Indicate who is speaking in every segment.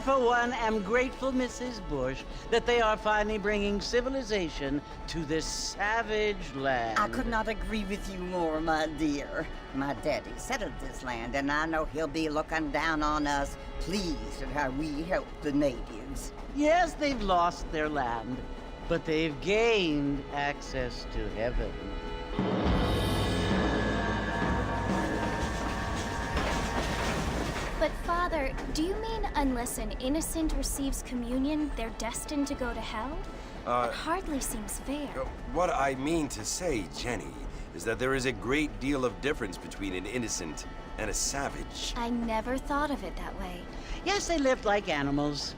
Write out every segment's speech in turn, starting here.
Speaker 1: for one, am grateful, Mrs. Bush, that they are finally bringing civilization to this savage land.
Speaker 2: I could not agree with you more, my dear. My daddy settled this land, and I know he'll be looking down on us, pleased at how we help the natives.
Speaker 1: Yes, they've lost their land, but they've gained access to heaven.
Speaker 3: But Father, do you mean unless an innocent receives communion, they're destined to go to hell? That hardly seems fair.
Speaker 4: What I mean to say, Jenny, is that there is a great deal of difference between an innocent and a savage.
Speaker 3: I never thought of it that way.
Speaker 1: Yes, they lived like animals,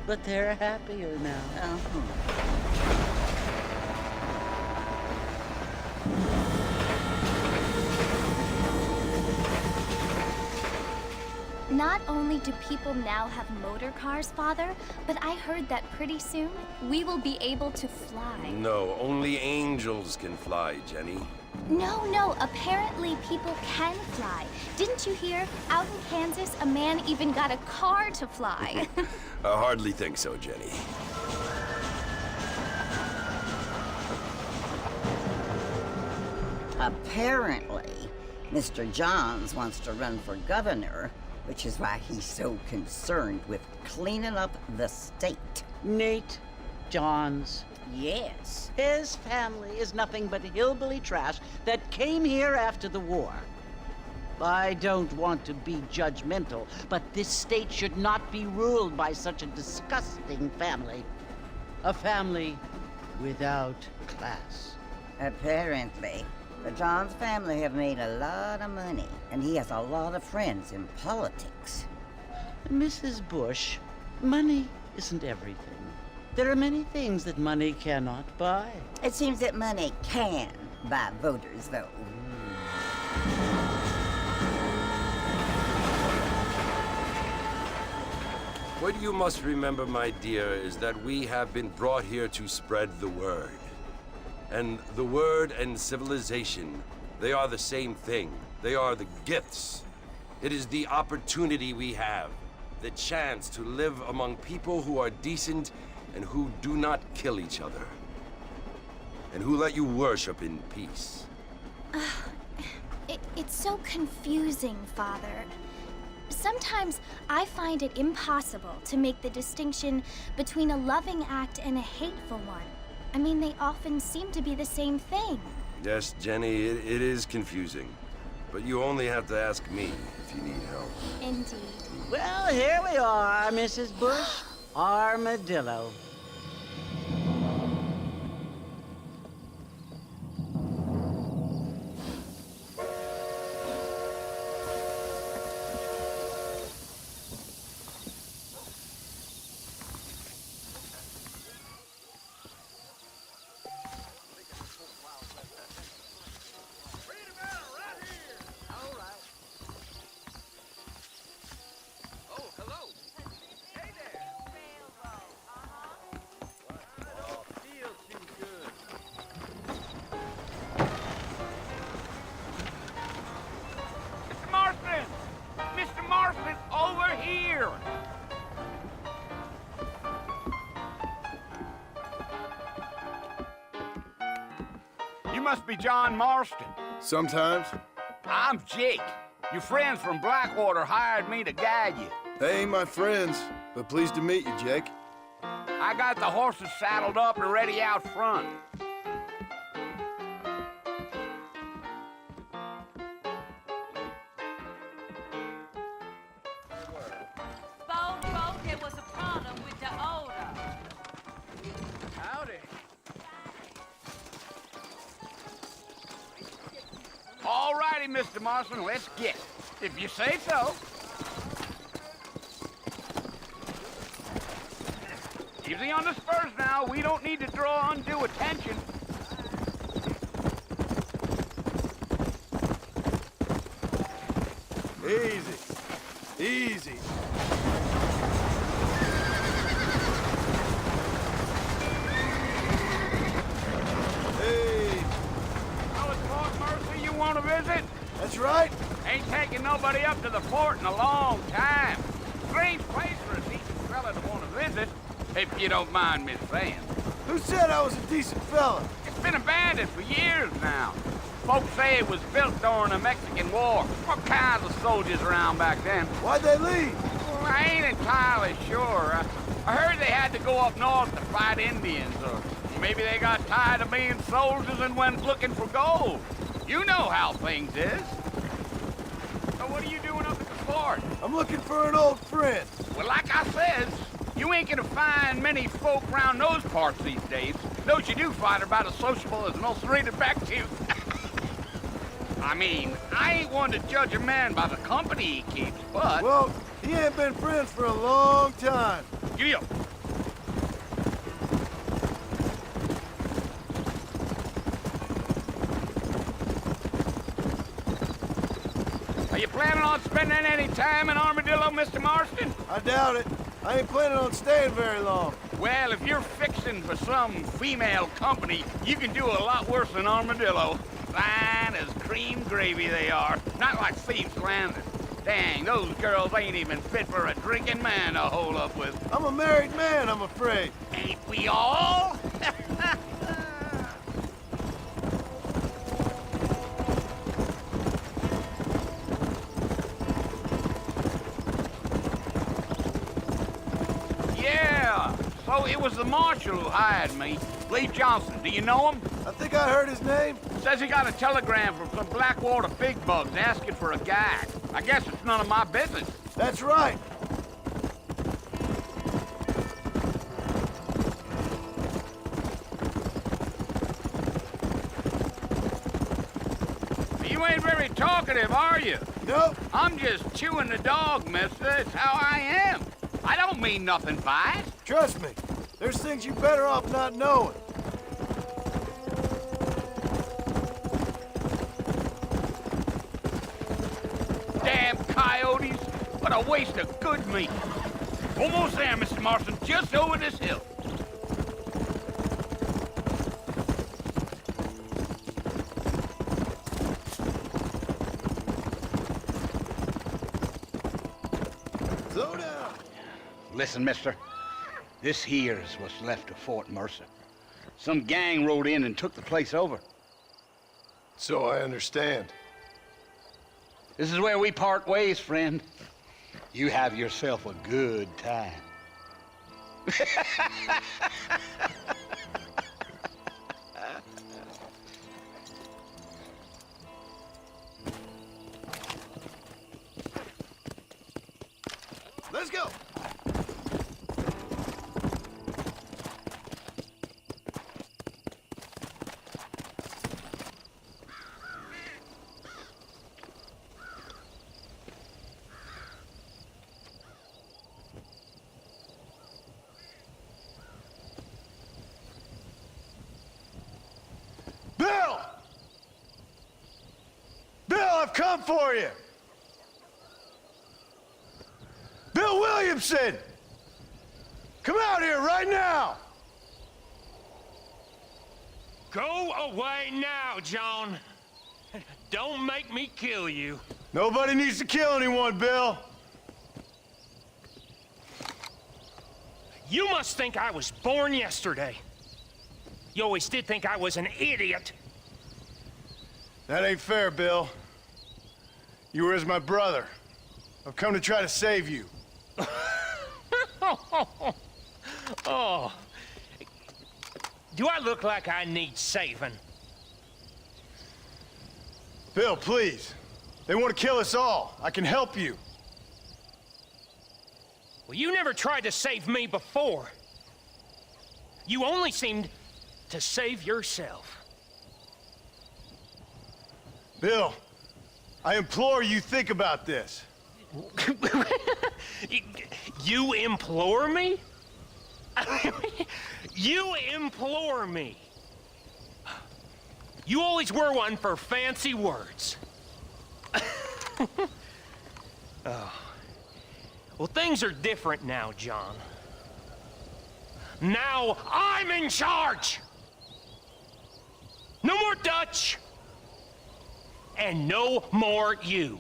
Speaker 1: but they're happier now.
Speaker 3: Not only do people now have motor cars, Father, but I heard that pretty soon we will be able to fly.
Speaker 4: No, only angels can fly, Jenny.
Speaker 3: No, apparently people can fly. Didn't you hear? Out in Kansas, a man even got a car to fly.
Speaker 4: I hardly think so, Jenny.
Speaker 2: Apparently, Mr. Johns wants to run for governor, which is why he's so concerned with cleaning up the state.
Speaker 1: Nate Johns.
Speaker 2: Yes.
Speaker 1: His family is nothing but hillbilly trash that came here after the war. I don't want to be judgmental, but this state should not be ruled by such a disgusting family. A family without class.
Speaker 2: Apparently, the Johns family have made a lot of money, and he has a lot of friends in politics.
Speaker 1: Mrs. Bush, money isn't everything. There are many things that money cannot buy.
Speaker 2: It seems that money can buy voters, though.
Speaker 4: What you must remember, my dear, is that we have been brought here to spread the word. And the word and civilization, they are the same thing. They are the gifts. It is the opportunity we have, the chance to live among people who are decent and who do not kill each other, and who let you worship in peace.
Speaker 3: It's so confusing, Father. Sometimes I find it impossible to make the distinction between a loving act and a hateful one. I mean, they often seem to be the same thing.
Speaker 4: Yes, Jenny, it is confusing. But you only have to ask me if you need help.
Speaker 3: Indeed.
Speaker 1: Well, here we are, Mrs. Bush. Armadillo.
Speaker 5: You must be John Marston.
Speaker 6: Sometimes.
Speaker 5: I'm Jake. Your friends from Blackwater hired me to guide you.
Speaker 6: They ain't my friends, but pleased to meet you, Jake.
Speaker 5: I got the horses saddled up and ready out front.
Speaker 7: There was a problem with the odor.
Speaker 5: Howdy. All righty, Mr. Marston, let's get it. If you say so. Easy on the spurs now. We don't need to draw undue attention.
Speaker 6: Easy. Easy. Hey.
Speaker 5: Well, it's Fort Mercy you want to visit?
Speaker 6: That's right.
Speaker 5: Ain't taking nobody up to the fort in a long time. Strange place for a decent visit, if you don't mind me saying.
Speaker 6: Who said I was a decent fella?
Speaker 5: It's been abandoned for years now. Folks say it was built during the Mexican War. What kinds of soldiers around back then?
Speaker 6: Why'd they leave?
Speaker 5: Well, I ain't entirely sure. I heard they had to go up north to fight Indians, or maybe they got tired of being soldiers and went looking for gold. You know how things is. So what are you doing up at the fort?
Speaker 6: I'm looking for an old friend.
Speaker 5: Well, like I says, you ain't gonna find many folk around those parts these days. Those you do find are about as sociable as most rated back to you. I mean, I ain't one to judge a man by the company he keeps, but...
Speaker 6: Well, he ain't been friends for a long time.
Speaker 5: Giddy up. Are you planning on spending any time in Armadillo, Mr. Marston?
Speaker 6: I doubt it. I ain't planning on staying very long.
Speaker 5: Well, if you're fixing for some female company, you can do a lot worse than Armadillo. Fine as cream gravy they are. Not like Thieves Landing. Dang, those girls ain't even fit for a drinking man to hold up with.
Speaker 6: I'm a married man, I'm afraid.
Speaker 5: Ain't we all? Yeah, so it was the marshal who hired me. Lee Johnson, do you know him?
Speaker 6: I think I heard his name.
Speaker 5: Says he got a telegram from some Blackwater big bugs asking for a guide. I guess it's none of my business.
Speaker 6: That's right.
Speaker 5: You ain't very talkative, are you?
Speaker 6: Nope.
Speaker 5: I'm just chewing the dog, mister. It's how I am. I don't mean nothing by it.
Speaker 6: Trust me. There's things you're better off not knowing.
Speaker 5: Damn coyotes. What a waste of good meat. Almost there, Mr. Marston. Just over this hill.
Speaker 6: Slow down.
Speaker 5: Listen, mister. This here's what's left of Fort Mercer. Some gang rode in and took the place over.
Speaker 6: So I understand.
Speaker 5: This is where we part ways, friend. You have yourself a good time.
Speaker 6: Let's go. Bill! Bill, I've come for you! Bill Williamson! Come out here right now!
Speaker 8: Go away now, John. Don't make me kill you.
Speaker 6: Nobody needs to kill anyone, Bill.
Speaker 8: You must think I was born yesterday. You always did think I was an idiot.
Speaker 6: That ain't fair, Bill. You were as my brother. I've come to try to save you.
Speaker 8: Oh. Do I look like I need saving?
Speaker 6: Bill, please. They want to kill us all. I can help you.
Speaker 8: Well, you never tried to save me before. You only seemed to save yourself.
Speaker 6: Bill, I implore you think about this.
Speaker 8: You implore me? You implore me. You always were one for fancy words. Oh. Well, things are different now, John. Now I'm in charge! No more Dutch! And no more you.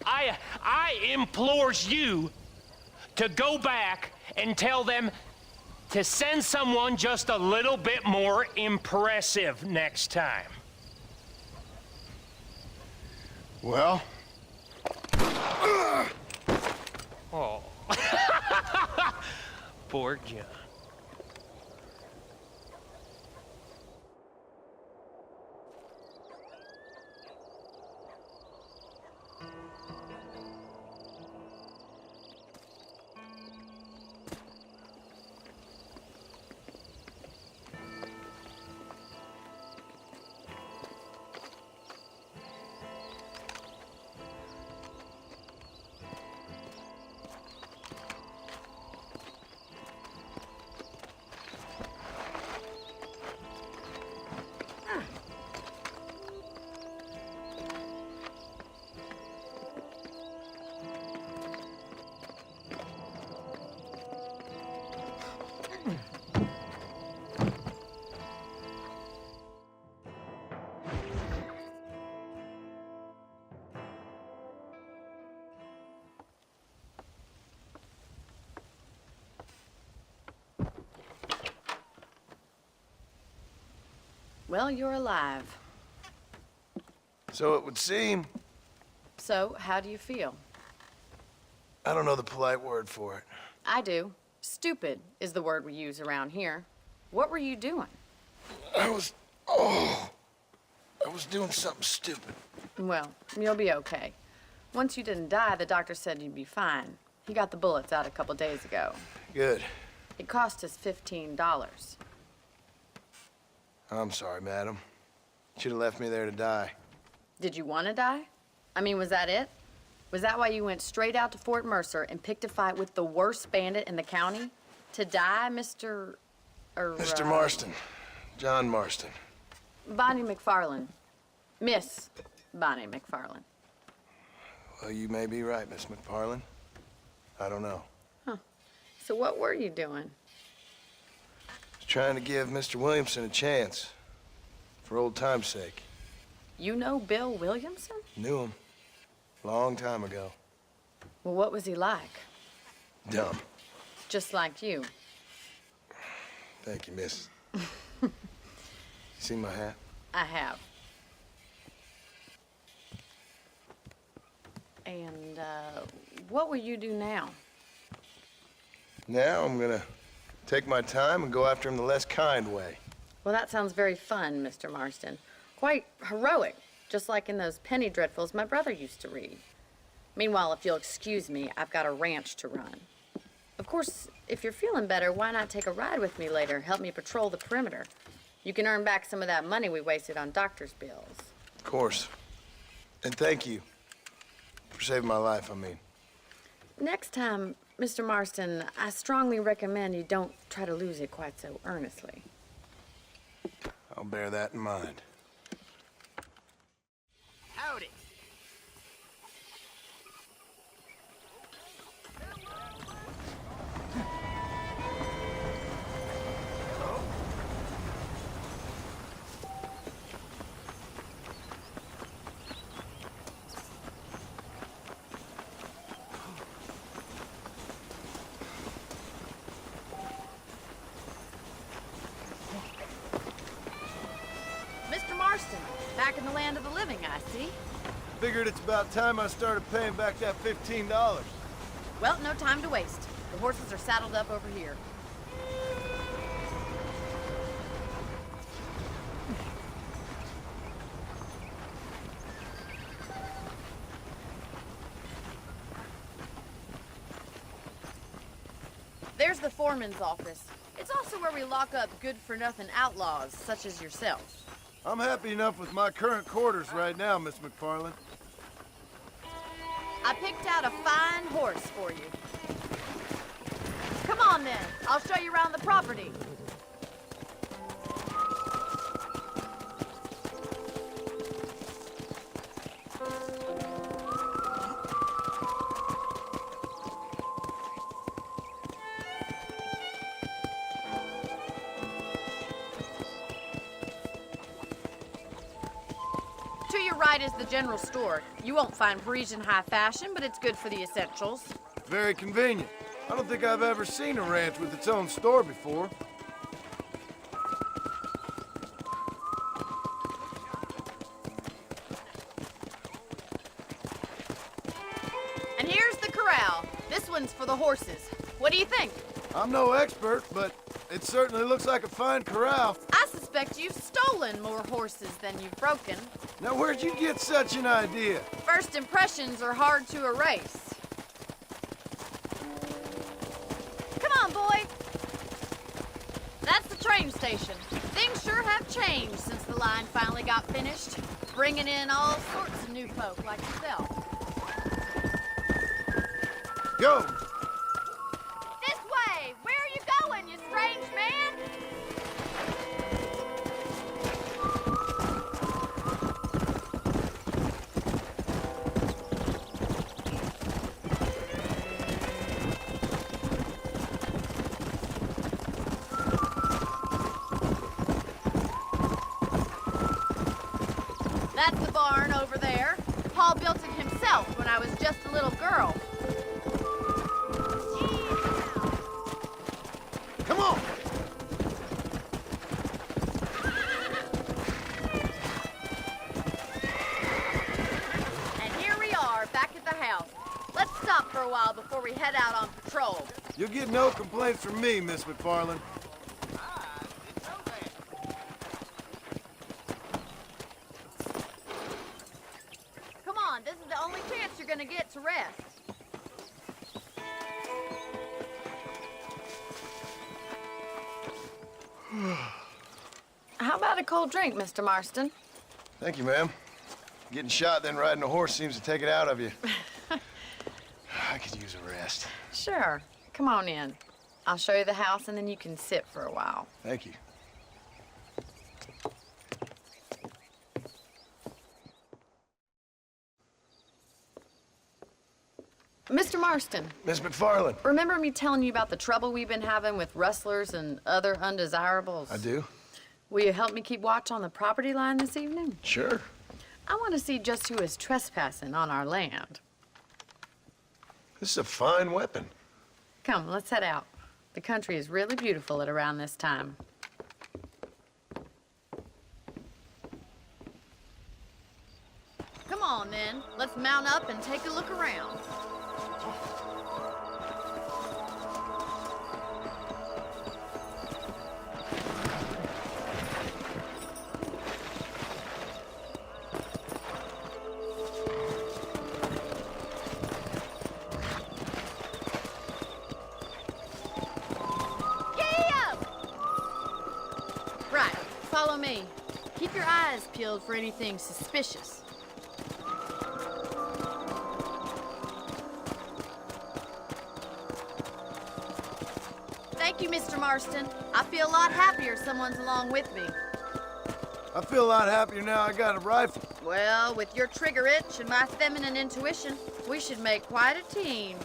Speaker 8: I implores you to go back and tell them to send someone just a little bit more impressive next time.
Speaker 6: Well?
Speaker 8: Oh. Poor John.
Speaker 9: Well, you're alive.
Speaker 6: So it would seem.
Speaker 9: So, how do you feel?
Speaker 6: I don't know the polite word for it.
Speaker 9: I do. Stupid is the word we use around here. What were you doing?
Speaker 6: I was doing something stupid.
Speaker 9: Well, you'll be okay. Once you didn't die, the doctor said you'd be fine. He got the bullets out a couple days ago.
Speaker 6: Good.
Speaker 9: It cost us $15.
Speaker 6: I'm sorry, madam. Should have left me there to die.
Speaker 9: Did you want to die? I mean, was that it? Was that why you went straight out to Fort Mercer and picked a fight with the worst bandit in the county? To die, Mr.
Speaker 6: Mr. Marston. John Marston.
Speaker 9: Bonnie McFarland. Miss Bonnie McFarland.
Speaker 6: Well, you may be right, Miss McFarland. I don't know.
Speaker 9: So what were you doing?
Speaker 6: Was trying to give Mr. Williamson a chance. For old time's sake.
Speaker 9: You know Bill Williamson?
Speaker 6: Knew him. Long time ago.
Speaker 9: Well, what was he like?
Speaker 6: Dumb.
Speaker 9: Just like you.
Speaker 6: Thank you, miss. See my hat?
Speaker 9: I have. And, what will you do now?
Speaker 6: Now I'm gonna take my time and go after him the less kind way.
Speaker 9: Well, that sounds very fun, Mr. Marston. Quite heroic, just like in those penny dreadfuls my brother used to read. Meanwhile, if you'll excuse me, I've got a ranch to run. Of course, if you're feeling better, why not take a ride with me later? Help me patrol the perimeter. You can earn back some of that money we wasted on doctor's bills.
Speaker 6: Of course. And thank you. For saving my life, I mean.
Speaker 9: Next time, Mr. Marston, I strongly recommend you don't try to lose it quite so earnestly.
Speaker 6: I'll bear that in mind.
Speaker 5: Howdy.
Speaker 9: Mr. Marston, back in the land of the living, I see.
Speaker 6: Figured it's about time I started paying back that $15.
Speaker 9: Well, no time to waste. The horses are saddled up over here. There's the foreman's office. It's also where we lock up good-for-nothing outlaws, such as yourself.
Speaker 6: I'm happy enough with my current quarters right now, Miss McFarland.
Speaker 9: I picked out a fine horse for you. Come on, then. I'll show you around the property. To your right is the general store. You won't find Parisian high fashion, but it's good for the essentials.
Speaker 6: Very convenient. I don't think I've ever seen a ranch with its own store before.
Speaker 9: And here's the corral. This one's for the horses. What do you think?
Speaker 6: I'm no expert, but it certainly looks like a fine corral.
Speaker 9: I suspect you've stolen more horses than you've broken.
Speaker 6: Now, where'd you get such an idea?
Speaker 9: First impressions are hard to erase. Come on, boy. That's the train station. Things sure have changed since the line finally got finished, bringing in all sorts of new folk like yourself.
Speaker 6: Go!
Speaker 9: This way! Where are you going, you strange man? That's the barn over there. Paul built it himself when I was just a little girl.
Speaker 6: Come on!
Speaker 9: And here we are, back at the house. Let's stop for a while before we head out on patrol.
Speaker 6: You'll get no complaints from me, Miss McFarland.
Speaker 9: Come on, this is the only chance you're gonna get to rest. How about a cold drink, Mr. Marston?
Speaker 6: Thank you, ma'am. Getting shot, then riding a horse seems to take it out of you. I could use a rest.
Speaker 9: Sure. Come on in. I'll show you the house, and then you can sit for a while.
Speaker 6: Thank you.
Speaker 9: Mr. Marston,
Speaker 6: Miss McFarland.
Speaker 9: remember me telling you about the trouble we've been having with rustlers and other undesirables?
Speaker 6: I do?
Speaker 9: Will you help me keep watch on the property line this evening?
Speaker 6: Sure.
Speaker 9: I want to see just who is trespassing on our land.
Speaker 6: This is a fine weapon.
Speaker 9: Come, let's head out. The country is really beautiful at around this time. Come on, then. Let's mount up and take a look around. Right, follow me. Keep your eyes peeled for anything suspicious. Thank you, Mr. Marston. I feel a lot happier someone's along with me.
Speaker 6: I feel a lot happier now I got a rifle.
Speaker 9: Well, with your trigger itch and my feminine intuition, we should make quite a team.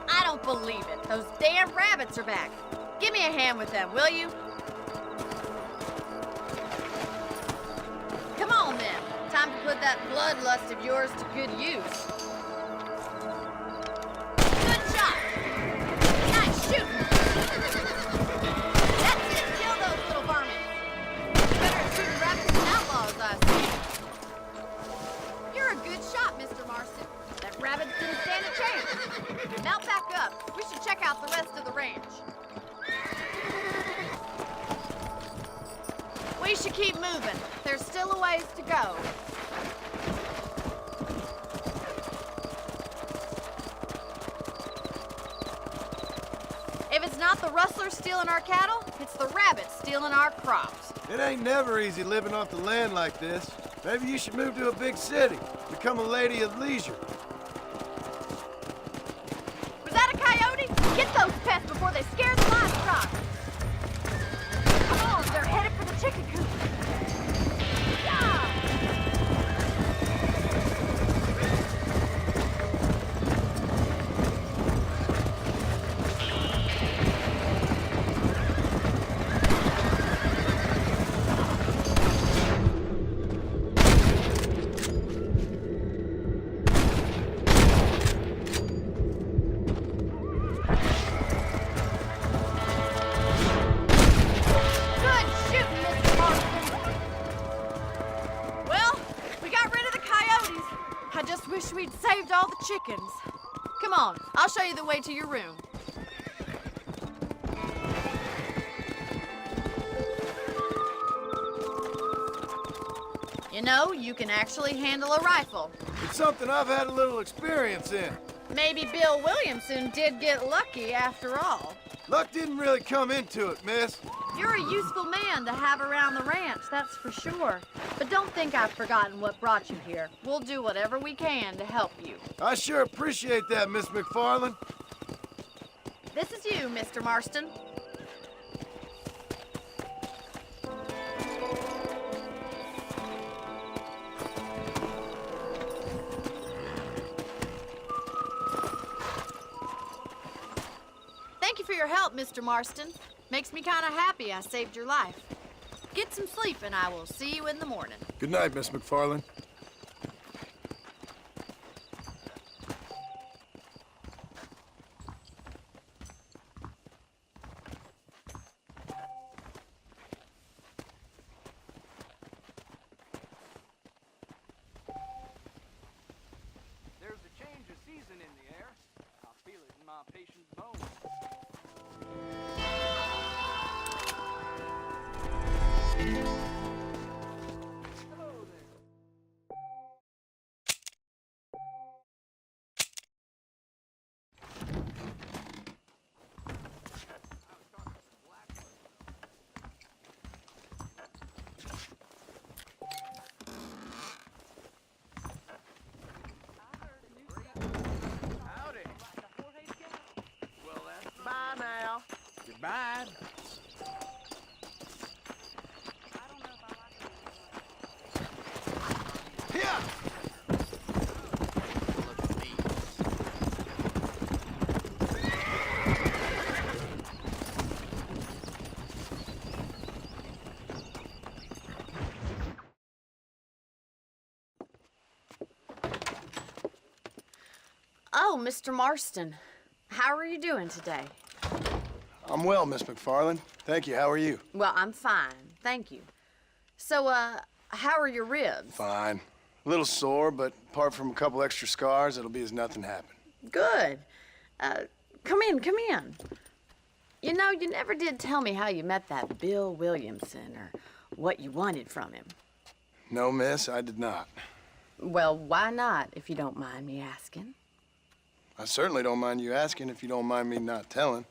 Speaker 9: I don't believe it. Those damn rabbits are back. Give me a hand with them, will you? Come on, then. Time to put that bloodlust of yours to good use. Good shot. Nice shooting. That's it. Kill those little varmints. Better at shooting rabbits than outlaws, I see. You're a good shot, Mr. Marston. That rabbit didn't stand a chance. Now back up. We should check out the rest of the ranch. We should keep moving. There's still a ways to go. If it's not the rustlers stealing our cattle, it's the rabbits stealing our crops.
Speaker 6: It ain't never easy living off the land like this. Maybe you should move to a big city. Become a lady of leisure.
Speaker 9: Was that a coyote? Get those pests before they scare the livestock. Come on, they're headed for the chicken coop. Yeah! wish we'd saved all the chickens. Come on, I'll show you the way to your room. You know, you can actually handle a rifle.
Speaker 6: It's something I've had a little experience in.
Speaker 9: Maybe Bill Williamson did get lucky after all.
Speaker 6: Luck didn't really come into it, miss.
Speaker 9: You're a useful man to have around the ranch, that's for sure. But don't think I've forgotten what brought you here. We'll do whatever we can to help you.
Speaker 6: I sure appreciate that, Miss McFarland.
Speaker 9: This is you, Mr. Marston. Thank you for your help, Mr. Marston. Makes me kind of happy I saved your life. Get some sleep and I will see you in the morning.
Speaker 6: Good night, Miss McFarland.
Speaker 5: There's a change of season in the air. I feel it in my patient's bones. Hello there. Howdy. Well, that's bye now. Goodbye.
Speaker 6: Here!
Speaker 5: Look at these.
Speaker 9: Oh, Mr. Marston. How are you doing today?
Speaker 6: I'm well, Miss McFarland. Thank you. How are you?
Speaker 9: Well, I'm fine. Thank you. So, how are your ribs?
Speaker 6: Fine. A little sore, but apart from a couple extra scars, it'll be as nothing happened.
Speaker 9: Good. Come in, come in. You know, you never did tell me how you met that Bill Williamson or what you wanted from him.
Speaker 6: No, miss, I did not.
Speaker 9: Well, why not, if you don't mind me asking?
Speaker 6: I certainly don't mind you asking if you don't mind me not telling.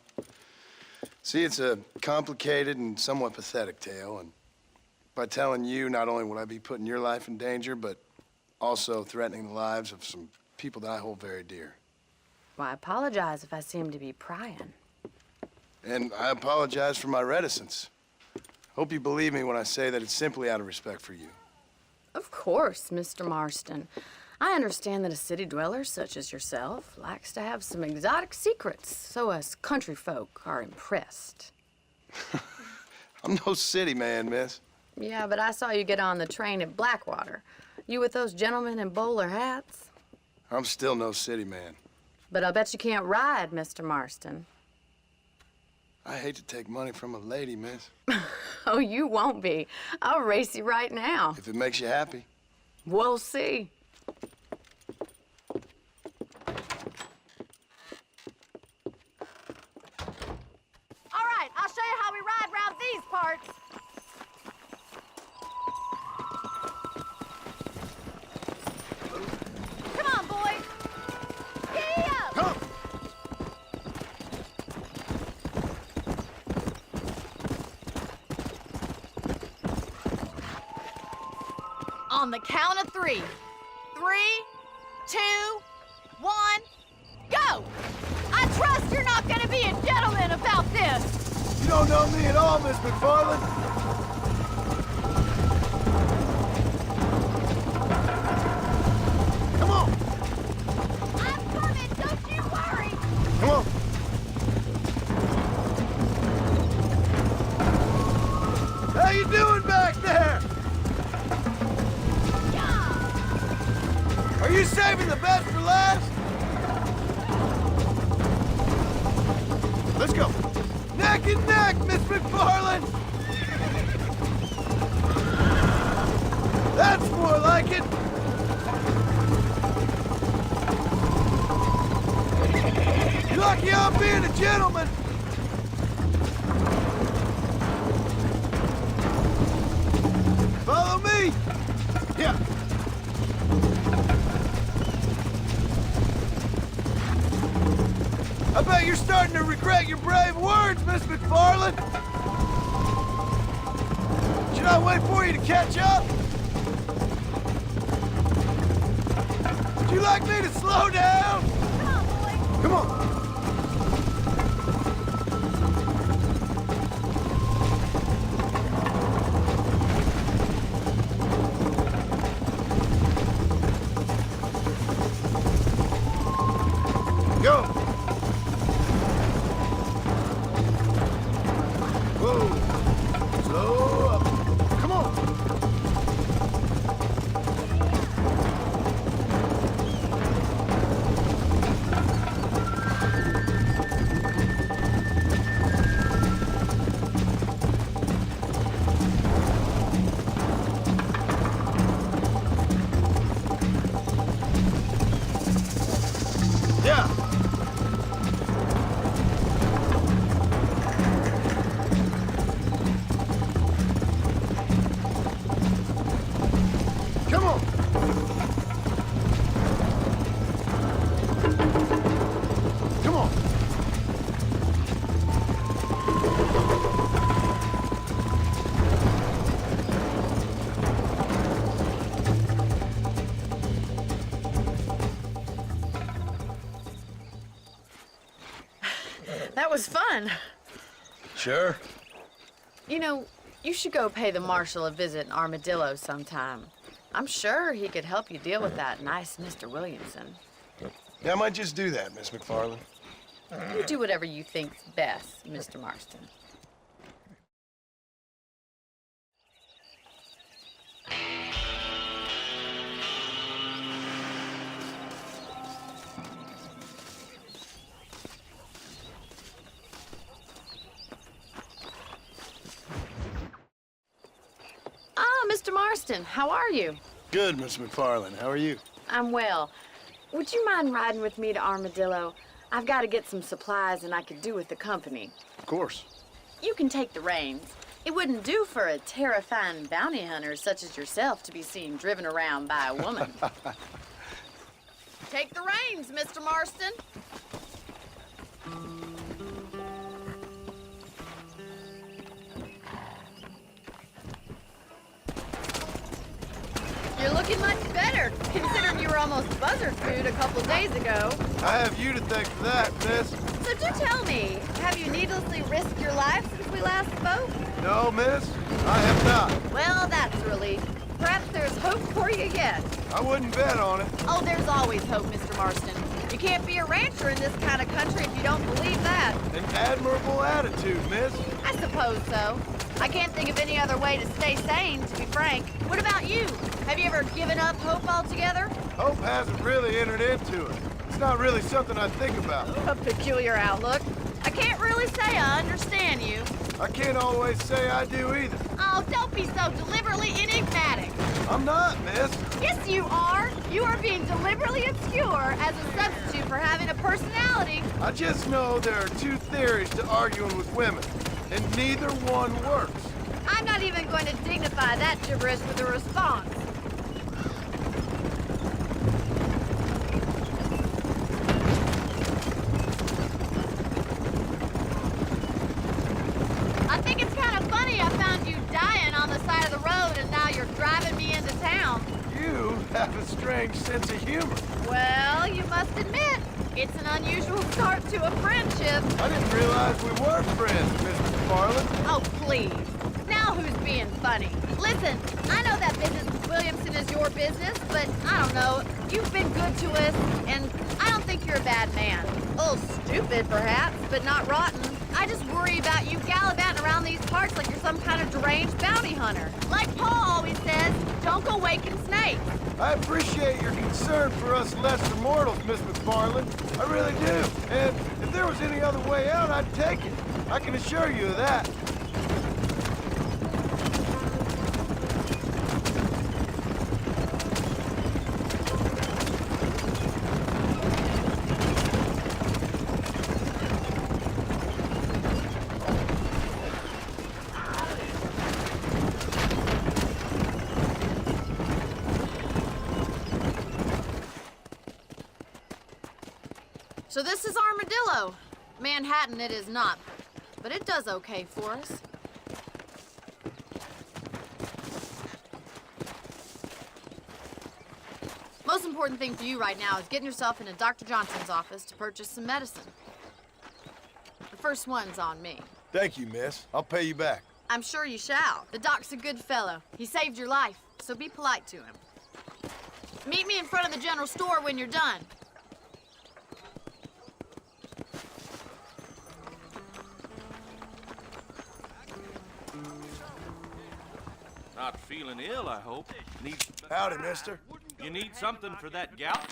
Speaker 6: See, it's a complicated and somewhat pathetic tale, and by telling you, not only would I be putting your life in danger, but also threatening the lives of some people that I hold very dear.
Speaker 9: Well, I apologize if I seem to be prying.
Speaker 6: And I apologize for my reticence. Hope you believe me when I say that it's simply out of respect for you.
Speaker 9: Of course, Mr. Marston. I understand that a city dweller such as yourself likes to have some exotic secrets, so us country folk are impressed.
Speaker 6: I'm no city man, miss.
Speaker 9: Yeah, but I saw you get on the train at Blackwater. You with those gentlemen in bowler hats?
Speaker 6: I'm still no city man.
Speaker 9: But I'll bet you can't ride, Mr. Marston.
Speaker 6: I hate to take money from a lady, miss.
Speaker 9: Oh, you won't be. I'll race you right now.
Speaker 6: If it makes you happy.
Speaker 9: We'll see. All right, I'll show you how we ride round these parts. Come on, boys. Giddy up!
Speaker 6: Come!
Speaker 9: On the count of 3. 3, 2, 1, go! I trust you're not gonna be a gentleman about this.
Speaker 6: You don't know me at all, Miss McFarland. Come on!
Speaker 9: I'm coming, don't you worry.
Speaker 6: Come on! How you doing back there?
Speaker 9: Yeah.
Speaker 6: Are you saving the best for last? Let's go. Neck and neck, Miss McFarland! That's more like it! I'm being a gentleman! Follow me! Yeah. I bet you're starting to regret your brave words, Miss McFarland! Should I wait for you to catch up? Would you like me to slow down?
Speaker 3: Come on, boy.
Speaker 6: Come on. Go. Whoa. Slow up. Come on. Yeah. Come on. Come on.
Speaker 9: That was fun.
Speaker 6: Sure.
Speaker 9: You know, you should go pay the marshal a visit in Armadillo sometime. I'm sure he could help you deal with that nice Mr. Williamson.
Speaker 6: Yeah, I might just do that, Miss McFarland.
Speaker 9: You do whatever you think's best, Mr. Marston. Ah, Mr. Marston, how are you?
Speaker 6: Good, Miss McFarland. How are you?
Speaker 9: I'm well. Would you mind riding with me to Armadillo? I've got to get some supplies and I could do with the company.
Speaker 6: Of course.
Speaker 9: You can take the reins. It wouldn't do for a terrifying bounty hunter such as yourself to be seen driven around by a woman. Take the reins, Mr. Marston. You're looking much better, considering you were almost buzzard food a couple days ago.
Speaker 6: I have you to thank for that, miss.
Speaker 9: So do tell me, have you needlessly risked your life since we last spoke?
Speaker 6: No, miss, I have not.
Speaker 9: Well, that's a relief. Perhaps there's hope for you yet.
Speaker 6: I wouldn't bet on it.
Speaker 9: Oh, there's always hope, Mr. Marston. You can't be a rancher in this kind of country if you don't believe that.
Speaker 6: An admirable attitude, miss.
Speaker 9: I suppose so. I can't think of any other way to stay sane, to be frank. What about you? Have you ever given up hope altogether?
Speaker 6: Hope hasn't really entered into it. It's not really something I think about.
Speaker 9: A peculiar outlook. I can't really say I understand you.
Speaker 6: I can't always say I do either.
Speaker 9: Oh, don't be so deliberately enigmatic.
Speaker 6: I'm not, miss.
Speaker 9: Yes, you are. You are being deliberately obscure as a substitute for having a personality.
Speaker 6: I just know there are two theories to arguing with women, and neither one works.
Speaker 9: I'm not even going to dignify that gibberish with a response. I think it's kind of funny I found you dying on the side of the road and now you're driving me into town.
Speaker 6: You have a strange sense of humor.
Speaker 9: Well, you must admit, it's an unusual start to a friendship.
Speaker 6: I didn't realize we were friends, Mr. McFarland.
Speaker 9: Oh, please. Now who's being funny? Listen, I know that business with Williamson is your business, but I don't know. You've been good to us, and I don't think you're a bad man. A little stupid, perhaps, but not rotten. I just worry about you gallivanting around these parts like you're some kind of deranged bounty hunter. Like Paul always says, don't go waking snakes.
Speaker 6: I appreciate your concern for us lesser mortals, Miss McFarland. I really do. And if there was any other way out, I'd take it. I can assure you of that.
Speaker 9: So this is Armadillo. Manhattan it is not, but it does okay for us. Most important thing for you right now is getting yourself into Dr. Johnson's office to purchase some medicine. The first one's on me.
Speaker 6: Thank you, miss. I'll pay you back.
Speaker 9: I'm sure you shall. The doc's a good fellow. He saved your life, so be polite to him. Meet me in front of the general store when you're done.
Speaker 10: Not feeling ill, I hope.
Speaker 6: Howdy, mister.
Speaker 10: You need something for that gout?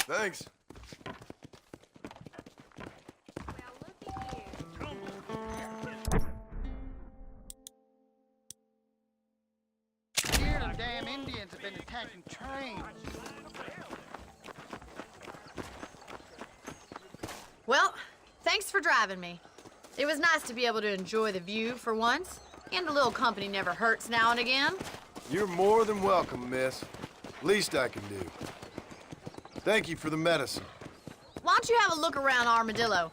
Speaker 6: Thanks.
Speaker 11: Here, the damn Indians have been attacking trains.
Speaker 9: Well, thanks for driving me. It was nice to be able to enjoy the view for once, and a little company never hurts now and again.
Speaker 6: You're more than welcome, miss. Least I can do. Thank you for the medicine.
Speaker 9: Why don't you have a look around Armadillo?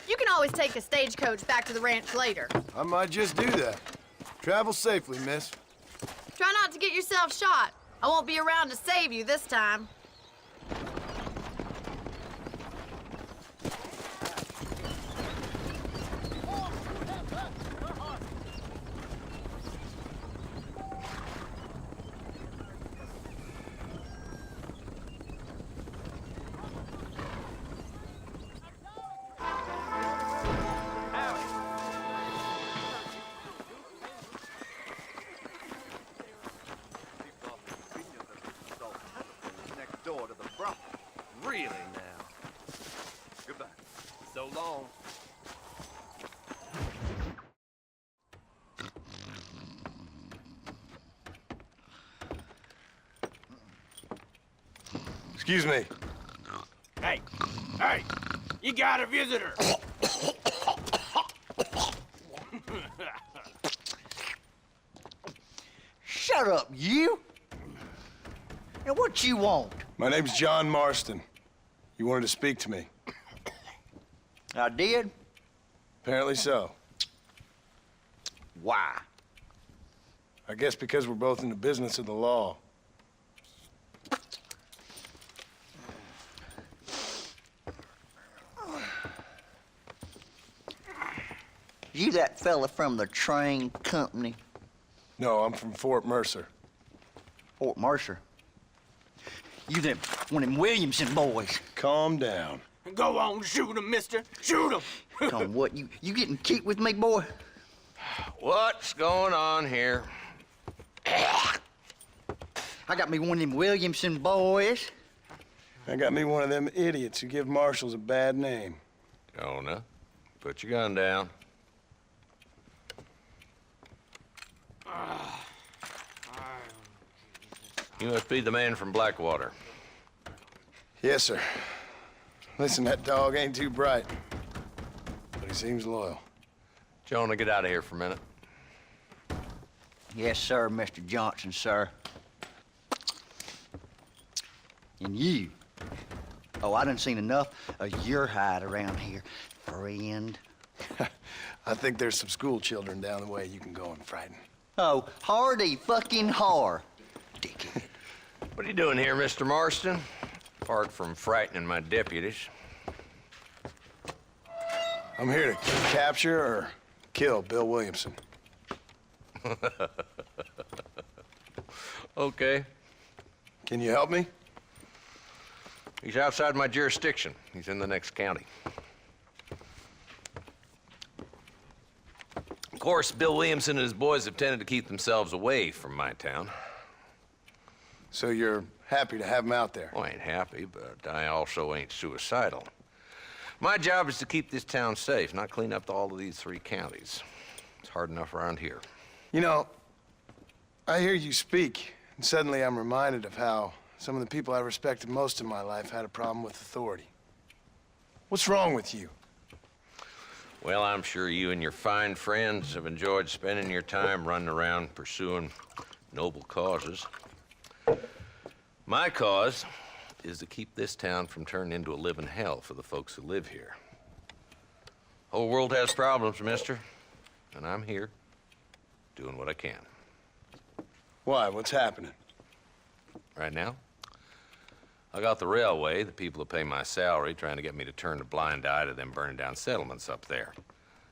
Speaker 9: You can always take a stagecoach back to the ranch later.
Speaker 6: I might just do that. Travel safely, miss.
Speaker 9: Try not to get yourself shot. I won't be around to save you this time.
Speaker 10: Really now. Goodbye. So long.
Speaker 6: Excuse me.
Speaker 10: Hey, hey, you got a visitor.
Speaker 11: Shut up, you! Now, what you want?
Speaker 6: My name's John Marston. You wanted to speak to me.
Speaker 11: I did?
Speaker 6: Apparently so.
Speaker 11: Why?
Speaker 6: I guess because we're both in the business of the law.
Speaker 11: You that fella from the train company?
Speaker 6: No, I'm from Fort Mercer.
Speaker 11: Fort Mercer? You them, one of them Williamson boys.
Speaker 6: Calm down.
Speaker 10: Go on, shoot him, mister. Shoot him.
Speaker 11: Come on, what, you getting kicked with me, boy?
Speaker 12: What's going on here?
Speaker 11: I got me one of them Williamson boys.
Speaker 6: I got me one of them idiots who give marshals a bad name.
Speaker 12: Jonah, put your gun down. You must be the man from Blackwater.
Speaker 6: Yes, sir. Listen, that dog ain't too bright, but he seems loyal.
Speaker 12: Jonah, get out of here for a minute.
Speaker 11: Yes, sir, Mr. Johnson, sir. And you. Oh, I done seen enough of your hide around here, friend.
Speaker 6: I think there's some school children down the way you can go and frighten.
Speaker 11: Oh, hardy fucking har. Dickhead.
Speaker 12: What are you doing here, Mr. Marston? Apart from frightening my deputies.
Speaker 6: I'm here to capture or kill Bill Williamson.
Speaker 12: Okay.
Speaker 6: Can you help me?
Speaker 12: He's outside my jurisdiction. He's in the next county. Of course, Bill Williamson and his boys have tended to keep themselves away from my town.
Speaker 6: So you're happy to have him out there?
Speaker 12: Well, I ain't happy, but I also ain't suicidal. My job is to keep this town safe, not clean up all of these 3 counties. It's hard enough around here.
Speaker 6: You know, I hear you speak, and suddenly I'm reminded of how some of the people I respected most in my life had a problem with authority. What's wrong with you?
Speaker 12: Well, I'm sure you and your fine friends have enjoyed spending your time running around pursuing noble causes. My cause is to keep this town from turning into a living hell for the folks who live here. Whole world has problems, mister, and I'm here doing what I can.
Speaker 6: Why? What's happening?
Speaker 12: Right now, I got the railway, the people that pay my salary, trying to get me to turn a blind eye to them burning down settlements up there.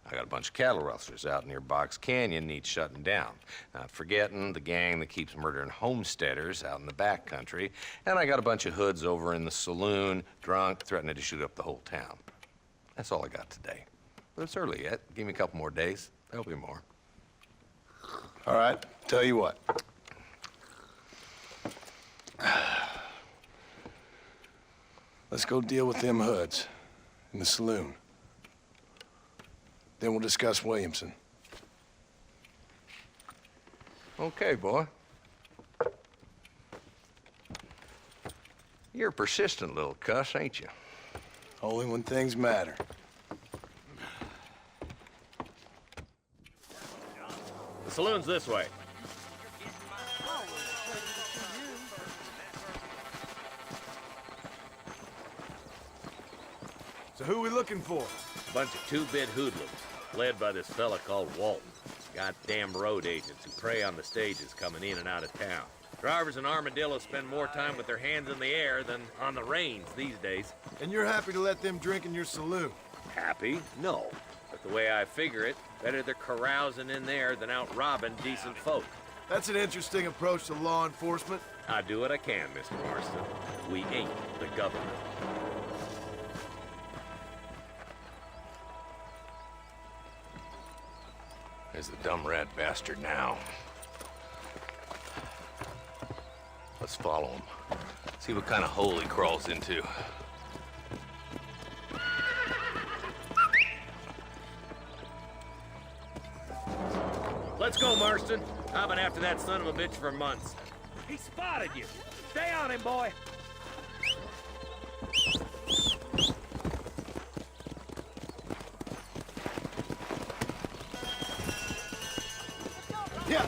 Speaker 12: I got a bunch of cattle rustlers out near Box Canyon needs shutting down. Not forgetting the gang that keeps murdering homesteaders out in the back country. And I got a bunch of hoods over in the saloon, drunk, threatening to shoot up the whole town. That's all I got today. But it's early yet. Give me a couple more days. There'll be more.
Speaker 6: All right, tell you what. Let's go deal with them hoods in the saloon. Then we'll discuss Williamson.
Speaker 12: Okay, boy. You're a persistent little cuss, ain't you?
Speaker 6: Only when things matter.
Speaker 10: The saloon's this way.
Speaker 6: So who are we looking for?
Speaker 10: A bunch of two-bit hoodlums, led by this fella called Walton. Goddamn road agents who prey on the stages coming in and out of town. Drivers in Armadillo spend more time with their hands in the air than on the reins these days.
Speaker 6: And you're happy to let them drink in your saloon?
Speaker 10: Happy? No. But the way I figure it, better they're carousing in there than out robbing decent folk.
Speaker 6: That's an interesting approach to law enforcement.
Speaker 10: I do what I can, Mr. Marston. We ain't the government.
Speaker 12: There's the dumb rat bastard now. Let's follow him. See what kind of hole he crawls into.
Speaker 10: Let's go, Marston. I've been after that son of a bitch for months. He spotted you. Stay on him, boy.
Speaker 6: Yeah.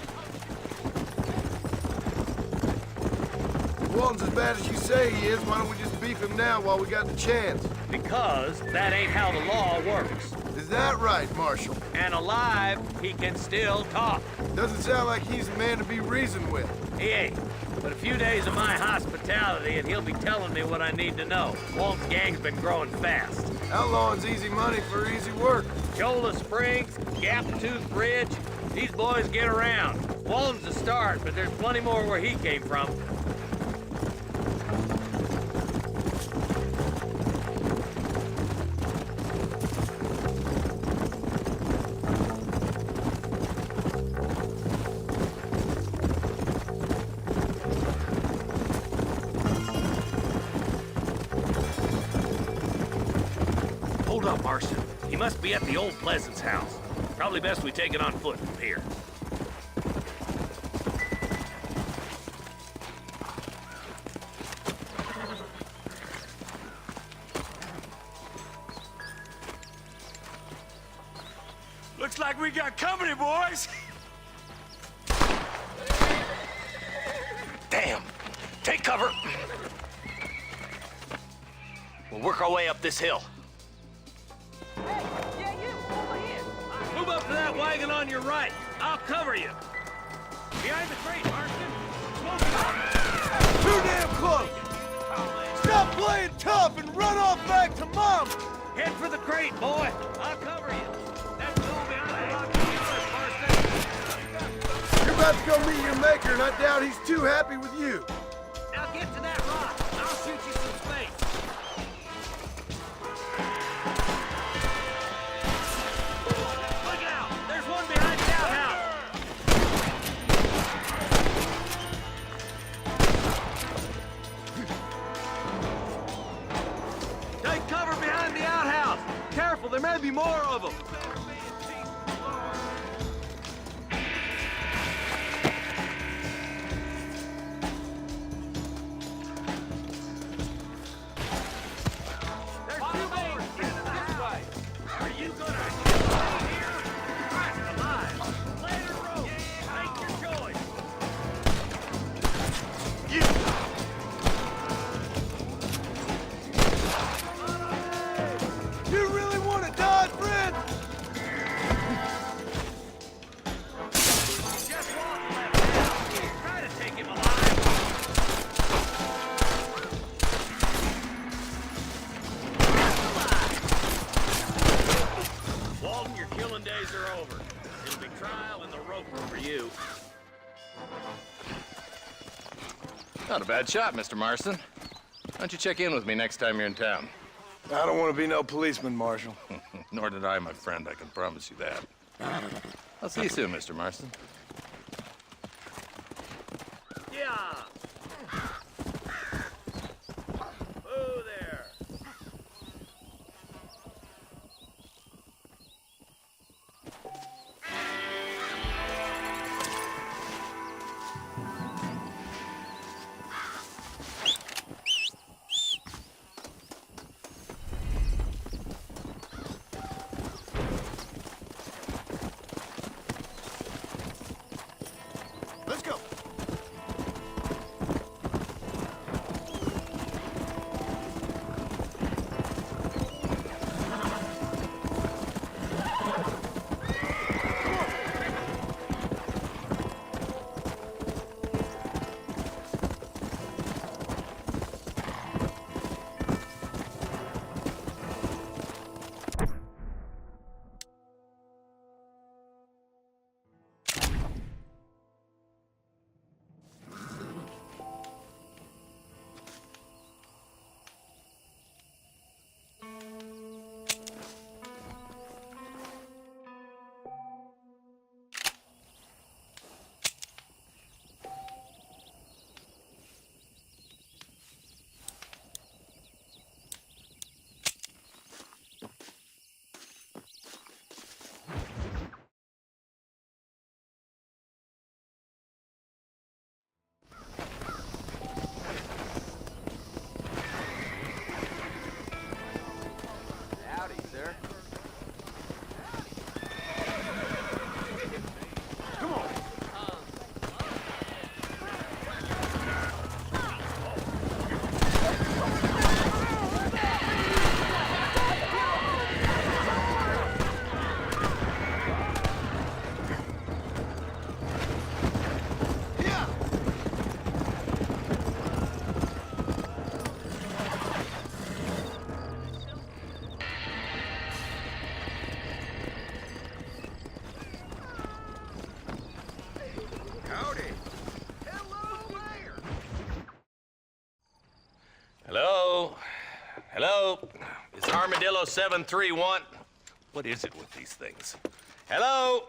Speaker 6: If Walton's as bad as you say he is, why don't we just beef him now while we got the chance?
Speaker 10: Because that ain't how the law works.
Speaker 6: Is that right, Marshal?
Speaker 10: And alive, he can still talk.
Speaker 6: Doesn't sound like he's a man to be reasoned with.
Speaker 10: He ain't. But a few days of my hospitality and he'll be telling me what I need to know. Walt's gang's been growing fast.
Speaker 6: Outlawing's easy money for easy work.
Speaker 10: Shoulder Springs, Gap Tooth Bridge, these boys get around. Walton's the start, but there's plenty more where he came from. Hold up, Marston. He must be at the old Pleasance house. Probably best we take it on foot from here.
Speaker 5: Looks like we got company, boys.
Speaker 8: Damn! Take cover! We'll work our way up this hill.
Speaker 10: Move up to that wagon on your right. I'll cover you. Behind the crate, Marston.
Speaker 6: Too damn close! Stop playing tough and run off back to Mom!
Speaker 10: Head for the crate, boy. I'll cover you. That's all behind the Marston.
Speaker 6: You're about to go meet your maker, and I doubt he's too happy with you.
Speaker 10: Now get to that rock. I'll shoot you some space. Look out! There's one behind the outhouse. Take cover behind the outhouse. Careful, there may be more of them. trial and the rope for you.
Speaker 13: Not a bad shot, Mr. Marston. Why don't you check in with me next time you're in town?
Speaker 6: I don't want to be no policeman, Marshal.
Speaker 13: Nor did I, my friend. I can promise you that. I'll see you soon, Mr. Marston.
Speaker 10: Yeah. Oh, there.
Speaker 6: Let's go.
Speaker 5: Howdy, sir.
Speaker 6: Come on.
Speaker 5: Howdy.
Speaker 12: Hello? Hello? Is Armadillo 731? What is it with these things? Hello?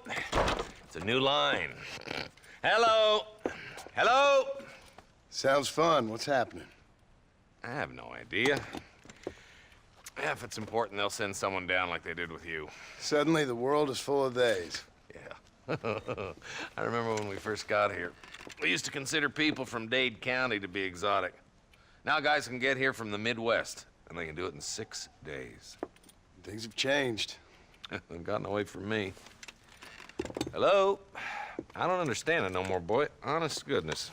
Speaker 12: It's a new line. Hello? Hello?
Speaker 6: Sounds fun. What's happening?
Speaker 12: I have no idea. If it's important, they'll send someone down like they did with you.
Speaker 6: Suddenly, the world is full of theys.
Speaker 12: Yeah. I remember when we first got here. We used to consider people from Dade County to be exotic. Now guys can get here from the Midwest, and they can do it in 6 days.
Speaker 6: Things have changed.
Speaker 12: They've gotten away from me. Hello? I don't understand it no more, boy. Honest to goodness.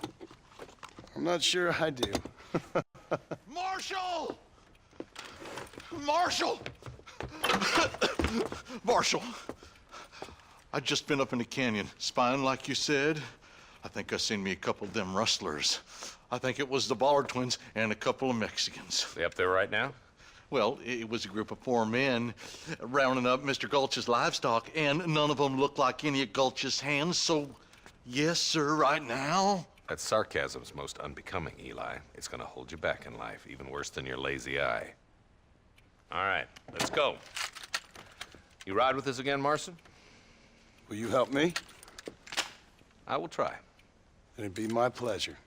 Speaker 6: I'm not sure I do.
Speaker 14: Marshal! Marshal! Marshal! I just been up in the canyon, spying like you said. I think I seen me a couple of them rustlers. I think it was the Ballard twins and a couple of Mexicans.
Speaker 12: They up there right now?
Speaker 14: Well, it was a group of 4 men rounding up Mr. Gulch's livestock, and none of them looked like any of Gulch's hands, so yes, sir, right now.
Speaker 12: That sarcasm's most unbecoming, Eli. It's gonna hold you back in life, even worse than your lazy eye. All right, let's go. You ride with us again, Marston?
Speaker 6: Will you help me?
Speaker 12: I will try.
Speaker 6: It'd be my pleasure.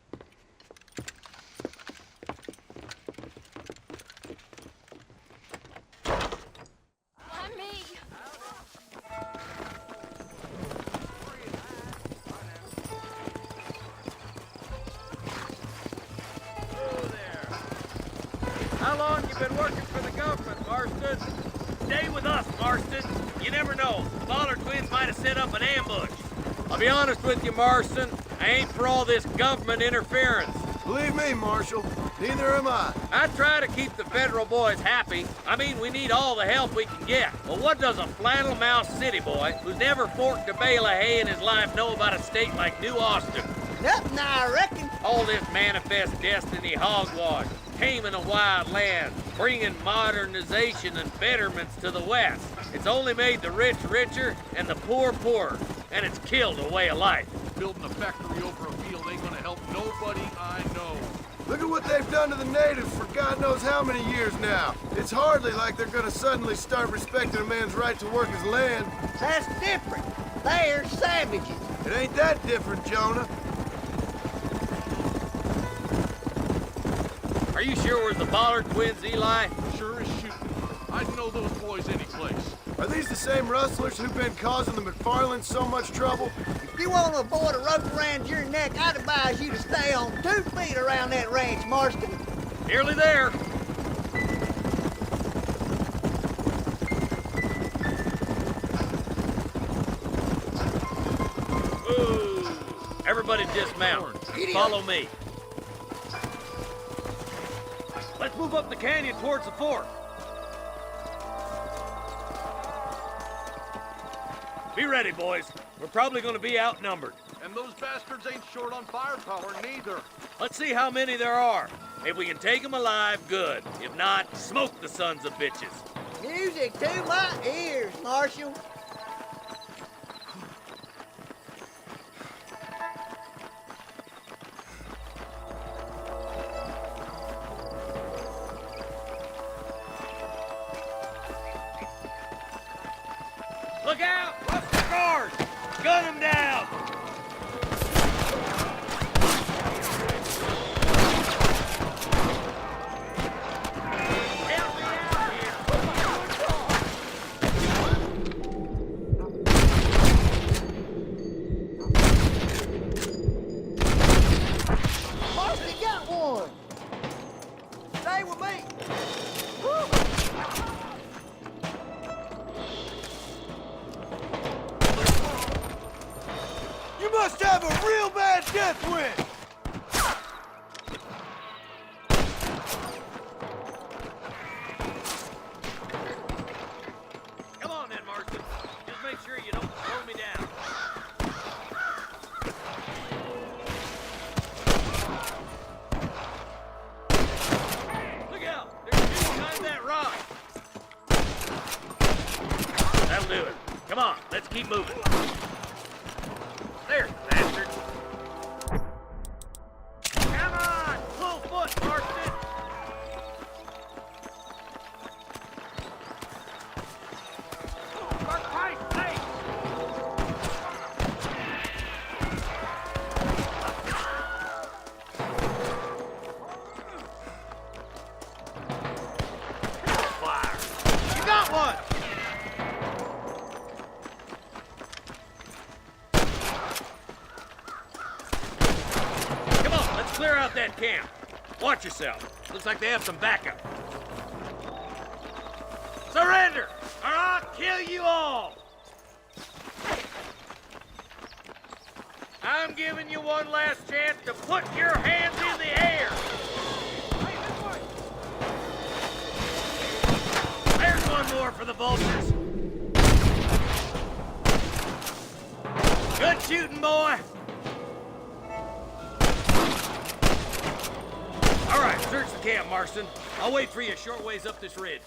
Speaker 10: How long you been working for the government, Marston? Stay with us, Marston. You never know. The Ballard twins might have set up an ambush. I'll be honest with you, Marston. I ain't for all this government interference.
Speaker 6: Believe me, Marshal, neither am I.
Speaker 10: I try to keep the federal boys happy. I mean, we need all the help we can get. Well, what does a flannel-mouthed city boy who's never forked a bale of hay in his life know about a state like New Austin?
Speaker 2: Nothing, I reckon.
Speaker 10: All this manifest destiny hogwash, taming a wild land, bringing modernization and betterments to the West. It's only made the rich richer and the poor poorer. and it's killed a way of life.
Speaker 14: Building a factory over a field ain't gonna help nobody I know.
Speaker 6: Look at what they've done to the natives for God knows how many years now. It's hardly like they're gonna suddenly start respecting a man's right to work his land.
Speaker 2: That's different. They're savages.
Speaker 6: It ain't that different, Jonah.
Speaker 10: Are you sure we're the Ballard twins, Eli?
Speaker 14: Sure as shooting. I'd know those boys any place.
Speaker 6: Are these the same rustlers who've been causing the McFarlands so much trouble?
Speaker 2: If you want to avoid a rope around your neck, I'd advise you to stay on 2 feet around that ranch, Marston.
Speaker 10: Nearly there. Ooh. Everybody dismount. Follow me. Let's move up the canyon towards the fort. Be ready, boys. We're probably going to be outnumbered.
Speaker 14: And those bastards ain't short on firepower, neither.
Speaker 10: Let's see how many there are. If we can take them alive, good. If not, smoke the sons of bitches.
Speaker 2: Music to my ears, Marshal.
Speaker 10: Look out! Watch the cars! Gun them down! Help me out here!
Speaker 2: Marcy got one. Stay with me.
Speaker 6: You must have a real bad death wind!
Speaker 10: Come on then, Marston. Just make sure you don't throw me down. Look out! There's two behind that rock. That'll do it. Come on, let's keep moving. There's the bastard. Come on! Full foot, Marston! Mark tight, hey! Fire! You got one! Come on, let's clear out that camp. Watch yourself. Looks like they have some backup. Surrender, or I'll kill you all! I'm giving you one last chance to put your hands in the air! There's one more for the vultures. Good shooting, boy! All right, search the camp, Marston. I'll wait for you a short ways up this ridge.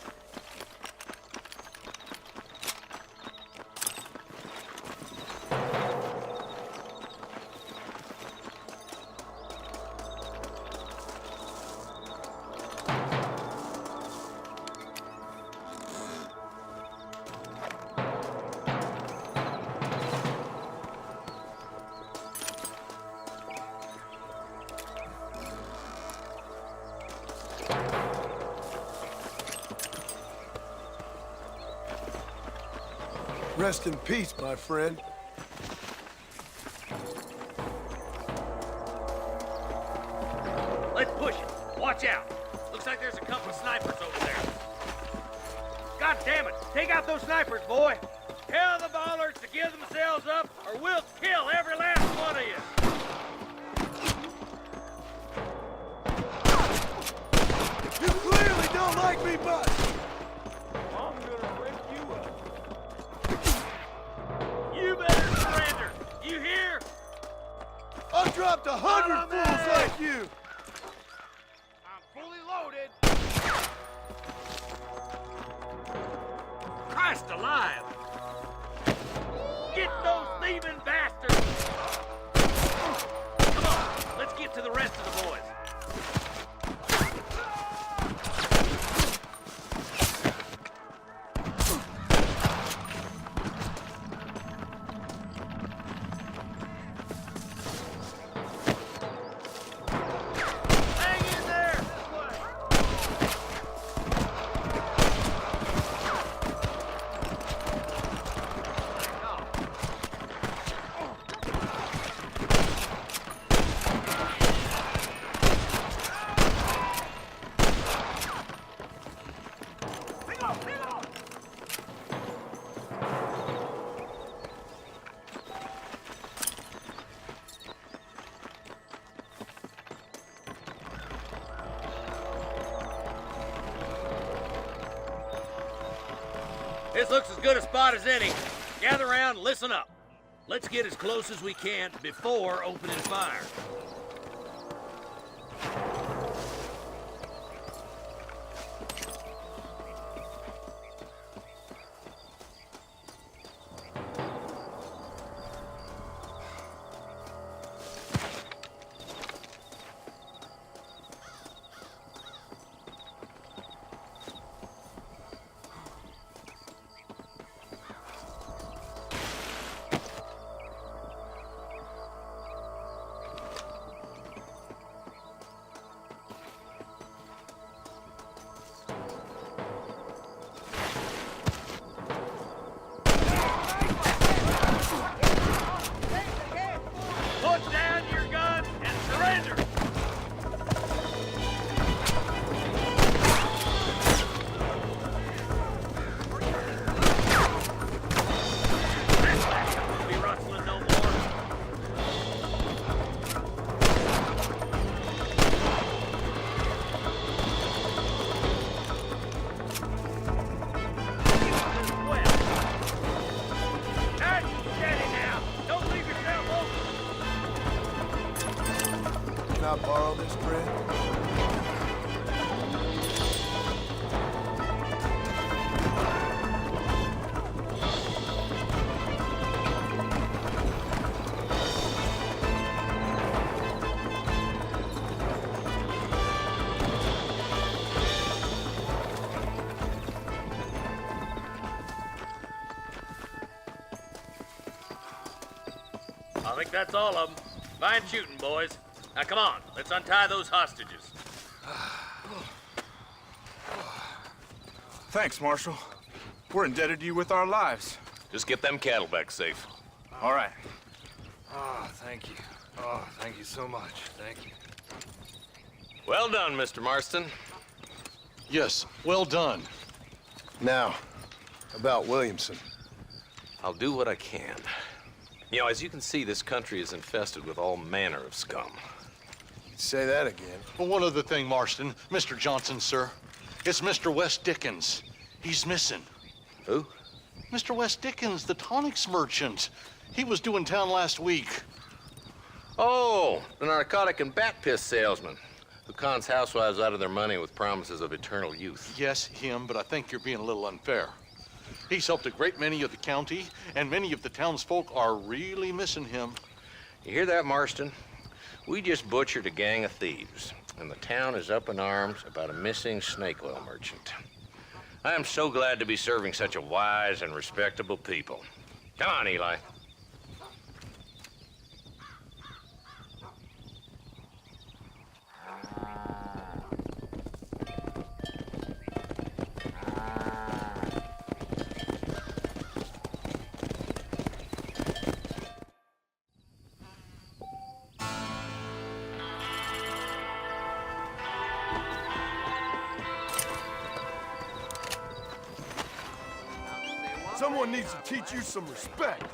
Speaker 6: Rest in peace, my friend.
Speaker 10: Let's push it. Watch out. Looks like there's a couple of snipers over there. God damn it. Take out those snipers, boy. Tell the ballers to give themselves up or we'll kill every last one of you.
Speaker 6: You clearly don't like me much!
Speaker 10: I'm gonna rip you up. You better surrender. You hear?
Speaker 6: I've dropped 100 fools like you!
Speaker 5: I'm fully loaded.
Speaker 10: Christ alive! Get those thieving bastard! Come on, let's get to the rest of the boys. This looks as good a spot as any. Gather around and listen up. Let's get as close as we can before opening fire. Put down your guns and surrender! This bastard won't be rustling no more. Well. Hey, steady now. Don't leave yourself open.
Speaker 6: Can I borrow this bread?
Speaker 10: I think that's all of them. Fine shooting, boys. Now come on, let's untie those hostages.
Speaker 15: Thanks, Marshal. We're indebted to you with our lives.
Speaker 12: Just get them cattle back safe.
Speaker 15: All right.
Speaker 6: Oh, thank you. Oh, thank you so much. Thank you.
Speaker 12: Well done, Mr. Marston.
Speaker 14: Yes, well done.
Speaker 6: Now, about Williamson.
Speaker 12: I'll do what I can. You know, as you can see, this country is infested with all manner of scum.
Speaker 6: You'd say that again.
Speaker 14: Well, one other thing, Marston. Mr. Johnson, sir. It's Mr. Wes Dickens. He's missing.
Speaker 12: Who?
Speaker 14: Mr. Wes Dickens, the tonics merchant. He was due in town last week.
Speaker 12: Oh, the narcotic and bat piss salesman who cons housewives out of their money with promises of eternal youth.
Speaker 14: Yes, him, but I think you're being a little unfair. He's helped a great many of the county, and many of the townsfolk are really missing him.
Speaker 12: You hear that, Marston? We just butchered a gang of thieves, and the town is up in arms about a missing snake oil merchant. I am so glad to be serving such a wise and respectable people. Come on, Eli.
Speaker 6: Someone needs to teach you some respect.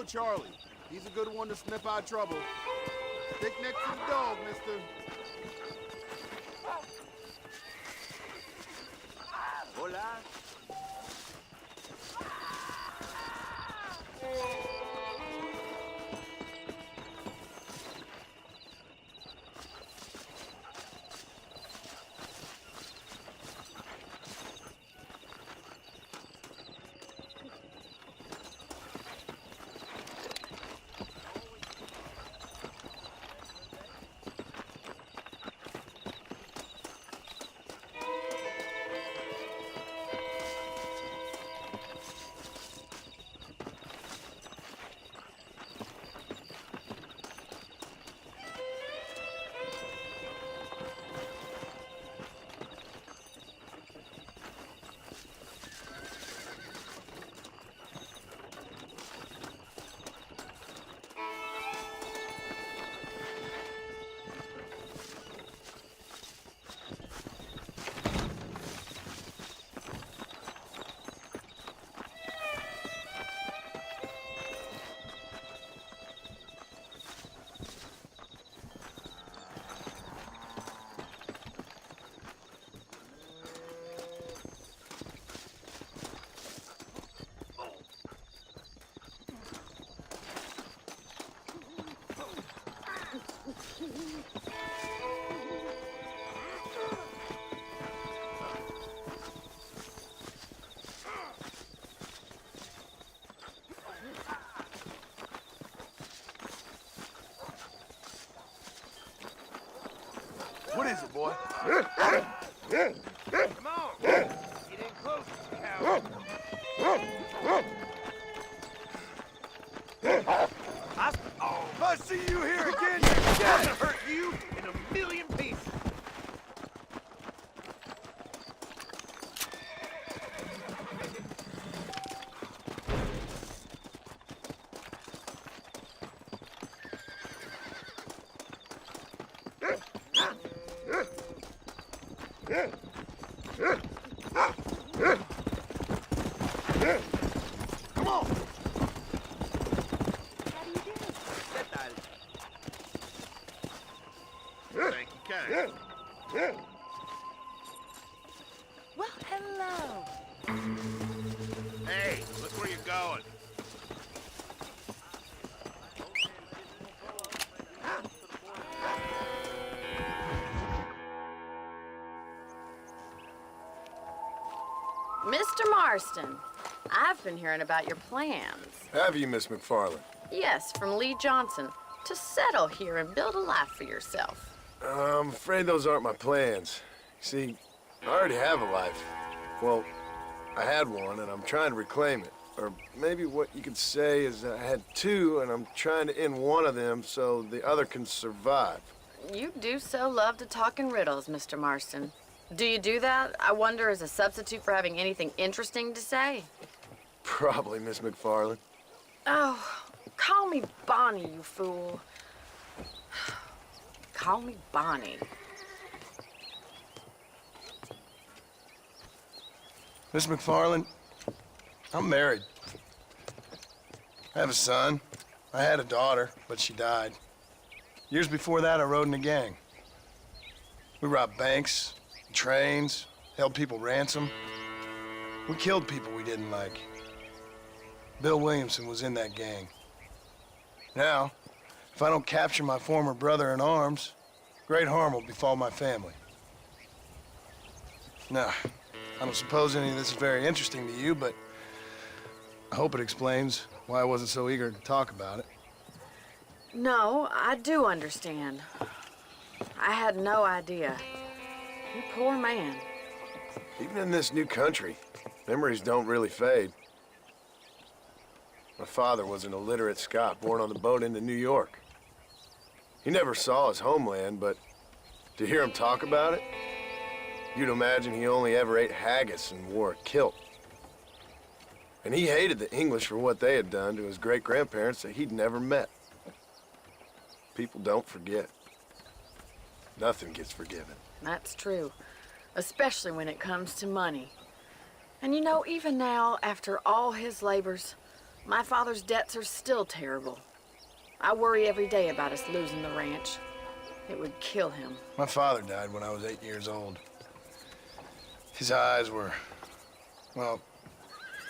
Speaker 15: Charlie. He's a good one to sniff out trouble. Stick next to the dog, mister.
Speaker 5: Hola.
Speaker 6: What is it, boy?
Speaker 5: Come on. Get in close, cow.
Speaker 6: If I see you here again,
Speaker 5: I'm
Speaker 6: you're
Speaker 5: gonna
Speaker 6: dead!
Speaker 5: hurt you in a million pieces.
Speaker 6: Come on!
Speaker 5: Thank you, kind.
Speaker 7: Well, hello.
Speaker 5: Hey, look where you're going.
Speaker 9: Mr. Marston, I've been hearing about your plans.
Speaker 6: Have you, Miss McFarland?
Speaker 9: Yes, from Lee Johnson, to settle here and build a life for yourself.
Speaker 6: I'm afraid those aren't my plans. You see, I already have a life. Well, I had one, and I'm trying to reclaim it. Or maybe what you could say is I had two, and I'm trying to end one of them so the other can survive.
Speaker 9: You do so love to talk in riddles, Mr. Marston. Do you do that, I wonder, as a substitute for having anything interesting to say?
Speaker 6: Probably, Miss McFarland.
Speaker 9: Oh, call me Bonnie, you fool. Call me Bonnie.
Speaker 6: Miss McFarland, I'm married. I have a son. I had a daughter, but she died. Years before that, I rode in a gang. We robbed banks, trains, held people ransom. We killed people we didn't like. Bill Williamson was in that gang. Now, if I don't capture my former brother in arms, great harm will befall my family. Now, I don't suppose any of this is very interesting to you, but I hope it explains why I wasn't so eager to talk about it.
Speaker 9: No, I do understand. I had no idea. You poor man.
Speaker 6: Even in this new country, memories don't really fade. My father was an illiterate Scot born on the boat into New York. He never saw his homeland, but to hear him talk about it, you'd imagine he only ever ate haggis and wore a kilt. And he hated the English for what they had done to his great-grandparents that he'd never met. People don't forget. Nothing gets forgiven.
Speaker 9: That's true, especially when it comes to money. And you know, even now, after all his labors, My father's debts are still terrible. I worry every day about us losing the ranch. It would kill him.
Speaker 6: My father died when I was 8 years old. His eyes were, well,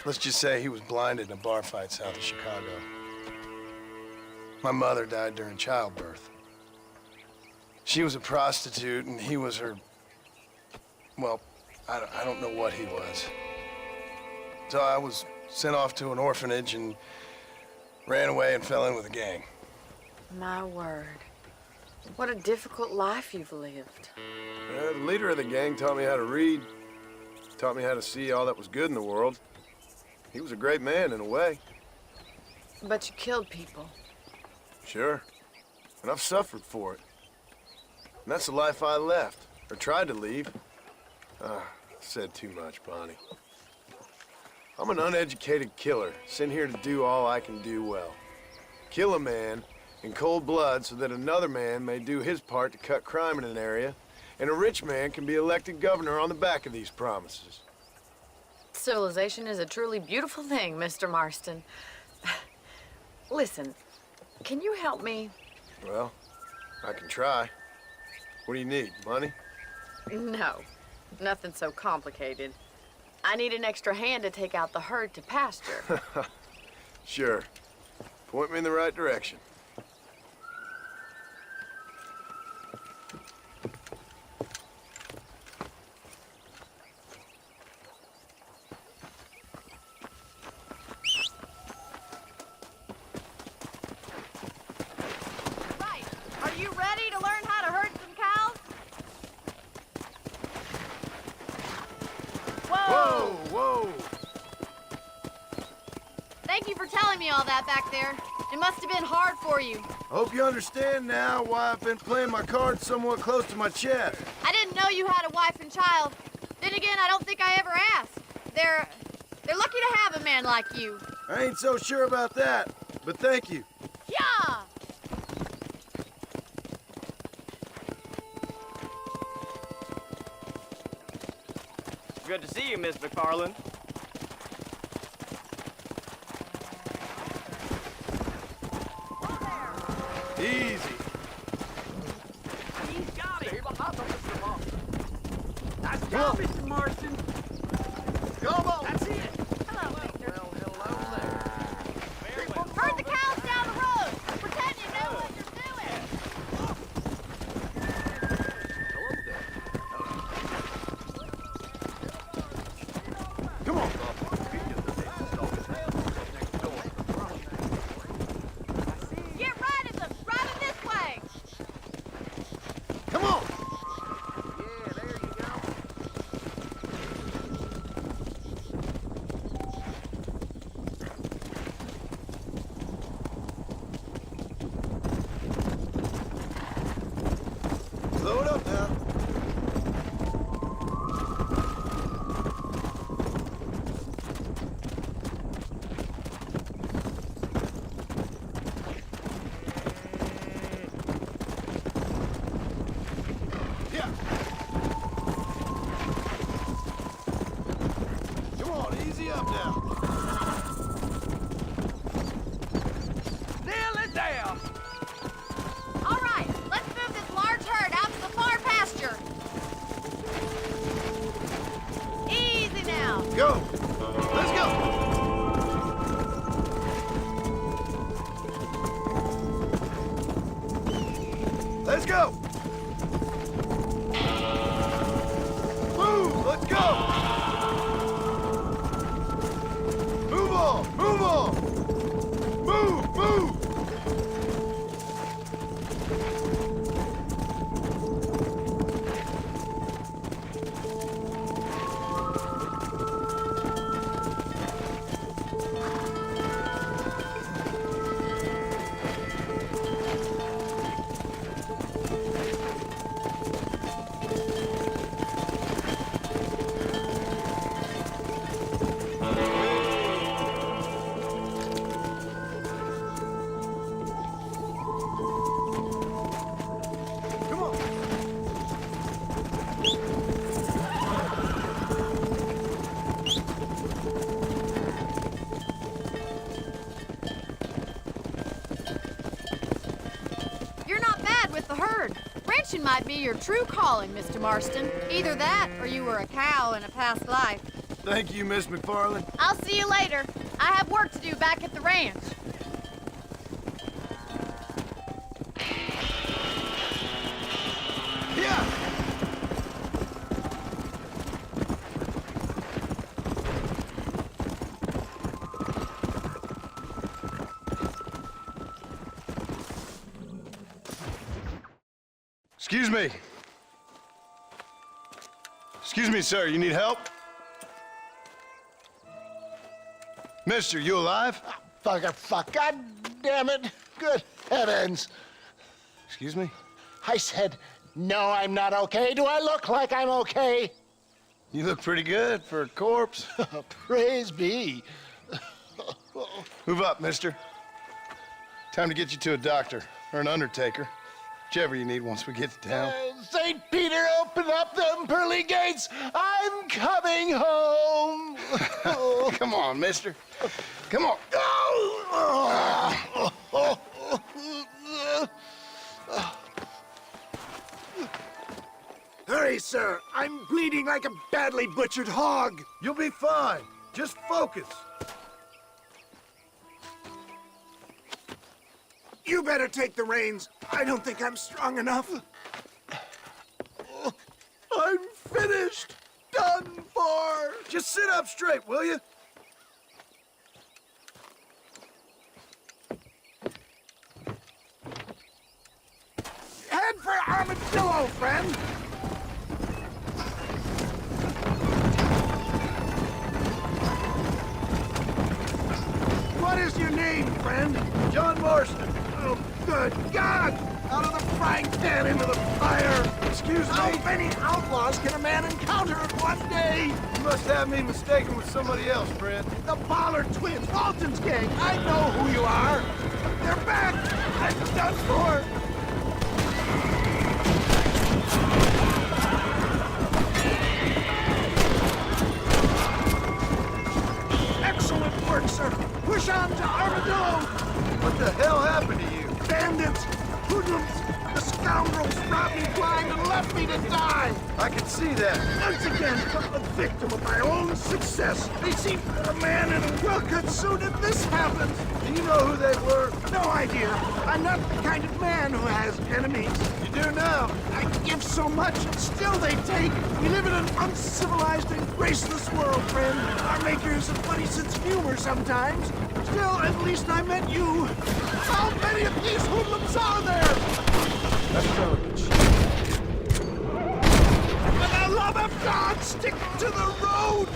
Speaker 6: let's just say he was blinded in a bar fight south of Chicago. My mother died during childbirth. She was a prostitute and he was her, well, I don't know what he was. So I was sent off to an orphanage and ran away and fell in with a gang.
Speaker 9: My word. What a difficult life you've lived.
Speaker 6: The leader of the gang taught me how to read, taught me how to see all that was good in the world. He was a great man in a way.
Speaker 9: But you killed people.
Speaker 6: Sure. And I've suffered for it. And that's the life I left, or tried to leave. Said too much, Bonnie. I'm an uneducated killer, sent here to do all I can do well. Kill a man in cold blood so that another man may do his part to cut crime in an area, and a rich man can be elected governor on the back of these promises.
Speaker 9: Civilization is a truly beautiful thing, Mr. Marston. Listen, can you help me?
Speaker 6: Well, I can try. What do you need, money?
Speaker 9: No, nothing so complicated. I need an extra hand to take out the herd to pasture.
Speaker 6: Sure. Point me in the right direction.
Speaker 7: Right. Are you ready to learn how to herd some cows? Whoa!
Speaker 6: Whoa!
Speaker 7: Thank you for telling me all that back there. It must have been hard for you.
Speaker 6: I hope you understand now why I've been playing my cards somewhat close to my chest.
Speaker 7: I didn't know you had a wife and child. Then again, I don't think I ever asked. They're lucky to have a man like you.
Speaker 6: I ain't so sure about that, but thank you.
Speaker 7: Yeah!
Speaker 16: Good to see you, Miss McFarland.
Speaker 6: Easy.
Speaker 16: He's got it. Nice job, Mr. Marston.
Speaker 6: Come on.
Speaker 16: That's it.
Speaker 7: Hello, Victor.
Speaker 6: Well, hello there.
Speaker 16: Very well.
Speaker 7: Herd the cows down the road. Pretend you know what you're doing.
Speaker 6: Come on.
Speaker 7: Get riding them. Driving this way.
Speaker 6: Come on.
Speaker 16: Yeah, there you go.
Speaker 6: Slow it up now. Yeah. Come on, easy up now.
Speaker 16: Nail it down.
Speaker 7: All right, let's move this large herd out to the far pasture. Easy now.
Speaker 6: Go. Let's go. Let's go. Move. Let's go. Move on. Move on. Move. Move.
Speaker 7: herd. Ranching might be your true calling, Mr. Marston. Either that, or you were a cow in a past life.
Speaker 6: Thank you, Miss McFarland.
Speaker 7: I'll see you later. I have work to do back at the ranch.
Speaker 6: Yeah. Excuse me. Excuse me, sir. You need help? Mister, you alive?
Speaker 17: Fuck. God damn it. Good heavens.
Speaker 6: Excuse me?
Speaker 17: I said, no, I'm not okay. Do I look like I'm okay?
Speaker 6: You look pretty good for a corpse.
Speaker 17: Praise be.
Speaker 6: Move up, mister. Time to get you to a doctor or an undertaker. Whichever you need once we get to town.
Speaker 17: St. Peter, open up them pearly gates. I'm coming home.
Speaker 6: Come on, mister. Come on.
Speaker 17: Hurry, sir. I'm bleeding like a badly butchered hog.
Speaker 6: You'll be fine. Just focus.
Speaker 17: You better take the reins. I don't think I'm strong enough. I'm finished. Done for.
Speaker 6: Just sit up straight, will you?
Speaker 17: Head for Armadillo, friend. What is your name, friend?
Speaker 6: John Marston.
Speaker 17: Oh, good God! Out of the frying pan into the fire!
Speaker 6: Excuse me?
Speaker 17: How many outlaws can a man encounter in one day?
Speaker 6: You must have me mistaken with somebody else, friend.
Speaker 17: The Pollard twins, Walton's gang. I know who you are. They're back. I'm done for. Excellent work, sir. Push on to Armadillo.
Speaker 6: What the hell happened to you?
Speaker 17: Bandits, hoodlums, the scoundrels robbed me blind and left me to die.
Speaker 6: I can see that.
Speaker 17: Once again, a victim of my own success. They seem a man in a well-cut suit, and this happens.
Speaker 6: Do you know who they were?
Speaker 17: No idea. I'm not the kind of man who has enemies.
Speaker 6: You do now.
Speaker 17: I give so much, and still they take. We live in an uncivilized and graceless world, friend. Our makers have funny sense of humor sometimes. Still, at least I met you. How many of these hoodlums are there?
Speaker 6: That's delicate.
Speaker 17: For the love of God, stick to the road!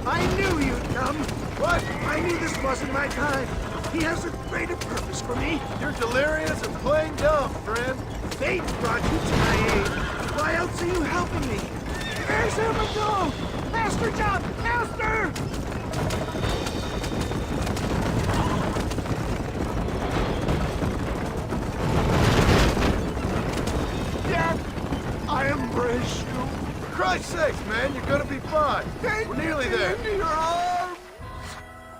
Speaker 17: I knew you'd come. What? I knew this wasn't my time. He has a greater purpose for me.
Speaker 6: You're delirious and plain dumb, friend.
Speaker 17: Fate brought you to my aid. Why else are you helping me? There's Armadillo! Master John! Master! Dad, I embrace you.
Speaker 6: For Christ's sakes, man, you're gonna be fine.
Speaker 17: Take
Speaker 6: We're nearly
Speaker 17: me
Speaker 6: there.
Speaker 17: into your arms.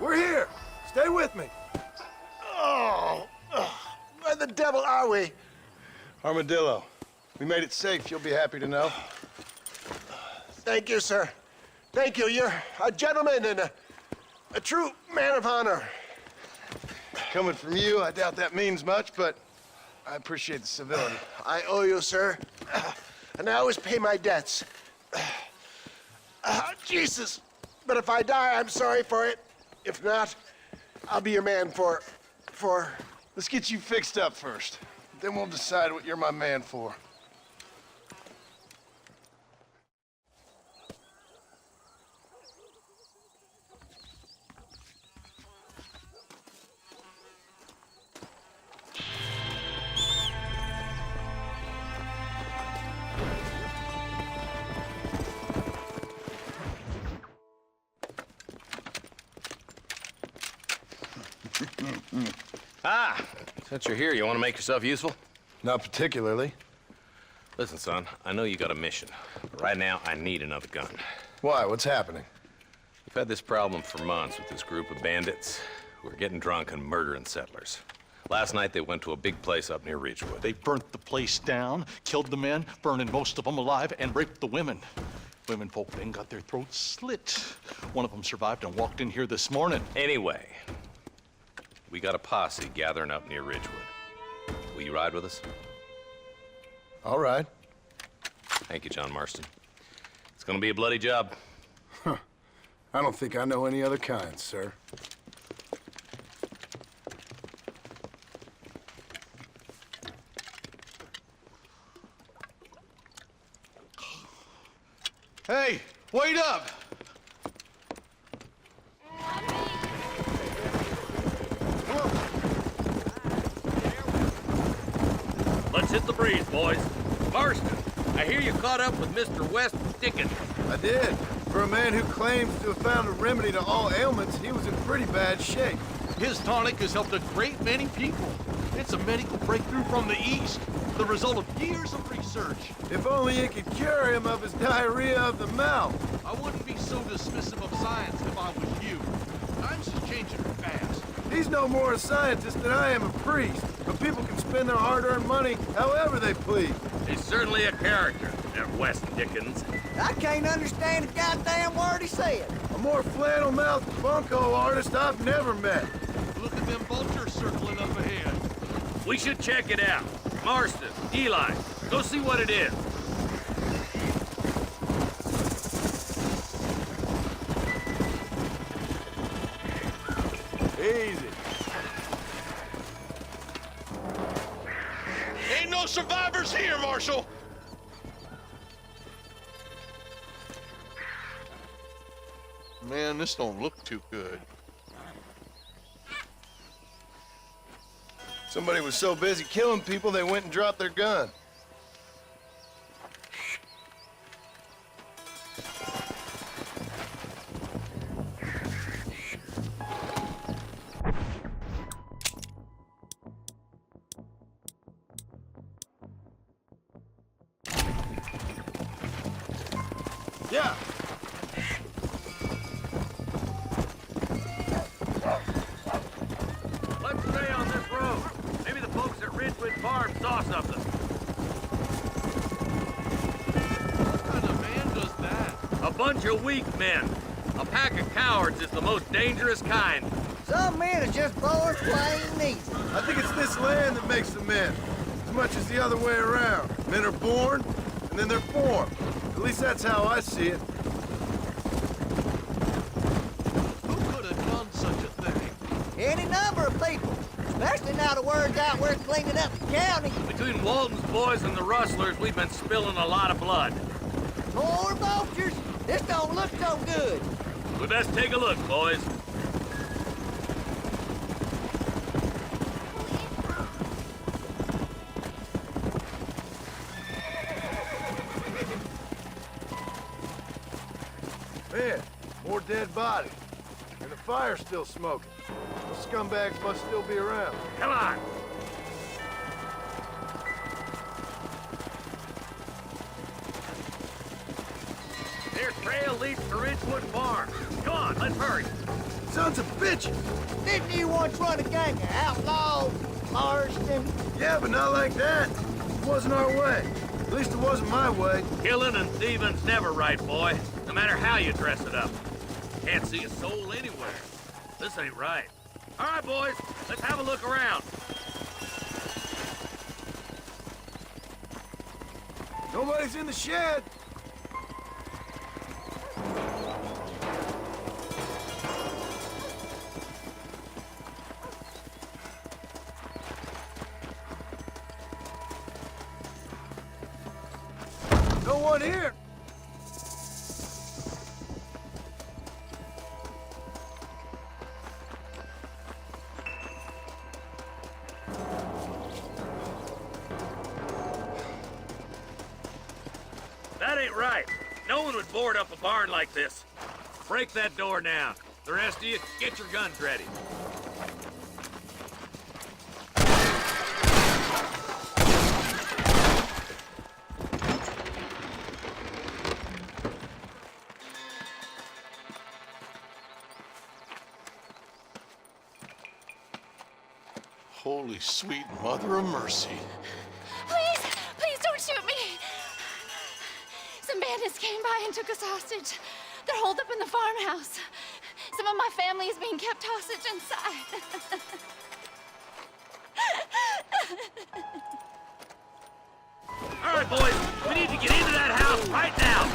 Speaker 6: We're here. Stay with me.
Speaker 17: Where the devil are we?
Speaker 6: Armadillo. We made it safe, you'll be happy to know.
Speaker 17: Thank you, sir. Thank you. You're a gentleman and a true man of honor.
Speaker 6: Coming from you, I doubt that means much, but I appreciate the civility.
Speaker 17: I owe you, sir. And I always pay my debts. Jesus. But if I die, I'm sorry for it. If not, I'll be your man for...
Speaker 6: Let's get you fixed up first. Then we'll decide what you're my man for.
Speaker 12: Ah, since you're here, you want to make yourself useful?
Speaker 6: Not particularly.
Speaker 12: Listen, son, I know you got a mission, but right now I need another gun.
Speaker 6: Why? What's happening?
Speaker 12: We've had this problem for months with this group of bandits who are getting drunk and murdering settlers. Last night they went to a big place up near Ridgewood.
Speaker 14: They burnt the place down, killed the men, burning most of them alive, and raped the women. Women folk then got their throats slit. One of them survived and walked in here this morning.
Speaker 12: Anyway, we got a posse gathering up near Ridgewood. Will you ride with us?
Speaker 6: All right.
Speaker 12: Thank you, John Marston. It's gonna be a bloody job.
Speaker 6: Huh. I don't think I know any other kind, sir.
Speaker 14: Hey, wait up!
Speaker 10: Let's hit the breeze, boys. Marston, I hear you caught up with Mr. West Dickens.
Speaker 6: I did. For a man who claims to have found a remedy to all ailments, he was in pretty bad shape.
Speaker 14: His tonic has helped a great many people. It's a medical breakthrough from the East, the result of years of research.
Speaker 6: If only it could cure him of his diarrhea of the mouth.
Speaker 14: I wouldn't be so dismissive of science if I was you. Times is changing fast.
Speaker 6: He's no more a scientist than I am a priest. But people can spend their hard-earned money however they please.
Speaker 10: He's certainly a character, that West Dickens.
Speaker 2: I can't understand a goddamn word he said.
Speaker 6: A more flannel-mouthed bunco artist I've never met.
Speaker 14: Look at them vultures circling up ahead.
Speaker 10: We should check it out. Marston, Eli, go see what it is.
Speaker 6: Easy.
Speaker 14: Ain't no survivors here, Marshal! Man, this don't look too good.
Speaker 6: Somebody was so busy killing people, they went and dropped their gun. Yeah.
Speaker 10: Let's stay on this road. Maybe the folks at Ridgewood Farm saw something.
Speaker 14: What kind of man does that?
Speaker 10: A bunch of weak men. A pack of cowards is the most dangerous kind.
Speaker 2: Some men are just born plain easy.
Speaker 6: I think it's this land that makes the men, as much as the other way around. Men are born, and then they're formed. At least that's how I see it.
Speaker 14: Who could have done such a thing?
Speaker 2: Any number of people. Especially now the word's out we're cleaning up the county.
Speaker 10: Between Walton's boys and the rustlers, we've been spilling a lot of blood.
Speaker 2: More vultures? This don't look so good.
Speaker 10: We best take a look, boys.
Speaker 6: Man, more dead bodies. And the fire's still smoking. Those scumbags must still be around.
Speaker 10: Come on! Their trail leads to Ridgewood Farm. Come on, let's hurry.
Speaker 6: Sons of bitches!
Speaker 2: Didn't you once run a gang of outlaws, Marston?
Speaker 6: Yeah, but not like that. It wasn't our way. At least it wasn't my way.
Speaker 10: Killing and thieving's never right, boy. No matter how you dress it up. Can't see a soul anywhere. This ain't right. All right, boys, let's have a look around.
Speaker 6: Nobody's in the shed. No one here.
Speaker 10: That ain't right. No one would board up a barn like this. Break that door down. The rest of you, get your guns ready.
Speaker 14: Holy Holy sweet mother of mercy.
Speaker 18: Please, please don't shoot me. Some bandits came by and took us hostage. They're holed up in the farmhouse. Some of my family is being kept hostage inside.
Speaker 10: All right, boys, we need to get into that house right now.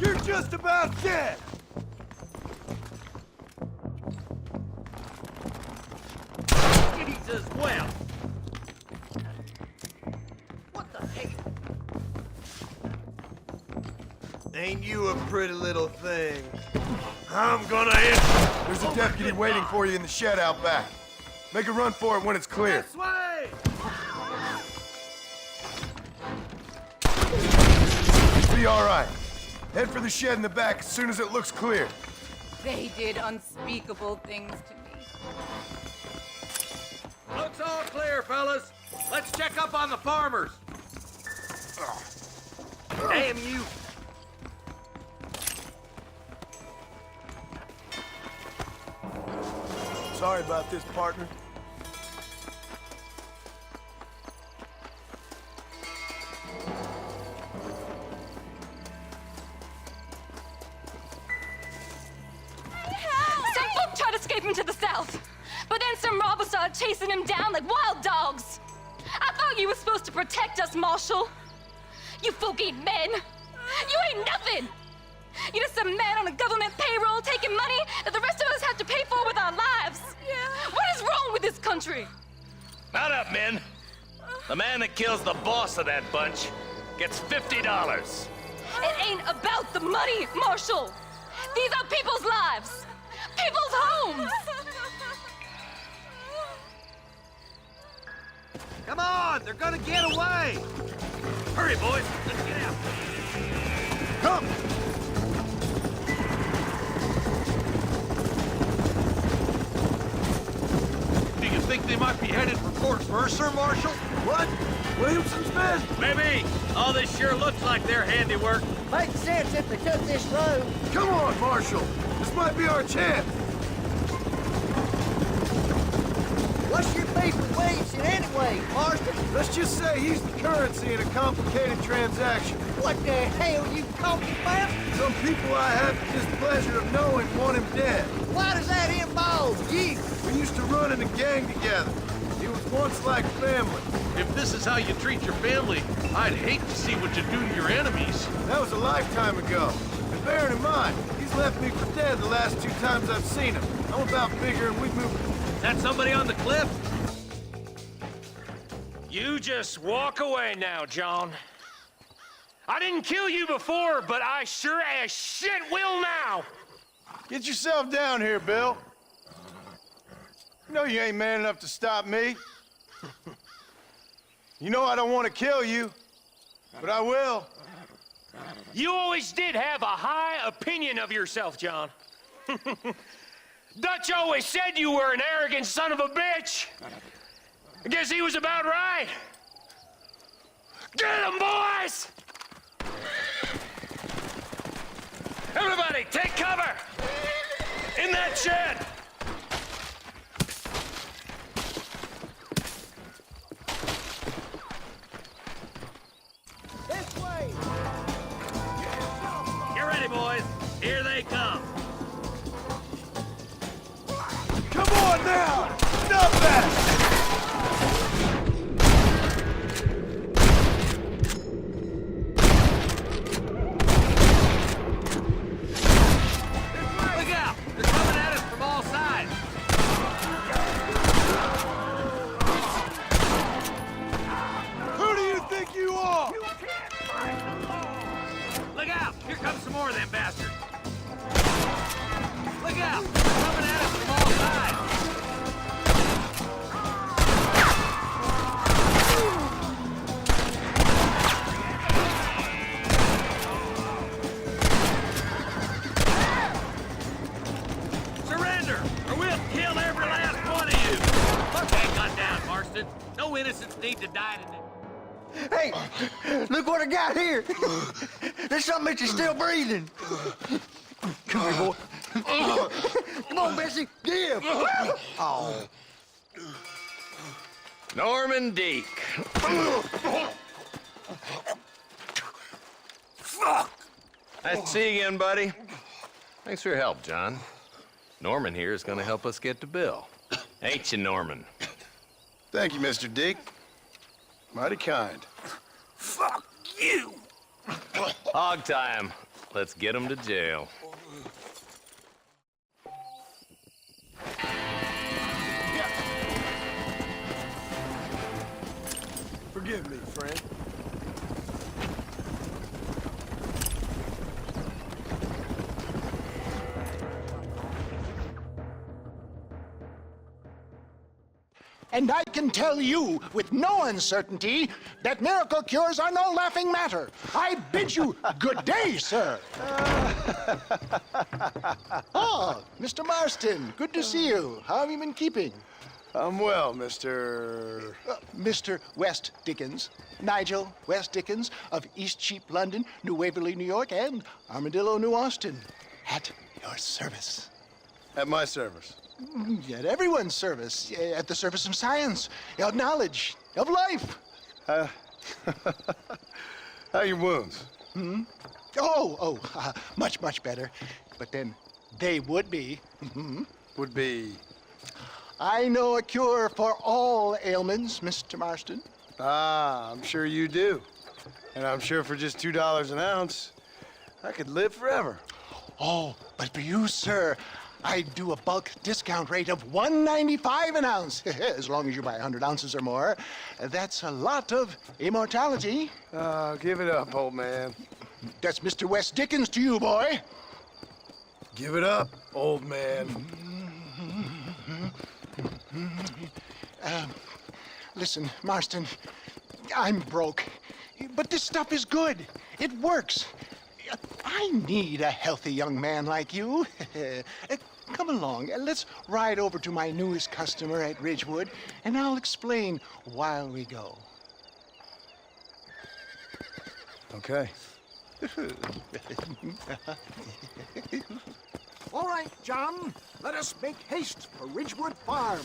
Speaker 17: You're just about dead!
Speaker 10: Jesus, well.
Speaker 17: What the heck? Ain't you a pretty little thing? I'm gonna hit you.
Speaker 6: There's a deputy waiting for you in the shed out back. Make a run for it when it's clear.
Speaker 17: This way!
Speaker 6: Be all right. Head for the shed in the back as soon as it looks clear.
Speaker 19: They did unspeakable things to me.
Speaker 10: Looks all clear, fellas. Let's check up on the farmers. Damn you.
Speaker 6: Sorry about this, partner.
Speaker 18: Some folk tried to escape him to the south, but then some robbers started chasing him down like wild dogs. I thought you were supposed to protect us, Marshal. You folk ain't men. You ain't nothing. You're just some man on a government payroll taking money that the rest of us have to pay for with our lives. Yeah. What is wrong with this country?
Speaker 10: Mount up, men. The man that kills the boss of that bunch gets $50.
Speaker 18: It ain't about the money, Marshal. These are people's lives, people's homes.
Speaker 17: Come on, they're gonna get away!
Speaker 10: Hurry, boys. Let's get out.
Speaker 17: Come!
Speaker 14: Do you think they might be headed for Fort Mercer, Marshal?
Speaker 17: What? Williamson's men?
Speaker 10: Maybe. All this sure looks like their handiwork.
Speaker 2: Makes sense if they took this road.
Speaker 6: Come on, Marshal. This might be our chance.
Speaker 2: What's your beef with Williamson anyway, Marston?
Speaker 6: Let's just say he's the currency in a complicated transaction.
Speaker 2: What the hell you talking about?
Speaker 6: Some people I have the displeasure of knowing want him dead.
Speaker 2: Why does that involve you?
Speaker 6: We used to run in a gang together. He was once like family.
Speaker 14: If this is how you treat your family, I'd hate to see what you do to your enemies.
Speaker 6: That was a lifetime ago. And bearing in mind, he's left me for dead the last 2 times I've seen him. I'm about figuring we moved.
Speaker 10: That somebody on the cliff?
Speaker 8: You just walk away now, John. I didn't kill you before, but I sure as shit will now.
Speaker 6: Get yourself down here, Bill. You know you ain't man enough to stop me. You know I don't want to kill you, but I will.
Speaker 8: You always did have a high opinion of yourself, John. Dutch always said you were an arrogant son of a bitch. I guess he was about right. Get him, boys! Everybody, take cover! In that shed!
Speaker 2: This way!
Speaker 10: Get ready, boys. Here they come.
Speaker 6: Come on now! Stop that!
Speaker 10: Look out! Here comes some more of them bastards! Look out! They're coming at us from all sides! Surrender, or we'll kill every last one of you! Put that gun down, Marston. No innocents need to die today.
Speaker 11: Hey, look what I got here. There's something that you're still breathing. Come here, boy. Come on, Bessie, give. Oh.
Speaker 12: Norman Deek.
Speaker 10: Fuck!
Speaker 12: Nice to see you again, buddy. Thanks for your help, John. Norman here is gonna help us get to Bill. Ain't you, Norman?
Speaker 6: Thank you, Mr. Dick. Mighty kind.
Speaker 10: Fuck you!
Speaker 12: Hog time. Let's get him to jail.
Speaker 17: Forgive me, friend. And I can tell you with no uncertainty that miracle cures are no laughing matter. I bid you good day, sir. Oh, Mr. Marston, good to see you. How have you been keeping?
Speaker 6: I'm well, Mr.
Speaker 17: Mr. West Dickens. Nigel West Dickens of Eastcheap, London, New Waverly, New York, and Armadillo, New Austin. At your service.
Speaker 6: At my service.
Speaker 17: At everyone's service. At the service of science, of knowledge, of life.
Speaker 6: How are your wounds?
Speaker 17: Much, much better. But then they would be.
Speaker 6: Would be?
Speaker 17: I know a cure for all ailments, Mr. Marston.
Speaker 6: Ah, I'm sure you do. And I'm sure for just $2 an ounce, I could live forever.
Speaker 17: Oh, but for you, sir, I do a bulk discount rate of $1.95 an ounce, as long as you buy 100 ounces or more. That's a lot of immortality.
Speaker 6: Give it up, old man.
Speaker 17: That's Mr. West Dickens to you, boy.
Speaker 6: Give it up, old man.
Speaker 17: Listen, Marston, I'm broke, but this stuff is good. It works. I need a healthy young man like you. Come along, let's ride over to my newest customer at Ridgewood, and I'll explain while we go.
Speaker 6: Okay.
Speaker 17: All right, John, let us make haste for Ridgewood Farm.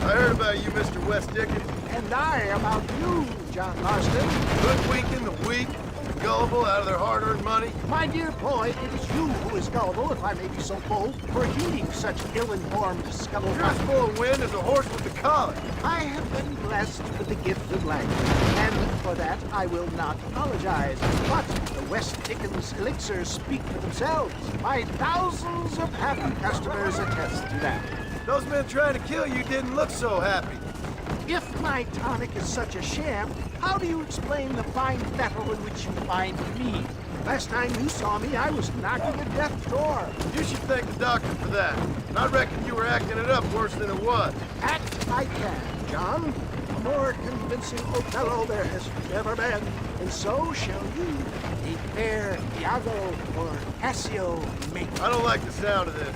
Speaker 6: I heard about you, Mr. West Dickens.
Speaker 17: And I about you, John Marston.
Speaker 6: Hoodwinking the weak, gullible out of their hard-earned money.
Speaker 17: My dear boy, it is you who is gullible, if I may be so bold, for heeding such ill-informed scuttlebutt.
Speaker 6: You're as full of wind as a horse with the collar.
Speaker 17: I have been blessed with the gift of language, and for that I will not apologize. But the West Dickens elixirs speak for themselves. My thousands of happy customers attest to that.
Speaker 6: Those men trying to kill you didn't look so happy.
Speaker 17: If my tonic is such a sham, how do you explain the fine fettle in which you find me? Last time you saw me, I was knocking at death's door.
Speaker 6: You should thank the doctor for that. I reckon you were acting it up worse than it was.
Speaker 17: Act I can, John. A more convincing Othello there has never been. And so shall you, a fair Iago or Cassio make.
Speaker 6: I don't like the sound of this.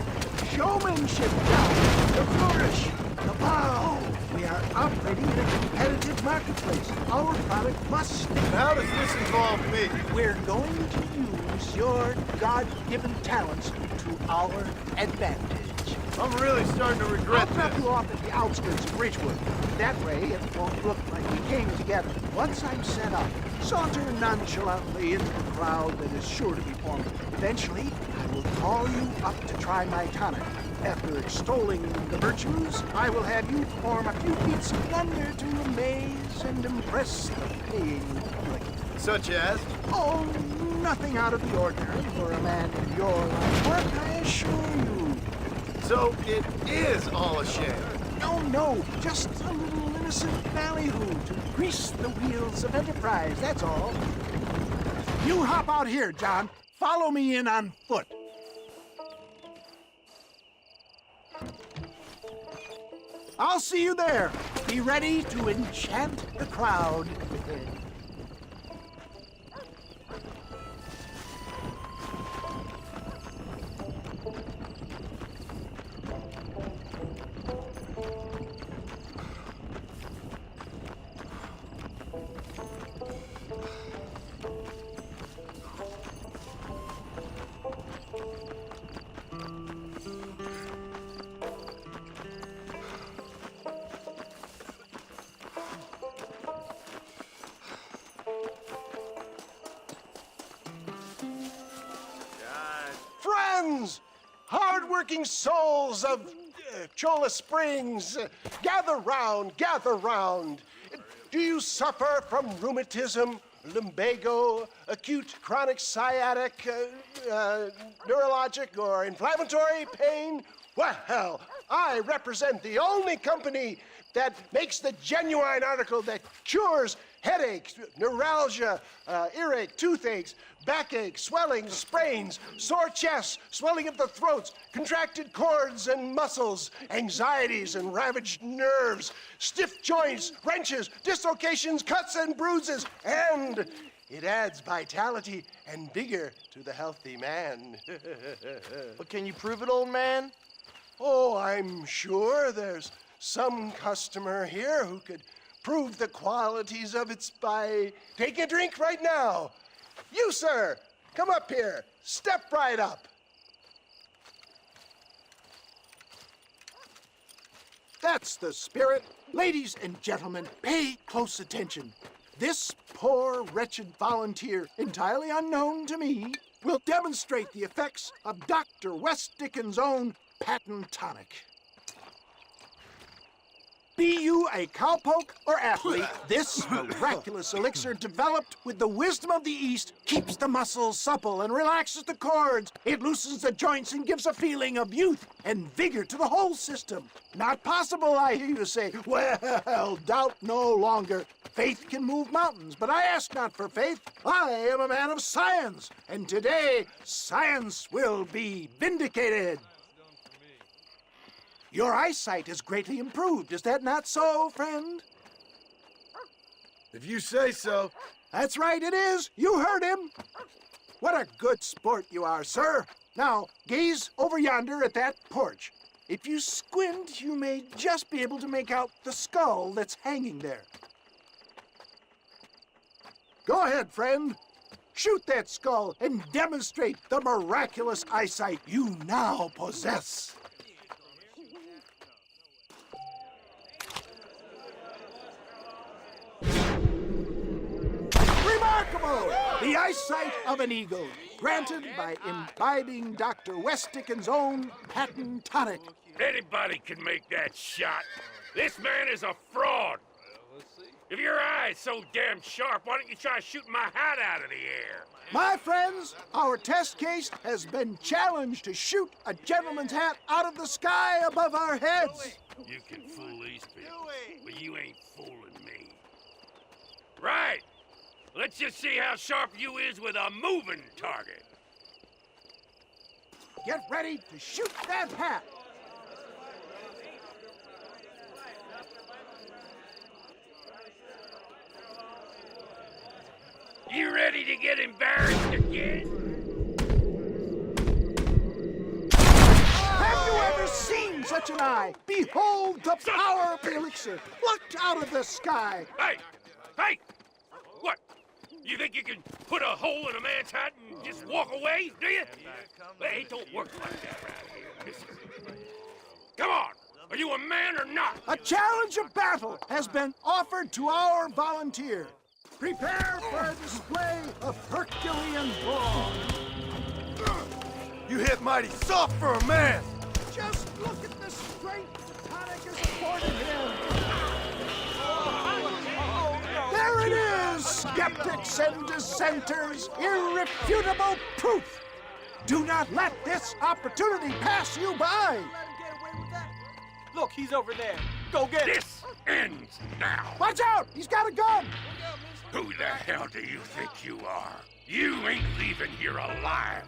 Speaker 17: Showmanship, John. The flourish. The bow. We are operating in a competitive marketplace. Our product must stand.
Speaker 6: How does this involve me?
Speaker 17: We're going to use your God-given talents to our advantage.
Speaker 6: I'm really starting to regret
Speaker 17: I'll drop
Speaker 6: this.
Speaker 17: you off at the outskirts of Ridgewood. That way, it won't look like we came together. Once I'm set up, saunter nonchalantly into the crowd that is sure to be forming. Eventually, I will call you up to try my tonic. After extolling the virtues, I will have you perform a few feats of wonder to amaze and impress the paying public.
Speaker 6: Such as?
Speaker 17: Oh, nothing out of the ordinary for a man in your line of work, I assure you.
Speaker 6: So it is all a sham.
Speaker 17: No, just a little innocent ballyhoo to grease the wheels of enterprise, that's all. You hop out here, John. Follow me in on foot. I'll see you there. Be ready to enchant the crowd. Friends, hard-working souls of Cholla Springs, gather round, gather round. Do you suffer from rheumatism, lumbago, acute chronic sciatic, neurologic, or inflammatory pain? Well, I represent the only company that makes the genuine article that cures headaches, neuralgia, earache, toothaches, backache, swelling, sprains, sore chests, swelling of the throats, contracted cords and muscles, anxieties and ravaged nerves, stiff joints, wrenches, dislocations, cuts and bruises, and it adds vitality and vigor to the healthy man.
Speaker 15: But can you prove it, old man?
Speaker 17: Oh, I'm sure there's some customer here who could prove the qualities of it by taking a drink right now. You, sir, come up here. Step right up. That's the spirit. Ladies and gentlemen, pay close attention. This poor, wretched volunteer, entirely unknown to me, will demonstrate the effects of Dr. West Dickens' own patent tonic. Be you a cowpoke or athlete, this miraculous elixir developed with the wisdom of the East keeps the muscles supple and relaxes the cords. It loosens the joints and gives a feeling of youth and vigor to the whole system. Not possible, I hear you say. Well, doubt no longer. Faith can move mountains, but I ask not for faith. I am a man of science, and today science will be vindicated. Your eyesight is greatly improved. Is that not so, friend?
Speaker 6: If you say so.
Speaker 17: That's right, it is. You heard him. What a good sport you are, sir. Now, gaze over yonder at that porch. If you squint, you may just be able to make out the skull that's hanging there. Go ahead, friend. Shoot that skull and demonstrate the miraculous eyesight you now possess. Remarkable! The eyesight of an eagle, granted by imbibing Dr. West Dickens' own patent tonic.
Speaker 20: Anybody can make that shot. This man is a fraud. If your eye's so damn sharp, why don't you try shooting my hat out of the air?
Speaker 17: My friends, our test case has been challenged to shoot a gentleman's hat out of the sky above our heads.
Speaker 20: You can fool these people, but you ain't fooling me. Right. Let's just see how sharp you is with a moving target.
Speaker 17: Get ready to shoot that hat.
Speaker 20: You ready to get embarrassed again?
Speaker 17: Have you ever seen such an eye? Behold the power of the elixir, plucked out of the sky.
Speaker 20: Hey! Hey! What? You think you can put a hole in a man's hat and just walk away, do you? Hey, it don't work like that around here, mister. Come on! Are you a man or not?
Speaker 17: A challenge of battle has been offered to our volunteer. Prepare for a display of Herculean brawn.
Speaker 6: You hit mighty soft for a man.
Speaker 17: Just look at the strength the tonic has afforded him. There it is, skeptics and dissenters, irrefutable proof. Do not let this opportunity pass you by.
Speaker 16: Look, he's over there. Go get him.
Speaker 20: This ends now.
Speaker 17: Watch out! He's got a gun!
Speaker 20: Who the hell do you think you are? You ain't leaving here alive.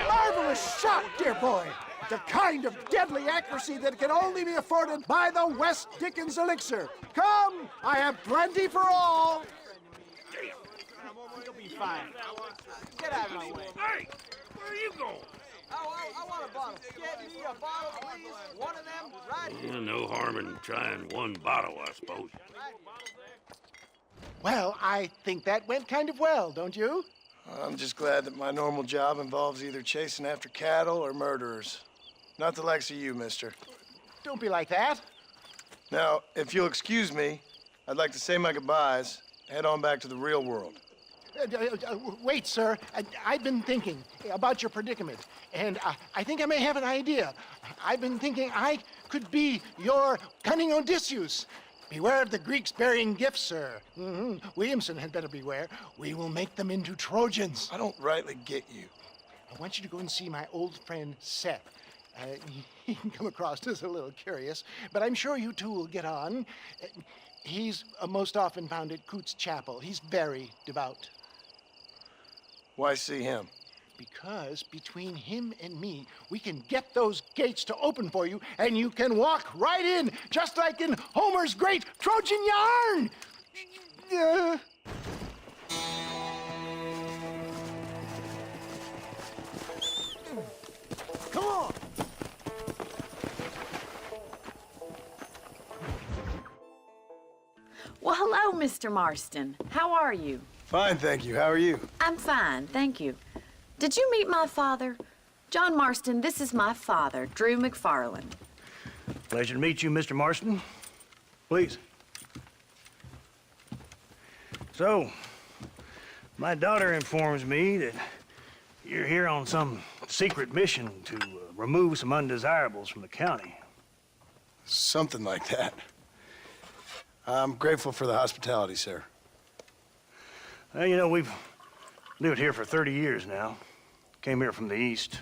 Speaker 17: Marvelous shot, dear boy. The kind of deadly accuracy that can only be afforded by the West Dickens elixir. Come, I have plenty for all.
Speaker 16: You'll be fine. Get out of my way.
Speaker 20: Hey, where are you going?
Speaker 16: I want a bottle. Get me a bottle, please. One of them, right here.
Speaker 20: No harm in trying one bottle, I suppose.
Speaker 17: Well, I think that went kind of well, don't you?
Speaker 6: I'm just glad that my normal job involves either chasing after cattle or murderers. Not the likes of you, mister.
Speaker 17: Don't be like that.
Speaker 6: Now, if you'll excuse me, I'd like to say my goodbyes, head on back to the real world.
Speaker 17: Wait, sir. I've been thinking about your predicament, and I think I may have an idea. I've been thinking I could be your cunning Odysseus. Beware of the Greeks bearing gifts, sir. Williamson had better beware. We will make them into Trojans.
Speaker 6: I don't rightly get you.
Speaker 17: I want you to go and see my old friend Seth. He can come across as a little curious, but I'm sure you two will get on. He's most often found at Coots Chapel. He's very devout.
Speaker 6: Why see him?
Speaker 17: Because between him and me, we can get those gates to open for you, and you can walk right in, just like in Homer's great Trojan yarn! Come on!
Speaker 9: Well, hello, Mr. Marston. How are you?
Speaker 6: Fine, thank you. How are you?
Speaker 9: I'm fine, thank you. Did you meet my father? John Marston, this is my father, Drew McFarland.
Speaker 11: Pleasure to meet you, Mr. Marston. Please. So, my daughter informs me that you're here on some secret mission to remove some undesirables from the county.
Speaker 6: Something like that. I'm grateful for the hospitality, sir.
Speaker 11: Well, you know, we've lived here for 30 years now. Came here from the east.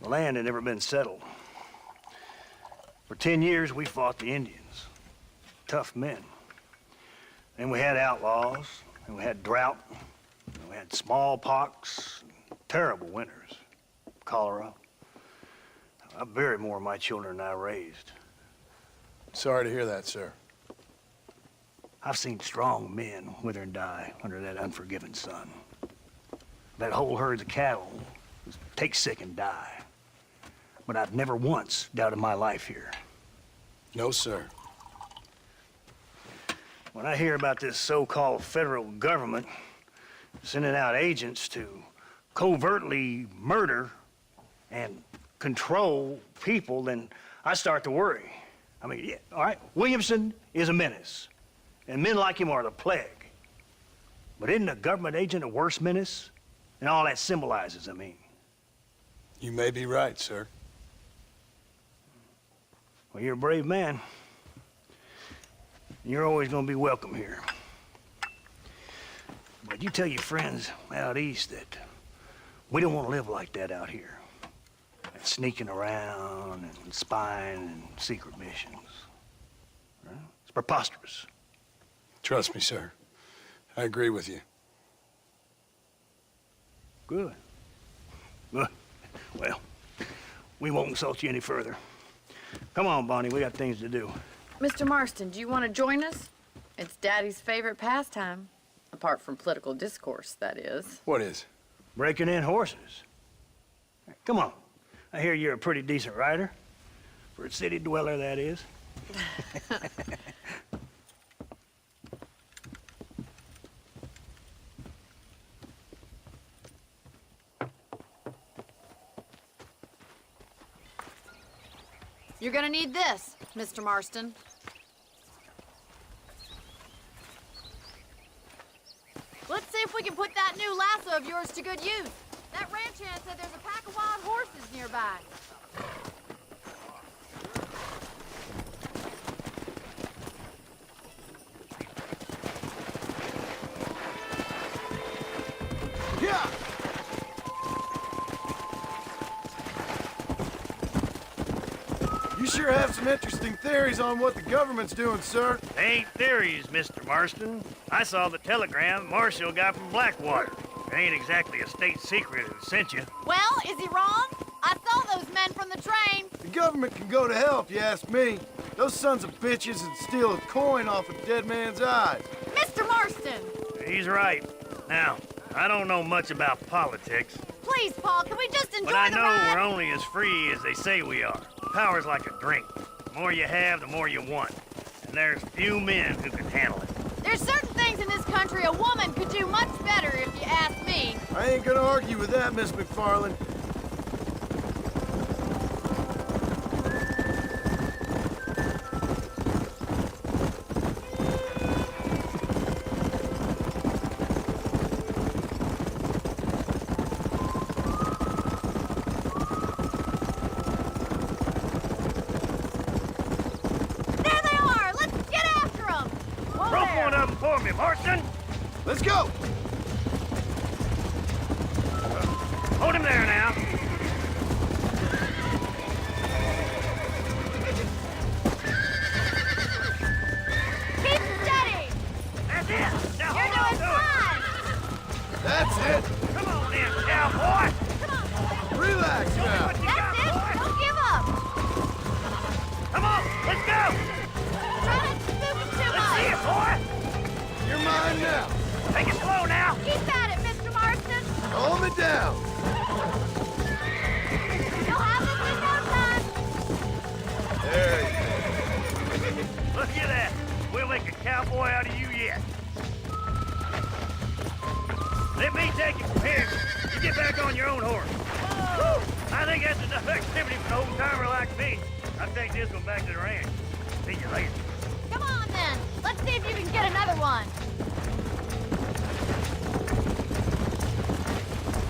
Speaker 11: The land had never been settled. For 10 years, we fought the Indians. Tough men. Then we had outlaws, and we had drought, and we had smallpox, terrible winters, cholera. I buried more of my children than I raised.
Speaker 6: Sorry to hear that, sir.
Speaker 11: I've seen strong men wither and die under that unforgiving sun. That whole herds of cattle take sick and die. But I've never once doubted my life here.
Speaker 6: No, sir.
Speaker 11: When I hear about this so-called federal government sending out agents to covertly murder and control people, then I start to worry. I mean, yeah, all right, Williamson is a menace, and men like him are the plague. But isn't a government agent a worse menace? And all that symbolizes, I mean.
Speaker 6: You may be right, sir.
Speaker 11: Well, you're a brave man. You're always gonna be welcome here. But you tell your friends out east that we don't want to live like that out here. Sneaking around and spying and secret missions. Right? It's preposterous.
Speaker 6: Trust me, sir. I agree with you.
Speaker 11: Good. Good. Well, we won't insult you any further. Come on, Bonnie, we got things to do.
Speaker 9: Mr. Marston, do you want to join us? It's Daddy's favorite pastime. Apart from political discourse, that is.
Speaker 6: What is?
Speaker 11: Breaking in horses. Come on. I hear you're a pretty decent rider. For a city dweller, that is.
Speaker 7: You're gonna need this, Mr. Marston. Let's see if we can put that new lasso of yours to good use. That ranch hand said there's a pack of wild horses nearby.
Speaker 6: Yeah! You sure have some interesting theories on what the government's doing, sir.
Speaker 21: They ain't theories, Mr. Marston. I saw the telegram Marshall got from Blackwater. It ain't exactly a state secret that sent you.
Speaker 7: Well, is he wrong? I saw those men from the train.
Speaker 6: The government can go to hell if you ask me. Those sons of bitches would steal a coin off a dead man's eyes.
Speaker 7: Mr. Marston!
Speaker 21: He's right. Now, I don't know much about politics,
Speaker 7: Please, Paul, can we just enjoy
Speaker 21: but I
Speaker 7: the
Speaker 21: know
Speaker 7: ride?
Speaker 21: we're only as free as they say we are. Power's like a drink. The more you have, the more you want. And there's few men who can handle it.
Speaker 7: There's certain things in this country a woman could do much better if you ask me.
Speaker 6: I ain't gonna argue with that, Miss McFarland.
Speaker 7: There they are! Let's get after them! Whoa
Speaker 21: Rope
Speaker 7: there.
Speaker 21: one of them for me, Marston!
Speaker 6: Let's go!
Speaker 21: Hold him there now.
Speaker 7: Keep steady!
Speaker 21: That's it! Now
Speaker 7: You're
Speaker 21: hold
Speaker 7: doing
Speaker 21: on to
Speaker 7: fine!
Speaker 6: That's it!
Speaker 21: it! Come on then, cowboy!
Speaker 6: Relax now!
Speaker 21: What you
Speaker 7: That's
Speaker 21: got,
Speaker 7: it!
Speaker 21: boy?
Speaker 7: Don't give up!
Speaker 21: Come on, let's go!
Speaker 7: Try not to spook him too
Speaker 21: Let's see
Speaker 7: much!
Speaker 21: it, boy!
Speaker 6: You're mine now!
Speaker 21: Take it slow now!
Speaker 7: Keep at it, Mr. Marston!
Speaker 6: Calm it down!
Speaker 7: You'll have this in no time!
Speaker 6: There you
Speaker 21: Look at that! We'll make a cowboy out of you yet. Let me take it from here. You get back on your own horse. Woo! I think that's enough activity for an old-timer like me. I'll take this one back to the ranch. See you later.
Speaker 7: Come on, then. Let's see if you can get another one.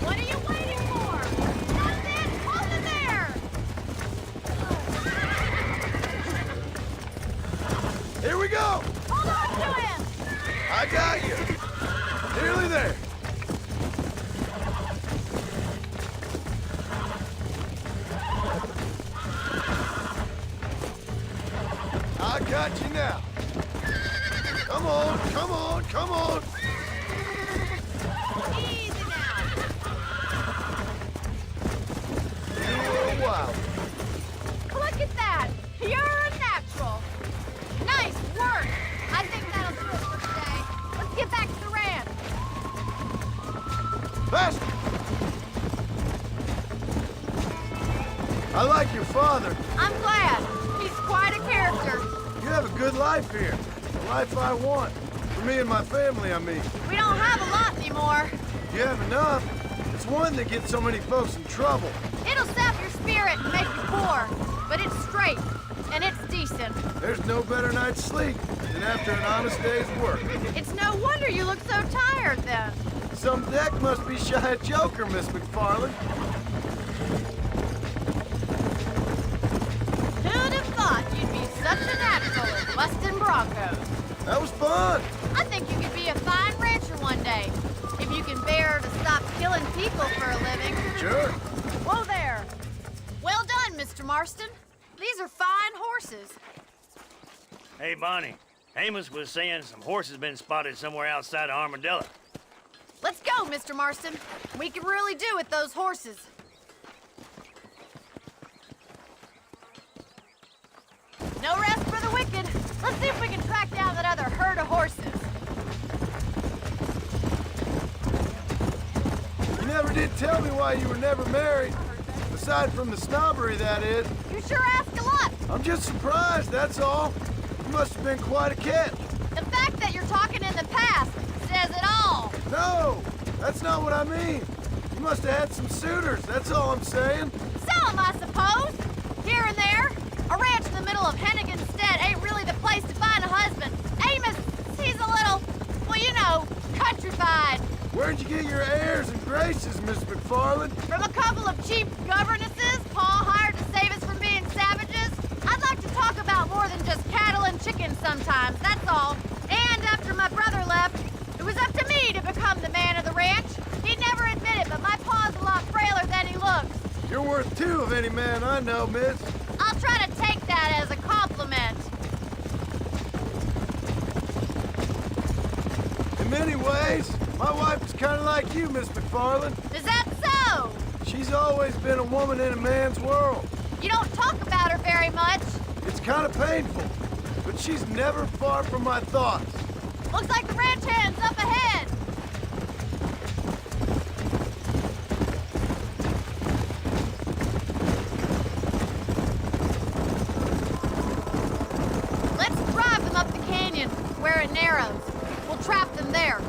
Speaker 7: What are you waiting for? That's it! Hold it there!
Speaker 6: Here we go!
Speaker 7: Hold on to him!
Speaker 6: I got you! Nearly there! I got you now! Come on, come on, come on!
Speaker 7: Easy now!
Speaker 6: Oh, wow!
Speaker 7: Look at that! You're a natural! Nice work! I think that'll do it for today. Let's get back to the ranch.
Speaker 6: Faster! I like your father.
Speaker 7: I'm glad. He's quite a character.
Speaker 6: You have a good life here. The life I want. For me and my family, I mean.
Speaker 7: We don't have a lot anymore.
Speaker 6: You have enough. It's one that gets so many folks in trouble.
Speaker 7: It'll sap your spirit and make you poor. But it's straight. And it's decent.
Speaker 6: There's no better night's sleep than after an honest day's work.
Speaker 7: It's no wonder you look so tired then.
Speaker 6: Some deck must be shy a joker, Miss McFarland.
Speaker 7: Who'd have thought you'd be such a natural at busting broncos?
Speaker 6: That was fun.
Speaker 7: I think you could be a fine rancher one day. If you can bear to stop killing people for a living.
Speaker 6: Sure.
Speaker 7: Whoa there. Well done, Mr. Marston. These are fine horses.
Speaker 21: Hey, Bonnie. Amos was saying some horses been spotted somewhere outside of Armadillo.
Speaker 7: Let's go, Mr. Marston. We can really do with those horses. No rest for the wicked. Let's see if we can track down that other herd of horses.
Speaker 6: You never did tell me why you were never married. Aside from the snobbery, that is.
Speaker 7: You sure ask a lot.
Speaker 6: I'm just surprised, that's all. You must have been quite a catch.
Speaker 7: The fact that you're talking in the past says it all.
Speaker 6: No, that's not what I mean. You must have had some suitors, that's all I'm saying.
Speaker 7: Some, I suppose. Here and there. A ranch in the middle of Hennigan's Stead ain't really the place to find a husband. Amos, he's a little, well, you know, countrified.
Speaker 6: Where'd you get your airs and graces, Miss McFarland?
Speaker 7: From a couple of cheap governesses Paul hired to save us from being savages? I'd like to talk about more than just cattle and chickens sometimes, that's all. And after my brother left, it was up to me to become the man of the ranch. He'd never admit it, but my pa's a lot frailer than he looks.
Speaker 6: You're worth two of any man I know, miss.
Speaker 7: I'll try to take that as a compliment.
Speaker 6: In many ways, my wife is kind of like you, Miss McFarland.
Speaker 7: Is that so?
Speaker 6: She's always been a woman in a man's world.
Speaker 7: You don't talk about her very much.
Speaker 6: It's kind of painful, but she's never far from my thoughts.
Speaker 7: Looks like the ranch hand's up ahead. Let's drive them up the canyon, where it narrows. We'll trap them there.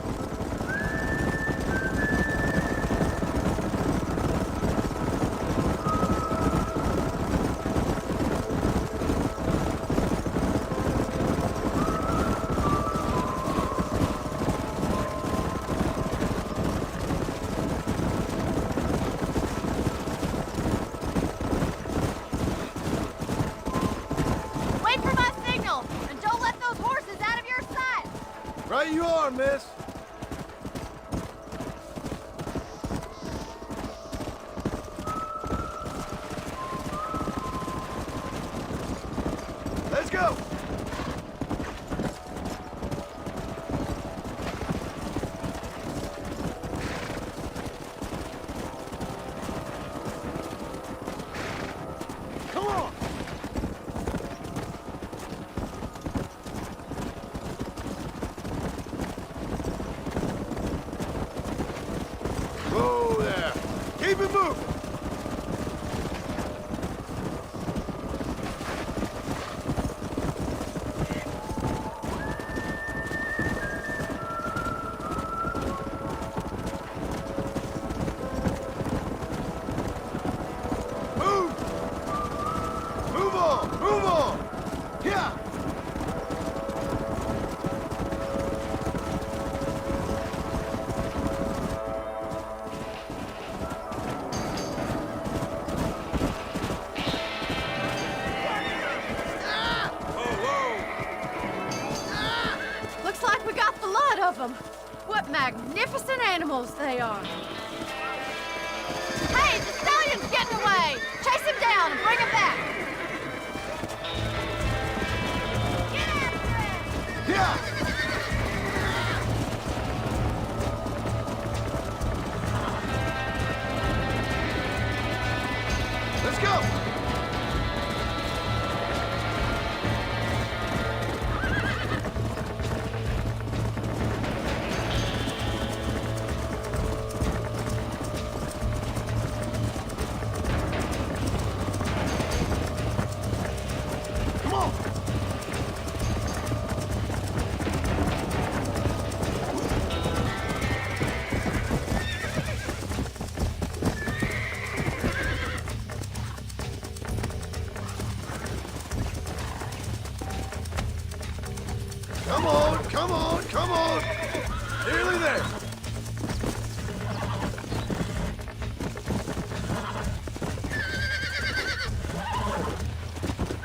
Speaker 7: Wait for my signal, and don't let those horses out of your sight.
Speaker 6: Right you are, miss. Let's go. Come on. Whoa there. Keep it moving. Move! Move on! Move on! Yeah!
Speaker 7: Looks like we got the lot of them. What magnificent animals they are. Hey, the stallion's getting away. Chase him down and bring him back. Get after it.
Speaker 6: Yeah! Let's go! Come on! Come on, come on, come on! Nearly there!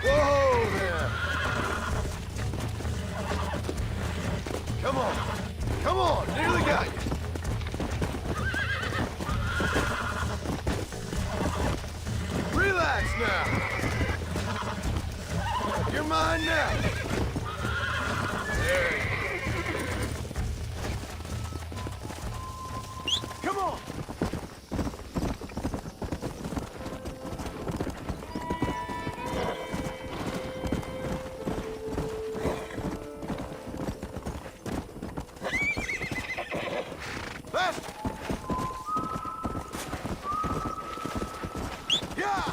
Speaker 6: Whoa there! Come on, come on, nearly got you! Relax now! You're mine now! There you go. Come on! Faster! Yeah!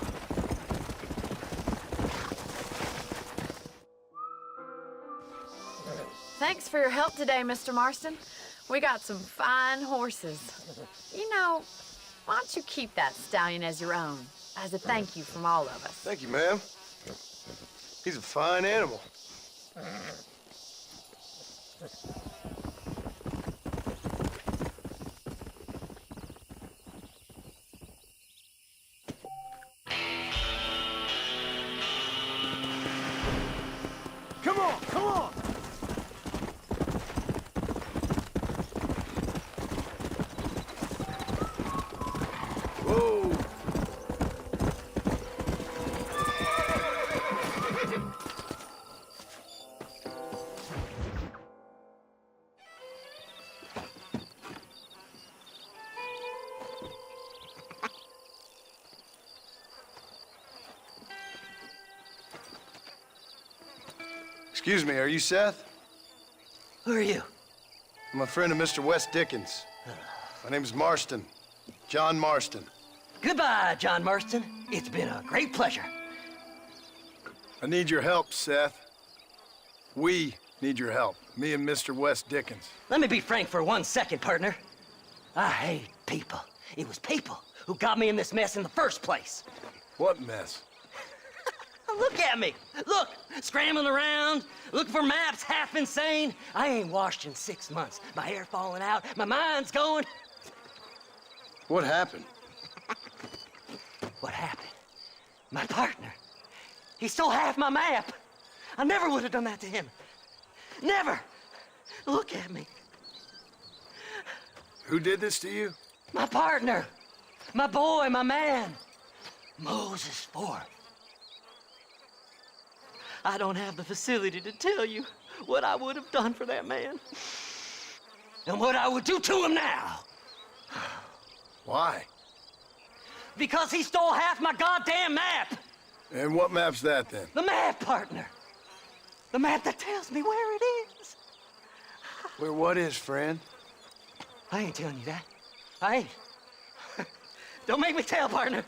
Speaker 9: Thanks for your help today, Mr. Marston. We got some fine horses. You know, why don't you keep that stallion as your own, as a thank you from all of us?
Speaker 6: Thank you, ma'am. He's a fine animal.
Speaker 17: Come on!
Speaker 6: Whoa! Excuse me, are you Seth?
Speaker 4: Who are you?
Speaker 6: I'm a friend of Mr. West Dickens. My name is Marston. John Marston.
Speaker 4: Goodbye, John Marston. It's been a great pleasure.
Speaker 6: I need your help, Seth. We need your help. Me and Mr. West Dickens.
Speaker 4: Let me be frank for 1 second, partner. I hate people. It was people who got me in this mess in the first place.
Speaker 6: What mess?
Speaker 4: Look at me. Look, scrambling around, looking for maps, half insane. I ain't washed in 6 months. My hair falling out, my mind's going.
Speaker 6: What happened?
Speaker 4: What happened? My partner. He stole half my map. I never would have done that to him. Never. Look at me.
Speaker 6: Who did this to you?
Speaker 4: My partner. My boy, my man. Moses Ford. I don't have the facility to tell you what I would have done for that man. And what I would do to him now.
Speaker 6: Why?
Speaker 4: Because he stole half my goddamn map.
Speaker 6: And what map's that, then?
Speaker 4: The map, partner. The map that tells me where it is.
Speaker 6: Where what is, friend?
Speaker 4: I ain't telling you that. I ain't. Don't make me tell, partner.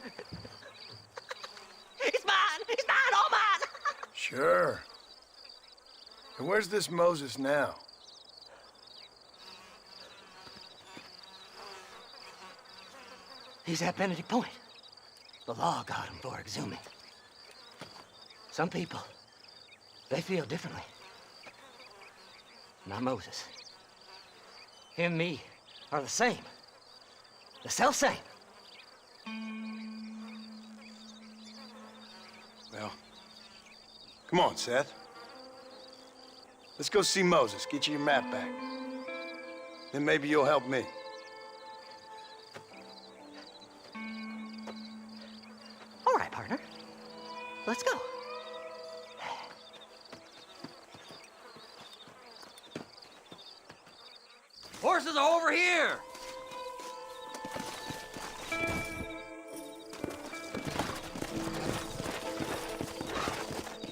Speaker 4: It's mine. It's mine, all mine.
Speaker 6: Sure. And where's this Moses now?
Speaker 4: He's at Benedict Point. The law got him for exhuming. Some people, they feel differently. Not Moses. Him and me are the same. The self-same.
Speaker 6: Well, come on, Seth. Let's go see Moses, get you your map back. Then maybe you'll help me.
Speaker 4: All right, partner. Let's go. Horses are over here.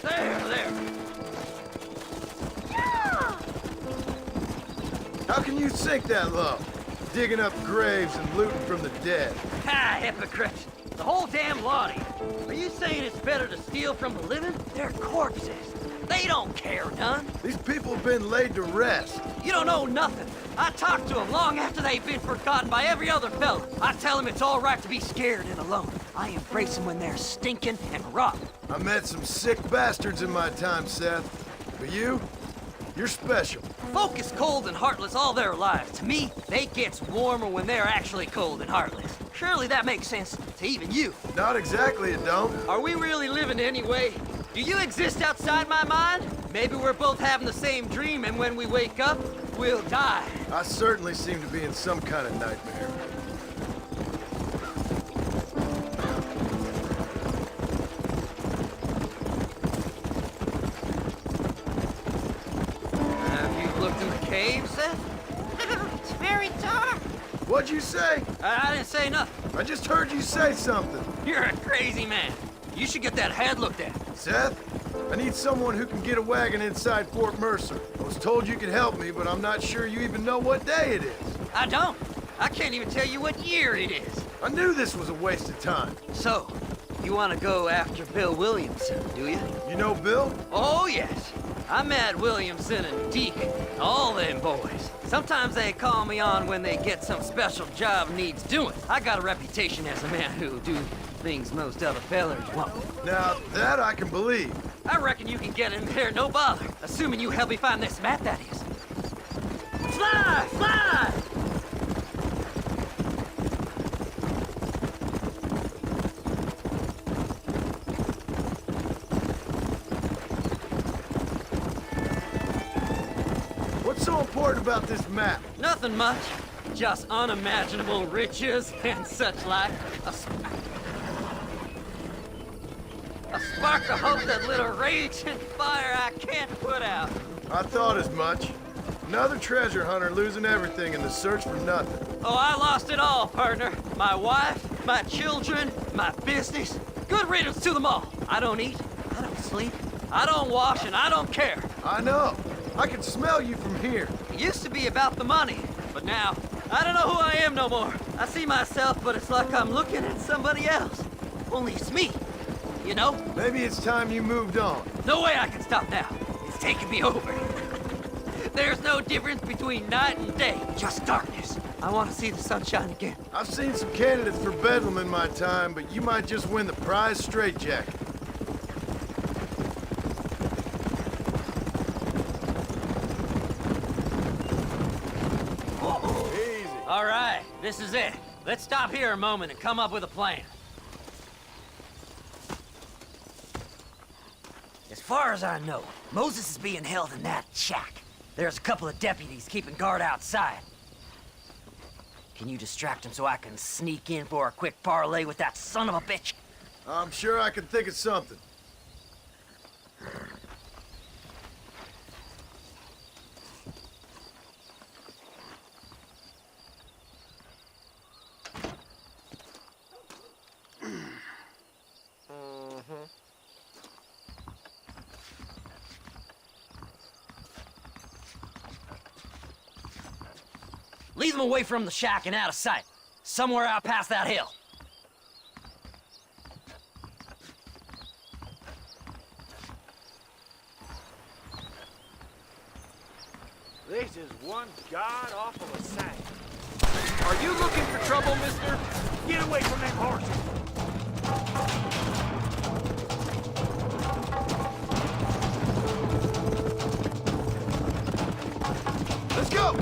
Speaker 4: There.
Speaker 6: How can you sink that low? Digging up graves and looting from the dead.
Speaker 4: Ah, hypocrite. The whole damn lot of you. Are you saying it's better to steal from the living? They're corpses. They don't care none.
Speaker 6: These people have been laid to rest.
Speaker 4: You don't know nothing. I talk to them long after they've been forgotten by every other fella. I tell them it's all right to be scared and alone. I embrace them when they're stinking and rotten.
Speaker 6: I met some sick bastards in my time, Seth. But you're special.
Speaker 4: Folk is cold and heartless all their lives. To me, they gets warmer when they're actually cold and heartless. Surely that makes sense to even you.
Speaker 6: Not exactly, it don't.
Speaker 4: Are we really living anyway? Do you exist outside my mind? Maybe we're both having the same dream, and when we wake up, we'll die.
Speaker 6: I certainly seem to be in some kind of nightmare.
Speaker 4: Have you looked in the cave, Seth?
Speaker 7: It's very dark.
Speaker 6: What'd you say?
Speaker 4: I didn't say nothing.
Speaker 6: I just heard you say something.
Speaker 4: You're a crazy man. You should get that head looked at.
Speaker 6: Seth, I need someone who can get a wagon inside Fort Mercer. I was told you could help me, but I'm not sure you even know what day it is.
Speaker 4: I don't. I can't even tell you what year it is.
Speaker 6: I knew this was a waste of time.
Speaker 4: So, you want to go after Bill Williamson, do you?
Speaker 6: You know Bill?
Speaker 4: Oh, yes. I met Williamson and Deke, all them boys. Sometimes they call me on when they get some special job needs doing. I got a reputation as a man who'll do things most other fellers won't.
Speaker 6: Now, that I can believe.
Speaker 4: I reckon you can get in there no bother, assuming you help me find this map, that is. Fly! Fly!
Speaker 15: so important about this map?
Speaker 4: Nothing much. Just unimaginable riches and such like. A spark of hope that lit a raging fire I can't put out.
Speaker 15: I thought as much. Another treasure hunter losing everything in the search for nothing.
Speaker 4: Oh, I lost it all, partner. My wife, my children, my business. Good riddance to them all. I don't eat, I don't sleep, I don't wash, and I don't care.
Speaker 15: I know. I can smell you from here.
Speaker 4: It used to be about the money, but now, I don't know who I am no more. I see myself, but it's like I'm looking at somebody else. Only it's me, you know?
Speaker 15: Maybe it's time you moved on.
Speaker 4: No way I can stop now. It's taking me over. There's no difference between night and day, just darkness. I want to see the sunshine again.
Speaker 15: I've seen some candidates for Bedlam in my time, but you might just win the prize straitjacket. Easy.
Speaker 4: All right, this is it. Let's stop here a moment and come up with a plan. As far as I know, Moses is being held in that shack. There's a couple of deputies keeping guard outside. Can you distract him so I can sneak in for a quick parlay with that son of a bitch?
Speaker 15: I'm sure I can think of something.
Speaker 4: Lead them away from the shack and out of sight. Somewhere out past that hill.
Speaker 21: This is one god-awful sight. Are you looking for trouble, mister? Get away from them horses.
Speaker 15: Let's go!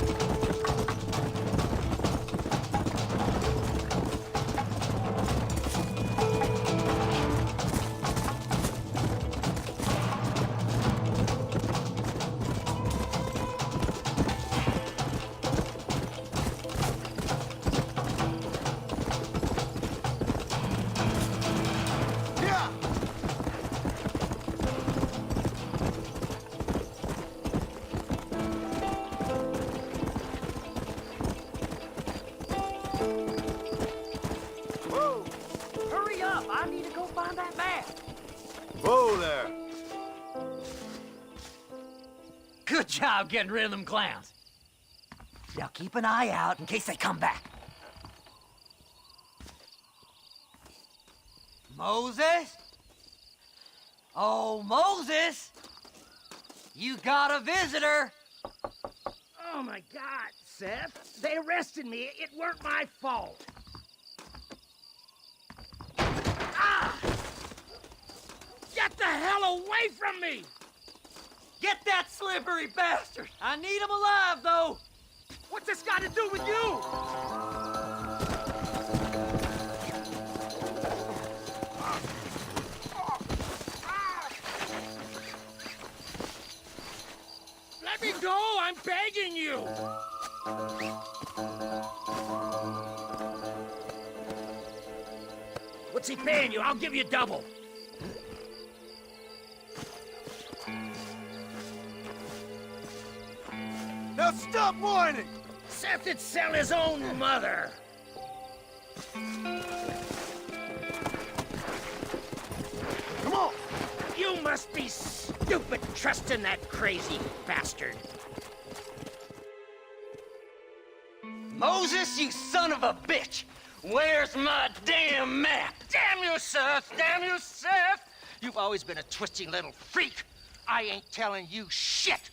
Speaker 4: I need to go find that map.
Speaker 15: Whoa there.
Speaker 4: Good job getting rid of them clowns. Now keep an eye out in case they come back. Moses? Oh, Moses! You got a visitor!
Speaker 21: Oh my God, Seth. They arrested me. It weren't my fault. Ah! Get the hell away from me!
Speaker 4: Get that slippery bastard! I need him alive, though!
Speaker 21: What's this got to do with you? Let me go! I'm begging you! What's he paying you? I'll give you double.
Speaker 15: Now stop whining!
Speaker 21: Seth would sell his own mother.
Speaker 15: Come on!
Speaker 21: You must be stupid trusting that crazy bastard.
Speaker 4: Moses, you son of a bitch! Where's my damn map?
Speaker 21: Damn you, Seth! Damn you, Seth! You've always been a twisty little freak. I ain't telling you shit.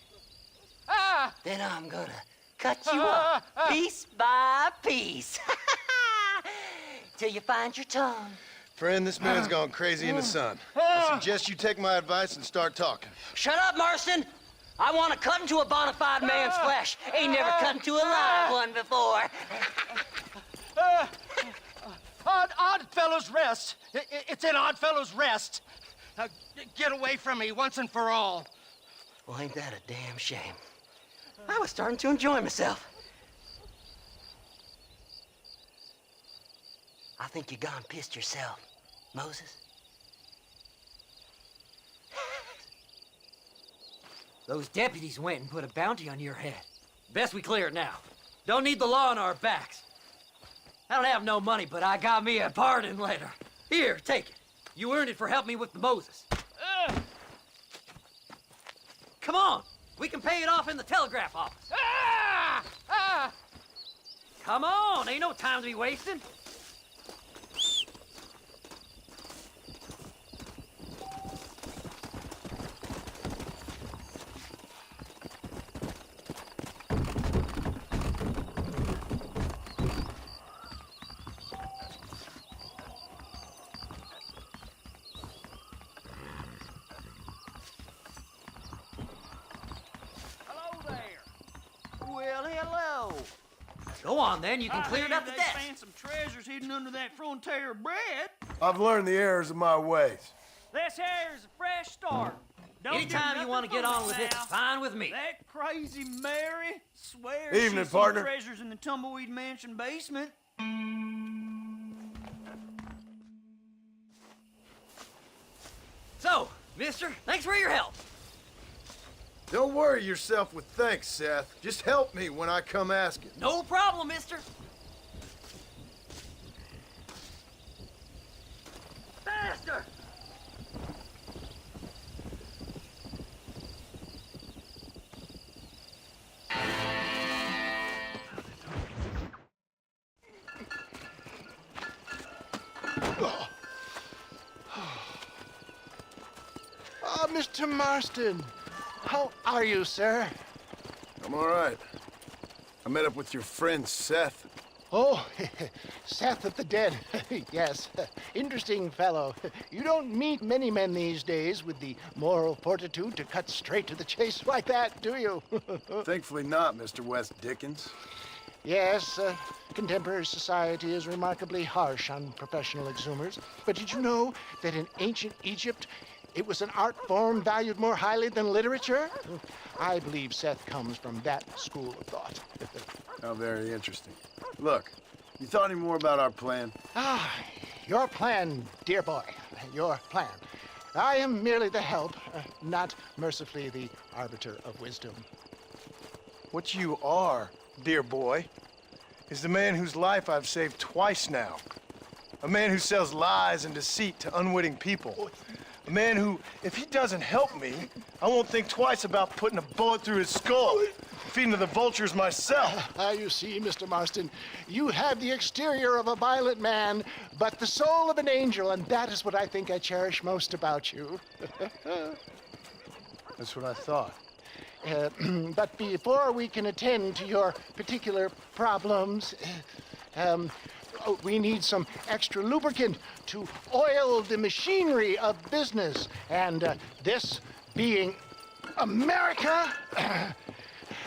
Speaker 21: Ah!
Speaker 4: Then I'm gonna cut you up piece by piece. Till you find your tongue.
Speaker 15: Friend, this man's gone crazy in the sun. I suggest you take my advice and start talking.
Speaker 4: Shut up, Marston! I want to cut into a bona fide man's flesh. Ain't never cut into a live one before.
Speaker 21: Odd Fellow's Rest. It's in Odd Fellow's Rest. Now, get away from me once and for all.
Speaker 4: Well, ain't that a damn shame?
Speaker 21: I
Speaker 11: was starting to enjoy myself. I think you gone pissed yourself, Moses.
Speaker 4: Those deputies went and put a bounty on your head. Best we clear it now. Don't need the law on our backs. I don't have no money, but I got me a pardon letter. Here, take it. You earned it for helping me with the Moses. Come on, we can pay it off in the telegraph office. Come on, ain't no time to be wasting.
Speaker 16: Well, hello.
Speaker 4: Go on, then. You can clear it up the
Speaker 16: They
Speaker 4: desk.
Speaker 16: found some treasures hidden under that frontier bread.
Speaker 15: I've learned the errors of my ways.
Speaker 16: This here is a fresh start. Don't
Speaker 4: Anytime
Speaker 16: do
Speaker 4: you want to get on with it, it's fine with me.
Speaker 16: That crazy Mary swears
Speaker 15: Evening,
Speaker 16: she's
Speaker 15: partner.
Speaker 16: seen treasures in the Tumbleweed Mansion basement.
Speaker 4: So, mister, thanks for your help.
Speaker 15: Don't worry yourself with thanks, Seth. Just help me when I come asking.
Speaker 4: No problem, mister. Faster!
Speaker 17: Mr. Marston. How are you, sir?
Speaker 15: I'm all right. I met up with your friend, Seth.
Speaker 17: Oh, Seth of the Dead. Yes, interesting fellow. You don't meet many men these days with the moral fortitude to cut straight to the chase like that, do you?
Speaker 15: Thankfully not, Mr. West Dickens.
Speaker 17: Yes, contemporary society is remarkably harsh on professional exhumers. But did you know that in ancient Egypt, it was an art form valued more highly than literature? I believe Seth comes from that school of thought.
Speaker 15: How very interesting. Look, you thought any more about our plan?
Speaker 17: Ah, your plan, dear boy, your plan. I am merely the help, not mercifully the arbiter of wisdom.
Speaker 15: What you are, dear boy, is the man whose life I've saved twice now. A man who sells lies and deceit to unwitting people. A man who, if he doesn't help me, I won't think twice about putting a bullet through his skull, feeding to the vultures myself.
Speaker 17: You see, Mr. Marston, you have the exterior of a violent man, but the soul of an angel, and that is what I think I cherish most about you.
Speaker 15: That's what I thought.
Speaker 17: But before we can attend to your particular problems, we need some extra lubricant to oil the machinery of business. And this being America,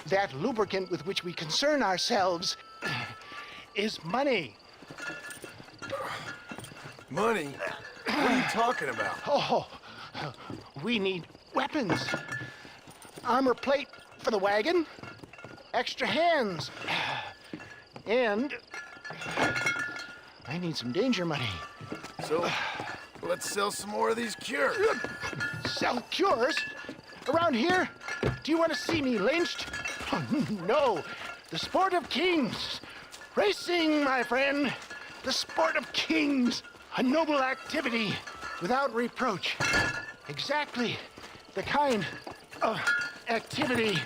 Speaker 17: that lubricant with which we concern ourselves is money.
Speaker 15: Money? What are you talking about?
Speaker 17: Oh, we need weapons. Armor plate for the wagon, extra hands, and I need some danger money.
Speaker 15: So, let's sell some more of these cures.
Speaker 17: Sell cures? Around here? Do you want to see me lynched? Oh, no. The sport of kings. Racing, my friend. The sport of kings. A noble activity without reproach. Exactly the kind of activity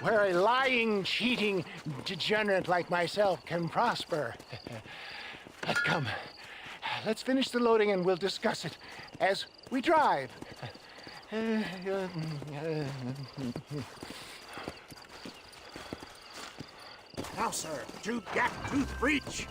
Speaker 17: where a lying, cheating degenerate like myself can prosper. But come, let's finish the loading and we'll discuss it as we drive.
Speaker 21: Now, sir, tooth gap, tooth breach.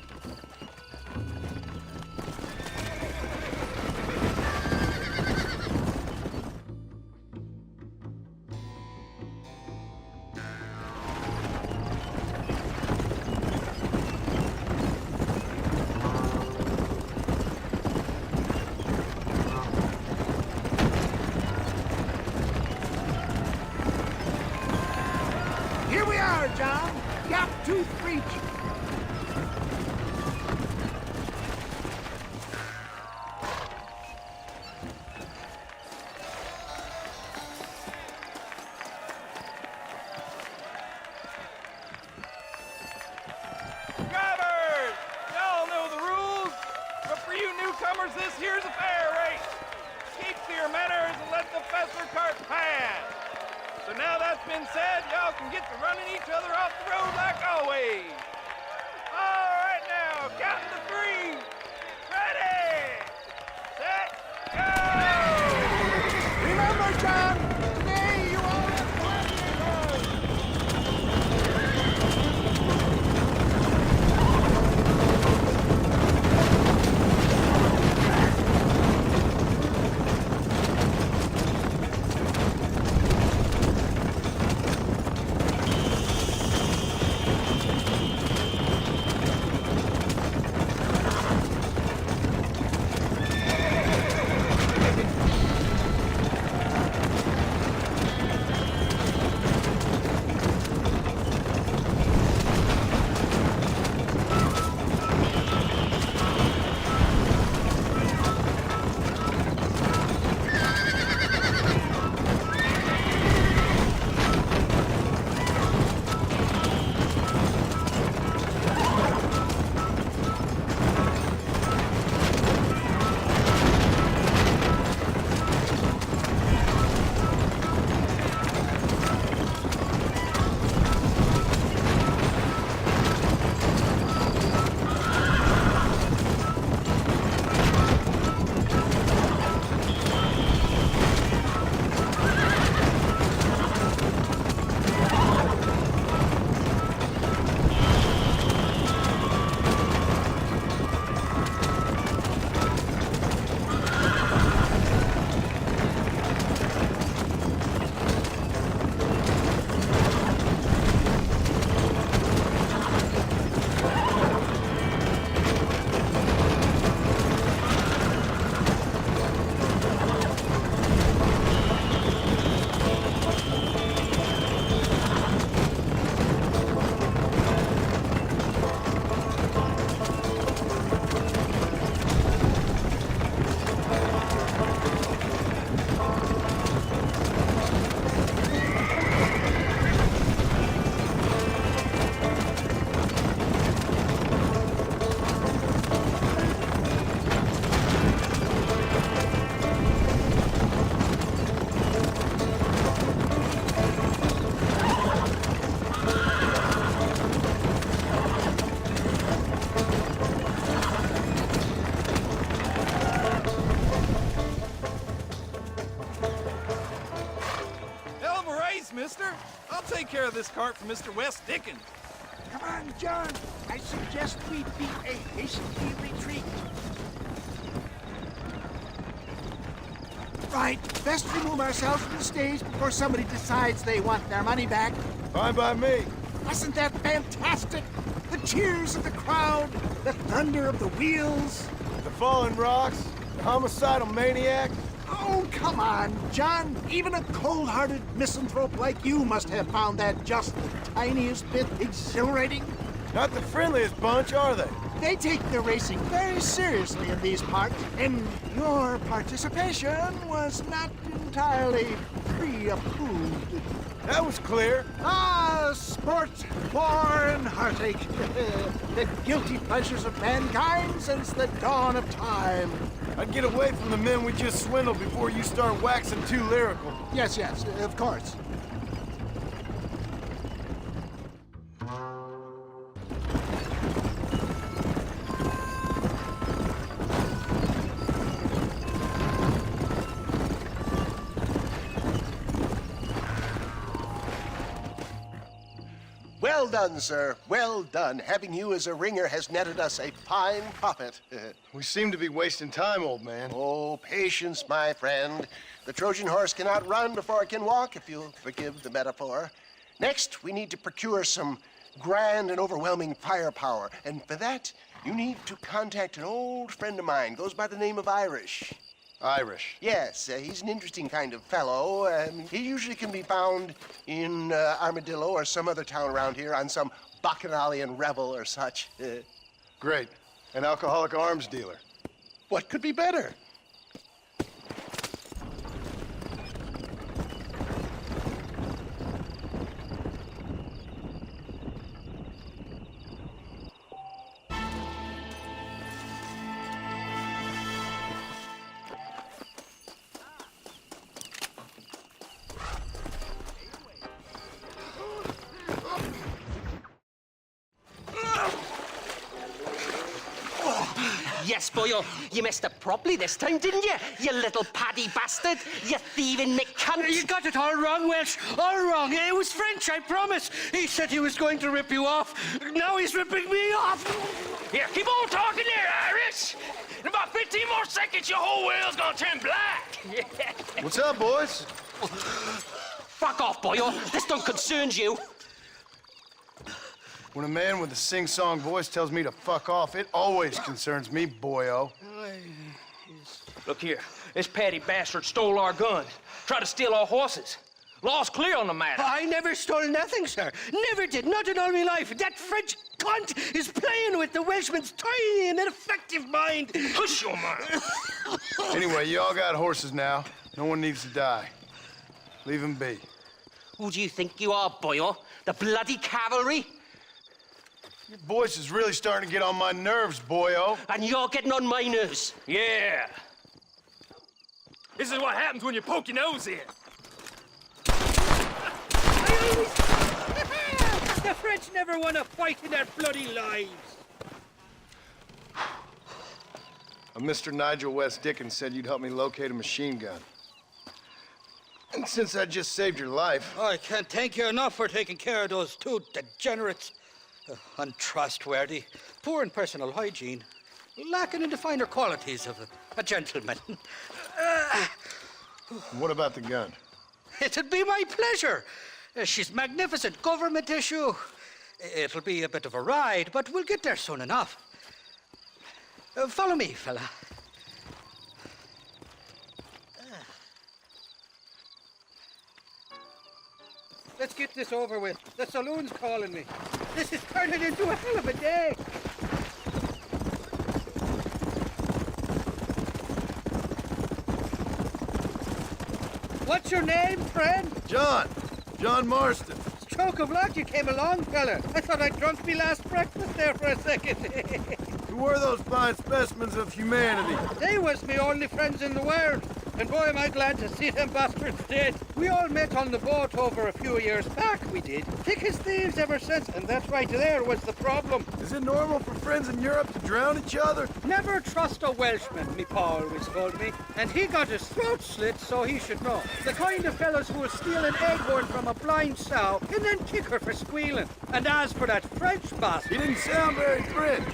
Speaker 17: Here we are, John. Gap Tooth Breach.
Speaker 1: Drivers! Y'all know the rules, but for you newcomers, this here's a fair race. Keep to your manners and let the faster cart pass. So now that's been said, y'all can get to running each other off the road like always. All right now, counting to 3. Ready, set, go!
Speaker 17: Remember, John, today you all have plenty of
Speaker 1: mister. I'll take care of this cart for Mr. West Dickens.
Speaker 17: Come on, John. I suggest we beat a hasty retreat. Right. Best remove ourselves from the stage before somebody decides they want their money back.
Speaker 15: Fine by me.
Speaker 17: Wasn't that fantastic? The cheers of the crowd, the thunder of the wheels.
Speaker 15: The falling rocks, the homicidal maniac.
Speaker 17: Oh, come on, John. Even a cold-hearted misanthrope like you must have found that just the tiniest bit exhilarating.
Speaker 15: Not the friendliest bunch, are they?
Speaker 17: They take their racing very seriously in these parts, and your participation was not entirely pre-approved.
Speaker 15: That was clear.
Speaker 17: Ah, sport, war, and heartache. The guilty pleasures of mankind since the dawn of time.
Speaker 15: I'd get away from the men we just swindled before you start waxing too lyrical.
Speaker 17: Yes, of course.
Speaker 22: Well done, sir. Well done. Having you as a ringer has netted us a fine profit.
Speaker 15: We seem to be wasting time, old man.
Speaker 22: Oh, patience, my friend. The Trojan horse cannot run before it can walk, if you'll forgive the metaphor. Next, we need to procure some grand and overwhelming firepower. And for that, you need to contact an old friend of mine. Goes by the name of Irish.
Speaker 6: Irish.
Speaker 22: Yes, he's an interesting kind of fellow. He usually can be found in Armadillo or some other town around here on some bacchanalian revel or such.
Speaker 6: Great. An alcoholic arms dealer.
Speaker 22: What could be better?
Speaker 3: Yes, boyo, you messed up properly this time, didn't you? You little paddy bastard. You thieving McCunt.
Speaker 11: You got it all wrong, Welsh. All wrong. It was French, I promise. He said he was going to rip you off. Now he's ripping me off.
Speaker 20: Here, keep on talking there, Irish. In about 15 more seconds, your whole world's gonna turn black.
Speaker 6: What's up, boys?
Speaker 3: Fuck off, boyo. This don't concern you.
Speaker 6: When a man with a sing-song voice tells me to fuck off, it always concerns me, boyo.
Speaker 21: Look here, this patty bastard stole our guns, tried to steal our horses. Law's clear on the matter.
Speaker 11: I never stole nothing, sir. Never did. Not in all my life. That French cunt is playing with the Welshman's tiny and ineffective mind.
Speaker 20: Hush your mouth.
Speaker 6: Anyway, you all got horses now. No one needs to die. Leave them be.
Speaker 3: Who do you think you are, boyo? The bloody cavalry?
Speaker 6: Your voice is really starting to get on my nerves, boyo.
Speaker 3: And you're getting on my nerves.
Speaker 20: Yeah. This is what happens when you poke your nose in.
Speaker 11: The French never won a fight in their bloody lives.
Speaker 6: Mr. Nigel West Dickens said you'd help me locate a machine gun. And since I just saved your life...
Speaker 11: I can't thank you enough for taking care of those two degenerates. Untrustworthy, poor in personal hygiene, lacking in the finer qualities of a gentleman.
Speaker 6: What about the gun?
Speaker 11: It'd be my pleasure. She's magnificent, government issue. It'll be a bit of a ride, but we'll get there soon enough. Follow me, fella. Let's get this over with. The saloon's calling me. This is turning into a hell of a day. What's your name, friend?
Speaker 6: John. John Marston.
Speaker 11: Stroke of luck you came along, fella. I thought I'd drunk me last breakfast there for a second.
Speaker 6: Who were those fine specimens of humanity?
Speaker 11: They was me only friends in the world. And boy, am I glad to see them bastards dead. We all met on the boat over a few years back, we did. Thick as thieves ever since, and that right there was the problem.
Speaker 6: Is it normal for friends in Europe to drown each other?
Speaker 11: Never trust a Welshman, me pa always told me. And he got his throat slit, so he should know. The kind of fellows who will steal an eggborn from a blind sow and then kick her for squealing. And as for that French bastard...
Speaker 6: He didn't sound very French.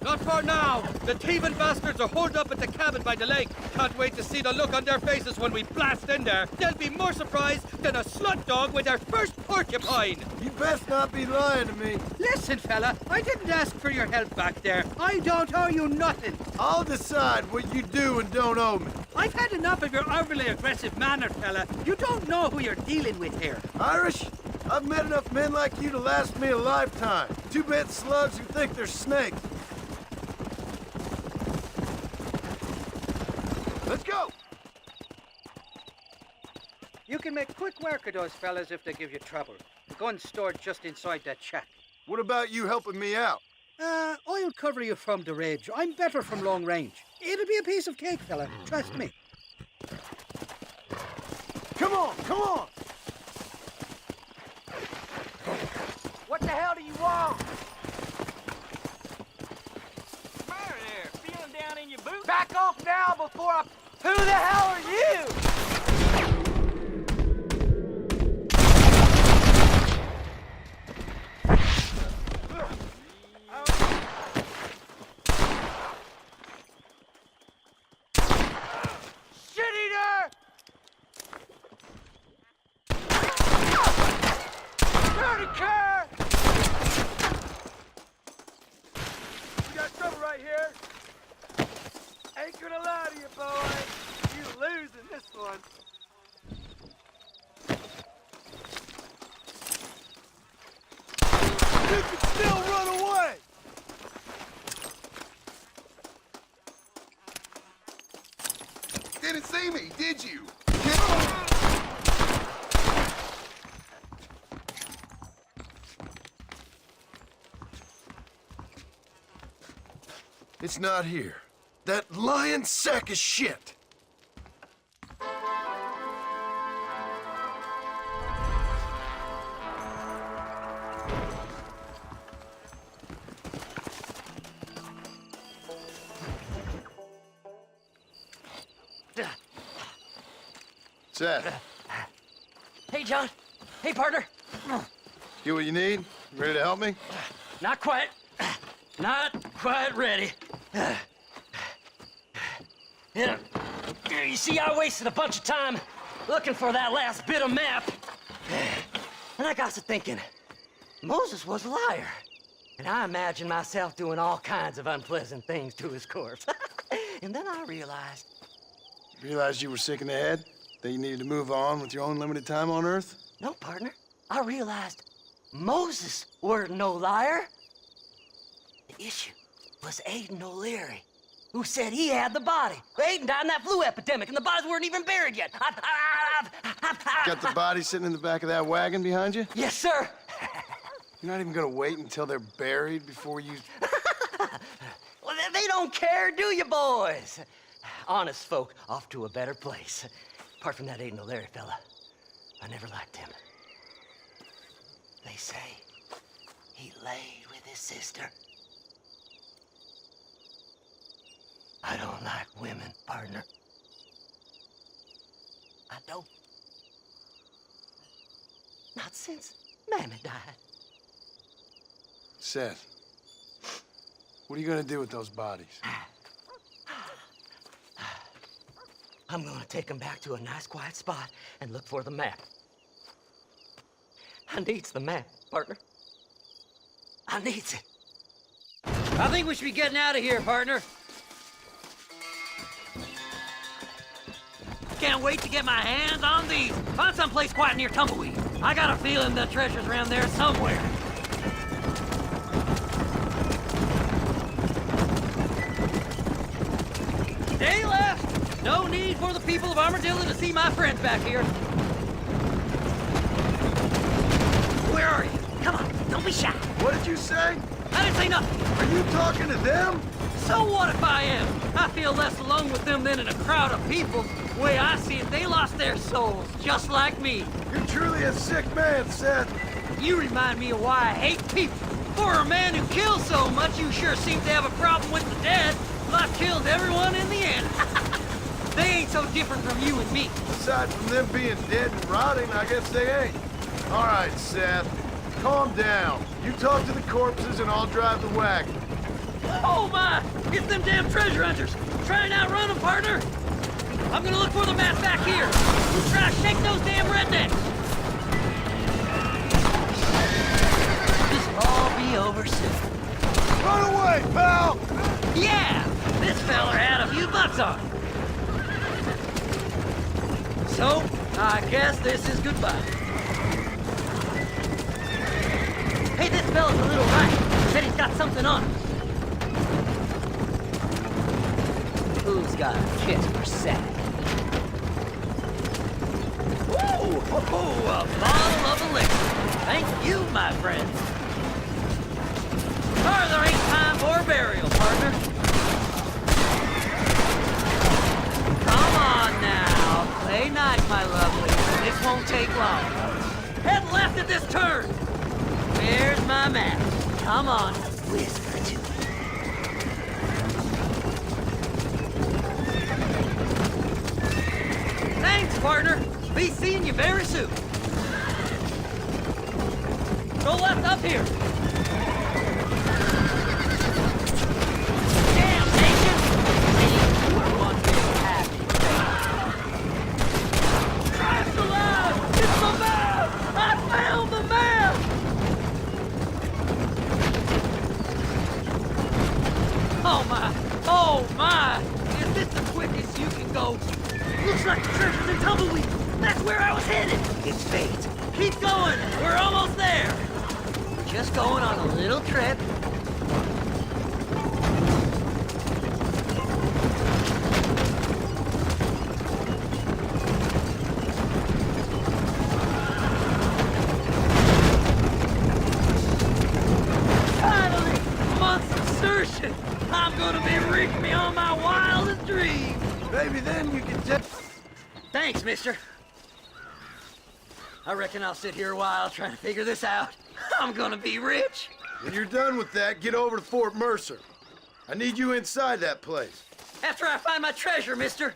Speaker 11: Not for now. The thieving bastards are holed up at the cabin by the lake. Can't wait to see the look on their faces when we blast in there. They'll be more surprised than a slut dog with their first porcupine.
Speaker 6: You best not be lying to me.
Speaker 11: Listen, fella, I didn't ask for your help back there. I don't owe you nothing.
Speaker 6: I'll decide what you do and don't owe me.
Speaker 11: I've had enough of your overly aggressive manner, fella. You don't know who you're dealing with here.
Speaker 6: Irish, I've met enough men like you to last me a lifetime. Two-bit slugs who think they're snakes. Let's go!
Speaker 11: You can make quick work of those fellas if they give you trouble. The gun's stored just inside that shack.
Speaker 6: What about you helping me out?
Speaker 11: I'll cover you from the ridge. I'm better from long range. It'll be a piece of cake, fella. Trust me.
Speaker 6: Come on, come on!
Speaker 16: What the hell do you want?
Speaker 21: Down in your boots?
Speaker 16: Back off now before I... Who the hell are you? Shit-eater! Dirty cur! We got trouble right here. Ain't gonna lie to you, boy. losing this one. You can still run away!
Speaker 5: Didn't see me, did you?
Speaker 6: It's not here. That lying sack of shit! Seth.
Speaker 4: Hey, John. Hey, partner.
Speaker 6: Get what you need? You ready to help me?
Speaker 4: Not quite. Not quite ready. You see, I wasted a bunch of time looking for that last bit of map. And I got to thinking, Moses was a liar. And I imagined myself doing all kinds of unpleasant things to his corpse. And then I realized...
Speaker 6: Realized you were sick in the head? That you needed to move on with your own limited time on Earth?
Speaker 4: No, partner. I realized Moses weren't no liar. The issue was Aiden O'Leary, who said he had the body. Aiden died in that flu epidemic, and the bodies weren't even buried yet.
Speaker 6: Got the body sitting in the back of that wagon behind you?
Speaker 4: Yes, sir.
Speaker 6: You're not even gonna wait until they're buried before you...
Speaker 4: Well, they don't care, do you, boys? Honest folk off to a better place. Apart from that Aiden O'Leary fella, I never liked him. They say he laid with his sister. I don't like women, partner. I don't. Not since Mammy died.
Speaker 6: Seth, what are you gonna do with those bodies?
Speaker 4: I'm gonna take them back to a nice quiet spot and look for the map. I needs the map, partner. I needs it.
Speaker 13: I think we should be getting out of here, partner. Can't wait to get my hands on these. Find someplace quiet near Tumbleweed. I got a feeling the treasure's around there somewhere. Day left. No need for the people of Armadillo to see my friends back here. Where are you? Come on, don't be shy.
Speaker 6: What did you say?
Speaker 13: I didn't say nothing.
Speaker 6: Are you talking to them?
Speaker 13: So what if I am? I feel less alone with them than in a crowd of people. The way I see it, they lost their souls, just like me.
Speaker 6: You're truly a sick man, Seth.
Speaker 13: You remind me of why I hate people. For a man who kills so much, you sure seem to have a problem with the dead. Well, I've killed everyone in the end. They ain't so different from you and me.
Speaker 6: Aside from them being dead and rotting, I guess they ain't. All right, Seth. Calm down. You talk to the corpses and I'll drive the wagon.
Speaker 13: Oh my! It's them damn treasure hunters! Try and outrun them, partner! I'm gonna look for the map back here. You try to shake those damn rednecks!
Speaker 4: This'll all be over soon.
Speaker 6: Run away, pal!
Speaker 13: Yeah! This feller had a few bucks on him. So, I guess this is goodbye. Hey, this fella's a little right. Said he's got something on him.
Speaker 4: Who's got a kiss for Seth?
Speaker 13: Ooh, a bottle of elixir. Thank you, my friend. Or there ain't time for burial, partner. Come on now. Play nice, my lovely. This won't take long. Head left at this turn. There's my map. Come on, whisper to me. Thanks, partner. Be seeing you very soon. Go left up here. Damn, nation! You are one big happy thing. Christ alive! It's the map! I found the map! Oh my! Oh my! Is this the quickest you can go? Just going on a little trip. Finally! Month's insertion! I'm gonna be rich beyond my wildest dreams!
Speaker 15: Maybe then you can tell.
Speaker 13: Thanks, mister. I reckon I'll sit here a while trying to figure this out. I'm gonna be rich.
Speaker 15: When you're done with that, get over to Fort Mercer. I need you inside that place.
Speaker 13: After I find my treasure, mister.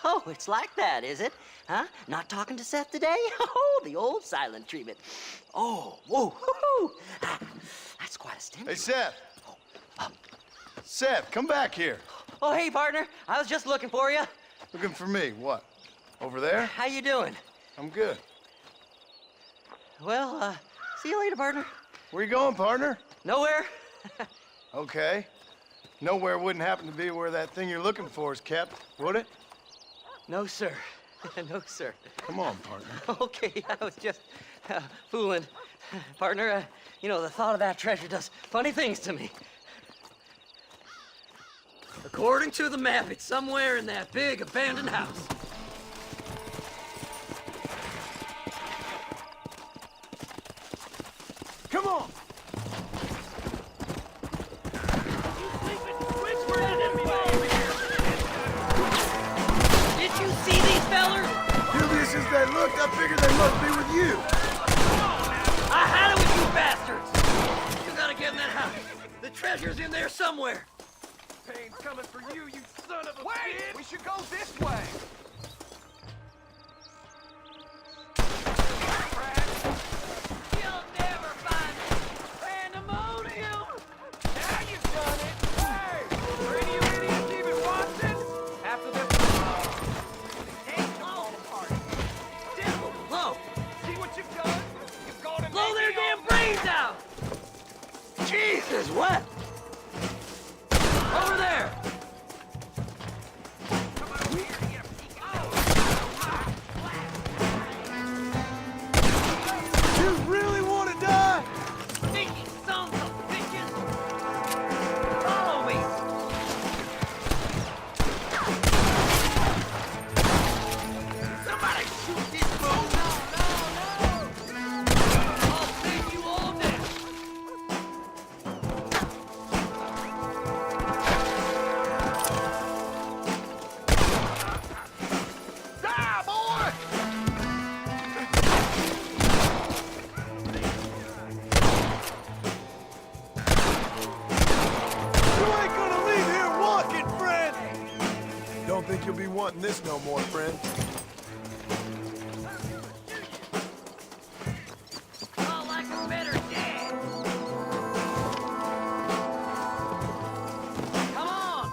Speaker 3: Oh, it's like that, is it? Huh? Not talking to Seth today? Oh, the old silent treatment. Oh, whoa, hoo-hoo. Ah, that's quite a stimulant.
Speaker 15: Hey, Seth. Seth, come back here.
Speaker 3: Oh, hey, partner. I was just looking for you.
Speaker 15: Looking for me? What? Over there?
Speaker 3: How you doing?
Speaker 15: I'm good.
Speaker 3: Well, see you later, partner.
Speaker 15: Where you going, partner?
Speaker 3: Nowhere.
Speaker 15: Okay. Nowhere wouldn't happen to be where that thing you're looking for is kept, would it?
Speaker 3: No, sir. No, sir.
Speaker 15: Come on, partner.
Speaker 3: Okay, I was just fooling. Partner, you know, the thought of that treasure does funny things to me.
Speaker 13: According to the map, it's somewhere in that big abandoned house.
Speaker 17: Come on!
Speaker 13: Did you see these fellers?
Speaker 15: Dubious as they looked, I figured they must be with you.
Speaker 13: I had it with you bastards! You gotta get in that house. The treasure's in there somewhere.
Speaker 1: Pain's coming for you, you son of a
Speaker 16: Wait!
Speaker 1: bitch!
Speaker 16: We should go this way!
Speaker 13: You'll never find me. Pandemonium!
Speaker 1: Now you've done it! Hey! Are any of you idiots even watching? After this...
Speaker 13: Blow!
Speaker 1: See what you've done? You've gone and
Speaker 13: Blow
Speaker 1: made
Speaker 13: their
Speaker 1: me
Speaker 13: damn
Speaker 1: all
Speaker 13: brains
Speaker 1: mad.
Speaker 13: out! Jesus, what? Over there!
Speaker 15: You really want to die?
Speaker 13: Sneaky sons of bitches! Follow me! Somebody shoot this fool! I'll save you all now!
Speaker 16: Die, boy!
Speaker 15: You ain't gonna leave here walking, friend! Don't think you'll be wanting this no more, friend.
Speaker 13: I'll like a better dad! Come on!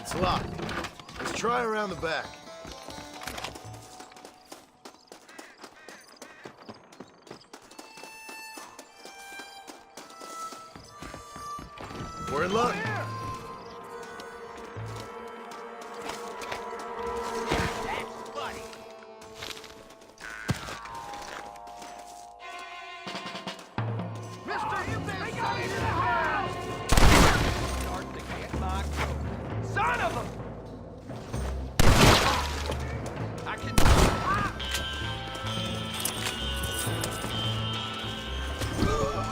Speaker 15: It's locked. Let's try around the back. We're in luck.
Speaker 16: Mister, you better stay in the house!
Speaker 1: Start to get my coat. Son of a... I can...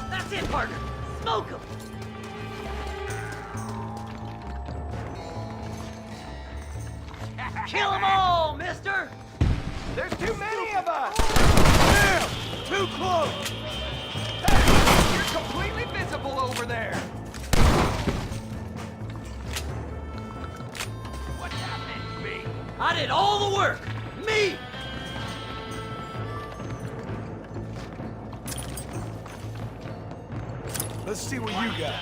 Speaker 13: That's it, partner! Smoke 'em! Kill 'em all, mister!
Speaker 1: There's too many of us!
Speaker 15: Damn! Too close!
Speaker 1: Hey, you're completely visible over there! What's that meant to be?
Speaker 13: I did all the work! Me!
Speaker 15: Let's see what you got.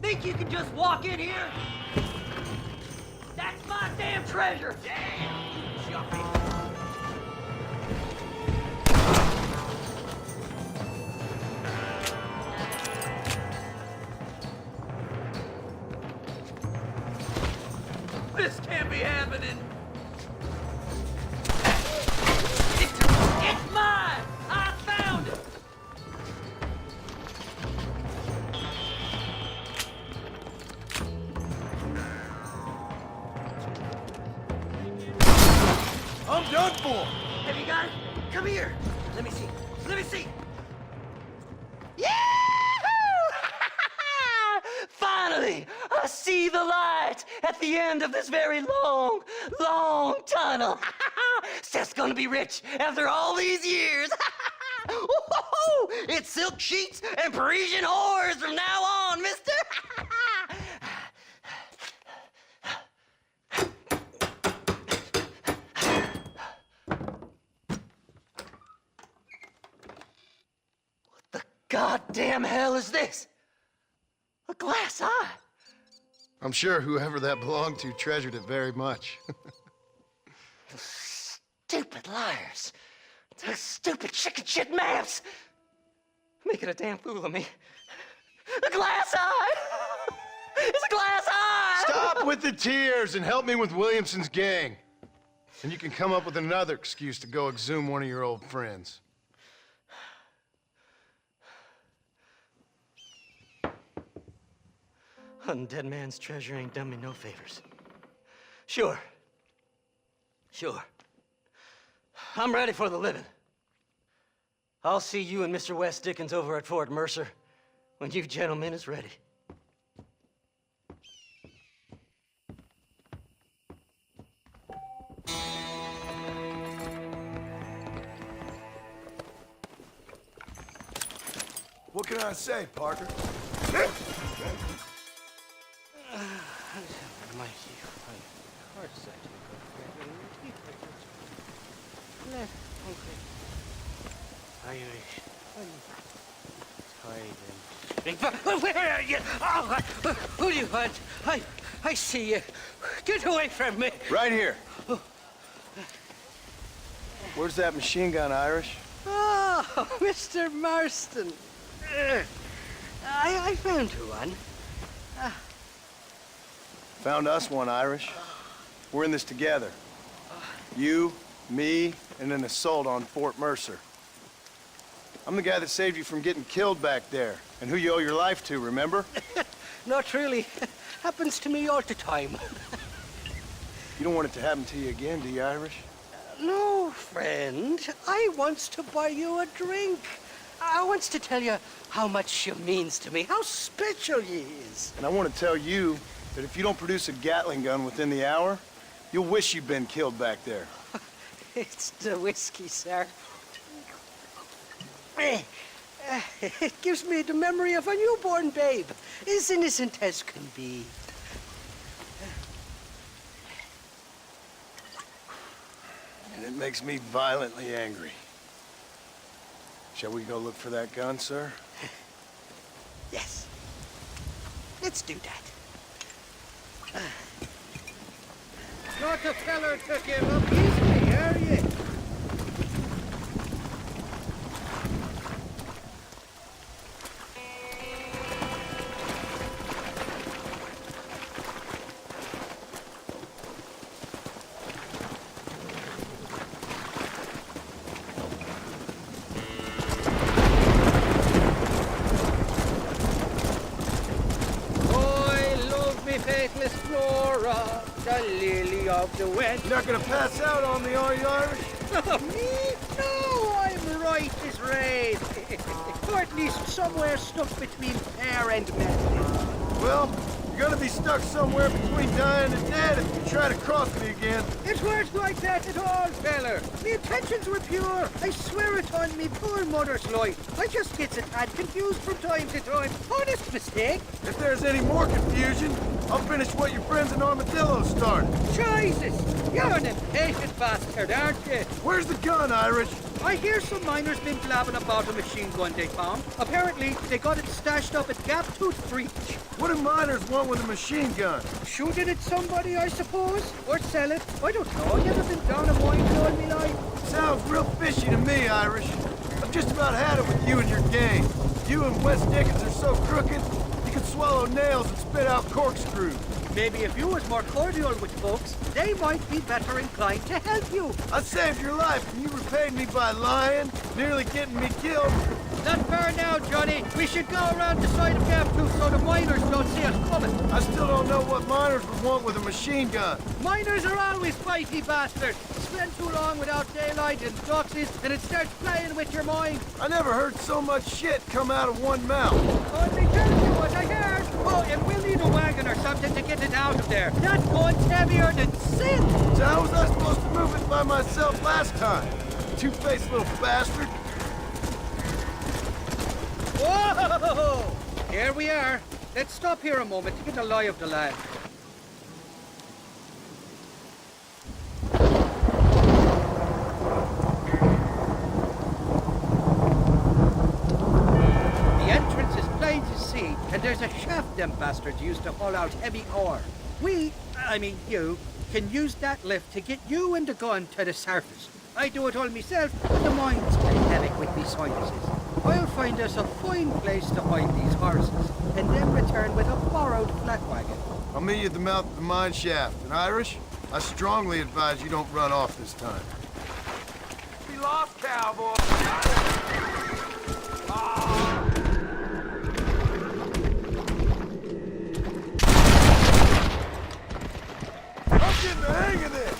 Speaker 13: Think you can just walk in here? That's my damn treasure! Damn! Jumpy! This can't be happening! It's mine! I found it!
Speaker 15: I'm done for!
Speaker 13: Have you got it? Come here! Let me see. Let me see! Yahoo! Finally! I see the light at the end of this very long, long tunnel. Seth's gonna be rich after all these years. It's silk sheets and Parisian whores from now on, mister. What the goddamn hell is this? A glass eye.
Speaker 6: I'm sure whoever that belonged to treasured it very much.
Speaker 13: Stupid liars. Those stupid chicken shit maps. Making a damn fool of me. A glass eye! It's a glass eye!
Speaker 6: Stop with the tears and help me with Williamson's gang. And you can come up with another excuse to go exhume one of your old friends.
Speaker 13: Hunting dead man's treasure ain't done me no favors. Sure. I'm ready for the living. I'll see you and Mr. West Dickens over at Fort Mercer when you gentlemen is ready.
Speaker 15: What can I say, Parker?
Speaker 21: Where are you? Oh, who do you want? I see you. Get away from me.
Speaker 6: Right here. Where's that machine gun, Irish?
Speaker 21: Oh, Mr. Marston. I found you one.
Speaker 6: Found us one, Irish. We're in this together. You, me, and an assault on Fort Mercer. I'm the guy that saved you from getting killed back there, and who you owe your life to, remember?
Speaker 21: Not really. Happens to me all the time.
Speaker 6: You don't want it to happen to you again, do you, Irish?
Speaker 21: No, friend. I wants to buy you a drink. I wants to tell you how much you means to me, how special you is.
Speaker 6: And I want to tell you that if you don't produce a Gatling gun within the hour, you'll wish you'd been killed back there.
Speaker 21: It's the whiskey, sir. It gives me the memory of a newborn babe, as innocent as can be.
Speaker 6: And it makes me violently angry. Shall we go look for that gun, sir?
Speaker 21: Yes. Let's do that. Not a feller to give up easily, are you? Faithless Flora, the lily of the West.
Speaker 15: You're not gonna pass out on me, are you, Irish?
Speaker 21: Me? No, I'm right as rain. Or at least somewhere stuck between pear and melon.
Speaker 15: Well, you're gonna be stuck somewhere between dying and dead if you try to cross me again.
Speaker 21: It weren't like that at all, feller. Me intentions were pure. I swear it on me poor mother's life. I just gets a tad confused from time to time. Honest mistake.
Speaker 15: If there's any more confusion, I'll finish what your friends in Armadillo started.
Speaker 21: Jesus! You're an impatient bastard, aren't you?
Speaker 15: Where's the gun, Irish?
Speaker 5: I hear some miners been blabbing about a machine gun they found. Apparently, they got it stashed up at Gap Tooth Breach.
Speaker 15: What do miners want with a machine gun?
Speaker 5: Shoot it at somebody, I suppose? Or sell it? I don't know. Never been down a mine all my life.
Speaker 15: Sounds real fishy to me, Irish. I've just about had it with you and your gang. You and Wes Dickens are so crooked, you can swallow nails and spit out corkscrews.
Speaker 5: Maybe if you was more cordial with folks, they might be better inclined to help you.
Speaker 15: I saved your life, and you repaid me by lying, nearly getting me killed.
Speaker 5: Not fair now, Johnny. We should go around the side of Gap Tooth so the miners don't see us coming.
Speaker 15: I still don't know what miners would want with a machine gun.
Speaker 5: Miners are always fighty bastards. Spend too long without daylight and doxies, and it starts playing with your mind.
Speaker 15: I never heard so much shit come out of one mouth.
Speaker 5: Let me tell you what I heard. Oh, and we'll need a wagon or something to get it out of there. That gun's heavier than sin.
Speaker 15: So how was I supposed to move it by myself last time? Two-faced little bastard.
Speaker 5: Whoa! Here we are. Let's stop here a moment to get a lie of the land. The entrance is plain to see, and there's a shaft them bastards used to haul out heavy ore. You, can use that lift to get you and the gun to the surface. I do it all myself, but the mine's playing havoc with me sinuses. I'll find us a fine place to hide these horses, and then return with a borrowed flat wagon.
Speaker 15: I'll meet you at the mouth of the mine shaft. And Irish, I strongly advise you don't run off this time.
Speaker 1: We lost, cowboy.
Speaker 15: I'm getting the hang of this!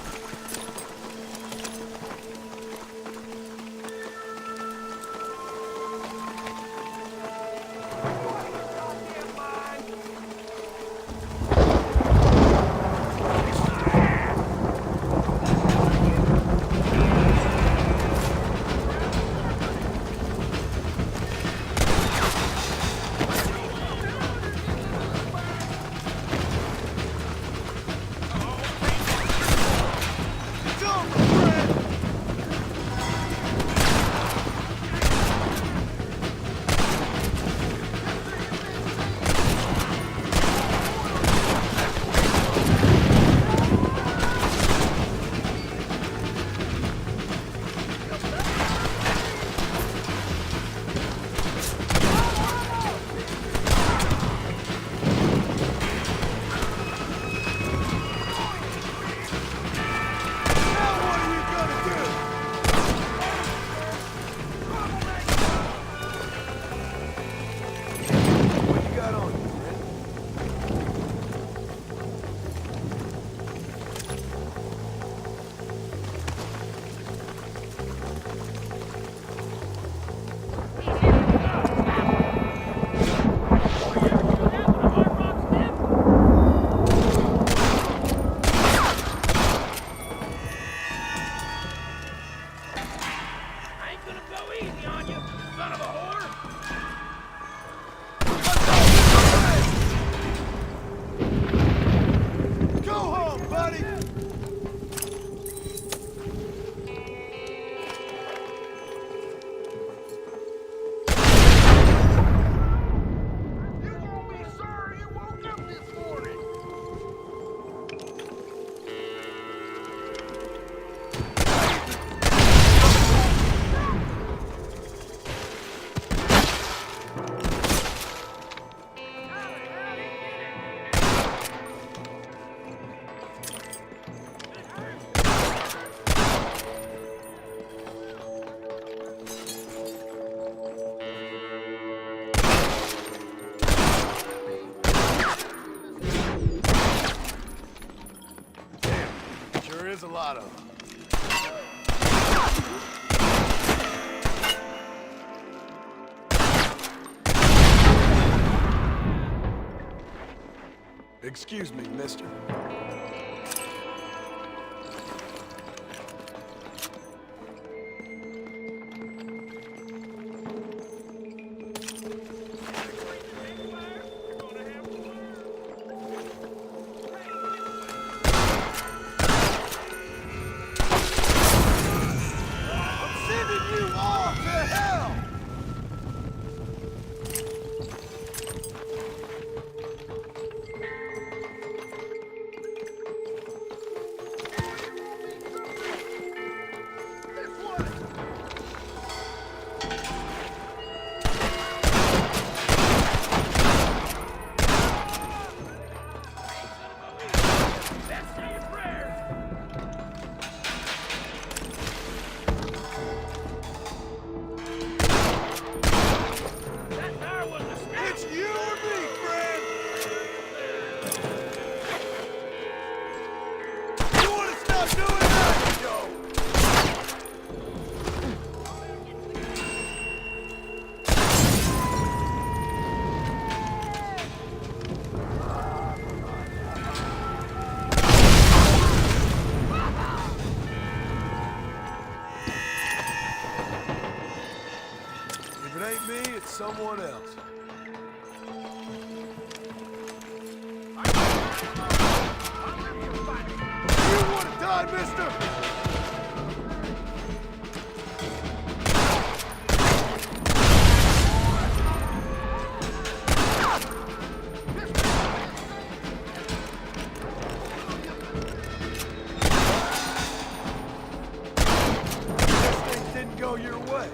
Speaker 15: There's a lot of them. Excuse me, mister. I'm sending you someone else. You want to die, mister? Go your way.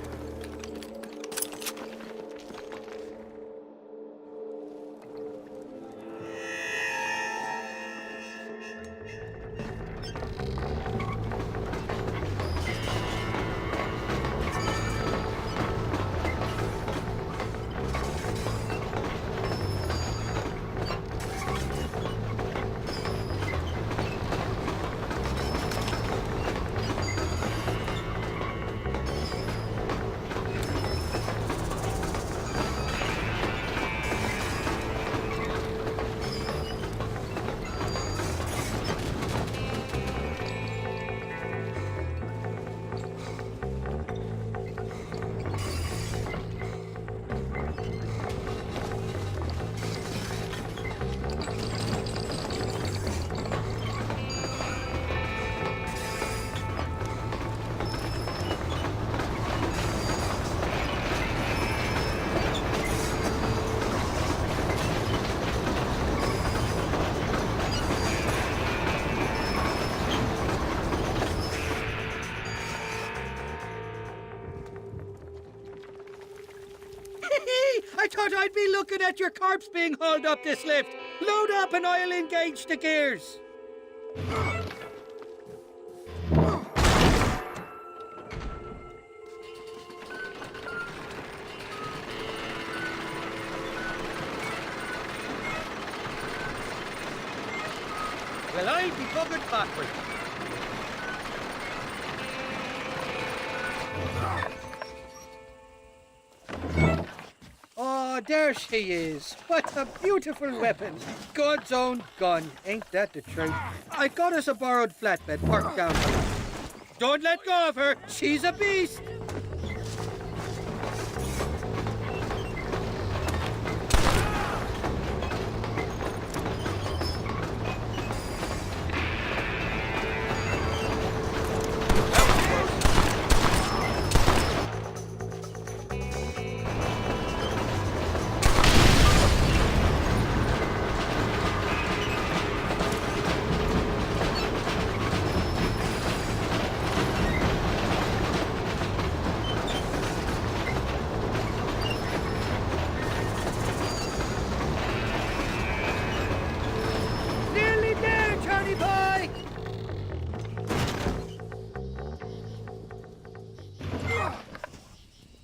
Speaker 5: I thought I'd be looking at your corpse being hauled up this lift. Load up and I'll engage the gears. Well, I'll be buggered backward. Oh, there she is. What a beautiful weapon. God's own gun. Ain't that the truth? I got us a borrowed flatbed parked down below. Don't let go of her. She's a beast.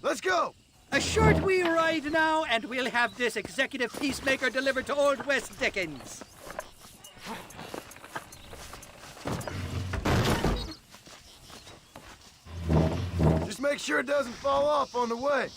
Speaker 15: Let's go!
Speaker 5: A short wee ride now, and we'll have this executive peacemaker delivered to Old West Dickens.
Speaker 15: Just make sure it doesn't fall off on the way.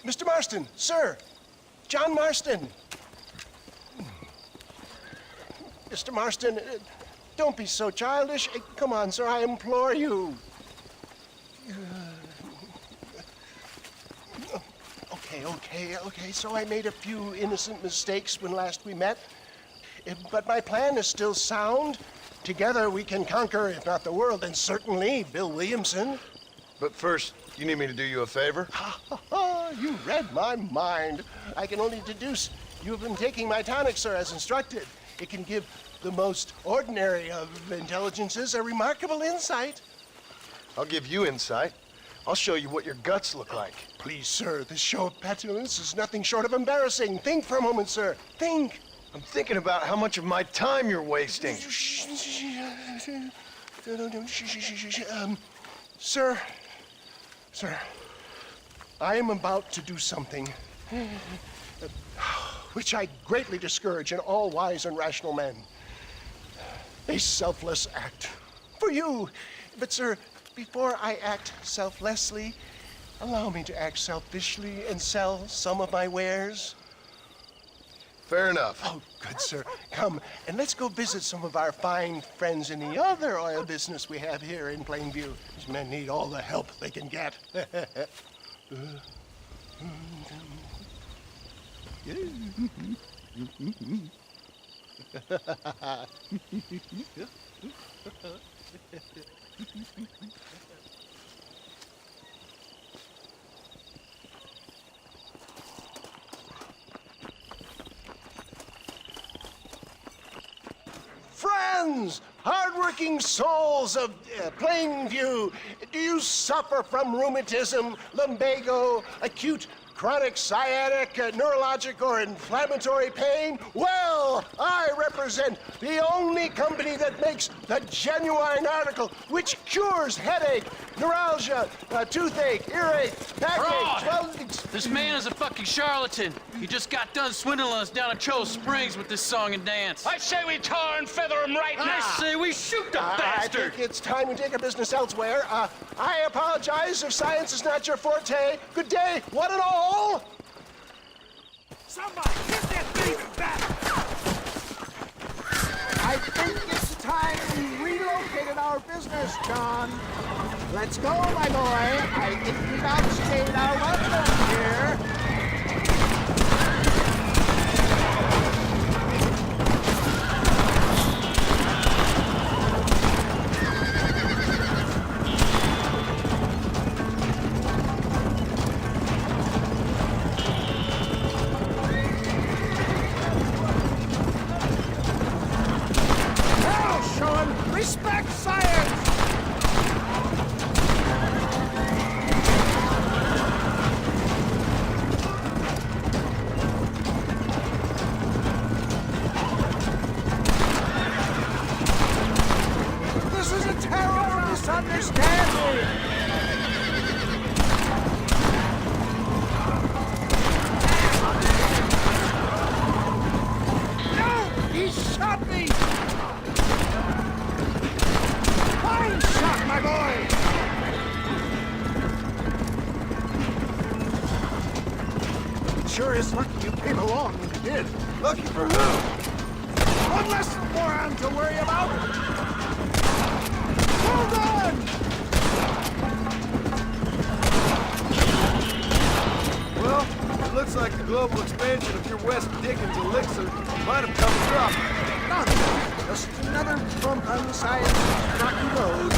Speaker 22: Mr. Marston, sir. John Marston. Mr. Marston, don't be so childish. Come on, sir, I implore you. Okay, so I made a few innocent mistakes when last we met. But my plan is still sound. Together we can conquer, if not the world, and certainly Bill Williamson.
Speaker 15: But first, you need me to do you a favor?
Speaker 22: You read my mind. I can only deduce you have been taking my tonic, sir, as instructed. It can give the most ordinary of intelligences a remarkable insight.
Speaker 15: I'll give you insight. I'll show you what your guts look like.
Speaker 22: Please, sir, this show of petulance is nothing short of embarrassing. Think for a moment, sir. Think.
Speaker 15: I'm thinking about how much of my time you're wasting.
Speaker 22: Sir, I am about to do something which I greatly discourage in all wise and rational men. A selfless act for you. But, sir, before I act selflessly, allow me to act selfishly and sell some of my wares.
Speaker 6: Fair enough.
Speaker 22: Oh, good, sir. Come, and let's go visit some of our fine friends in the other oil business we have here in Plainview. These men need all the help they can get. Friends, hardworking souls of Plainview, do you suffer from rheumatism, lumbago, acute chronic sciatic, neurologic, or inflammatory pain? Well, I represent the only company that makes the genuine article which cures headache, neuralgia, toothache, earache, backache,
Speaker 18: This man is a fucking charlatan. He just got done swindling us down at Cho Springs with this song and dance.
Speaker 20: I say we tar and feather him right now.
Speaker 18: I say we shoot the bastard.
Speaker 22: I think it's time we take our business elsewhere. I apologize if science is not your forte. Good day, one and all.
Speaker 17: Somebody, get that thieving bastard! I think it's time we relocated our business, John. Let's go, my boy. I think we've outstayed our welcome here. Respect science! This is a terrible misunderstanding! No! He shot me! Fine shot, my boy! It sure is lucky you came along when you did. Lucky for who? One less moron to worry about! Hold on!
Speaker 1: Well, it looks like the global expansion of your West Dickens elixir might have come drop.
Speaker 17: Nonsense. Just another bump on the side of the rocky road.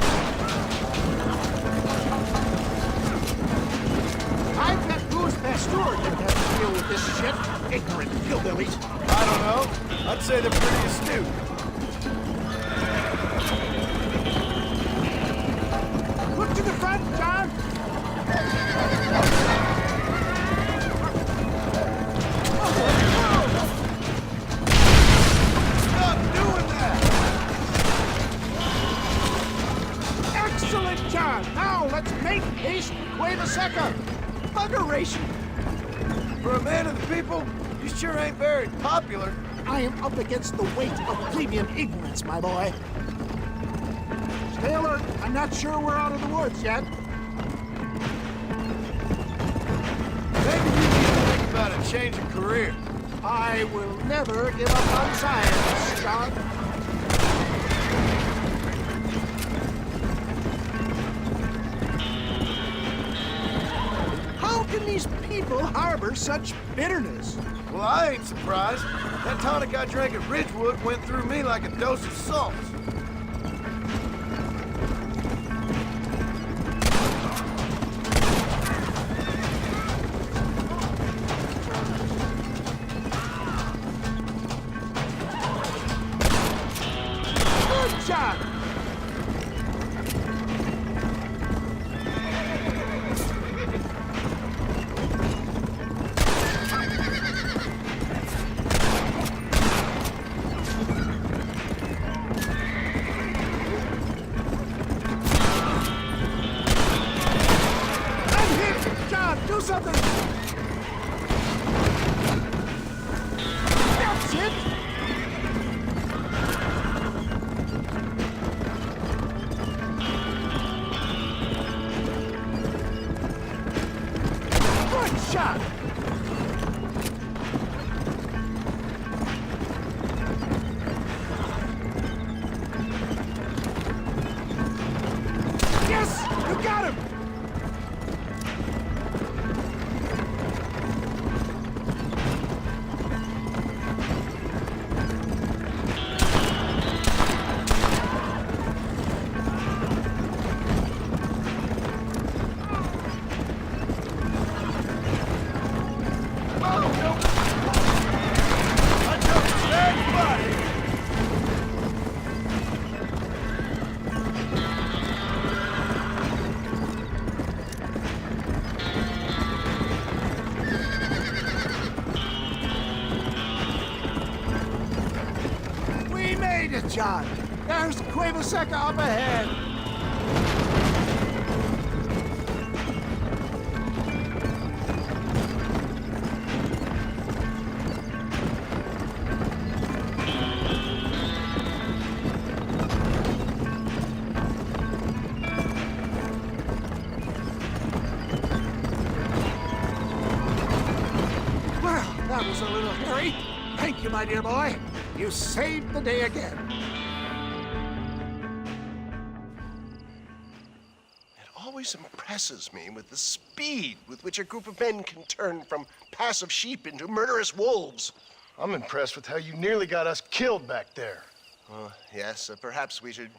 Speaker 17: I bet Goose Pasteur didn't have to deal with this shit. Ignorant hillbillies.
Speaker 1: I don't know. I'd say they're pretty astute.
Speaker 17: Look to the front, John.
Speaker 1: Stop doing that!
Speaker 17: Excellent, John. Now let's make haste. Wait a second. Buggeration.
Speaker 1: For a man of the people, you sure ain't very popular.
Speaker 17: I am up against the weight of plebeian ignorance, my boy. Stay alert. I'm not sure we're out of the woods yet.
Speaker 1: Maybe you need to think about a change of career.
Speaker 17: I will never give up on science, John. How can these people harbor such bitterness?
Speaker 1: Well, I ain't surprised. That tonic I drank at Ridgewood went through me like a dose of salt.
Speaker 17: Good job! I'm hit! John, do something! I got him! We made it, John. There's Cueva Seca up ahead. Well, that was a little hairy. Thank you, my dear boy. You saved the day again.
Speaker 22: It always impresses me with the speed with which a group of men can turn from passive sheep into murderous wolves.
Speaker 15: I'm impressed with how you nearly got us killed back there.
Speaker 22: Yes, perhaps we should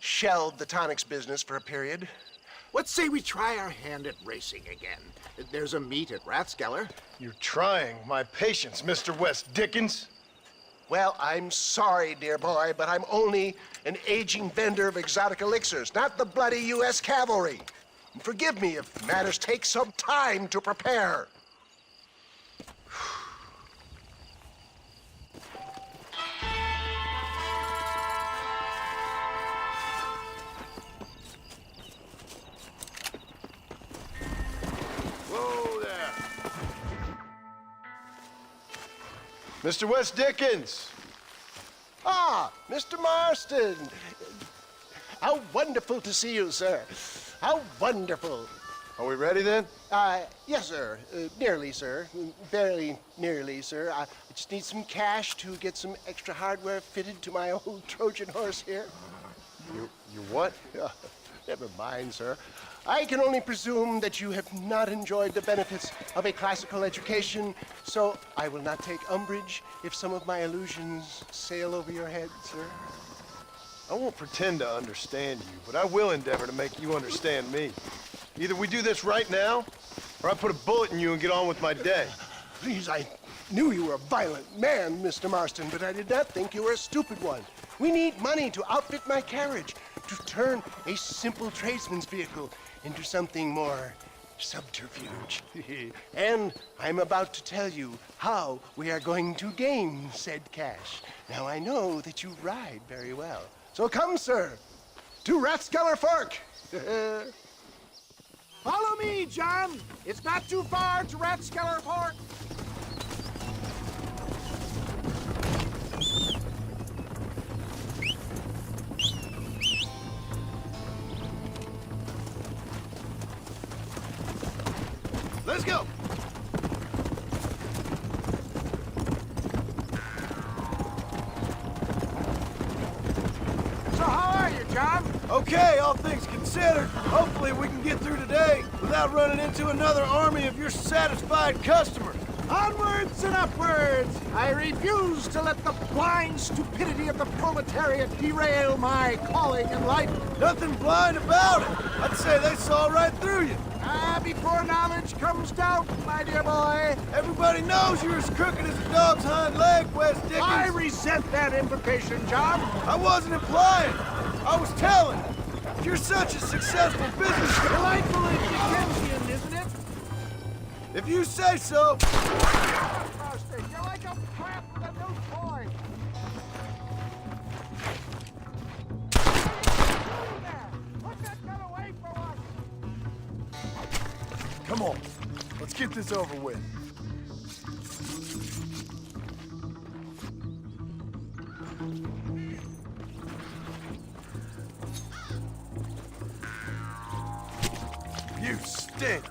Speaker 22: shelve the tonics business for a period.
Speaker 17: Let's say we try our hand at racing again. There's a meet at Rathskeller.
Speaker 15: You're trying my patience, Mr. West Dickens.
Speaker 22: Well, I'm sorry, dear boy, but I'm only an aging vendor of exotic elixirs, not the bloody U.S. cavalry. And forgive me if matters take some time to prepare.
Speaker 15: Whoa there. Mr. West Dickens!
Speaker 22: Ah, Mr. Marston. How wonderful to see you, sir. How wonderful.
Speaker 15: Are we ready then?
Speaker 22: Yes, sir. Nearly, sir. Barely nearly, sir. I just need some cash to get some extra hardware fitted to my old Trojan horse here.
Speaker 15: You what?
Speaker 22: Never mind, sir. I can only presume that you have not enjoyed the benefits of a classical education, so I will not take umbrage if some of my illusions sail over your head, sir.
Speaker 15: I won't pretend to understand you, but I will endeavor to make you understand me. Either we do this right now, or I put a bullet in you and get on with my day.
Speaker 22: Please, I knew you were a violent man, Mr. Marston, but I did not think you were a stupid one. We need money to outfit my carriage, to turn a simple tradesman's vehicle into something more subterfuge. And I'm about to tell you how we are going to gain said cash. Now, I know that you ride very well. So come, sir, to Rathskeller Fork.
Speaker 17: Follow me, John. It's not too far to Rathskeller Fork.
Speaker 15: Let's go!
Speaker 17: So how are you, John?
Speaker 15: Okay, all things considered. Hopefully we can get through today without running into another army of your satisfied customers.
Speaker 17: Onwards and upwards! I refuse to let the blind stupidity of the proletariat derail my calling in life.
Speaker 15: Nothing blind about it. I'd say they saw right through you.
Speaker 17: Before knowledge comes doubt, my dear boy.
Speaker 15: Everybody knows you're as crooked as a dog's hind leg, West Dickens.
Speaker 17: I resent that implication, John.
Speaker 15: I wasn't implying. I was telling. You're such a successful business.
Speaker 17: Delightfully Dickensian, isn't it?
Speaker 15: If you say so.
Speaker 17: You're like a plant with a new toy. Put that gun away for us.
Speaker 15: Come on. Let's get this over with. You stink.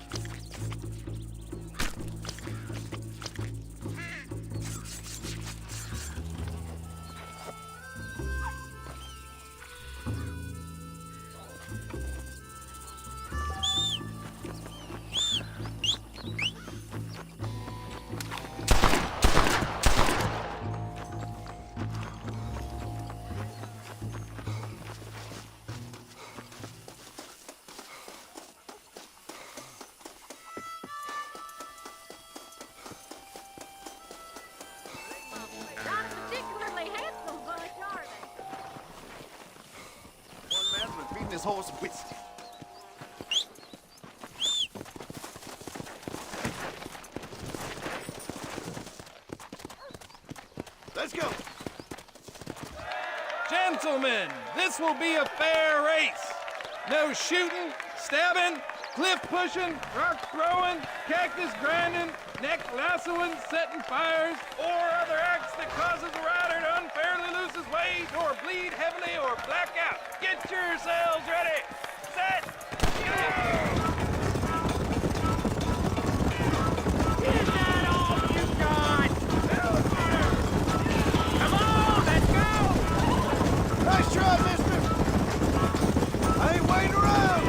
Speaker 14: this horse whiskey.
Speaker 1: Let's go. Gentlemen, this will be a fair race. No shooting, stabbing, cliff pushing, rock throwing, cactus grinding, neck lassoing, setting fires, or other acts that causes a rider to unfairly lose his weight or bleed heavily or black out. Get yourselves ready. Set. Go! Is that all you got? Come on, let's go!
Speaker 15: Nice try, mister. I ain't waiting around.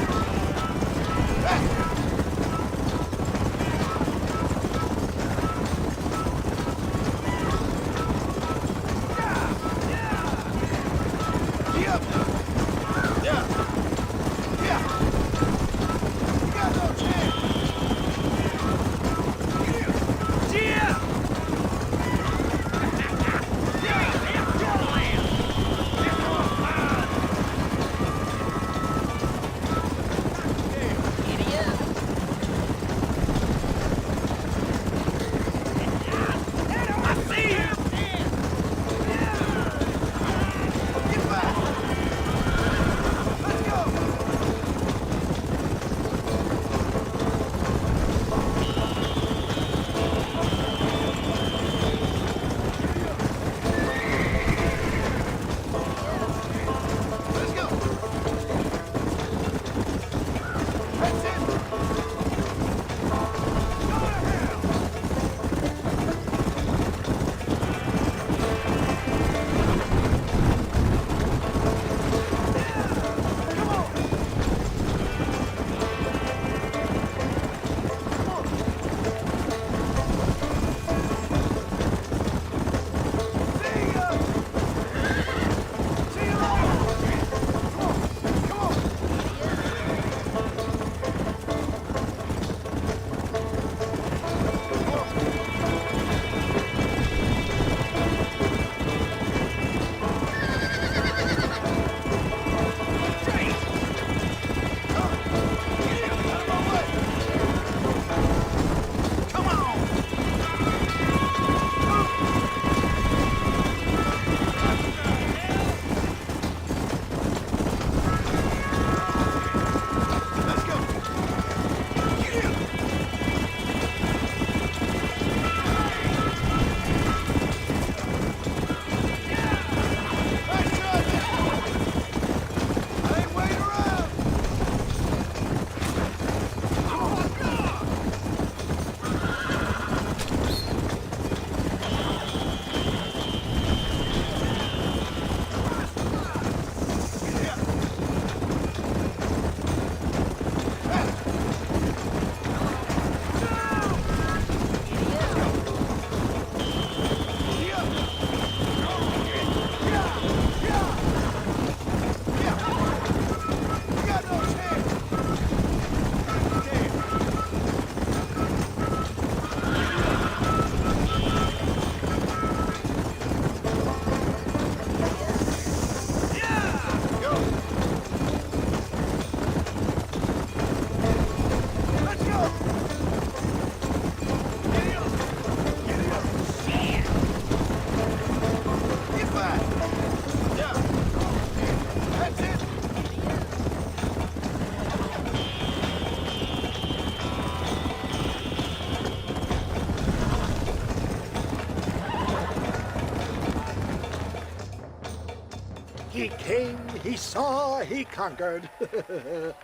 Speaker 17: He came, he saw, he conquered.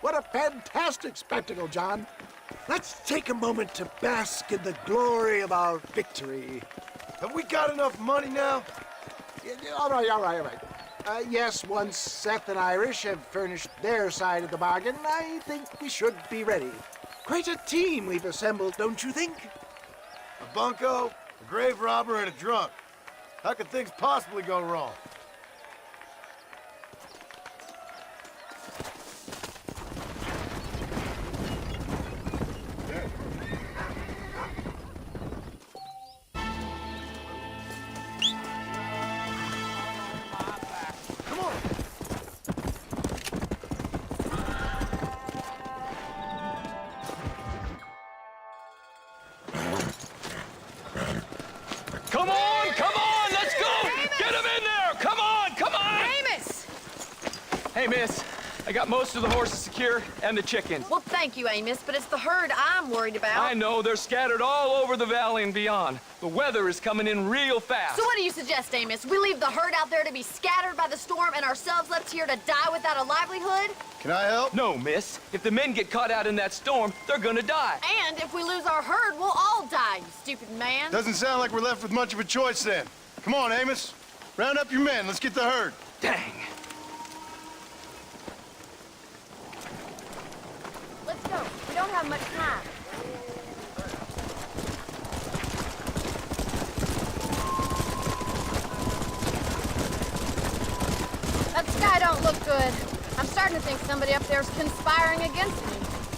Speaker 17: What a fantastic spectacle, John. Let's take a moment to bask in the glory of our victory.
Speaker 15: Have we got enough money now?
Speaker 17: All right. Yes, once Seth and Irish have furnished their side of the bargain, I think we should be ready. Quite a team we've assembled, don't you think?
Speaker 15: A bunco, a grave robber, and a drunk. How could things possibly go wrong?
Speaker 1: Hey, miss. I got most of the horses secure and the chickens.
Speaker 9: Well, thank you, Amos, but it's the herd I'm worried about.
Speaker 1: I know, they're scattered all over the valley and beyond. The weather is coming in real fast.
Speaker 9: So what do you suggest, Amos? We leave the herd out there to be scattered by the storm and ourselves left here to die without a livelihood?
Speaker 6: Can I help?
Speaker 1: No, miss. If the men get caught out in that storm, they're gonna die.
Speaker 9: And if we lose our herd, we'll all die, you stupid man.
Speaker 6: Doesn't sound like we're left with much of a choice then. Come on, Amos. Round up your men. Let's get the herd.
Speaker 1: Dang.
Speaker 7: Let's go. We don't have much time. That sky don't look good. I'm starting to think somebody up there's conspiring against me.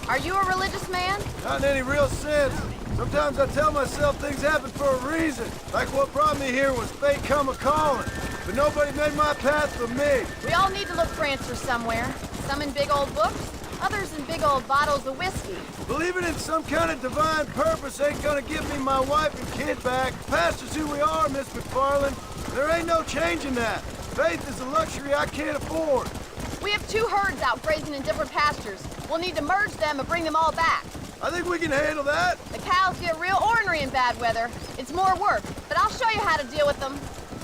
Speaker 7: Are you a religious man?
Speaker 15: Not in any real sense. Sometimes I tell myself things happen for a reason. Like what brought me here was fate come a-calling. But nobody made my path for me.
Speaker 7: We all need to look for answers somewhere. Some in big old books, others in big old bottles of whiskey.
Speaker 15: Believing in some kind of divine purpose ain't gonna give me my wife and kid back. Past is who we are, Miss McFarland. There ain't no changing that. Faith is a luxury I can't afford.
Speaker 7: We have 2 herds out grazing in different pastures. We'll need to merge them and bring them all back.
Speaker 15: I think we can handle that.
Speaker 7: The cows get real ornery in bad weather. It's more work, but I'll show you how to deal with them.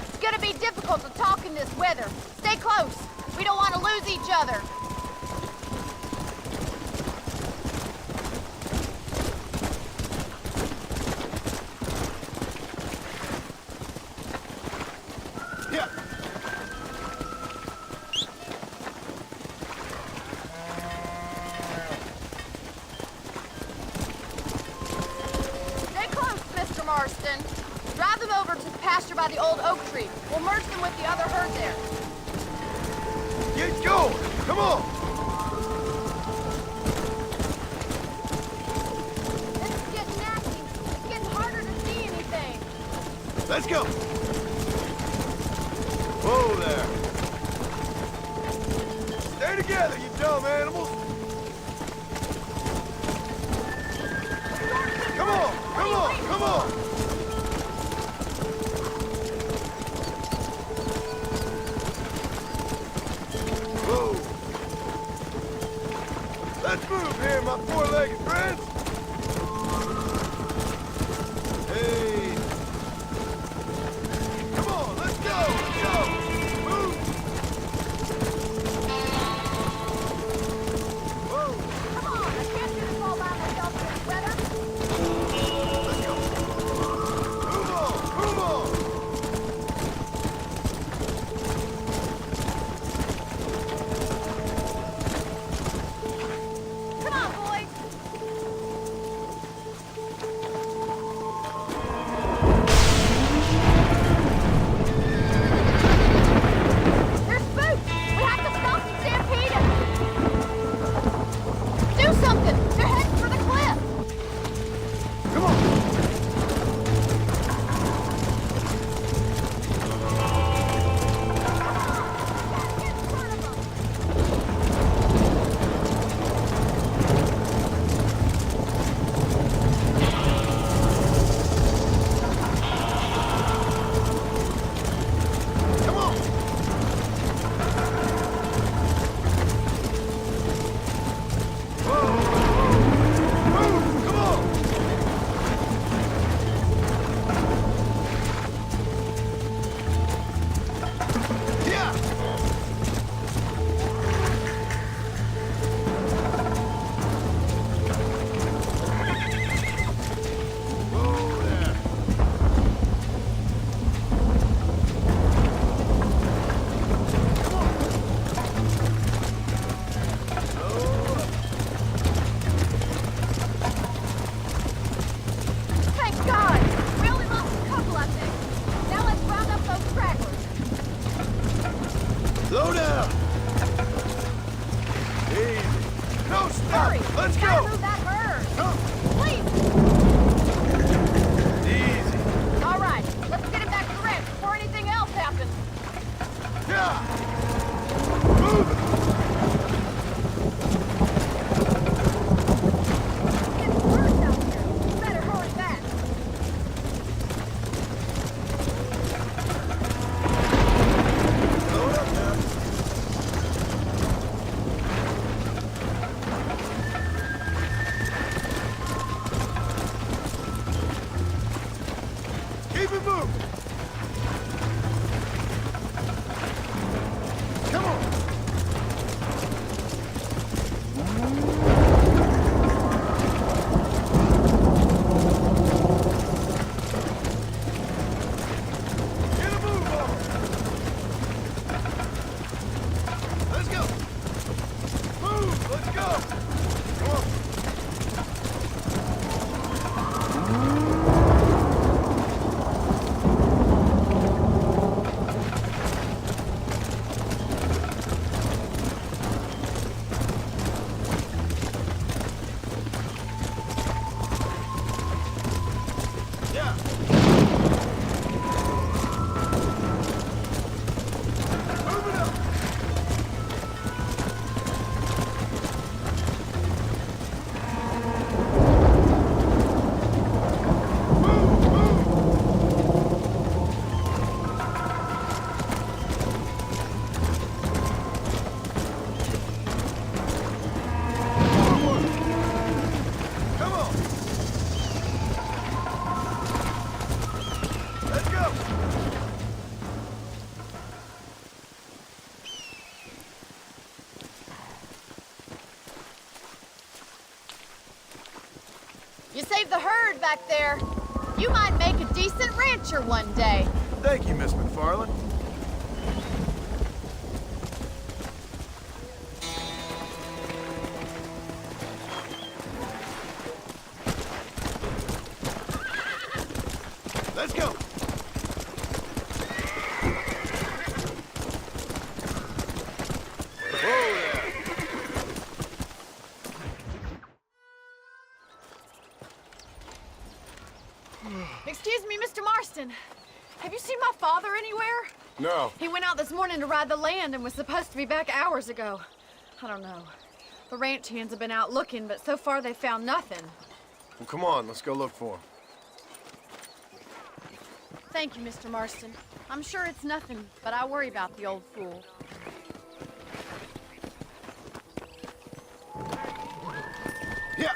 Speaker 7: It's gonna be difficult to talk in this weather. Stay close. We don't want to lose each other.
Speaker 15: Yeah.
Speaker 7: Stay close, Mr. Marston. Drive them over to the pasture by the old oak tree. We'll merge them with the other herd there.
Speaker 15: Get going. Come on.
Speaker 7: This is getting nasty. It's getting harder to see anything.
Speaker 15: Let's go. Whoa there. Stay together, you dumb animals. Come on, come on, come on. Whoa. Let's move here, my four-legged friends. Hey. Come on, let's go, let's go. Move. Whoa.
Speaker 7: Come on, I can't do this all by myself in this weather.
Speaker 15: Let's go. Move on, move on.
Speaker 7: Come on, boys. There's spooks. We have to stop the stampede. Do something. They're heading for the cliff.
Speaker 15: Come on. Come on. Whoa. Move. Come on. Yeah. Whoa there.
Speaker 7: Thank God. We only lost a couple, I think. Now let's round up those stragglers.
Speaker 15: Slow down. Easy. No, stop.
Speaker 7: Hurry.
Speaker 15: Let's
Speaker 7: Gotta
Speaker 15: go.
Speaker 7: move that herd.
Speaker 15: Come.
Speaker 7: Please.
Speaker 15: Easy.
Speaker 7: All right. Let's get him back to the ranch before anything else happens.
Speaker 15: Yeah. Move it.
Speaker 7: It's birds out here. Better hurry back.
Speaker 15: Slow it up now.
Speaker 7: You saved the herd back there. You might make a decent rancher one day.
Speaker 15: Thank you, Miss McFarland. Let's go.
Speaker 7: Excuse me, Mr. Marston. Have you seen my father anywhere?
Speaker 15: No.
Speaker 7: He went out this morning to ride the land and was supposed to be back hours ago. I don't know. The ranch hands have been out looking, but so far they found nothing.
Speaker 15: Well, come on, let's go look for him.
Speaker 7: Thank you, Mr. Marston. I'm sure it's nothing, but I worry about the old fool.
Speaker 15: Yeah.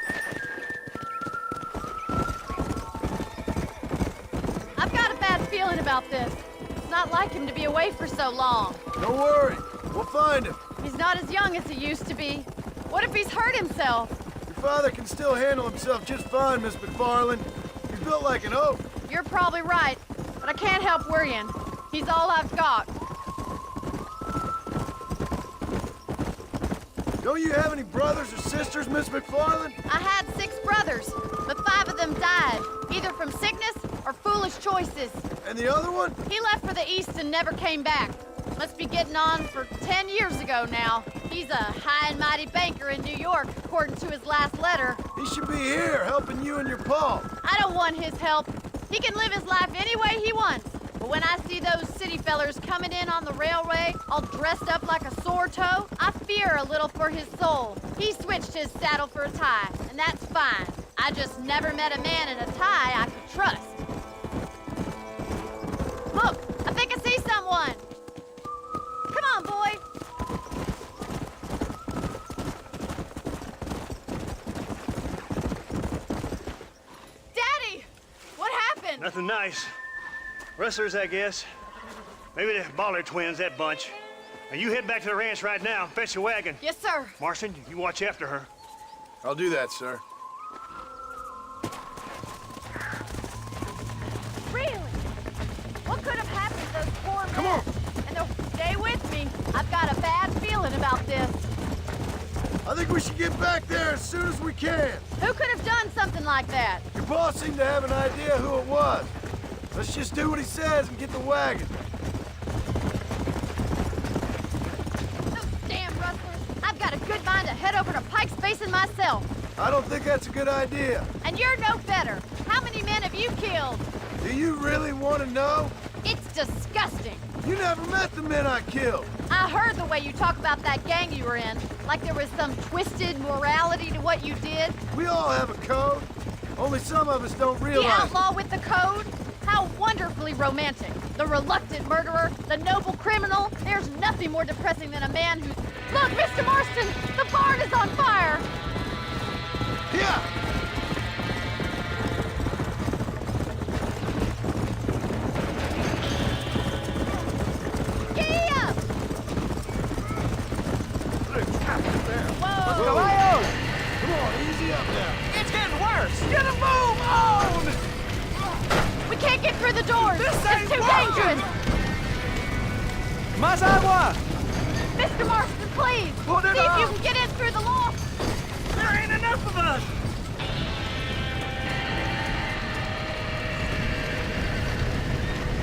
Speaker 7: I've got a bad feeling about this. It's not like him to be away for so long.
Speaker 15: Don't worry. We'll find him.
Speaker 7: He's not as young as he used to be. What if he's hurt himself?
Speaker 15: Your father can still handle himself just fine, Miss McFarland. He's built like an oak.
Speaker 7: You're probably right, but I can't help worrying. He's all I've got.
Speaker 15: Don't you have any brothers or sisters, Miss McFarland?
Speaker 7: I had 6 brothers, but 5 of them died, either from sickness or foolish choices.
Speaker 15: And the other one?
Speaker 7: He left for the East and never came back. Must be getting on for 10 years ago now. He's a high and mighty banker in New York, according to his last letter.
Speaker 15: He should be here, helping you and your pa.
Speaker 7: I don't want his help. He can live his life any way he wants. But when I see those city fellers coming in on the railway, all dressed up like a sore toe, I fear a little for his soul. He switched his saddle for a tie, and that's fine. I just never met a man in a tie I could trust. Look, I think I see someone. Come on, boy. Daddy! What happened?
Speaker 21: Nothing nice. Rustlers, I guess. Maybe the Baller twins, that bunch. Now you head back to the ranch right now. Fetch a wagon.
Speaker 7: Yes, sir.
Speaker 21: Marston, you watch after her.
Speaker 15: I'll do that, sir.
Speaker 7: Really? What could have happened to those poor men?
Speaker 15: Come on.
Speaker 7: And they'll stay with me. I've got a bad feeling about this.
Speaker 15: I think we should get back there as soon as we can.
Speaker 7: Who could have done something like that?
Speaker 15: Your boss seemed to have an idea who it was. Let's just do what he says and get the wagon.
Speaker 7: Those damn rustlers. I've got a good mind to head over to Pike's Basin myself.
Speaker 15: I don't think that's a good idea.
Speaker 7: And you're no better. How many men have you killed?
Speaker 15: Do you really want to know?
Speaker 7: It's disgusting.
Speaker 15: You never met the men I killed.
Speaker 7: I heard the way you talk about that gang you were in, like there was some twisted morality to what you did.
Speaker 15: We all have a code. Only some of us don't realize.
Speaker 7: The outlaw with the code? How wonderfully romantic. The reluctant murderer, the noble criminal. There's nothing more depressing than a man who's... Look, Mr. Marston, the barn is on fire.
Speaker 15: Yeah.
Speaker 7: Giddy up! Whoa!
Speaker 15: Caballos! Come on, easy up now.
Speaker 16: It's getting worse.
Speaker 17: Get a move on!
Speaker 7: We can't get through the doors.
Speaker 17: This
Speaker 7: It's
Speaker 17: ain't
Speaker 7: too
Speaker 17: working.
Speaker 7: dangerous.
Speaker 17: Más agua!
Speaker 7: Mr. Marston, please.
Speaker 17: Put it
Speaker 7: See if you
Speaker 17: on.
Speaker 7: can get in through the loft.
Speaker 17: There ain't enough of us!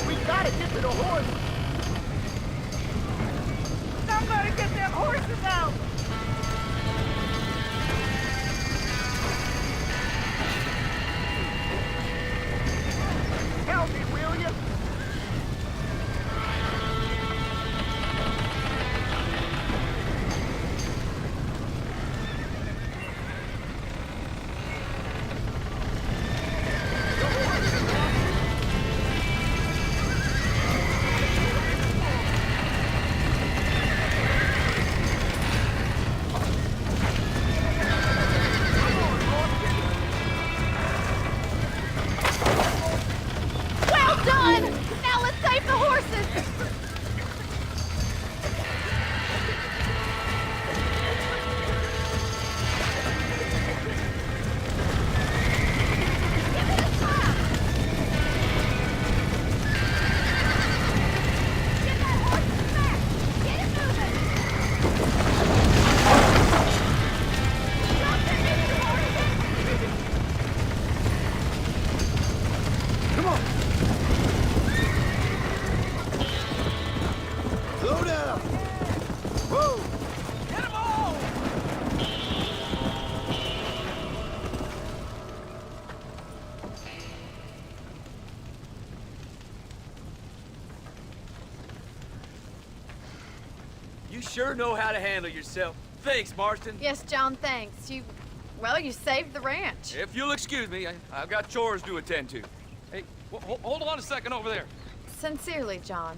Speaker 16: We gotta get to the horse.
Speaker 17: Somebody get them horses out!
Speaker 16: Help me, will you?
Speaker 14: sure know how to handle yourself. Thanks, Marston.
Speaker 7: Yes, John, thanks. Well, you saved the ranch.
Speaker 14: If you'll excuse me, I've got chores to attend to. Hey, hold on a second over there.
Speaker 7: Sincerely, John.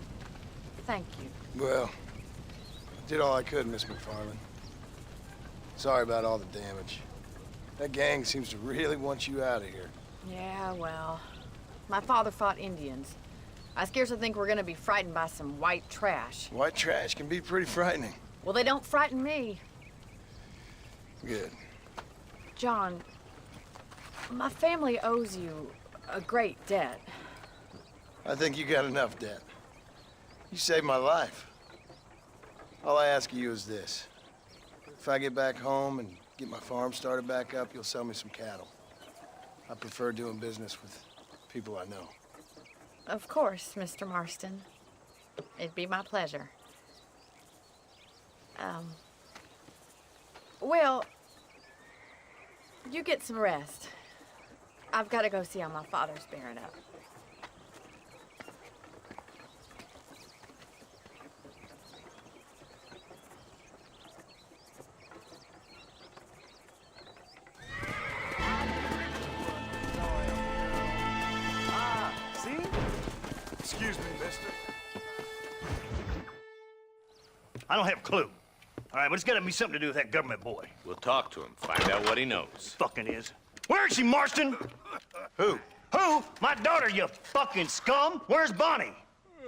Speaker 7: Thank you.
Speaker 6: Well, I did all I could, Miss McFarland. Sorry about all the damage. That gang seems to really want you out of here.
Speaker 9: Yeah, well, my father fought Indians. I scarcely think we're gonna be frightened by some white trash.
Speaker 6: White trash can be pretty frightening.
Speaker 9: Well, they don't frighten me.
Speaker 6: Good.
Speaker 9: John, my family owes you a great debt.
Speaker 6: I think you got enough debt. You saved my life. All I ask of you is this. If I get back home and get my farm started back up, you'll sell me some cattle. I prefer doing business with people I know.
Speaker 9: Of course, Mr. Marston. It'd be my pleasure. Well, you get some rest. I've got to go see how my father's bearing up.
Speaker 17: See? Excuse me, mister.
Speaker 21: I don't have a clue. All right, but it's got to be something to do with that government boy.
Speaker 12: We'll talk to him, find out what he knows.
Speaker 21: Fucking is. Where is she, Marston?
Speaker 6: Who?
Speaker 21: Who? My daughter, you fucking scum. Where's Bonnie?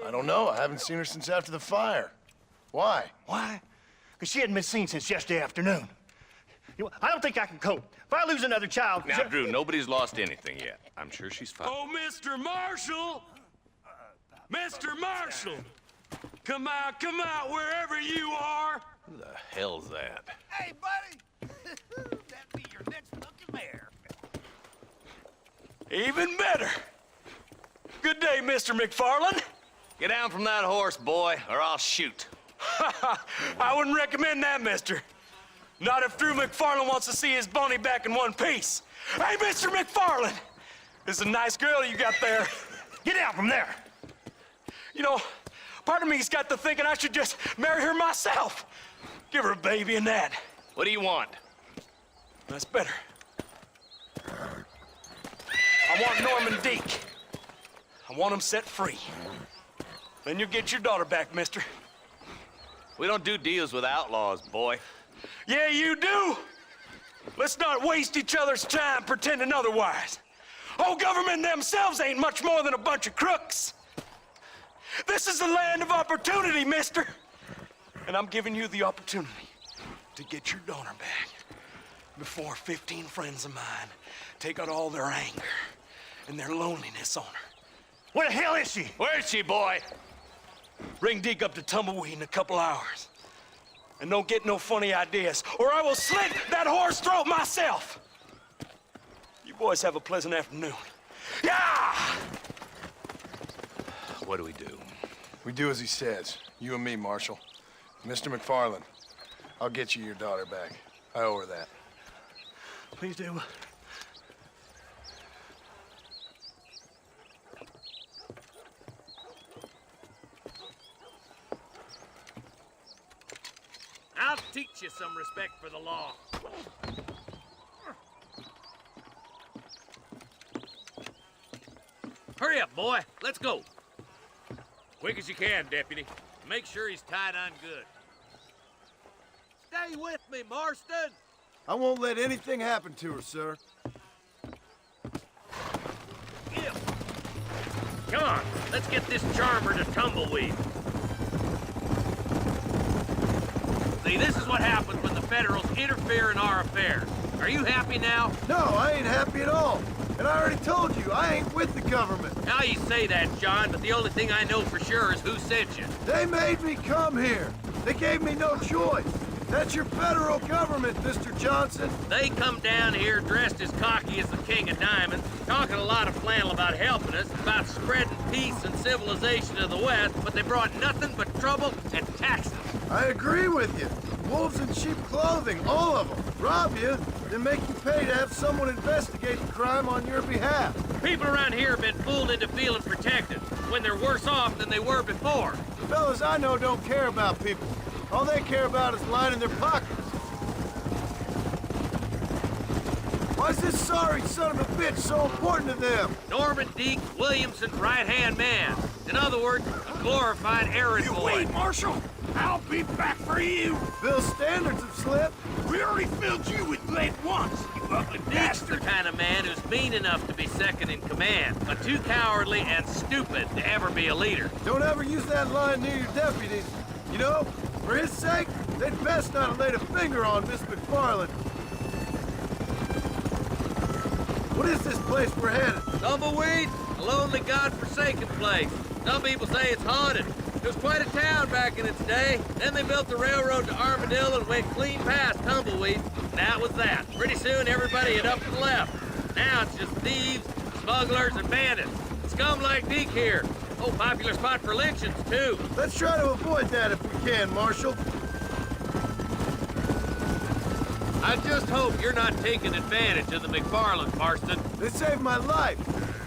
Speaker 6: I don't know. I haven't seen her since after the fire. Why?
Speaker 21: Why? Because she hadn't been seen since yesterday afternoon. You know, I don't think I can cope. If I lose another child...
Speaker 12: Now, Drew, nobody's lost anything yet. I'm sure she's fine.
Speaker 20: Oh, Mr. Marshall! Mr. Marshall! Come out, wherever you are!
Speaker 12: Who the hell's that?
Speaker 16: Hey, buddy! That'd be your next lucky mare.
Speaker 20: Even better! Good day, Mr. McFarland.
Speaker 12: Get down from that horse, boy, or I'll shoot.
Speaker 20: I wouldn't recommend that, mister. Not if Drew McFarland wants to see his Bonnie back in one piece. Hey, Mr. McFarland! This is a nice girl you got there. Get out from there! You know, part of me's got to thinking I should just marry her myself. Give her a baby and that.
Speaker 12: What do you want?
Speaker 20: That's better. I want Norman Deek. I want him set free. Then you'll get your daughter back, mister.
Speaker 12: We don't do deals with outlaws, boy.
Speaker 20: Yeah, you do. Let's not waste each other's time pretending otherwise. Oh, government themselves ain't much more than a bunch of crooks. This is the land of opportunity, mister. And I'm giving you the opportunity to get your daughter back before 15 friends of mine take out all their anger and their loneliness on her. Where the hell is she?
Speaker 12: Where is she, boy?
Speaker 20: Bring Deke up to Tumbleweed in a couple hours. And don't get no funny ideas, or I will slit that whore's throat myself. You boys have a pleasant afternoon. Yeah!
Speaker 12: What do we do?
Speaker 6: We do as he says. You and me, Marshal. Mr. McFarland, I'll get you your daughter back. I owe her that.
Speaker 20: Please do.
Speaker 8: I'll teach you some respect for the law.
Speaker 20: Hurry up, boy. Let's go.
Speaker 8: Quick as you can, Deputy. Make sure he's tied on good.
Speaker 16: Stay with me, Marston.
Speaker 15: I won't let anything happen to her, sir.
Speaker 8: Come on, let's get this charmer to Tumbleweed. See, this is what happens when the Federals interfere in our affairs. Are you happy now?
Speaker 15: No, I ain't happy at all. And I already told you, I ain't with the government.
Speaker 8: Now you say that, John, but the only thing I know for sure is who sent you.
Speaker 15: They made me come here. They gave me no choice. That's your federal government, Mr. Johnson.
Speaker 8: They come down here dressed as cocky as the King of Diamonds, talking a lot of flannel about helping us, about spreading peace and civilization to the West, but they brought nothing but trouble and taxes.
Speaker 15: I agree with you. Wolves in sheep clothing, all of them. Rob you, then make you pay to have someone investigate the crime on your behalf.
Speaker 8: People around here have been fooled into feeling protected, when they're worse off than they were before.
Speaker 15: Fellas I know don't care about people. All they care about is lining their pockets. Why is this sorry son of a bitch so important to them?
Speaker 10: Norman Deke Williamson's right-hand man. In other words, a glorified errand boy.
Speaker 20: Wait, Marshal! I'll be back for you!
Speaker 15: Bill's standards have slipped.
Speaker 20: We already filled you with lead once, you ugly
Speaker 10: Deke's the
Speaker 20: bastard!
Speaker 10: kind of man who's mean enough to be second in command, but too cowardly and stupid to ever be a leader.
Speaker 15: Don't ever use that line near your deputies. You know, for his sake, they'd best not have laid a finger on Miss McFarland. What is this place we're headed?
Speaker 10: Tumbleweed, a lonely, godforsaken place. Some people say it's haunted. It was quite a town back in its day. Then they built the railroad to Armadillo and went clean past Tumbleweed. That was that. Pretty soon, everybody had up and left. Now it's just thieves, smugglers, and bandits. Scum like Deke here. Oh, popular spot for lynchings, too.
Speaker 15: Let's try to avoid that if we can, Marshal.
Speaker 10: I just hope you're not taking advantage of the McFarland, Marston.
Speaker 15: They saved my life.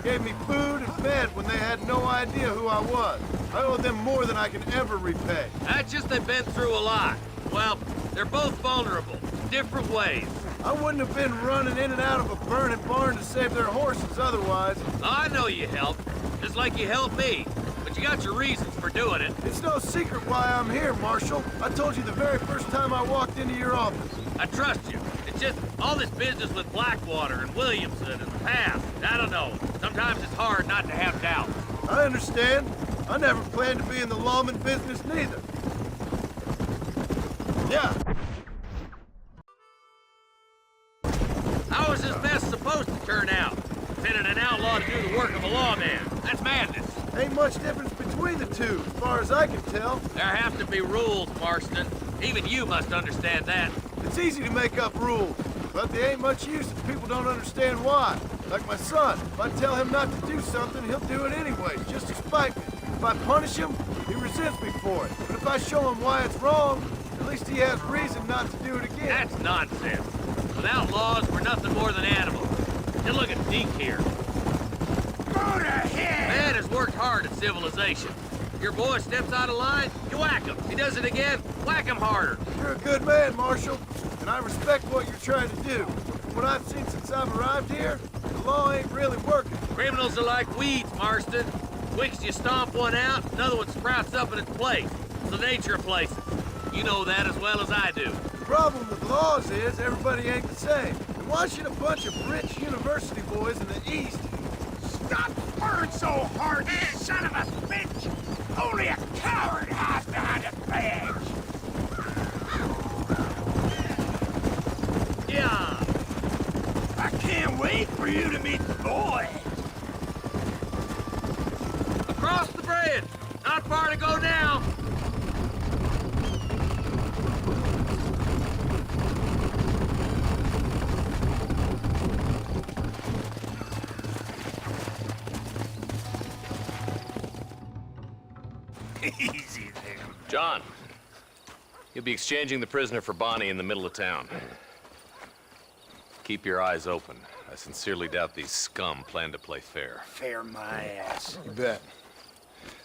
Speaker 15: Gave me food and bed when they had no idea who I was. I owe them more than I can ever repay.
Speaker 10: That's just they've been through a lot. Well, they're both vulnerable, different ways.
Speaker 15: I wouldn't have been running in and out of a burning barn to save their horses otherwise.
Speaker 10: I know you helped, just like you helped me. But you got your reasons for doing it.
Speaker 15: It's no secret why I'm here, Marshal. I told you the very first time I walked into your office.
Speaker 10: I trust you. It's just all this business with Blackwater and Williamson and the past. I don't know. Sometimes it's hard not to have doubt.
Speaker 15: I understand. I never planned to be in the lawman business neither. Yeah.
Speaker 10: How is this mess supposed to turn out? Pinning an outlaw to do the work of a lawman. That's madness.
Speaker 15: Ain't much difference between the two, as far as I can tell.
Speaker 10: There have to be rules, Marston. Even you must understand that.
Speaker 15: It's easy to make up rules, but they ain't much use if people don't understand why. Like my son. If I tell him not to do something, he'll do it anyway, just to spite me. If I punish him, he resents me for it. But if I show him why it's wrong, at least he has reason not to do it again.
Speaker 10: That's nonsense. Without laws, we're nothing more than animals. And look at Deke here.
Speaker 20: Go to hell!
Speaker 10: Man has worked hard at civilization. Your boy steps out of line, you whack him. He does it again, whack him harder.
Speaker 15: You're a good man, Marshal, and I respect what you're trying to do. From what I've seen since I've arrived here, the law ain't really working.
Speaker 10: Criminals are like weeds, Marston. Quick you stomp one out, another one sprouts up in its place. It's the nature of places. You know that as well as I do.
Speaker 15: The problem with laws is everybody ain't the same. And why should a bunch of rich university boys in the East...
Speaker 20: Stop spurring so hard, you son of a bitch! Only a coward hides behind a badge!
Speaker 10: Yeah!
Speaker 20: I can't wait for you to meet the boys!
Speaker 10: Across the bridge! Not far to go now!
Speaker 20: Easy there.
Speaker 12: John, you'll be exchanging the prisoner for Bonnie in the middle of town. Keep your eyes open. I sincerely doubt these scum plan to play fair.
Speaker 20: Fair my ass.
Speaker 15: You bet.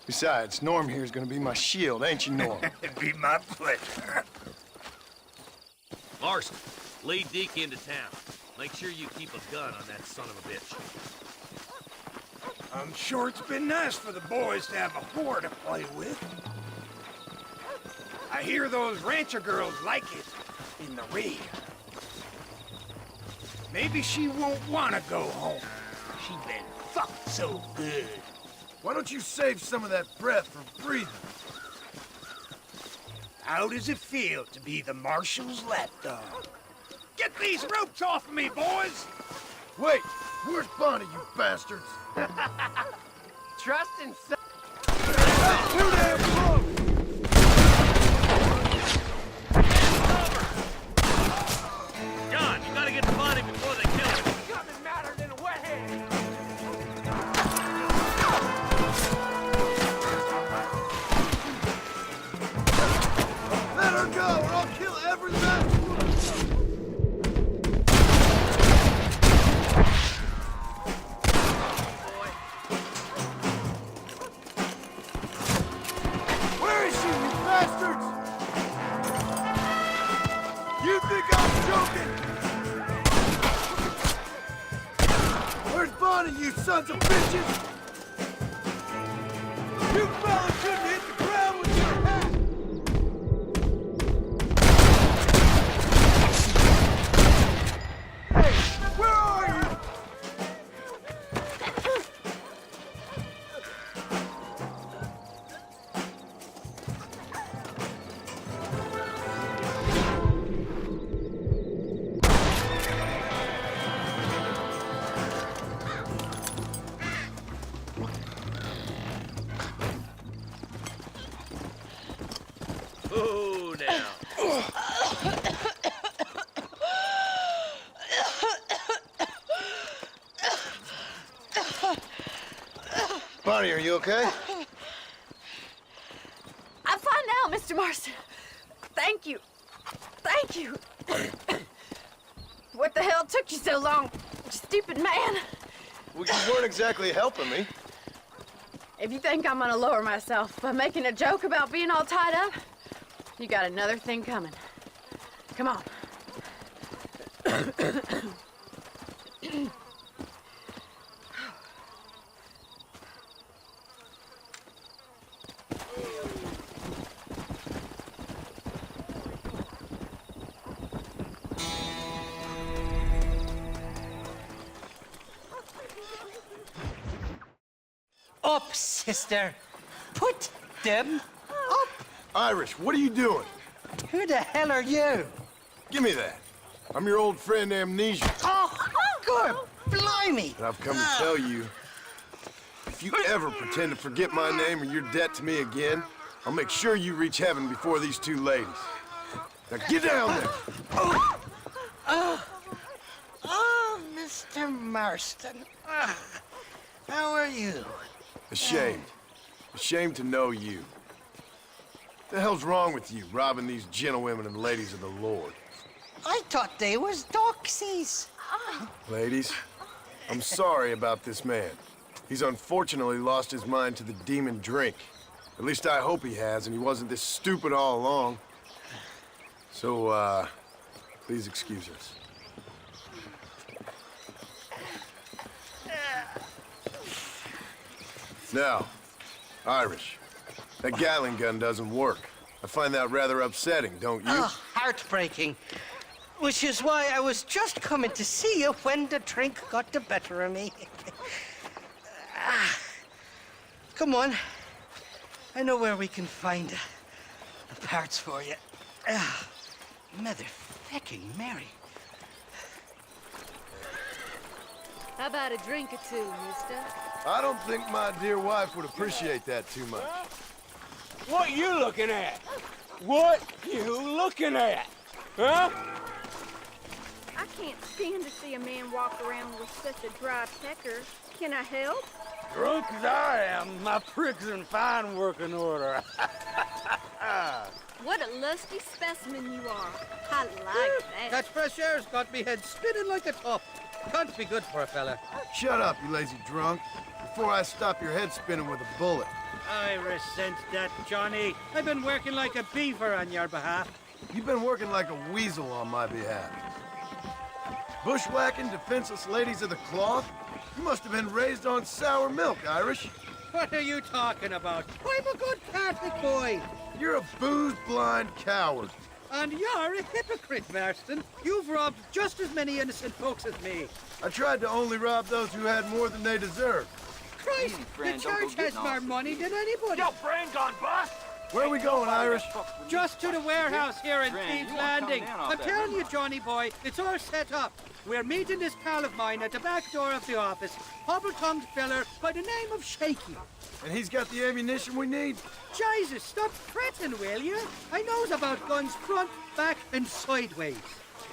Speaker 15: Besides, Norm here's gonna be my shield, ain't you, Norm?
Speaker 20: It'd be my pleasure.
Speaker 10: Marston, lead Deke into town. Make sure you keep a gun on that son of a bitch.
Speaker 20: I'm sure it's been nice for the boys to have a whore to play with. I hear those rancher girls like it in the rear. Maybe she won't want to go home. She's been fucked so good.
Speaker 15: Why don't you save some of that breath for breathing?
Speaker 20: How does it feel to be the Marshal's lapdog? Get these ropes off of me, boys!
Speaker 15: Wait, where's Bonnie, you bastards?
Speaker 16: Trust in some...
Speaker 15: That's too damn close!
Speaker 10: John, you gotta get to Bonnie before they kill her.
Speaker 16: Nothing matter than a wet hand.
Speaker 15: Let her go, or I'll kill every last one!
Speaker 17: joking! Where's Bonnie, you sons of bitches? You fellas shouldn't hit the ground with your hat! Hey, where are you?
Speaker 10: Oh, now.
Speaker 6: Bonnie, are you okay?
Speaker 7: I'm fine now, Mr. Marston. Thank you. Thank you. What the hell took you so long, you stupid man?
Speaker 6: Well, you weren't exactly helping me.
Speaker 7: If you think I'm gonna lower myself by making a joke about being all tied up, you got another thing coming. Come on.
Speaker 5: Up, sister. Put them up.
Speaker 6: Irish, what are you doing?
Speaker 5: Who the hell are you?
Speaker 6: Give me that. I'm your old friend Amnesia.
Speaker 5: Oh, good. Blimey.
Speaker 6: And I've come to tell you, if you ever pretend to forget my name or your debt to me again, I'll make sure you reach heaven before these two ladies. Now get down there.
Speaker 5: Oh, Mr. Marston. How are you?
Speaker 6: Ashamed. Ashamed to know you. What the hell's wrong with you, robbing these gentlewomen and ladies of the Lord?
Speaker 5: I thought they was doxies.
Speaker 6: Ladies, I'm sorry about this man. He's unfortunately lost his mind to the demon drink. At least I hope he has, and he wasn't this stupid all along. So, please excuse us. Now, Irish, that Gatling gun doesn't work. I find that rather upsetting, don't you?
Speaker 5: Oh, heartbreaking. Which is why I was just coming to see you when the drink got the better of me. Come on. I know where we can find the parts for you. Mother-fucking Mary.
Speaker 2: How about a drink or two, mister?
Speaker 6: I don't think my dear wife would appreciate that too much.
Speaker 20: What you looking at? What you looking at? Huh?
Speaker 2: I can't stand to see a man walk around with such a dry pecker. Can I help?
Speaker 20: Drunk as I am, my prick's in fine working order.
Speaker 2: What a lusty specimen you are. I like that.
Speaker 5: That fresh air's got me head spinning like a top. Can't be good for a fella.
Speaker 6: Shut up, you lazy drunk, before I stop your head spinning with a bullet.
Speaker 5: I resent that, Johnny. I've been working like a beaver on your behalf.
Speaker 6: You've been working like a weasel on my behalf. Bushwhacking defenseless ladies of the cloth? You must have been raised on sour milk, Irish.
Speaker 5: What are you talking about? I'm a good Catholic boy.
Speaker 6: You're a booze-blind coward.
Speaker 5: And you're a hypocrite, Marston. You've robbed just as many innocent folks as me.
Speaker 6: I tried to only rob those who had more than they deserved.
Speaker 5: Christ, the church has more money than anybody.
Speaker 20: Your brain gone bust?
Speaker 6: Where are we going, Irish?
Speaker 5: Just to the warehouse here in Thieves Landing. I'm telling you, Johnny boy, it's all set up. We're meeting this pal of mine at the back door of the office, hobble-tongued feller by the name of Shaky.
Speaker 6: And he's got the ammunition we need?
Speaker 5: Jesus, stop fretting, will you? I knows about guns front, back, and sideways.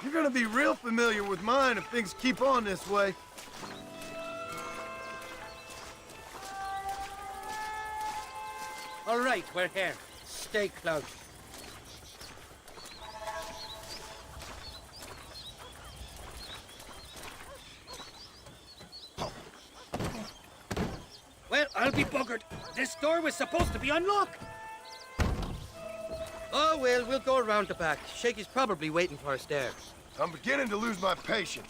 Speaker 6: You're gonna be real familiar with mine if things keep on this way.
Speaker 5: All right, we're here. Stay close. Well, I'll be buggered. This door was supposed to be unlocked. Oh, well, we'll go around the back. Shaky's probably waiting for us there.
Speaker 6: I'm beginning to lose my patience.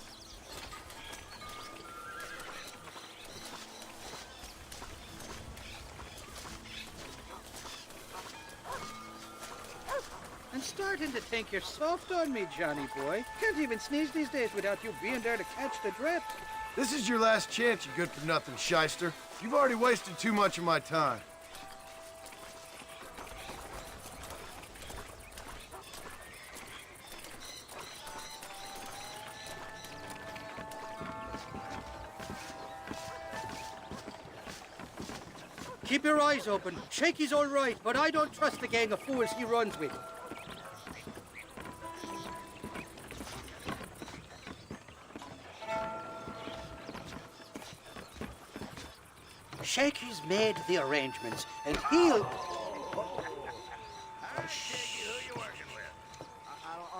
Speaker 5: I'm starting to think you're soft on me, Johnny boy. Can't even sneeze these days without you being there to catch the drip.
Speaker 6: This is your last chance, you good-for-nothing shyster. You've already wasted too much of my time.
Speaker 5: Keep your eyes open. Shaky's all right, but I don't trust the gang of fools he runs with. Shaky's made the arrangements, and he'll...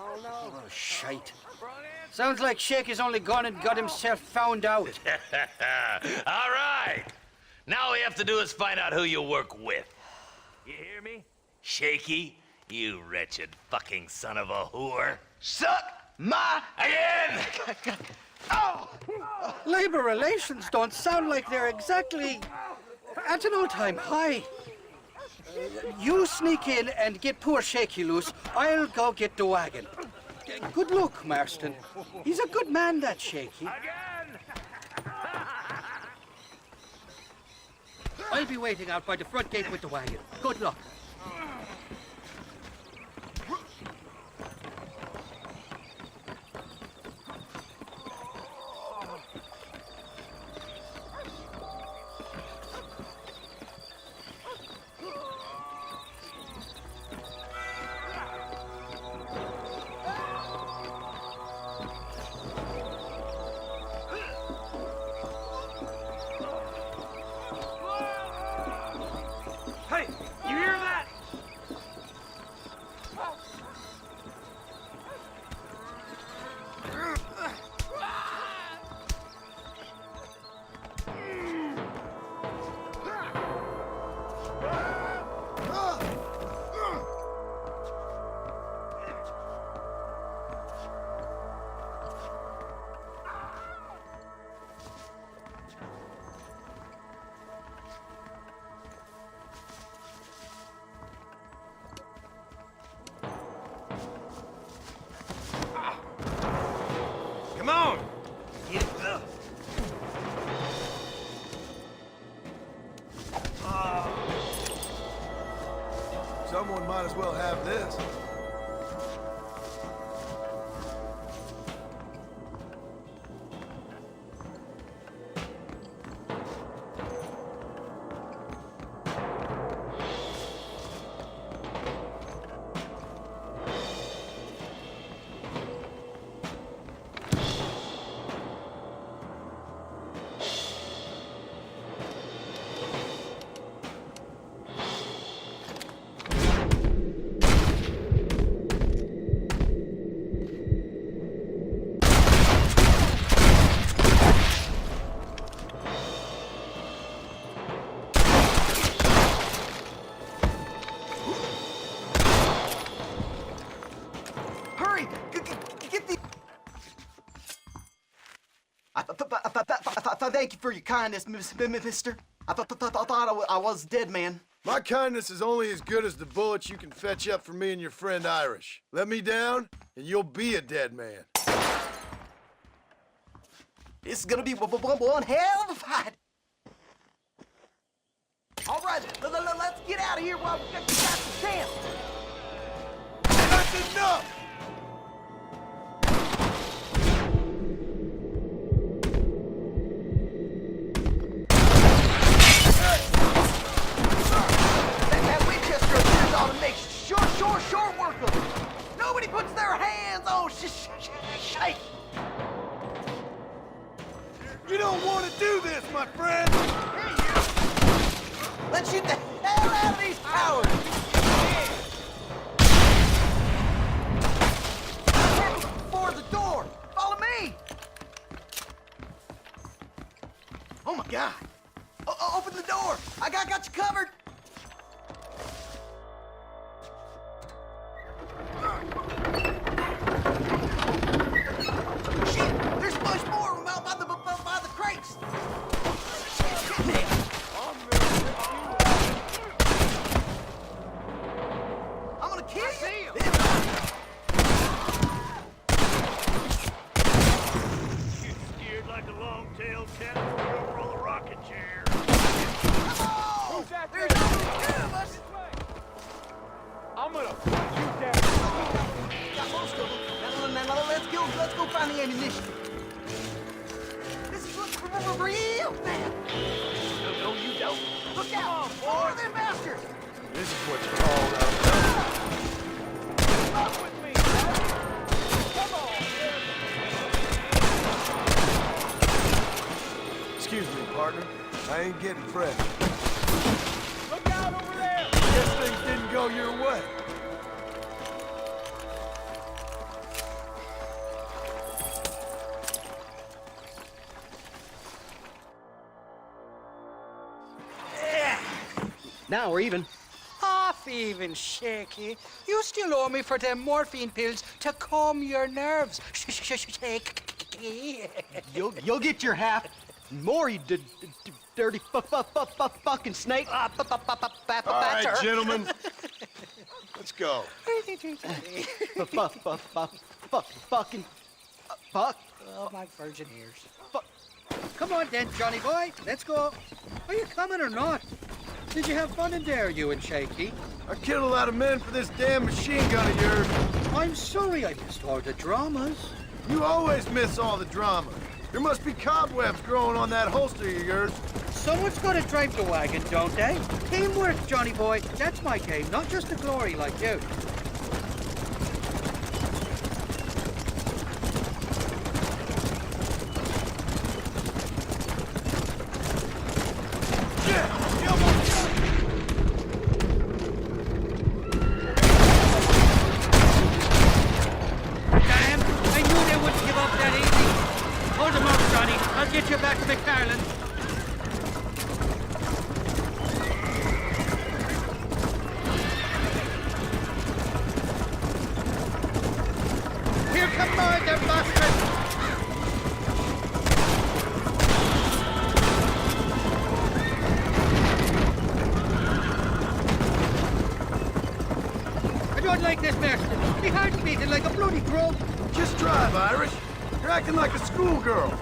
Speaker 5: Oh, shite. Sounds like Shaky's only gone and got himself found out.
Speaker 10: All right. Now all we have to do is find out who you work with. You hear me? Shaky, you wretched fucking son of a whore.
Speaker 5: Suck my...
Speaker 10: Again!
Speaker 5: Oh! Labor relations don't sound like they're exactly at an all-time high. You sneak in and get poor Shaky loose. I'll go get the wagon. Good luck, Marston. He's a good man, that Shaky. I'll be waiting out by the front gate with the wagon. Good luck.
Speaker 21: Hey, you hear that?
Speaker 6: Come on! Someone might as well have this.
Speaker 16: Hurry! Get the... Thank you for your kindness, mister. I thought I was dead, man.
Speaker 6: My kindness is only as good as the bullets you can fetch up for me and your friend Irish. Let me down, and you'll be a dead man.
Speaker 16: This is gonna be one hell of a fight. All right, let's get out of here while we got the chance.
Speaker 6: That's enough!
Speaker 16: That Winchester of yours ought to make short work of it. Nobody puts their hands on shake.
Speaker 6: You don't want to do this, my friend!
Speaker 16: Let's shoot the hell out of these cowards! For the door! Follow me! Oh my God! Open the door! I got you covered!
Speaker 21: little cat over on the rocking chair.
Speaker 1: Who's that?
Speaker 16: There's only two of us.
Speaker 1: I'm gonna put you down.
Speaker 16: Got most of them. Now, let's go find the ammunition. This is what's for real, man. No, you don't. Look out! More of them bastards!
Speaker 15: This is what you call
Speaker 1: Up with me, buddy. Come on.
Speaker 15: Excuse me, partner. I ain't getting fresh.
Speaker 1: Look out over there.
Speaker 15: Guess things didn't go your way.
Speaker 5: Now we're even. Half even, Shaky. You still owe me for them morphine pills to calm your nerves. Shaky.
Speaker 16: You'll get your half. More, you dirty fucking snake.
Speaker 15: All right, gentlemen. Let's go.
Speaker 16: Fucking fuck.
Speaker 5: Oh, my virgin ears. Come on then, Johnny boy. Let's go. Are you coming or not? Did you have fun in there, you and Shaky?
Speaker 15: I killed a lot of men for this damn machine gun of yours.
Speaker 5: I'm sorry I missed all the dramas.
Speaker 15: You always miss all the drama. There must be cobwebs growing on that holster of yours.
Speaker 5: Someone's got to drive the wagon, don't they? Teamwork, Johnny boy. That's my game, not just the glory like you. Get you back to McFarland. Here come more, them bastards! I don't like this, Marston. My heart's beating like a bloody drum.
Speaker 15: Just drive, Irish. You're acting like a schoolgirl.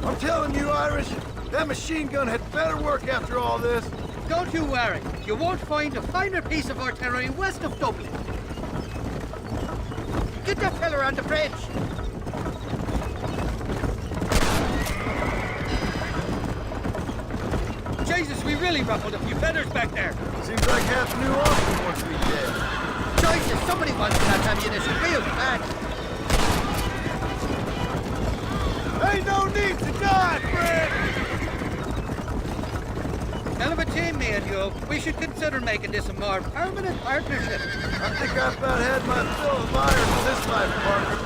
Speaker 15: I'm telling you, Irish, that machine gun had better work after all this.
Speaker 5: Don't you worry. You won't find a finer piece of artillery west of Dublin. Get that fella on the bridge. Jesus, we really ruffled a few feathers back there.
Speaker 15: Seems like half the new officer wants to be dead.
Speaker 5: Jesus, somebody wants that ammunition real bad.
Speaker 15: Ain't no need to die, Fred!
Speaker 5: Hell of a team, me and you. We should consider making this a more permanent partnership.
Speaker 15: I think I about had my fill of liars in this life, partner.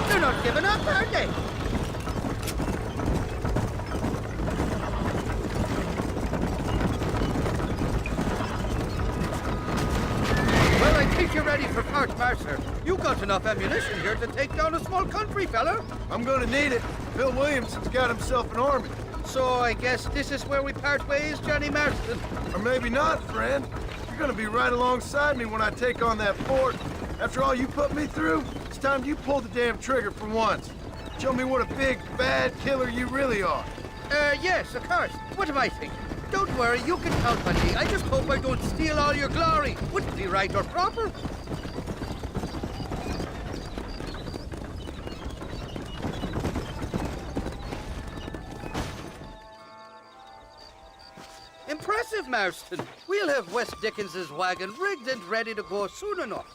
Speaker 5: They're not giving up, are they? Well, I think you're ready for Fort Mercer. You got enough ammunition here to take down a small country, fella.
Speaker 15: I'm gonna need it. Bill Williamson's got himself an army.
Speaker 5: So I guess this is where we part ways, Johnny Marston.
Speaker 15: Or maybe not, friend. You're gonna be right alongside me when I take on that fort. After all you put me through, it's time you pull the damn trigger for once. Show me what a big, bad killer you really are.
Speaker 5: Yes, of course. What am I thinking? Don't worry, you can count on me. I just hope I don't steal all your glory. Wouldn't be right or proper. Impressive, Marston. We'll have West Dickens's wagon rigged and ready to go soon enough.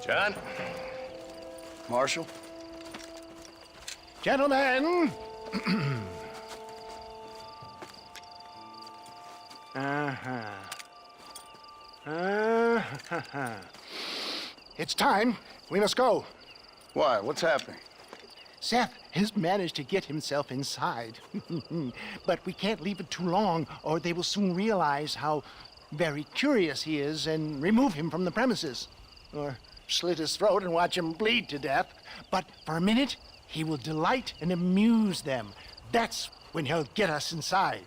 Speaker 12: John?
Speaker 15: Marshal?
Speaker 22: Gentlemen! It's time. We must go.
Speaker 6: Why? What's happening?
Speaker 17: Seth has managed to get himself inside. But we can't leave it too long, or they will soon realize how very curious he is and remove him from the premises. Or slit his throat and watch him bleed to death. But for a minute, he will delight and amuse them. That's when he'll get us inside.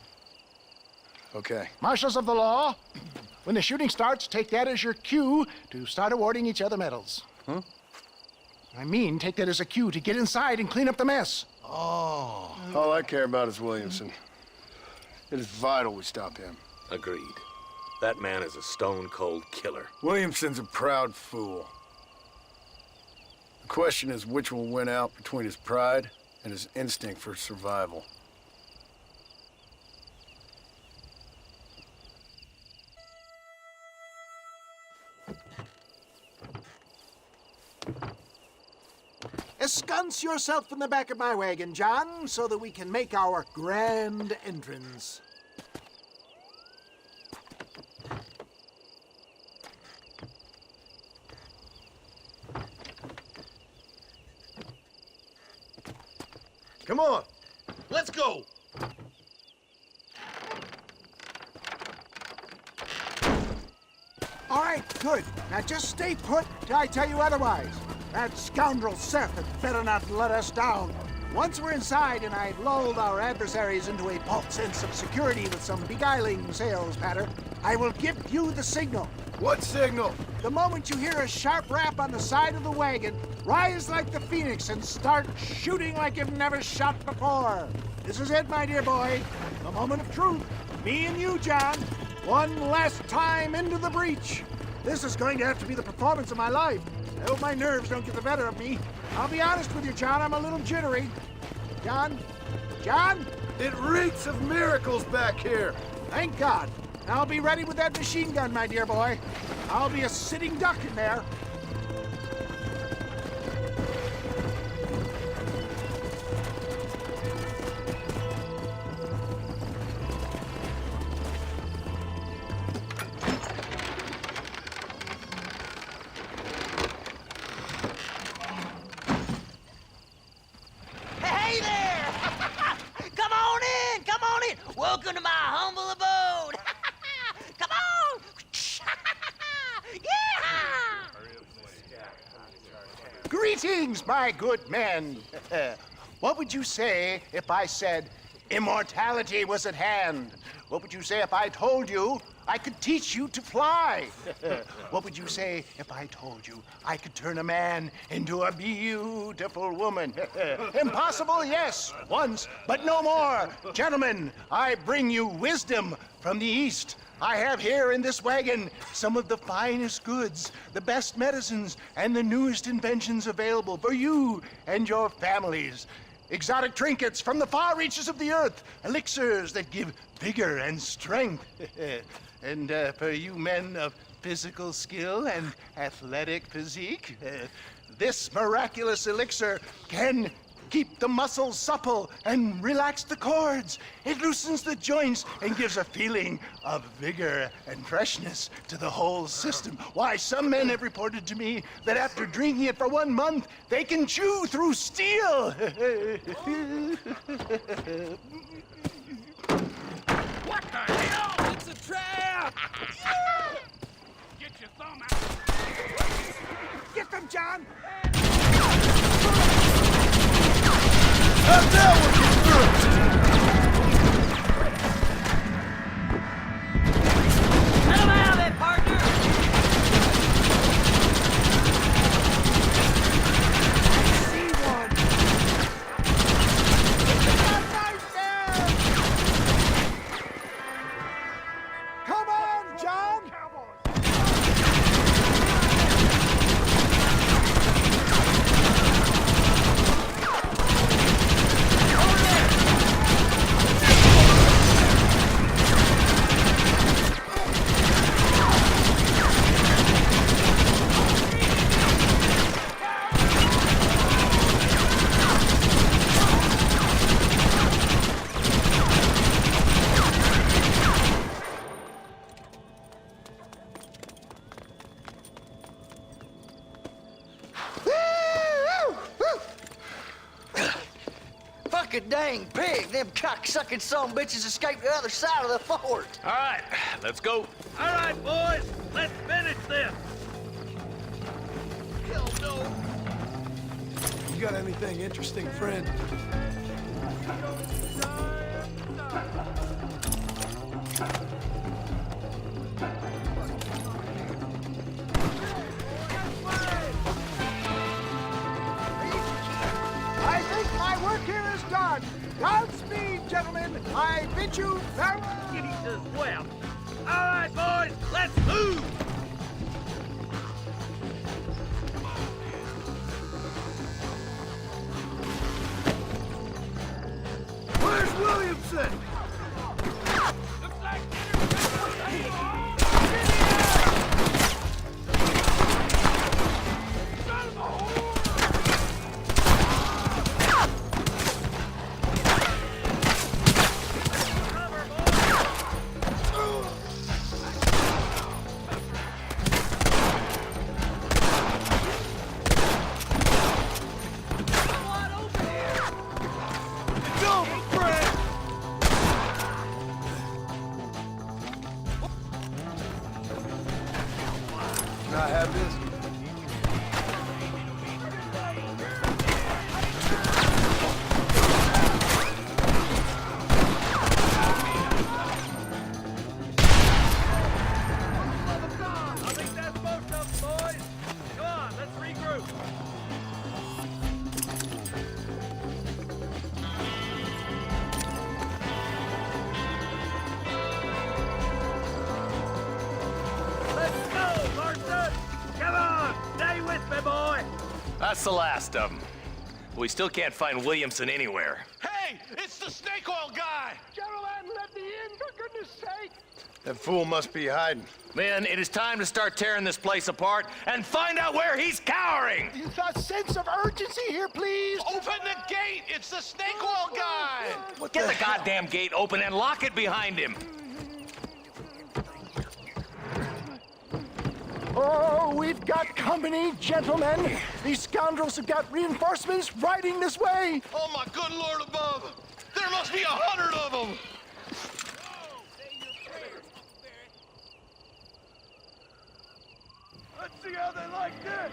Speaker 6: Okay.
Speaker 17: Marshals of the law, when the shooting starts, take that as your cue to start awarding each other medals.
Speaker 6: Huh?
Speaker 17: I mean, take that as a cue to get inside and clean up the mess.
Speaker 6: Oh. All I care about is Williamson. It is vital we stop him.
Speaker 10: Agreed. That man is a stone-cold killer.
Speaker 6: Williamson's a proud fool. The question is which will win out between his pride and his instinct for survival.
Speaker 17: Ensconce yourself in the back of my wagon, John, so that we can make our grand entrance.
Speaker 15: Come on, let's go.
Speaker 17: All right, good. Now just stay put till I tell you otherwise. That scoundrel Seth had better not let us down. Once we're inside and I've lulled our adversaries into a false sense of security with some beguiling sales patter, I will give you the signal.
Speaker 6: What signal?
Speaker 17: The moment you hear a sharp rap on the side of the wagon, rise like the phoenix and start shooting like you've never shot before. This is it, my dear boy. The moment of truth. Me and you, John. One last time into the breach. This is going to have to be the performance of my life. I hope my nerves don't get the better of me. I'll be honest with you, John, I'm a little jittery. John? John?
Speaker 6: It reeks of miracles back here.
Speaker 17: Thank God. I'll be ready with that machine gun, my dear boy. I'll be a sitting duck in there.
Speaker 3: Hey there! Come on in! Come on in! Welcome to my humble abode! Come on! Yeah!
Speaker 17: Greetings, my good men. What would you say if I said immortality was at hand? What would you say if I told you I could teach you to fly? What would you say if I told you I could turn a man into a beautiful woman? Impossible, yes, once, but no more. Gentlemen, I bring you wisdom from the East. I have here in this wagon some of the finest goods, the best medicines, and the newest inventions available for you and your families. Exotic trinkets from the far reaches of the earth, elixirs that give vigor and strength. And for you men of physical skill and athletic physique, this miraculous elixir can keep the muscles supple and relax the cords. It loosens the joints and gives a feeling of vigor and freshness to the whole system. Why, some men have reported to me that after drinking it for 1 month, they can chew through steel.
Speaker 20: What the hell? It's a trap! Get your thumb out.
Speaker 17: Get them, John!
Speaker 6: I'll deal with you first!
Speaker 13: Let him have it, partner!
Speaker 17: See one! Come on, John!
Speaker 16: dang pig. Them cock-sucking son-bitches escaped the other side of the fort.
Speaker 10: All right, let's go.
Speaker 21: All right, boys, let's finish this.
Speaker 16: Hell no.
Speaker 15: You got anything interesting, friend?
Speaker 17: I think my work here is done. Godspeed, gentlemen. I bid you farewell.
Speaker 21: Kitty says, well. All right, boys, let's move.
Speaker 17: Where's Williamson?
Speaker 15: Can I have this?
Speaker 21: I think that's most of them, boys. Come on, let's regroup. Let's go, Marston. Come on, stay with me, boy.
Speaker 10: That's the last of them. We still can't find Williamson anywhere.
Speaker 17: Hey, it's the snake oil guy. Gentlemen, let me in, for goodness sake.
Speaker 6: That fool must be hiding.
Speaker 10: Men, it is time to start tearing this place apart and find out where he's cowering.
Speaker 17: A sense of urgency here, please. Open the gate. It's the snake oil guy.
Speaker 10: Get the goddamn gate open and lock it behind him.
Speaker 17: Oh, we've got company, gentlemen. These scoundrels have got reinforcements riding this way.
Speaker 11: Oh, my good Lord above! There must be 100 of them!
Speaker 17: Let's see how they like this.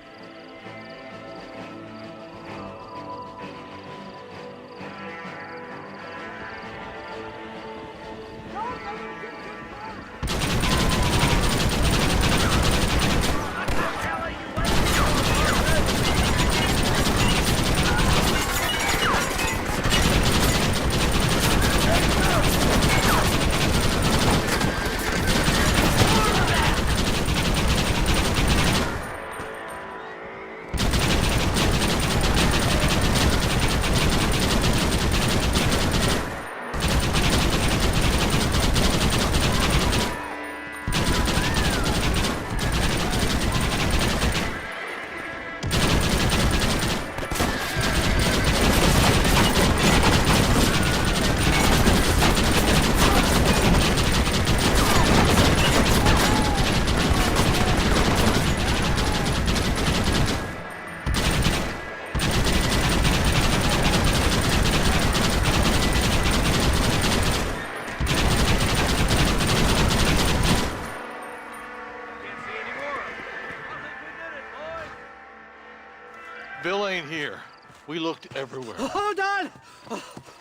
Speaker 11: Bill ain't here. We looked everywhere.
Speaker 5: Hold on!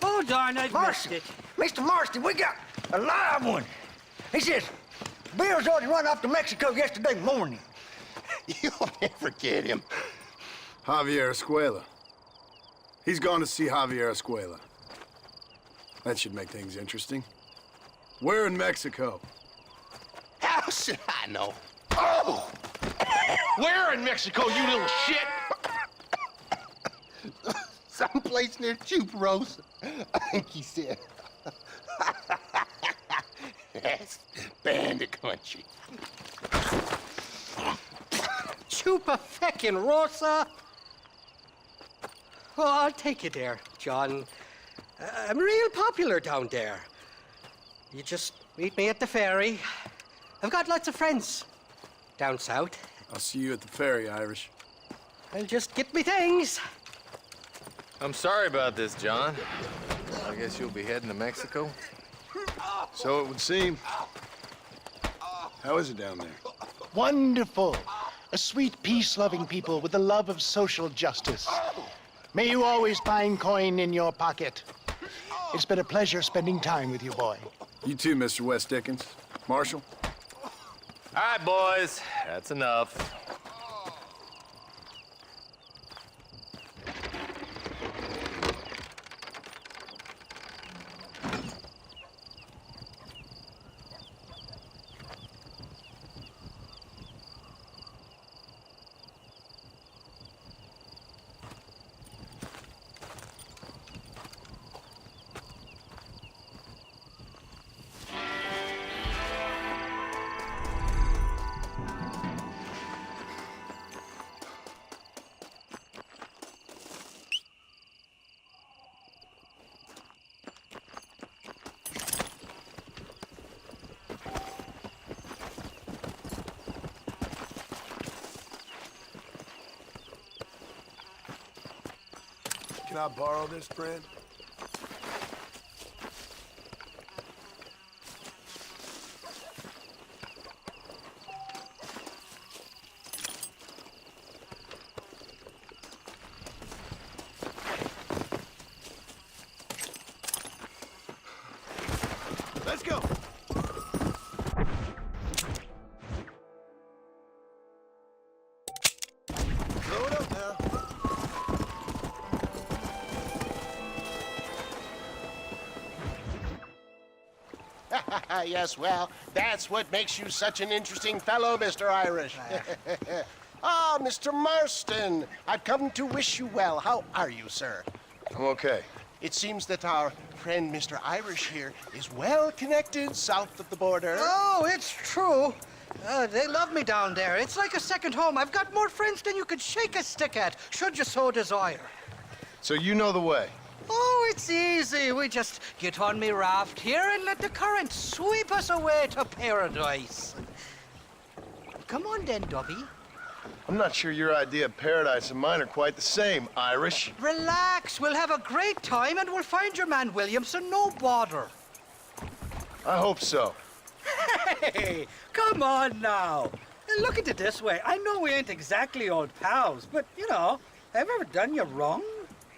Speaker 5: Oh, darn, I missed it.
Speaker 16: Mr. Marston, we got a live one. He says, Bill's already run off to Mexico yesterday morning.
Speaker 6: You'll never get him. Javier Escuela. He's gone to see Javier Escuela. That should make things interesting. Where in Mexico?
Speaker 11: How should I know? Oh! Where in Mexico, you little shit?
Speaker 22: Someplace near Chuparosa, I think he said. That's bandit country.
Speaker 5: Chupa-feckin' Oh, I'll take you there, John. I'm real popular down there. You just meet me at the ferry. I've got lots of friends down south.
Speaker 6: I'll see you at the ferry, Irish.
Speaker 5: I'll just get me things.
Speaker 12: I'm sorry about this, John. I guess you'll be heading to Mexico?
Speaker 6: So it would seem. How is it down there?
Speaker 22: Wonderful. A sweet, peace-loving people with the love of social justice. May you always find coin in your pocket. It's been a pleasure spending time with you, boy.
Speaker 6: You too, Mr. West Dickens. Marshal?
Speaker 12: All right, boys. That's enough.
Speaker 6: Can I borrow this, friend? Let's go. Load up now.
Speaker 22: Yes, well, that's what makes you such an interesting fellow, Mr. Irish. Ah, Mr. Marston, I've come to wish you well. How are you, sir?
Speaker 6: I'm okay.
Speaker 22: It seems that our friend Mr. Irish here is well connected south of the border.
Speaker 5: Oh, it's true. They love me down there. It's like a second home. I've got more friends than you could shake a stick at, should you so desire.
Speaker 6: So you know the way?
Speaker 5: Oh, it's easy. We just get on me raft here and let the current sweep us away to paradise. Come on then, Dubby.
Speaker 6: I'm not sure your idea of paradise and mine are quite the same, Irish.
Speaker 5: Relax. We'll have a great time and we'll find your man Williamson, no bother.
Speaker 6: I hope so.
Speaker 5: Hey, come on now. Look at it this way. I know we ain't exactly old pals, but, you know, have I ever done you wrong?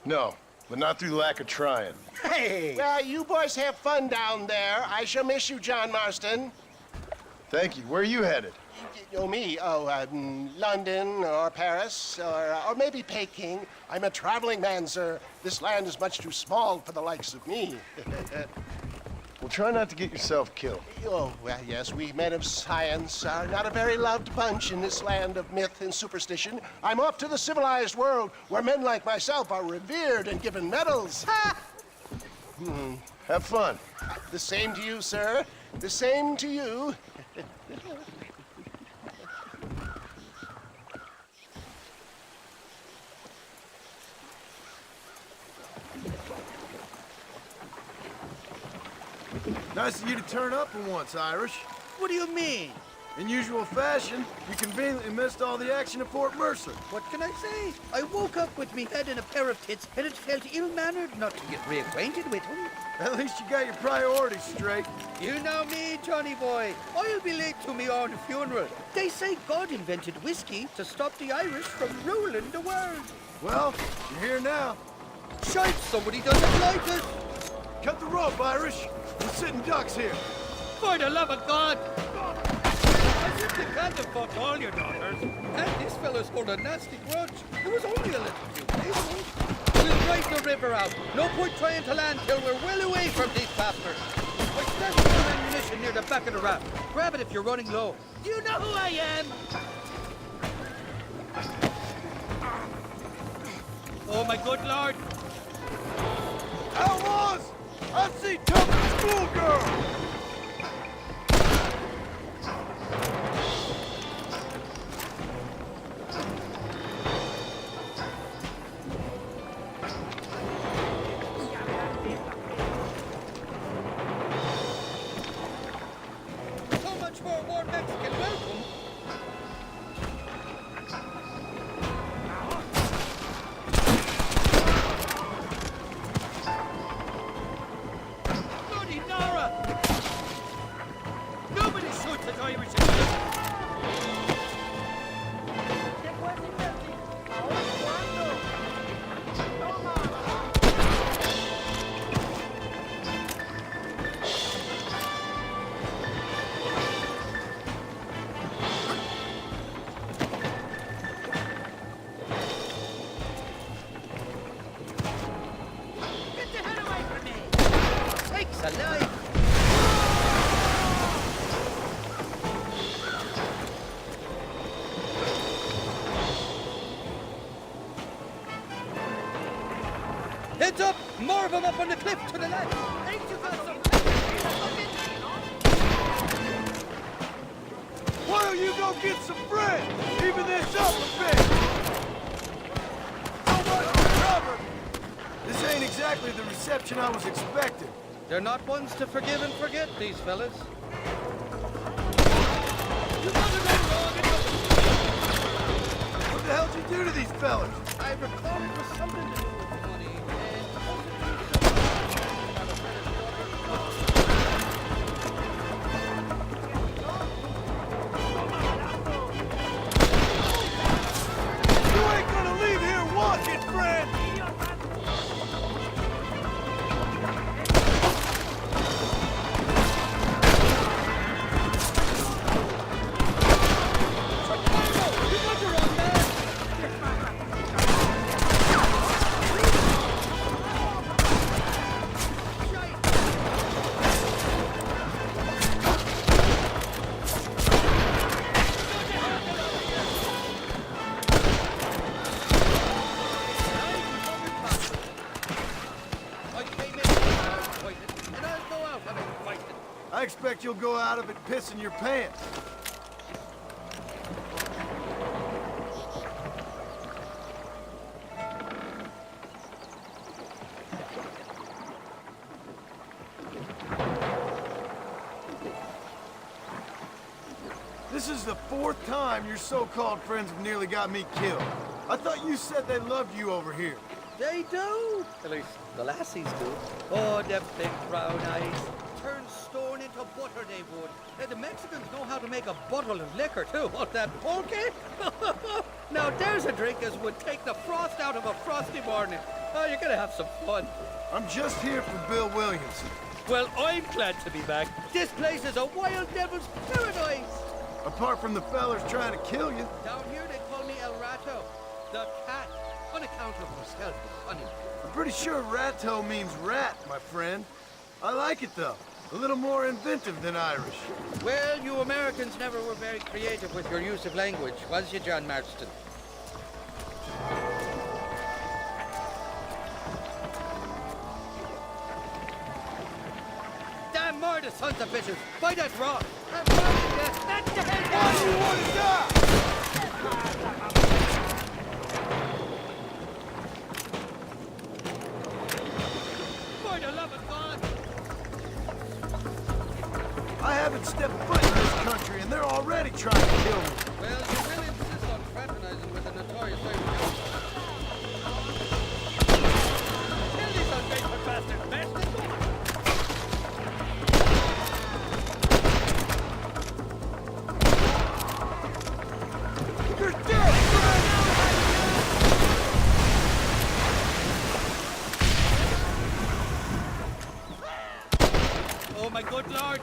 Speaker 6: No, but not through lack of trying.
Speaker 5: Hey!
Speaker 22: Well, you boys have fun down there. I shall miss you, John Marston.
Speaker 6: Thank you. Where are you headed?
Speaker 22: Oh, me? Oh, London or Paris or maybe Peking. I'm a traveling man, sir. This land is much too small for the likes of me.
Speaker 6: Well, try not to get yourself killed.
Speaker 22: Oh, well, yes, we men of science are not a very loved bunch in this land of myth and superstition. I'm off to the civilized world where men like myself are revered and given medals. Ha!
Speaker 6: Have fun.
Speaker 22: The same to you, sir. The same to you.
Speaker 6: Nice of you to turn up for once, Irish.
Speaker 17: What do you mean?
Speaker 6: In usual fashion, you conveniently missed all the action at Fort Mercer.
Speaker 17: What can I say? I woke up with me head in a pair of tits, and it felt ill-mannered not to get reacquainted with him.
Speaker 6: At least you got your priorities straight.
Speaker 17: You know me, Johnny boy. I'll be late to me own funeral. They say God invented whiskey to stop the Irish from ruling the world.
Speaker 6: Well, you're here now.
Speaker 17: Shite, somebody doesn't like it.
Speaker 6: Cut the rope, Irish. We're sitting ducks here.
Speaker 17: For the love of God! I simply can't have fucked all your daughters. And this fella's hold a nasty grudge. It was only a little few days ago. We'll ride the river out. No point trying to land till we're well away from these bastards. I stashed some ammunition near the back of the raft. Grab it if you're running low. You know who I am! Oh, my good lord!
Speaker 6: Outlaws! I see Tubman's schoolgirl!
Speaker 17: So much for a warm Mexican welcome.
Speaker 5: Heads up! More of them up on the cliff to the left! Ain't you got some...
Speaker 17: Why don't you go get some friends? Even this up a bit. So much for cover. This ain't exactly the reception I was expecting.
Speaker 5: They're not ones to forgive and forget, these fellas.
Speaker 17: What the hell did you do to these fellas?
Speaker 5: I recall it was something to do with money.
Speaker 17: You ain't gonna leave here walking, friend! I expect you'll go out of it pissing your pants. This is the 4th time your so-called friends have nearly got me killed. I thought you said they loved you over here.
Speaker 5: They do. At least the lassies do. Oh, them big brown eyes. Turn stone into butter, they would. And the Mexicans know how to make a bottle of liquor, too. What, that pulque? Now, there's a drink as would take the frost out of a frosty morning. Oh, you're gonna have some fun.
Speaker 17: I'm just here for Bill Williamson.
Speaker 5: Well, I'm glad to be back. This place is a wild devil's paradise.
Speaker 17: Apart from the fellers trying to kill you.
Speaker 5: Down here, they call me El Rato, the cat, on account of my stealth and cunning.
Speaker 17: I'm pretty sure Rato means rat, my friend. I like it, though. A little more inventive than Irish.
Speaker 5: Well, you Americans never were very creative with your use of language, was you, John Marston? Damn murder, sons of bitches! By that rock! I'm burning this! That's the hell down!
Speaker 17: Why do you want to die?
Speaker 5: For the love of God!
Speaker 17: I haven't stepped foot in this country, and they're already trying to kill me.
Speaker 5: Well, you really insist on fraternizing with a notorious Irish. Kill these ungrateful bastards, bastard!
Speaker 17: You're dead, friend!
Speaker 5: Oh, my good Lord!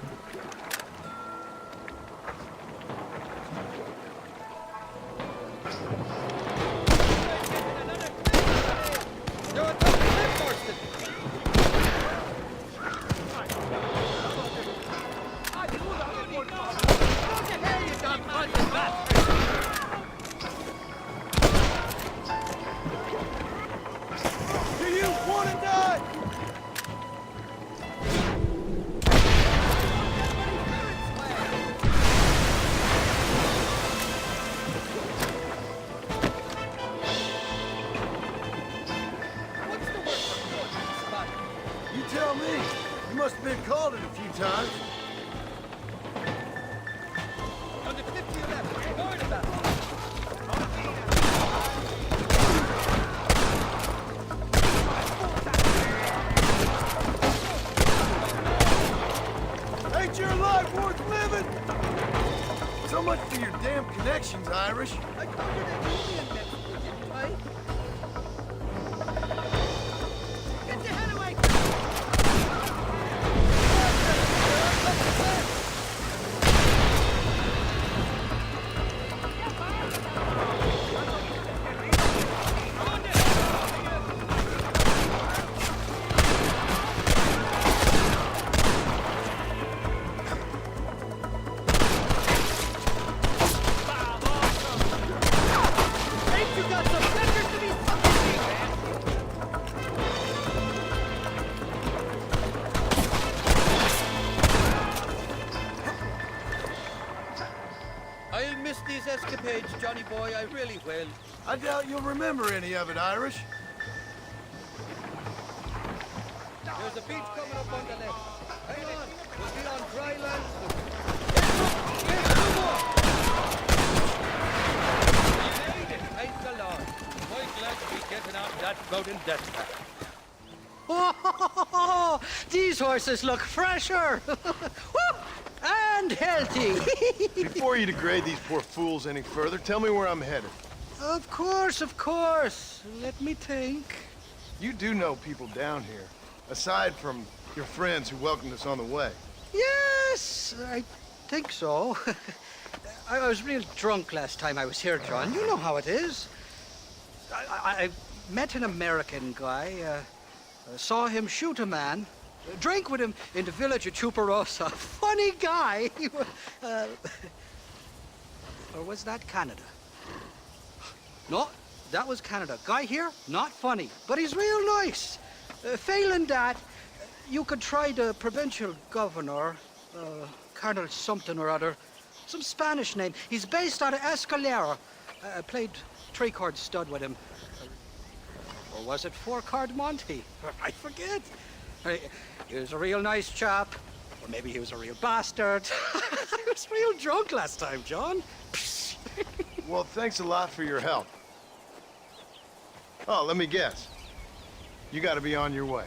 Speaker 5: You're a total cliff, Marston! Don't you hear, you dumb bunch of bastards!
Speaker 17: Do you want to die?
Speaker 5: What's the word for good, spot?
Speaker 17: You tell me. You must have been called it a few times.
Speaker 5: On the cliff to your left, forward about.
Speaker 17: Ain't your life worth living? So much for your damn connections, Irish.
Speaker 5: I told you that you'd be in Mexico, didn't I? Get your head away! boy, I really will.
Speaker 15: I doubt you'll remember any of it, Irish.
Speaker 5: There's a beach coming up on the left. Hang on, we'll be on dry land soon. Yes, two more. We made it, thank the Lord. Quite glad to be getting out of that boat in death trap.
Speaker 13: Oh, these horses look fresher. Woo! And healthy.
Speaker 15: Before you degrade these poor fools any further, tell me where I'm headed.
Speaker 13: Of course, of course. Let me think.
Speaker 15: You do know people down here, aside from your friends who welcomed us on the way.
Speaker 13: Yes, I think so. I was real drunk last time I was here, John. You know how it is. I met an American guy, saw him shoot a man, drank with him in the village of Chuparosa. Funny guy. Or was that Canada? No, that was Canada. Guy here, not funny, but he's real nice. Failing that, you could try the provincial governor, Colonel something or other, some Spanish name. He's based out of Escalera. I played three-chord stud with him. Or was it four-chord Monty? I forget. He was a real nice chap. Or maybe he was a real bastard. I was real drunk last time, John.
Speaker 15: Well, thanks a lot for your help. Oh, let me guess. You gotta be on your way.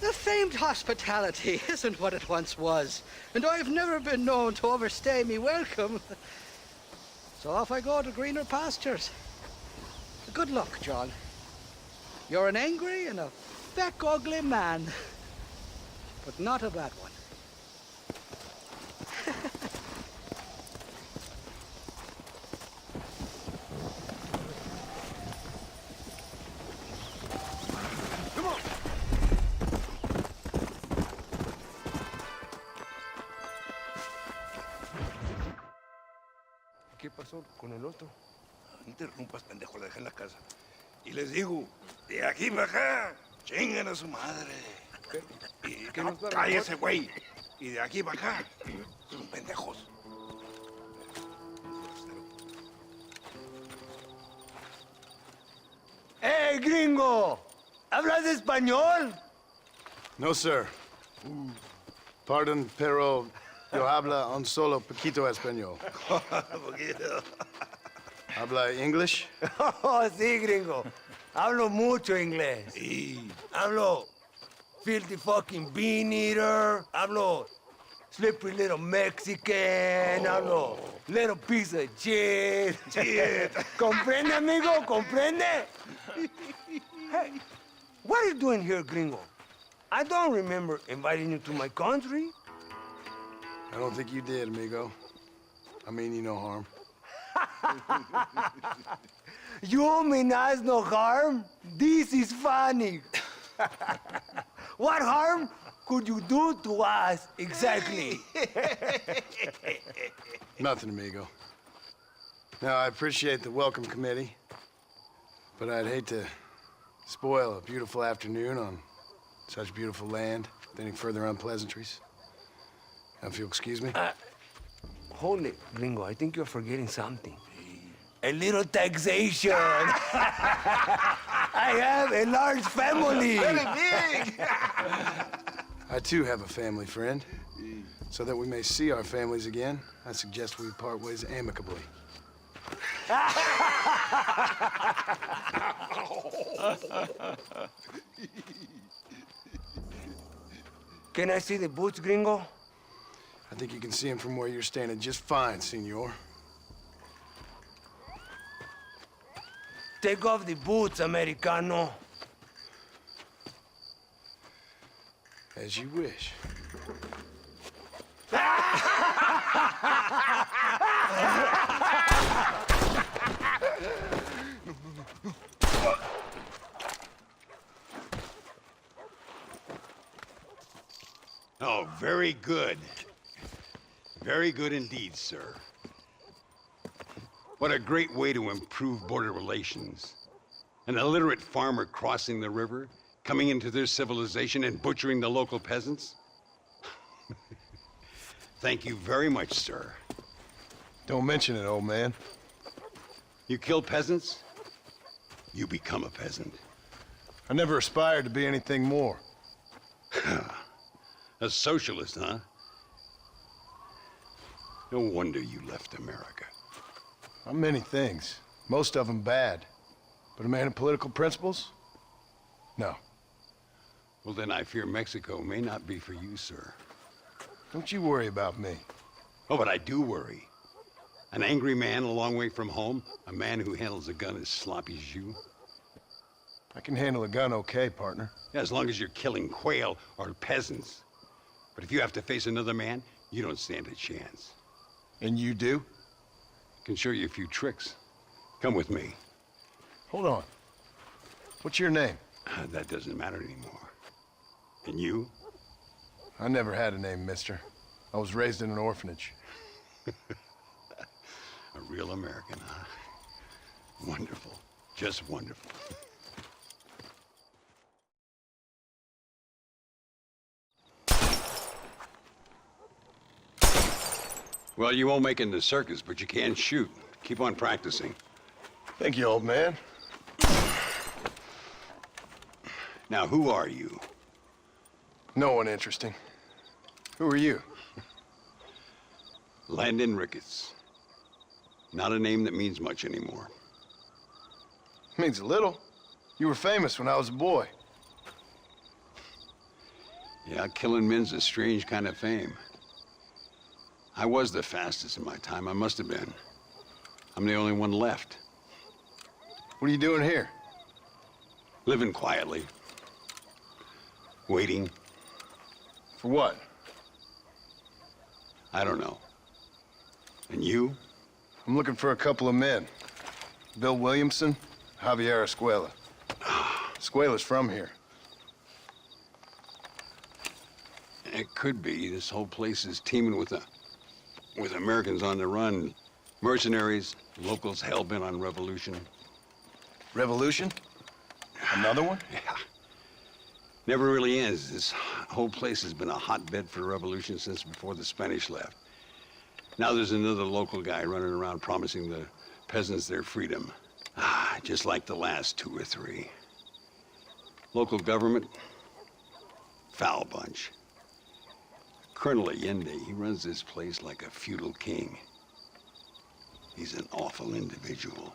Speaker 13: The famed hospitality isn't what it once was, and I've never been known to overstay me welcome. So off I go to greener pastures. Good luck, John. You're an angry and a feck ugly man, but not a bad one.
Speaker 21: ¿Qué pasó con el otro? No interrumpas, pendejo, la dejé en la casa. Y les digo, de aquí para acá, chingan a su madre. ¿Qué no, cállese, güey. Y de aquí para acá, son pendejos.
Speaker 4: ¡Hey, gringo! ¿Hablas español?
Speaker 15: No, sir. Pardon, pero yo habla un solo poquito español.
Speaker 4: Poquito.
Speaker 15: ¿Habla English?
Speaker 4: Oh, sí, gringo. Hablo mucho inglés.
Speaker 21: Sí.
Speaker 4: Hablo filthy fucking bean eater. Hablo slippery little Mexican. Hablo little piece of shit. ¿Comprende, amigo? ¿Comprende? Hey, what are you doing here, gringo? I don't remember inviting you to my country.
Speaker 15: I don't think you did, amigo. I mean you no harm.
Speaker 4: You mean us no harm? This is funny. What harm could you do to us exactly?
Speaker 15: Nothing, amigo. Now, I appreciate the welcome committee, but I'd hate to spoil a beautiful afternoon on such beautiful land with any further unpleasantries. Now, if you'll excuse me.
Speaker 4: Hold it, gringo. I think you're forgetting something. A little taxation. I have a large family.
Speaker 15: Very big. I, too, have a family friend. So that we may see our families again, I suggest we part ways amicably.
Speaker 4: Can I see the boots, gringo?
Speaker 15: I think you can see him from where you're standing just fine, senor.
Speaker 4: Take off the boots, Americano.
Speaker 15: As you wish.
Speaker 19: Oh, very good. Very good indeed, sir. What a great way to improve border relations. An illiterate farmer crossing the river, coming into their civilization and butchering the local peasants? Thank you very much, sir.
Speaker 6: Don't mention it, old man.
Speaker 19: You kill peasants, you become a peasant.
Speaker 6: I never aspired to be anything more.
Speaker 19: A socialist, huh? No wonder you left America.
Speaker 6: I'm many things, most of them bad. But a man of political principles? No.
Speaker 19: Well, then I fear Mexico may not be for you, sir.
Speaker 6: Don't you worry about me.
Speaker 19: Oh, but I do worry. An angry man a long way from home, a man who handles a gun as sloppy as you.
Speaker 6: I can handle a gun okay, partner.
Speaker 19: Yeah, as long as you're killing quail or peasants. But if you have to face another man, you don't stand a chance.
Speaker 6: And you do?
Speaker 19: Can show you a few tricks. Come with me.
Speaker 6: Hold on. What's your name?
Speaker 19: That doesn't matter anymore. And you?
Speaker 6: I never had a name, mister. I was raised in an orphanage.
Speaker 19: A real American, huh? Wonderful. Just wonderful. Well, you won't make it in the circus, but you can shoot. Keep on practicing.
Speaker 6: Thank you, old man.
Speaker 19: Now, who are you?
Speaker 6: No one interesting. Who are you?
Speaker 19: Landon Ricketts. Not a name that means much anymore.
Speaker 6: Means a little. You were famous when I was a boy.
Speaker 19: Yeah, killing men's a strange kind of fame. I was the fastest in my time. I must have been. I'm the only one left.
Speaker 6: What are you doing here?
Speaker 19: Living quietly. Waiting.
Speaker 6: For what?
Speaker 19: I don't know. And you?
Speaker 6: I'm looking for a couple of men. Bill Williamson, Javier Escuela. Escuela's from here.
Speaker 19: It could be. This whole place is teeming with Americans on the run. Mercenaries, locals hell-bent on revolution.
Speaker 6: Revolution? Another one?
Speaker 19: Yeah. Never really ends. This whole place has been a hotbed for revolution since before the Spanish left. Now there's another local guy running around promising the peasants their freedom. Just like the last 2 or 3. Local government, foul bunch. Colonel Allende, he runs this place like a feudal king. He's an awful individual.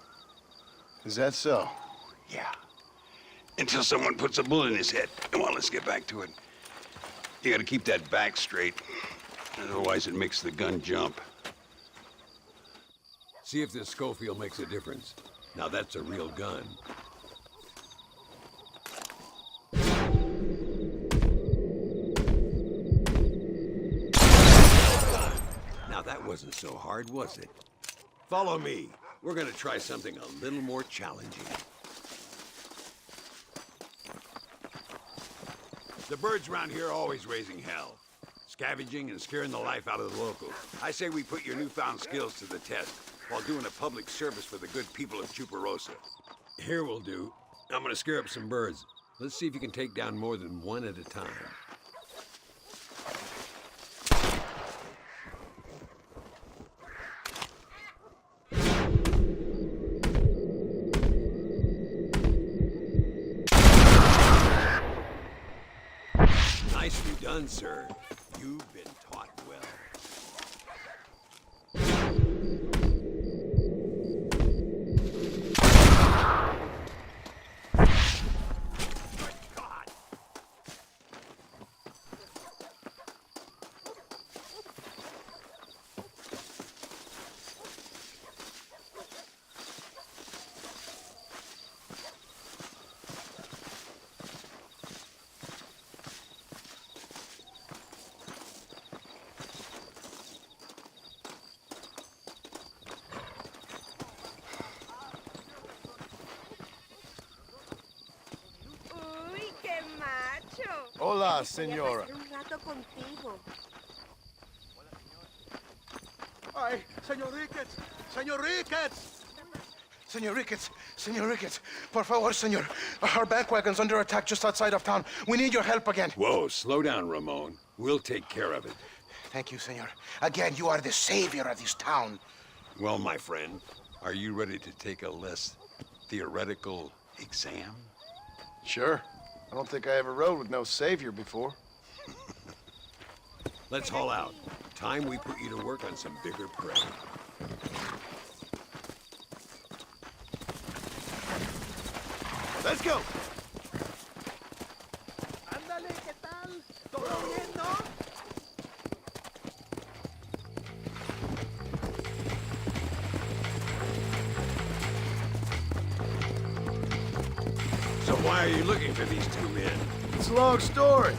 Speaker 6: Is that so?
Speaker 19: Yeah. Until someone puts a bullet in his head. Come on, let's get back to it. You gotta keep that back straight. Otherwise it makes the gun jump.
Speaker 14: See if this Schofield makes a difference. Now that's a real gun. Now that wasn't so hard, was it? Follow me. We're gonna try something a little more challenging. The birds around here are always raising hell. Scavenging and scaring the life out of the locals. I say we put your newfound skills to the test while doing a public service for the good people of Chuparosa. Here will do. I'm gonna scare up some birds. Let's see if you can take down more than one at a time. Nicely done, sir. You've been taught well.
Speaker 6: Hola, señora.
Speaker 17: Ay, Señor Ricketts! Señor Ricketts! Señor Ricketts! Señor Ricketts! Por favor, señor. Our bank wagon's under attack just outside of town. We need your help again.
Speaker 14: Whoa, slow down, Ramon. We'll take care of it.
Speaker 11: Thank you, senor. Again, you are the savior of this town.
Speaker 19: Well, my friend, are you ready to take a less theoretical exam?
Speaker 6: Sure. I don't think I ever rode with no savior before.
Speaker 14: Let's haul out. Time we put you to work on some bigger prey. Let's go!
Speaker 17: Ándale, ¿qué tal? ¿Todo bien, no?
Speaker 14: So why are you looking for these two men?
Speaker 6: It's a long story.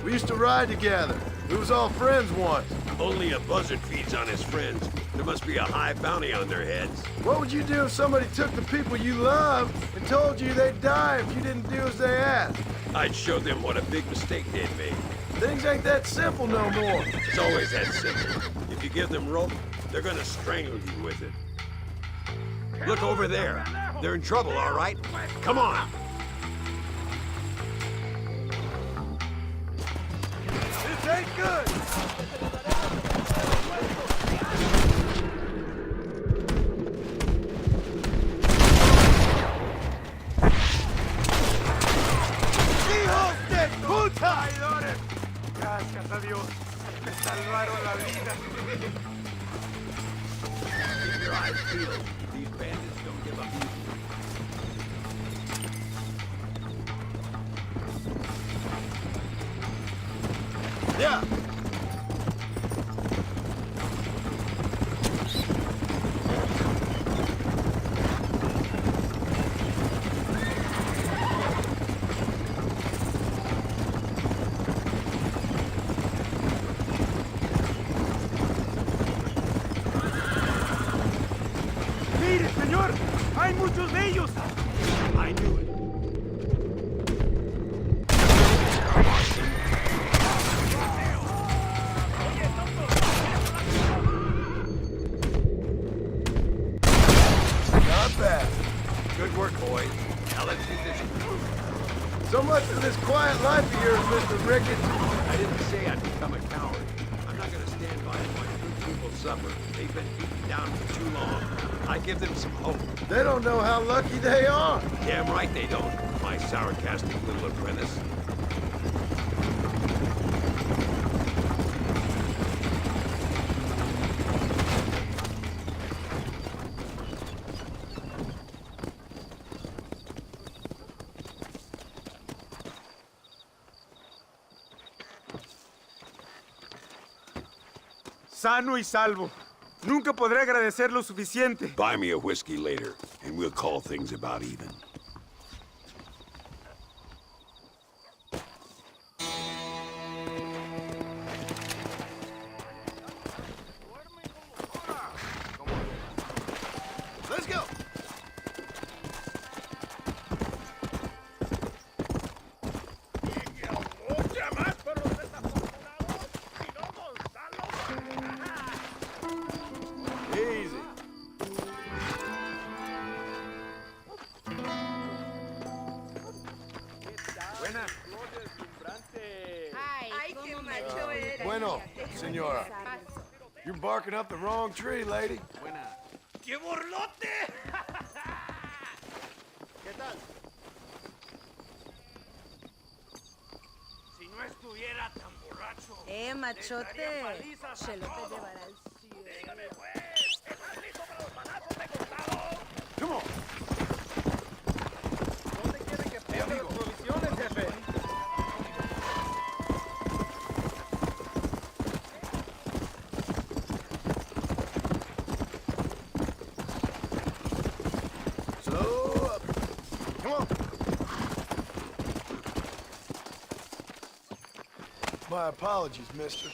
Speaker 6: We used to ride together. We was all friends once.
Speaker 14: Only a buzzard feeds on his friends. There must be a high bounty on their heads.
Speaker 6: What would you do if somebody took the people you love and told you they'd die if you didn't do as they asked?
Speaker 14: I'd show them what a big mistake they'd made.
Speaker 6: Things ain't that simple no more.
Speaker 14: It's always that simple. If you give them rope, they're gonna strangle you with it. Look over there. They're in trouble, all right? Come on!
Speaker 6: This ain't good! ¡Hijos de puta! ¡Traidores! Gracias a Dios. Me salvaron la vida.
Speaker 14: Keep your eyes peeled. These bandits don't give up easy.
Speaker 6: Yeah.
Speaker 1: ¡Mire, señor! ¡Hay muchos de ellos!
Speaker 14: I knew it.
Speaker 6: Not bad.
Speaker 14: Good work, boys. Now let's do this.
Speaker 6: So much for this quiet life of yours, Mr. Ricketts.
Speaker 14: I didn't say I'd become a coward. I'm not gonna stand by and watch good people suffer. They've been beaten down for too long. I give them some hope.
Speaker 6: They don't know how lucky they are.
Speaker 14: Damn right they don't, my sarcastic little apprentice.
Speaker 1: Sano y salvo. Nunca podré agradecer lo suficiente.
Speaker 14: Buy me a whiskey later, and we'll call things about even.
Speaker 6: Let's go. Easy. Bueno, senora. You're barking up the wrong tree, lady.
Speaker 1: ¡Qué borlote!
Speaker 6: ¿Qué tal?
Speaker 1: Si no estuviera tan borracho.
Speaker 9: Machote. Se lo te llevará al cielo.
Speaker 1: Dígame, pues. ¿Estás listo para los balazos de costado?
Speaker 6: Come on.
Speaker 1: ¿Dónde quiere que ponga las provisiones, jefe?
Speaker 6: Slow up. Come on. My apologies, mister.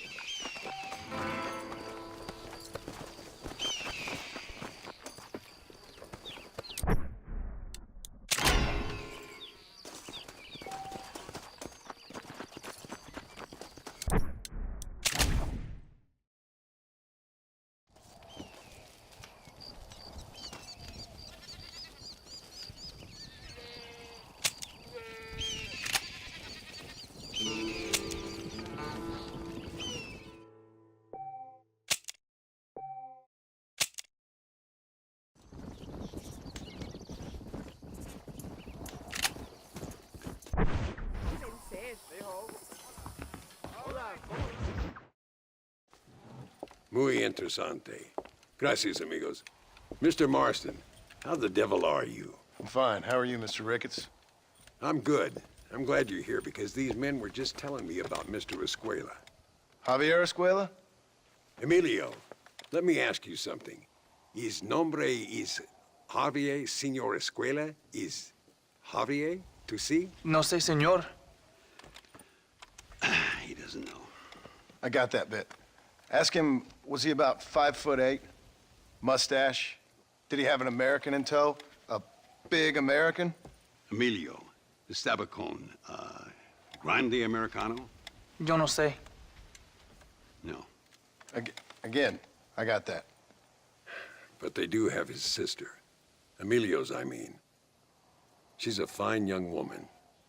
Speaker 14: Muy interesante. Gracias, amigos. Mr. Marston, how the devil are you?
Speaker 6: I'm fine. How are you, Mr. Ricketts?
Speaker 14: I'm good. I'm glad you're here because these men were just telling me about Mr. Escuela.
Speaker 6: Javier Escuela?
Speaker 14: Emilio, let me ask you something. His nombre is Javier Señor Escuela? Is Javier to see?
Speaker 8: No sé, señor.
Speaker 14: He doesn't know.
Speaker 6: I got that bit. Ask him, was he about 5'8"? Mustache? Did he have an American in tow? A big American?
Speaker 19: Emilio, the Stabacon, Grande Americano?
Speaker 8: Yo no sé.
Speaker 19: No.
Speaker 6: Again, I got that.
Speaker 14: But they do have his sister. Emilio's, I mean. She's a fine young woman,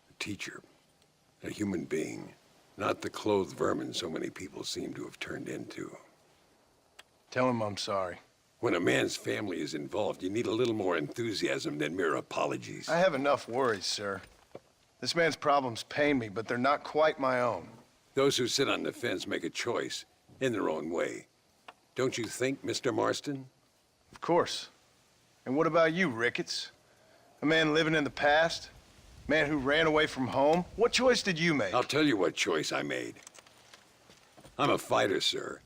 Speaker 14: a teacher, a human being, not the clothed vermin so many people seem to have turned into.
Speaker 6: Tell him I'm sorry.
Speaker 14: When a man's family is involved, you need a little more enthusiasm than mere apologies.
Speaker 6: I have enough worries, sir. This man's problems pain me, but they're not quite my own.
Speaker 14: Those who sit on the fence make a choice in their own way. Don't you think, Mr. Marston?
Speaker 6: Of course. And what about you, Ricketts? A man living in the past? A man who ran away from home? What choice did you make?
Speaker 14: I'll tell you what choice I made. I'm a fighter, sir,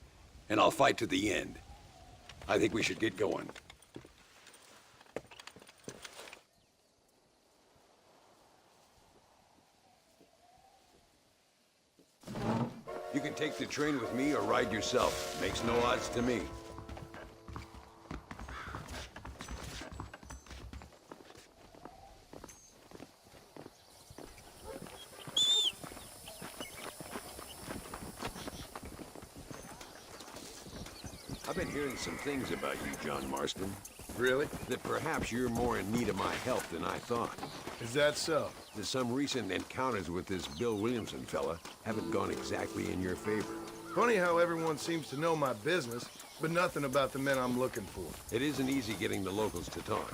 Speaker 14: and I'll fight to the end. I think we should get going. You can take the train with me or ride yourself. Makes no odds to me. I've been hearing some things about you, John Marston.
Speaker 6: Really?
Speaker 14: That perhaps you're more in need of my help than I thought.
Speaker 6: Is that so?
Speaker 14: That some recent encounters with this Bill Williamson fella haven't gone exactly in your favor.
Speaker 6: Funny how everyone seems to know my business, but nothing about the men I'm looking for.
Speaker 14: It isn't easy getting the locals to talk.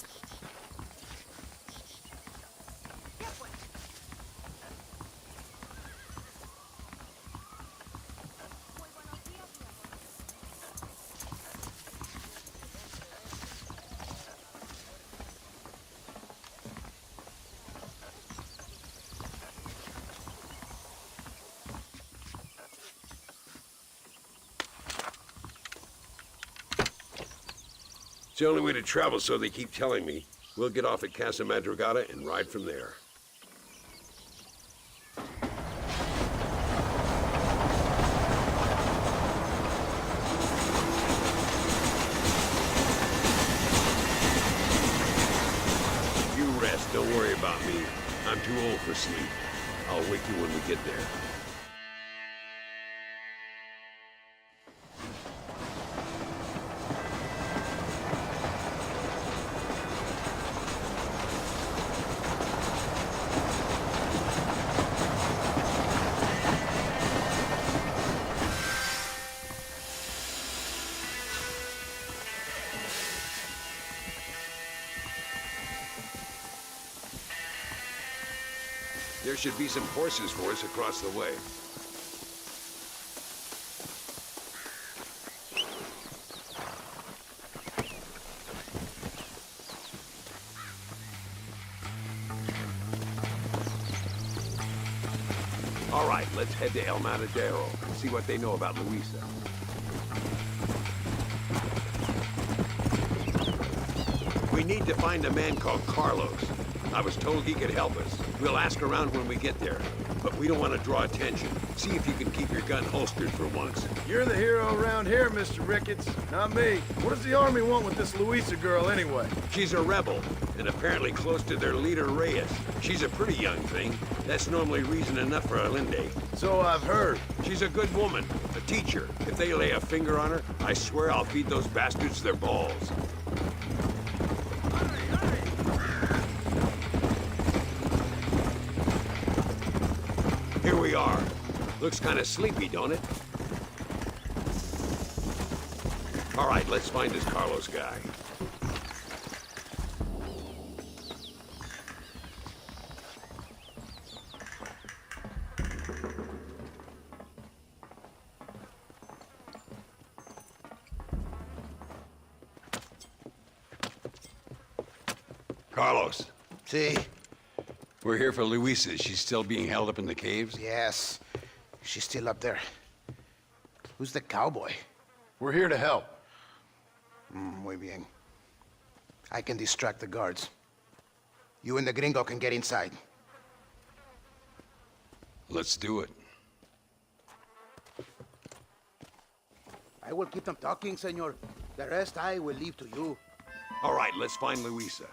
Speaker 14: It's the only way to travel, so they keep telling me. We'll get off at Casa Madrugada and ride from there. You rest. Don't worry about me. I'm too old for sleep. I'll wake you when we get there. There should be some horses for us across the way. All right, let's head to El Matadero and see what they know about Luisa. We need to find a man called Carlos. I was told he could help us. We'll ask around when we get there, but we don't want to draw attention. See if you can keep your gun holstered for once.
Speaker 6: You're the hero around here, Mr. Ricketts, not me. What does the army want with this Luisa girl anyway?
Speaker 14: She's a rebel, and apparently close to their leader, Reyes. She's a pretty young thing. That's normally reason enough for Allende.
Speaker 6: So I've heard.
Speaker 14: She's a good woman, a teacher. If they lay a finger on her, I swear I'll feed those bastards their balls. Here we are. Looks kind of sleepy, don't it? All right, let's find this Carlos guy. Carlos.
Speaker 19: See? We're here for Luisa. She's still being held up in the caves?
Speaker 16: Yes. She's still up there. Who's the cowboy?
Speaker 15: We're here to help.
Speaker 16: Muy bien. I can distract the guards. You and the gringo can get inside.
Speaker 19: Let's do it.
Speaker 16: I will keep them talking, senor. The rest I will leave to you.
Speaker 14: All right, let's find Luisa.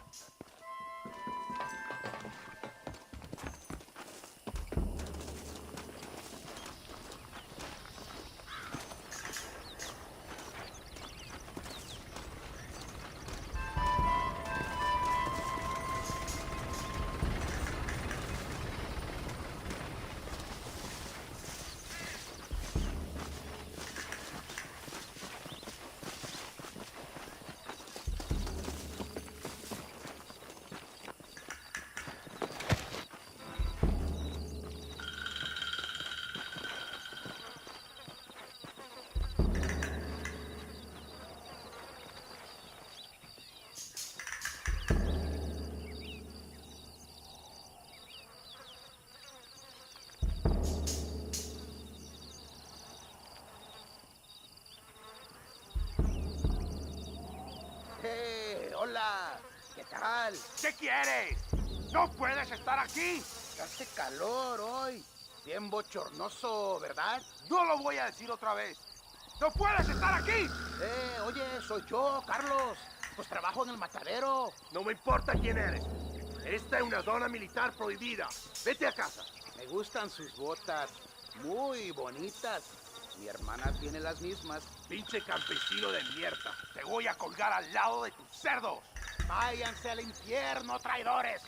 Speaker 16: Hola. ¿Qué tal?
Speaker 17: ¿Qué quieres? ¡No puedes estar aquí!
Speaker 16: Hace calor hoy. Bien bochornoso, ¿verdad?
Speaker 17: No lo voy a decir otra vez. ¡No puedes estar aquí!
Speaker 16: Oye, soy yo, Carlos. Pues trabajo en el matadero.
Speaker 17: No me importa quién eres. Esta es una zona militar prohibida. Vete a casa.
Speaker 16: Me gustan sus botas. Muy bonitas. Mi hermana tiene las mismas.
Speaker 17: Pinche campesino de mierda. Te voy a colgar al lado de tus cerdos.
Speaker 16: Váyanse al infierno, traidores.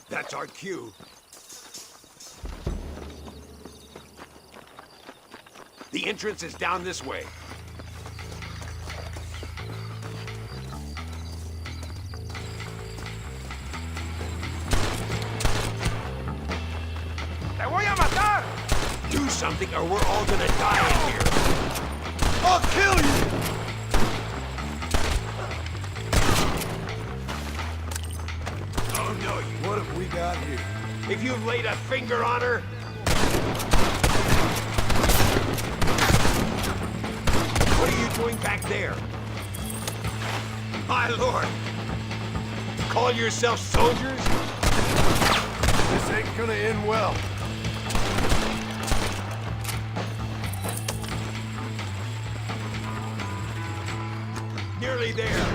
Speaker 14: That's our cue. The entrance is down this way.
Speaker 17: ¡Te voy a matar!
Speaker 14: Do something or we're all gonna die in here.
Speaker 17: I'll kill you!
Speaker 14: Oh no,
Speaker 4: What have we got here?
Speaker 14: if you've laid a finger on her. What are you doing back there? My lord! Call yourself soldiers?
Speaker 15: This ain't gonna end well.
Speaker 14: Nearly there.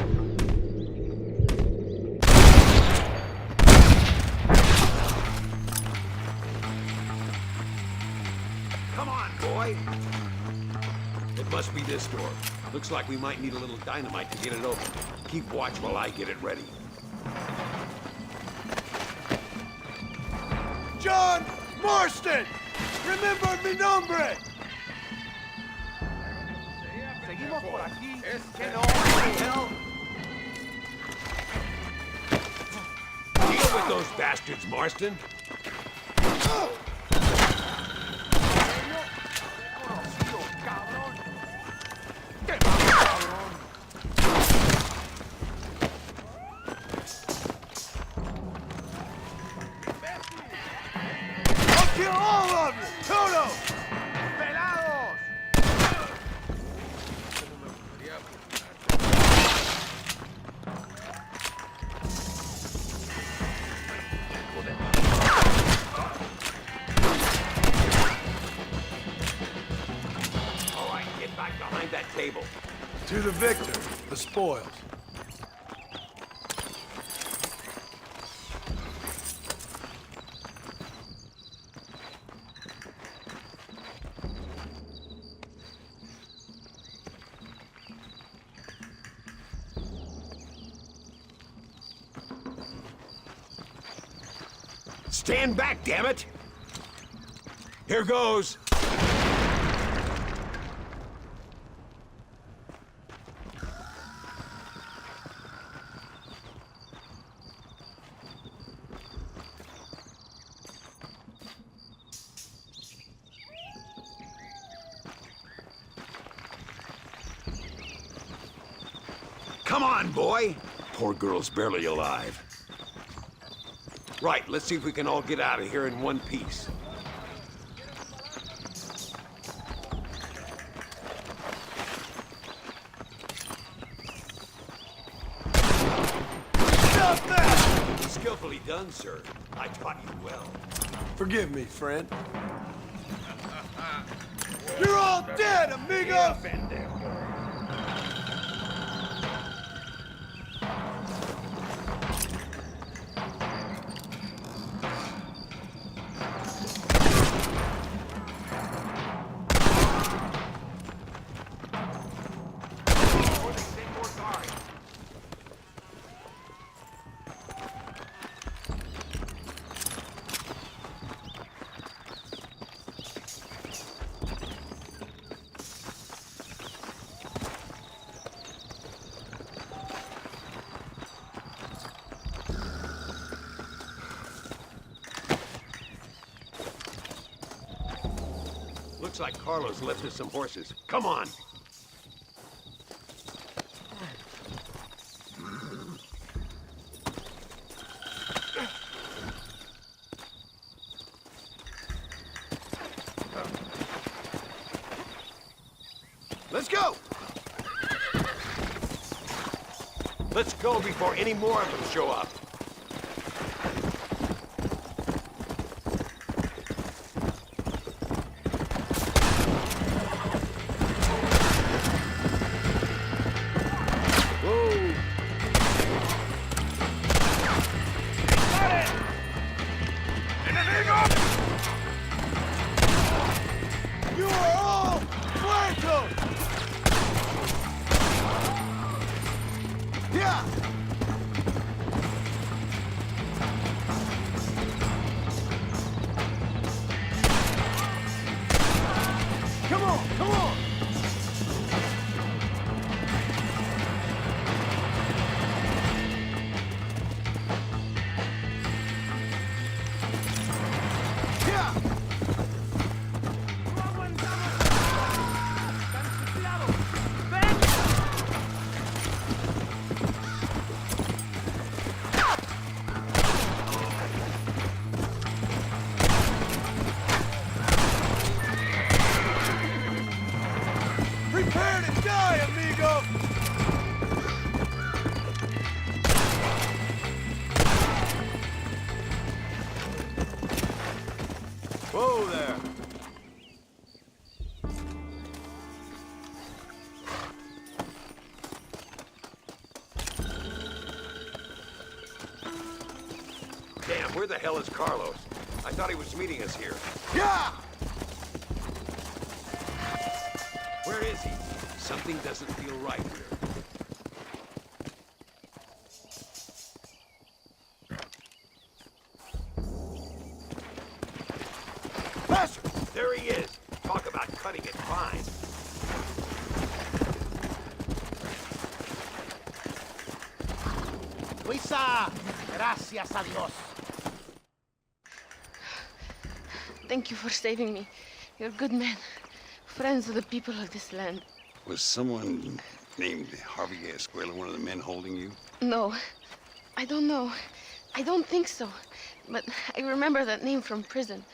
Speaker 14: Come on, boy. It must be this door. Looks like we might need a little dynamite to get it open. Keep watch while I get it ready.
Speaker 17: John Marston! Remember mi nombre! Seguimos por aquí. Que no, hell.
Speaker 14: Deal with those bastards, Marston.
Speaker 17: I'll kill all of you! Todos! Pelados!
Speaker 14: All right, get back behind that table.
Speaker 15: To the victor, the spoils.
Speaker 14: Stand back, damn it! Here goes. Come on, boy. Poor girl's barely alive. Right, let's see if we can all get out of here in one piece. Stop that! Skillfully done, sir. I taught you well.
Speaker 4: Forgive me, friend. You're all dead, amigo!
Speaker 14: Looks like Carlos left us some horses. Come on. Let's go! Let's go before any more of them show up.
Speaker 4: You are all muertos! Yeah! Come on, come on! Yeah! Prepare to die, amigo! Whoa there!
Speaker 14: Damn, where the hell is Carlos? I thought he was meeting us here.
Speaker 4: Yeah!
Speaker 14: Where is he? Something doesn't feel right here.
Speaker 4: Faster!
Speaker 14: There he is. Talk about cutting it fine.
Speaker 16: Luisa, gracias a Dios.
Speaker 7: Thank you for saving me. You're good men. Friends of the people of this land.
Speaker 19: Was someone named Harvey Escuela one of the men holding you?
Speaker 7: No, I don't know. I don't think so. But I remember that name from prison.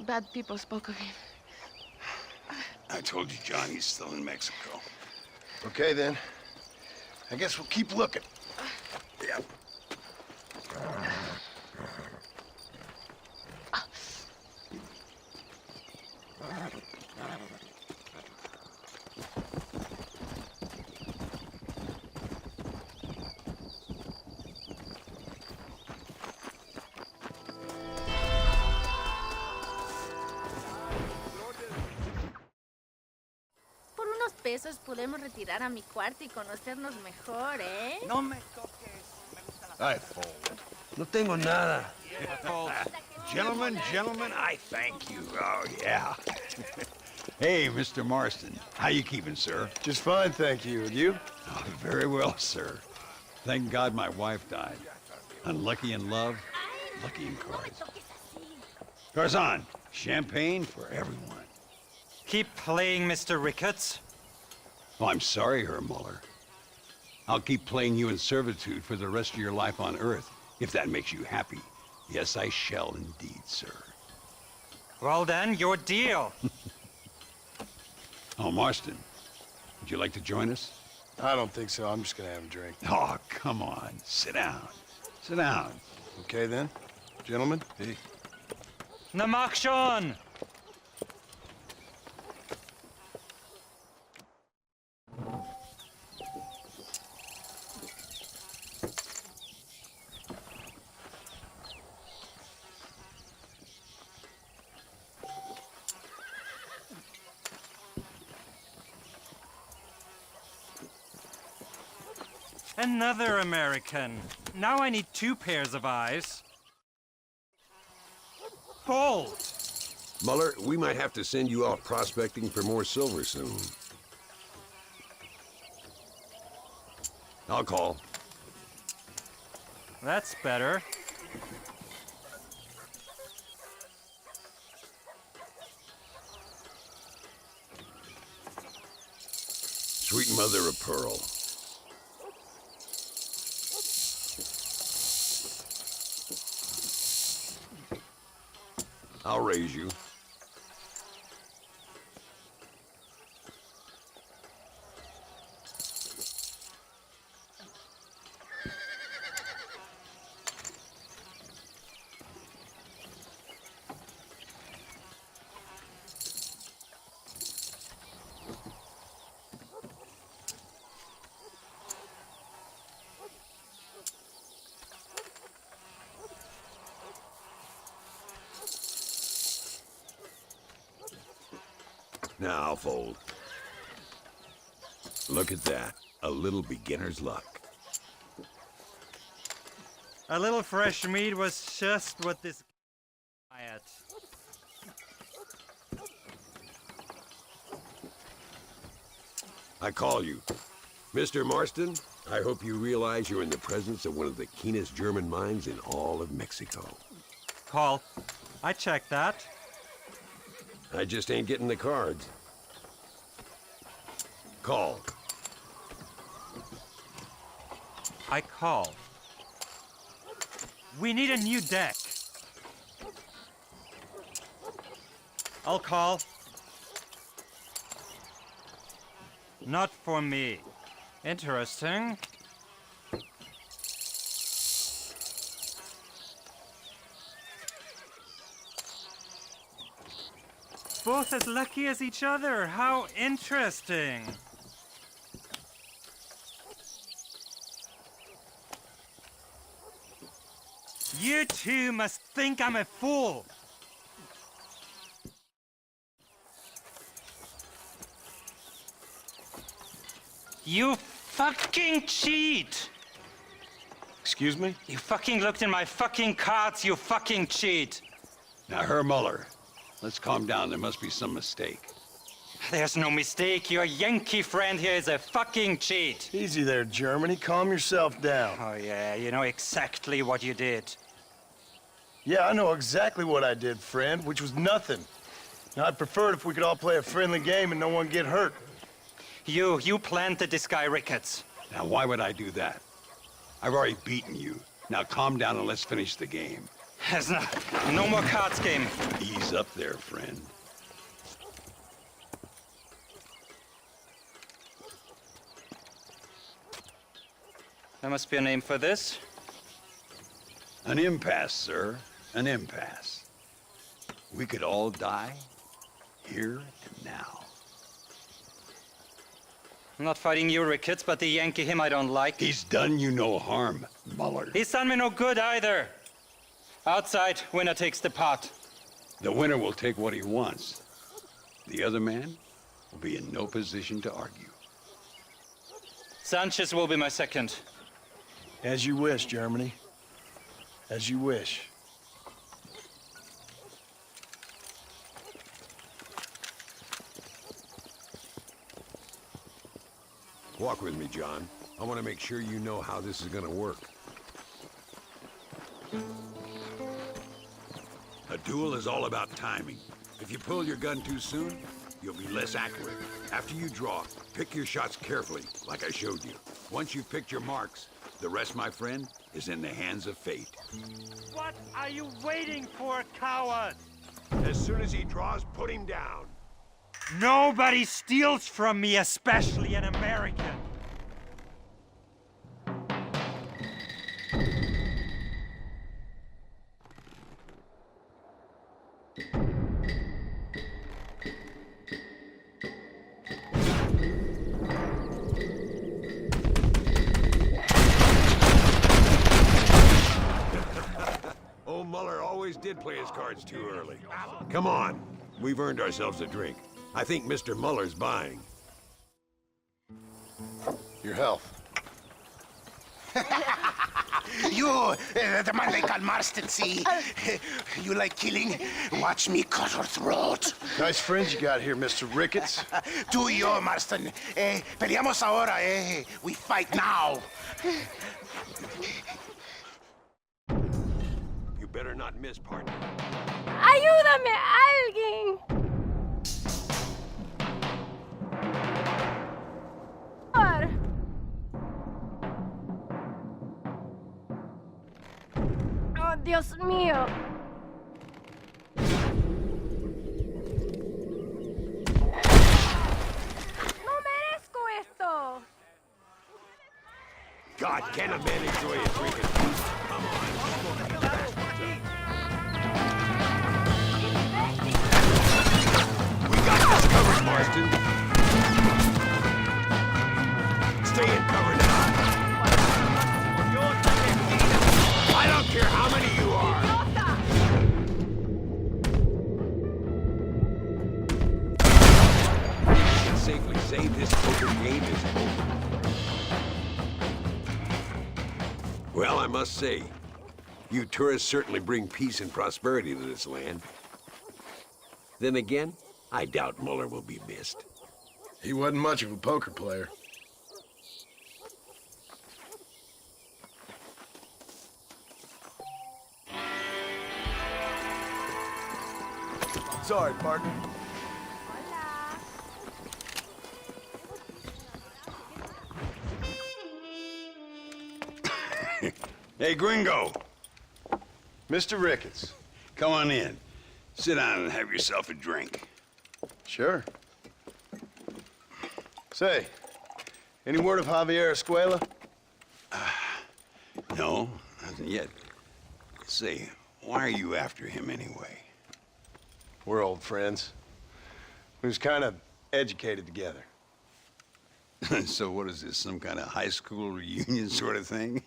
Speaker 7: Bad people spoke of him.
Speaker 19: I told you, John, he's still in Mexico.
Speaker 22: Okay, then. I guess we'll keep looking.
Speaker 19: Yeah.
Speaker 9: Por unos pesos podemos retirar a mi cuarto y conocernos mejor, ¿eh?
Speaker 5: No me toques.
Speaker 4: I fold. No tengo nada.
Speaker 14: Gentlemen, I thank you. Oh, yeah.
Speaker 18: Hey, Mr. Marston. How you keeping, sir?
Speaker 22: Just fine, thank you. And you?
Speaker 18: Oh, very well, sir. Thank God my wife died. Unlucky in love, lucky in cards. Garzon, champagne for everyone.
Speaker 23: Keep playing, Mr. Ricketts.
Speaker 18: Oh, I'm sorry, Herr Muller.
Speaker 19: I'll keep playing you in servitude for the rest of your life on Earth, if that makes you happy. Yes, I shall indeed, sir.
Speaker 2: Well then, your deal.
Speaker 19: Oh, Marston, would you like to join us?
Speaker 6: I don't think so. I'm just gonna have a drink.
Speaker 19: Oh, come on. Sit down. Sit down.
Speaker 6: Okay, then. Gentlemen? Hey.
Speaker 2: Na mach schon! Another American. Now I need 2 pairs of eyes. Bold!
Speaker 11: Muller, we might have to send you off prospecting for more silver soon. I'll call.
Speaker 2: That's better.
Speaker 11: Sweet mother of pearl. I'll raise you. Now I'll fold. Look at that. A little beginner's luck.
Speaker 2: A little fresh meat was just what this diet.
Speaker 11: I call you. Mr. Marston, I hope you realize you're in the presence of one of the keenest German minds in all of Mexico.
Speaker 2: Call. I checked that.
Speaker 11: I just ain't getting the cards. Call.
Speaker 2: I call. We need a new deck. I'll call. Not for me. Interesting. Both as lucky as each other. How interesting. You two must think I'm a fool. You fucking cheat!
Speaker 6: Excuse me?
Speaker 2: You fucking looked in my fucking cards, you fucking cheat!
Speaker 19: Now, Herr Muller, let's calm down. There must be some mistake.
Speaker 2: There's no mistake. Your Yankee friend here is a fucking cheat.
Speaker 15: Easy there, Germany. Calm yourself down.
Speaker 2: Oh, yeah, you know exactly what you did.
Speaker 15: Yeah, I know exactly what I did, friend, which was nothing. Now, I'd prefer it if we could all play a friendly game and no one get hurt.
Speaker 2: You planted this guy Ricketts.
Speaker 19: Now, why would I do that? I've already beaten you. Now, calm down and let's finish the game.
Speaker 2: There's no more cards game.
Speaker 19: Ease up there, friend.
Speaker 2: There must be a name for this.
Speaker 19: An impasse, sir. An impasse. We could all die here and now.
Speaker 2: I'm not fighting you, Ricketts, but the Yankee him I don't like.
Speaker 19: He's done you no harm, Muller.
Speaker 2: He's done me no good either. Outside, winner takes the pot.
Speaker 19: The winner will take what he wants. The other man will be in no position to argue.
Speaker 2: Sanchez will be my second.
Speaker 15: As you wish, Germany. As you wish.
Speaker 11: Walk with me, John. I want to make sure you know how this is going to work.
Speaker 14: A duel is all about timing. If you pull your gun too soon, you'll be less accurate. After you draw, pick your shots carefully, like I showed you. Once you've picked your marks, the rest, my friend, is in the hands of fate.
Speaker 17: What are you waiting for, coward?
Speaker 11: As soon as he draws, put him down.
Speaker 2: Nobody steals from me, especially an American.
Speaker 11: Old Muller always did play his cards too early. Come on, we've earned ourselves a drink. I think Mr. Muller's buying.
Speaker 6: Your health.
Speaker 22: You, the man they call Marston, see? You like killing? Watch me cut her throat.
Speaker 6: Nice friends you got here, Mr. Ricketts.
Speaker 22: Tú y yo, Marston. Peleamos ahora, We fight now.
Speaker 11: You better not miss, partner.
Speaker 9: ¡Ayúdame, alguien! Oh, Dios mío. No merezco esto.
Speaker 11: God, can a man enjoy a drink in peace? Come on. We got this covered, Marston. Stay in cover now. I don't care how many you are. We can safely say this poker game is over. Well, I must say, you tourists certainly bring peace and prosperity to this land. Then again, I doubt Muller will be missed.
Speaker 6: He wasn't much of a poker player.
Speaker 15: Sorry, partner.
Speaker 11: Hey, Gringo.
Speaker 6: Mr. Ricketts.
Speaker 11: Come on in. Sit down and have yourself a drink.
Speaker 6: Sure. Say, any word of Javier Escuela?
Speaker 11: No, nothing yet. Say, why are you after him anyway?
Speaker 6: We're old friends. We was kind of educated together.
Speaker 11: So what is this, some kind of high school reunion sort of thing?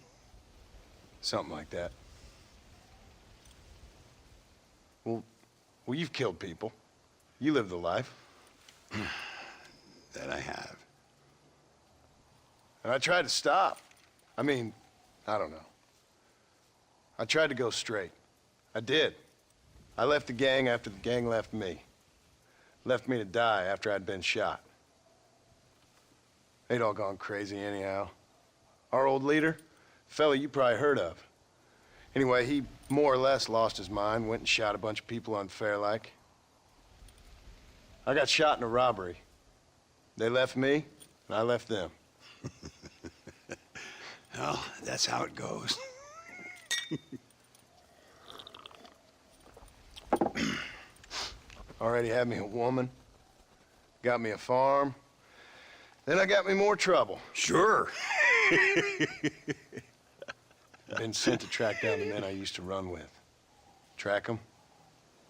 Speaker 6: Something like that. Well, you've killed people. You lived the life.
Speaker 11: That I have.
Speaker 6: And I tried to stop. I mean, I don't know. I tried to go straight. I did. I left the gang after the gang left me. Left me to die after I'd been shot. They'd all gone crazy anyhow. Our old leader, fella you probably heard of. Anyway, he more or less lost his mind, went and shot a bunch of people unfair like. I got shot in a robbery. They left me, and I left them.
Speaker 11: Well, that's how it goes.
Speaker 6: Already had me a woman, got me a farm, then I got me more trouble.
Speaker 11: Sure.
Speaker 6: Been sent to track down the men I used to run with. Track them,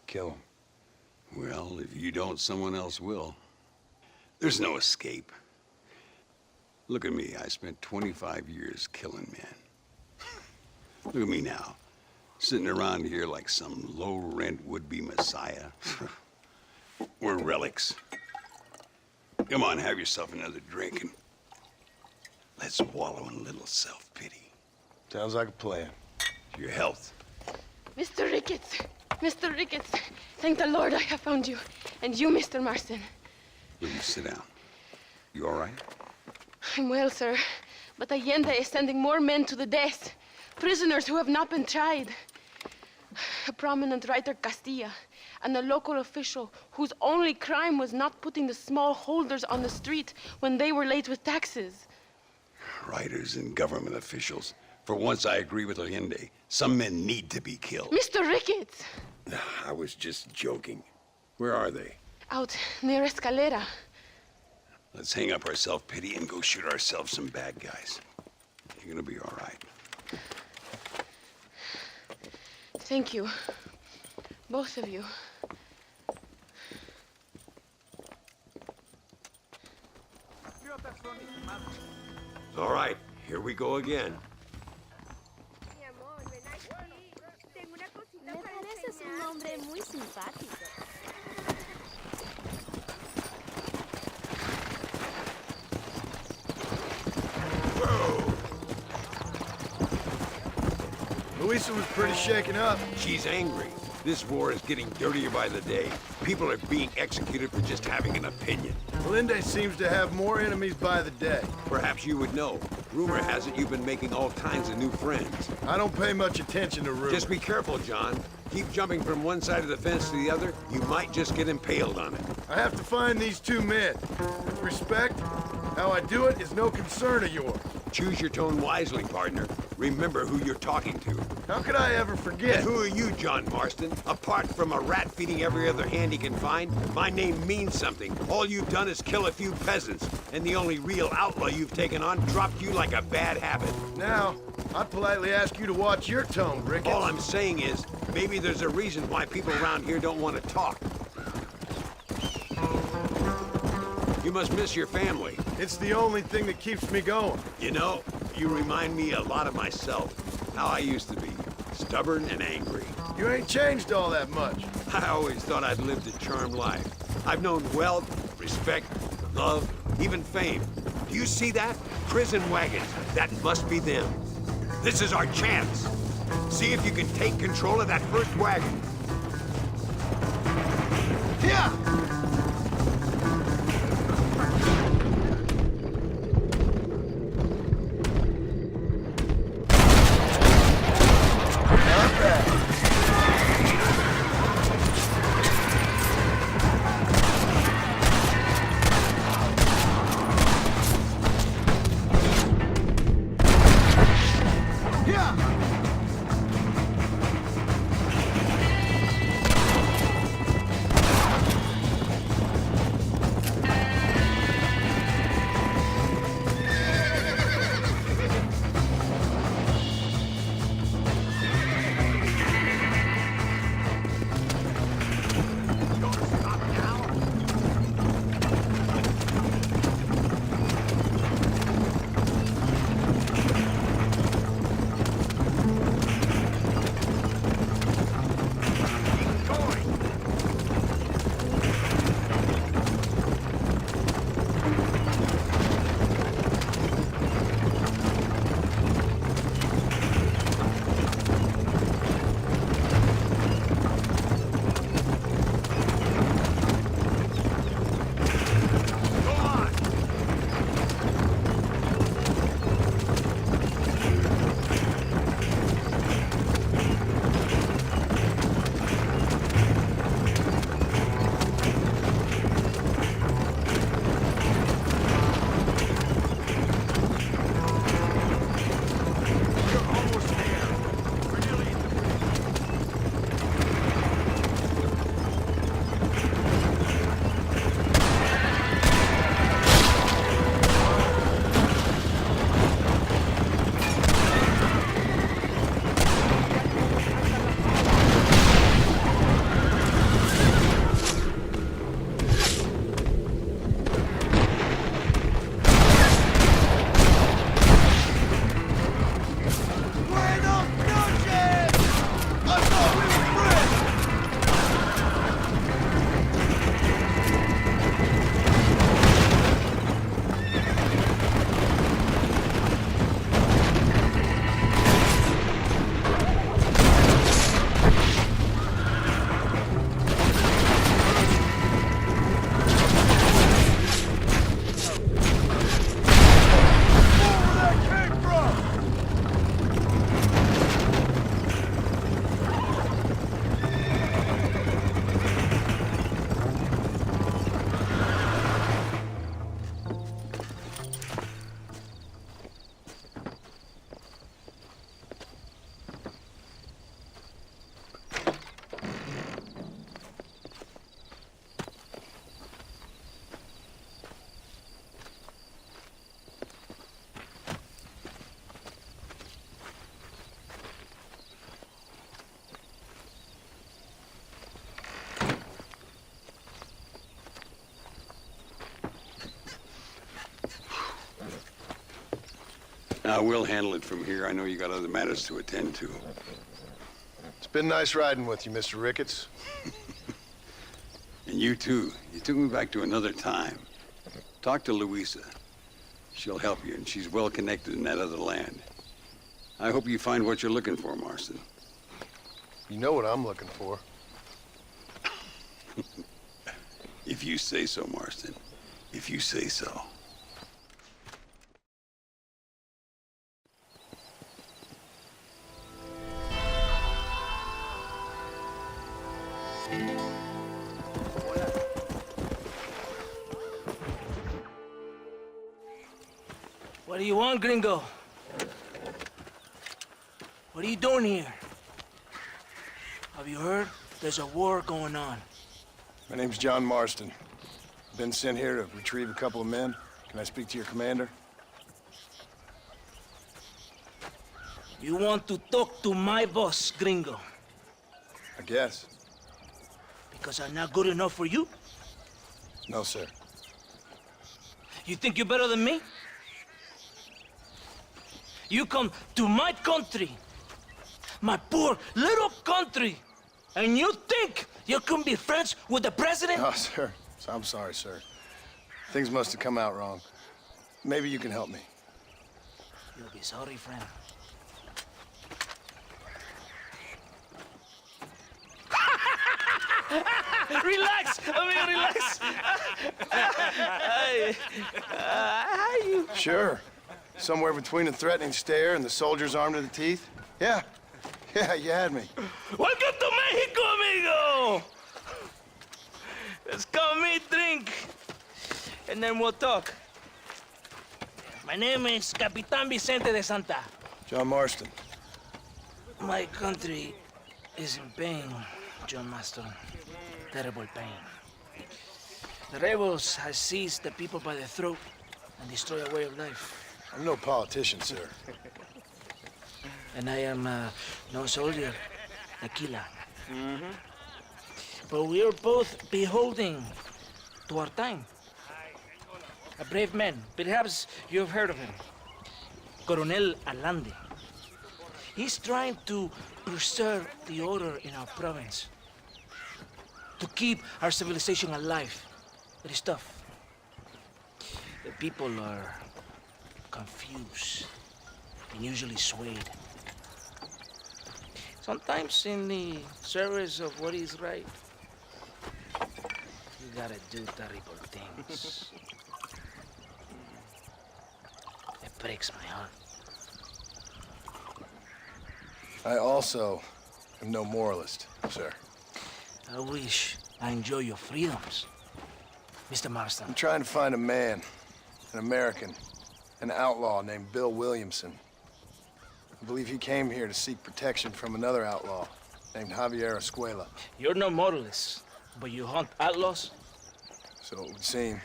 Speaker 6: kill them.
Speaker 11: Well, if you don't, someone else will. There's no escape. Look at me, I spent 25 years killing men. Look at me now, sitting around here like some low-rent would-be messiah. We're relics. Come on, have yourself another drink and let's wallow in a little self-pity.
Speaker 6: Sounds like a plan.
Speaker 11: Your health.
Speaker 7: Mr. Ricketts! Mr. Ricketts! Thank the Lord I have found you. And you, Mr. Marston.
Speaker 11: Will you sit down? You all right?
Speaker 7: I'm well, sir. But Allende is sending more men to the death. Prisoners who have not been tried. A prominent writer, Castilla, and a local official whose only crime was not putting the small holders on the street when they were late with taxes.
Speaker 11: writers and government officials. For once, I agree with Allende. Some men need to be killed.
Speaker 7: Mr. Ricketts!
Speaker 14: I was just joking. Where are they?
Speaker 7: Out near Escalera.
Speaker 11: Let's hang up our self-pity and go shoot ourselves some bad guys. You're gonna be all right.
Speaker 7: Thank you. Both of you.
Speaker 14: All right, here we go again.
Speaker 9: Me pareces un hombre muy simpático.
Speaker 15: Luisa was pretty shaken up.
Speaker 14: She's angry. This war is getting dirtier by the day. People are being executed for just having an opinion.
Speaker 15: Allende seems to have more enemies by the day.
Speaker 14: Perhaps you would know. Rumor has it you've been making all kinds of new friends.
Speaker 15: I don't pay much attention to rumors.
Speaker 14: Just be careful, John. Keep jumping from one side of the fence to the other, you might just get impaled on it.
Speaker 15: I have to find these two men. With respect, how I do it is no concern of yours.
Speaker 14: Choose your tone wisely, partner. Remember who you're talking to.
Speaker 15: How could I ever forget?
Speaker 14: And who are you, John Marston? Apart from a rat feeding every other hand he can find, my name means something. All you've done is kill a few peasants, and the only real outlaw you've taken on dropped you like a bad habit.
Speaker 15: Now, I'd politely ask you to watch your tone, Ricketts.
Speaker 14: All I'm saying is, maybe there's a reason why people around here don't want to talk. You must miss your family.
Speaker 15: It's the only thing that keeps me going.
Speaker 14: You know, you remind me a lot of myself. How I used to be. Stubborn and angry.
Speaker 15: You ain't changed all that much.
Speaker 14: I always thought I'd lived a charmed life. I've known wealth, respect, love, even fame. Do you see that? Prison wagons. That must be them. This is our chance. See if you can take control of that first wagon.
Speaker 15: Yeah!
Speaker 19: Now, we'll handle it from here. I know you got other matters to attend to.
Speaker 6: It's been nice riding with you, Mr. Ricketts.
Speaker 19: And you too. You took me back to another time. Talk to Louisa. She'll help you, and she's well connected in that other land. I hope you find what you're looking for, Marston.
Speaker 6: You know what I'm looking for.
Speaker 19: If you say so, Marston. If you say so.
Speaker 8: What do you want, gringo? What are you doing here? Have you heard? There's a war going on.
Speaker 6: My name's John Marston. Been sent here to retrieve a couple of men. Can I speak to your commander?
Speaker 8: You want to talk to my boss, gringo?
Speaker 6: I guess.
Speaker 8: Because I'm not good enough for you?
Speaker 6: No, sir.
Speaker 8: You think you're better than me? You come to my country, my poor little country, and you think you can be friends with the president?
Speaker 6: No, sir. I'm sorry, sir. Things must have come out wrong. Maybe you can help me.
Speaker 8: You'll be sorry, friend. Relax, amigo, relax. How you?
Speaker 6: Sure. Somewhere between a threatening stare and the soldier's arm to the teeth? Yeah. Yeah, you had me.
Speaker 8: Welcome to Mexico, amigo! Let's come meet, drink, and then we'll talk. My name is Capitan Vicente de Santa.
Speaker 6: John Marston.
Speaker 8: My country is in pain, John Marston. Terrible pain. The rebels have seized the people by the throat and destroyed a way of life.
Speaker 6: I'm no politician, sir.
Speaker 8: And I am no soldier, a killer. But we are both beholding to our time. A brave man, perhaps you've heard of him. Coronel Allende. He's trying to preserve the order in our province. To keep our civilization alive. It is tough. The people are confused and usually swayed. Sometimes in the service of what is right, you gotta do terrible things. It breaks my heart.
Speaker 6: I also am no moralist, sir.
Speaker 8: I wish I enjoy your freedoms, Mr. Marston.
Speaker 6: I'm trying to find a man, an American, an outlaw named Bill Williamson. I believe he came here to seek protection from another outlaw named Javier Escuela.
Speaker 8: You're no moralist, but you hunt outlaws?
Speaker 6: So it would seem.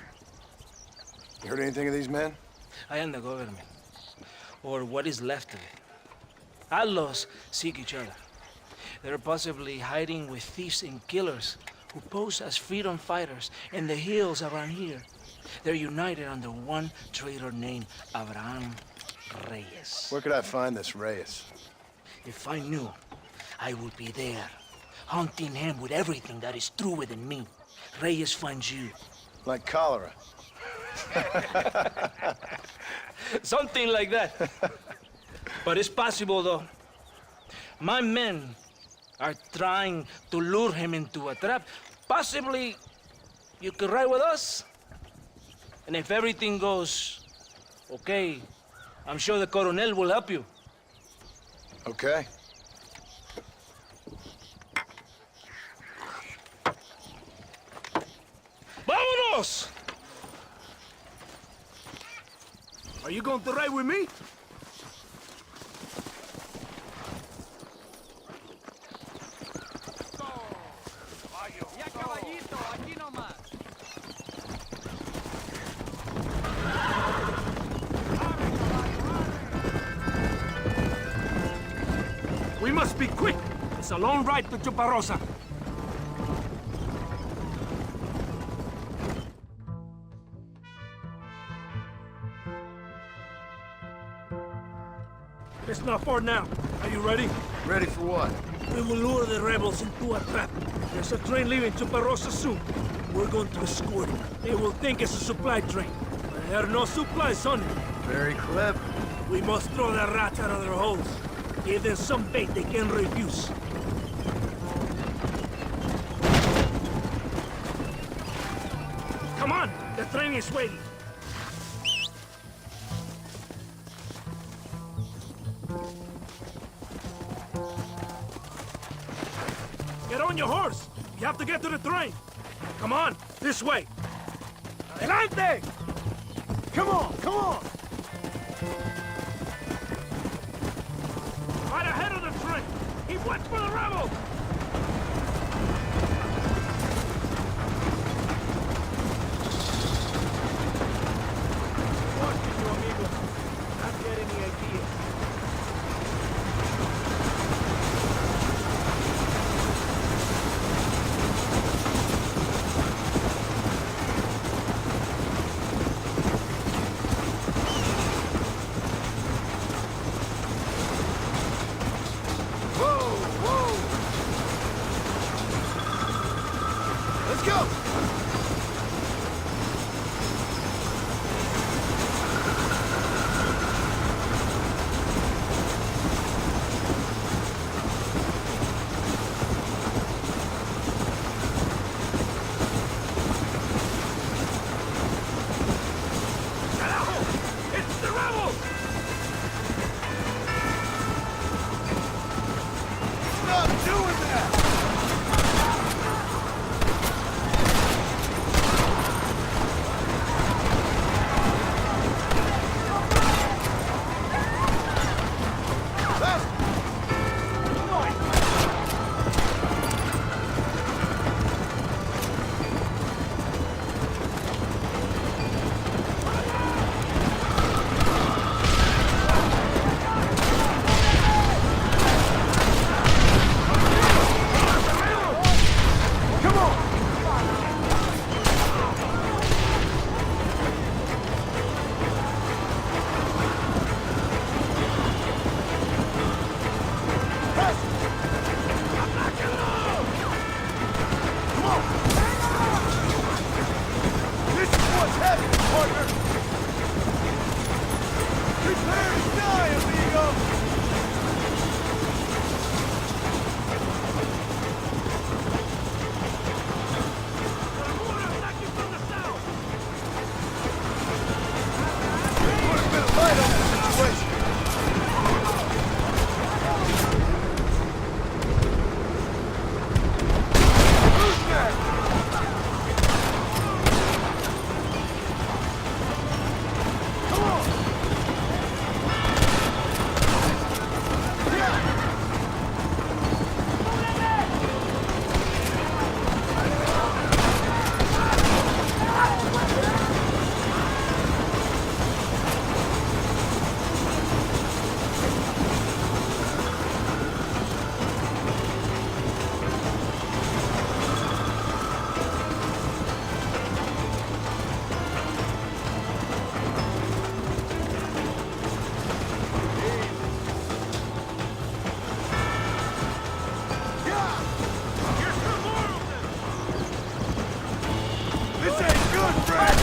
Speaker 6: You heard anything of these men?
Speaker 8: I am the government, or what is left of it. Outlaws seek each other. They're possibly hiding with thieves and killers who pose as freedom fighters in the hills around here. They're united under one traitor named Abraham Reyes.
Speaker 6: Where could I find this Reyes?
Speaker 8: If I knew, I would be there, hunting him with everything that is true within me. Reyes finds you.
Speaker 6: Like cholera.
Speaker 8: Something like that. But it's possible, though. My men are trying to lure him into a trap. Possibly you could ride with us. And if everything goes okay, I'm sure the Coronel will help you.
Speaker 6: Okay.
Speaker 8: ¡Vámonos!
Speaker 17: Are you going to ride with me? We must be quick. It's a long ride to Chuparosa. It's not far now. Are you ready?
Speaker 15: Ready for what?
Speaker 17: We will lure the rebels into a trap. There's a train leaving Chuparosa soon. We're going to escort it. They will think it's a supply train. There are no supplies on it.
Speaker 15: Very clever.
Speaker 17: We must throw the rats out of their holes. Give them some bait they can refuse. Come on! The train is waiting. Get on your horse! You have to get to the train! Come on! This way! Adelante! Come on! Come on! Right ahead of the train! Keep watch for the rebels! Watch you, amigo. Not get any ideas.
Speaker 15: Let's go!
Speaker 17: It's the rebels!
Speaker 15: Stop doing that! This is what's happening, partner! Prepare to die, amigo! Put a bit of light on the situation. Who's next? Come on! This ain't good, friend!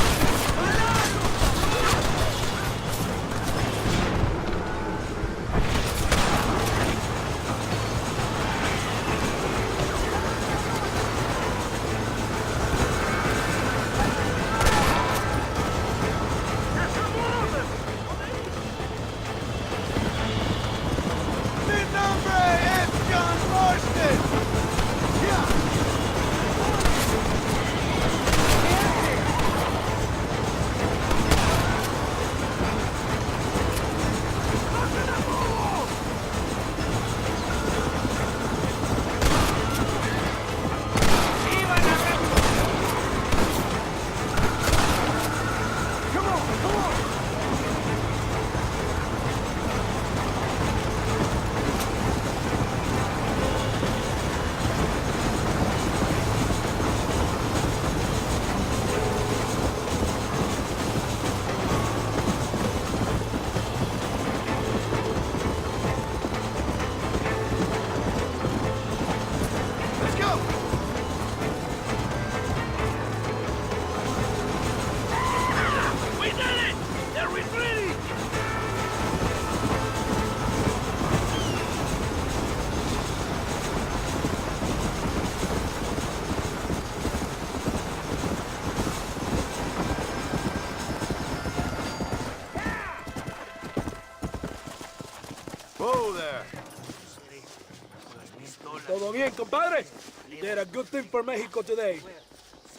Speaker 15: Mi nombre es John Marston!
Speaker 21: Whoa there.
Speaker 17: Todo bien, compadre? You did a good thing for Mexico today.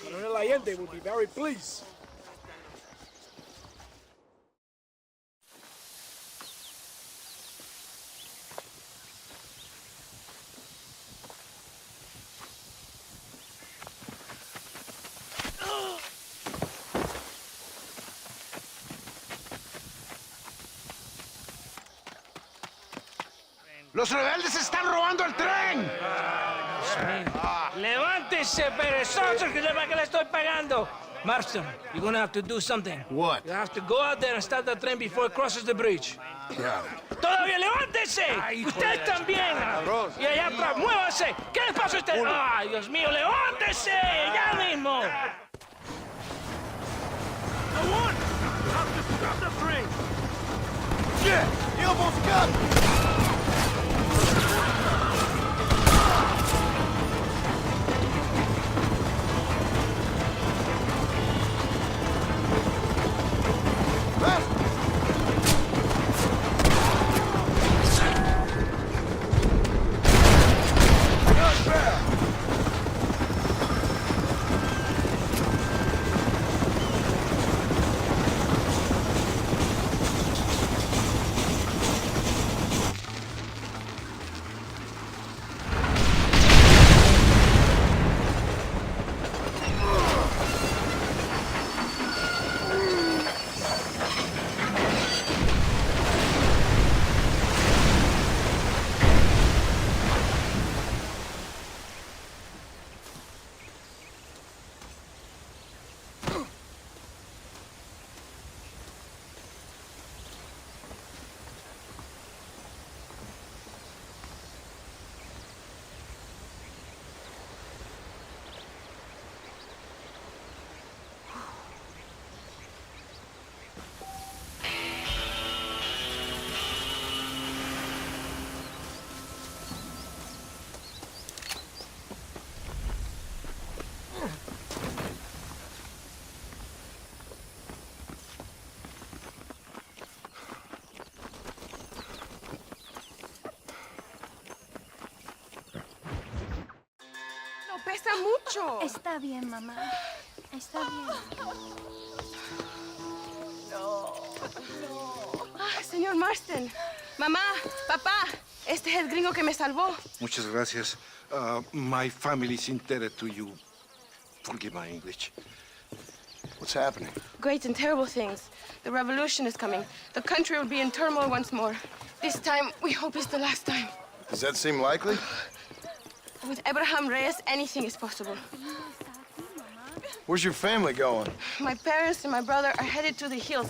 Speaker 17: Colonel Allende will be very pleased.
Speaker 21: ¡Los rebeldes están robando el tren!
Speaker 8: ¡Levántese, perezoso, que para qué le estoy pagando! Marston, you're gonna have to do something.
Speaker 21: What?
Speaker 8: You have to go out there and stop the train before it crosses the bridge.
Speaker 21: Yeah.
Speaker 8: ¡Todavía levántese! ¡Usted también! Y allá atrás, muévase. ¿Qué les pasa a usted? ¡Ay, Dios mío, levántese! ¡Ya mismo!
Speaker 21: Go on! Have to stop the train! Shit! He almost got it!
Speaker 7: Pesa mucho.
Speaker 9: Está bien, mamá. Está bien.
Speaker 7: Señor Marston. Mamá, papá, este es el gringo que me salvó.
Speaker 21: Muchas gracias. My family's indebted to you. Forgive my English. What's happening?
Speaker 7: Great and terrible things. The revolution is coming. The country will be in turmoil once more. This time, we hope it's the last time.
Speaker 6: Does that seem likely?
Speaker 7: With Abraham Reyes, anything is possible.
Speaker 6: Where's your family going?
Speaker 7: My parents and my brother are headed to the hills.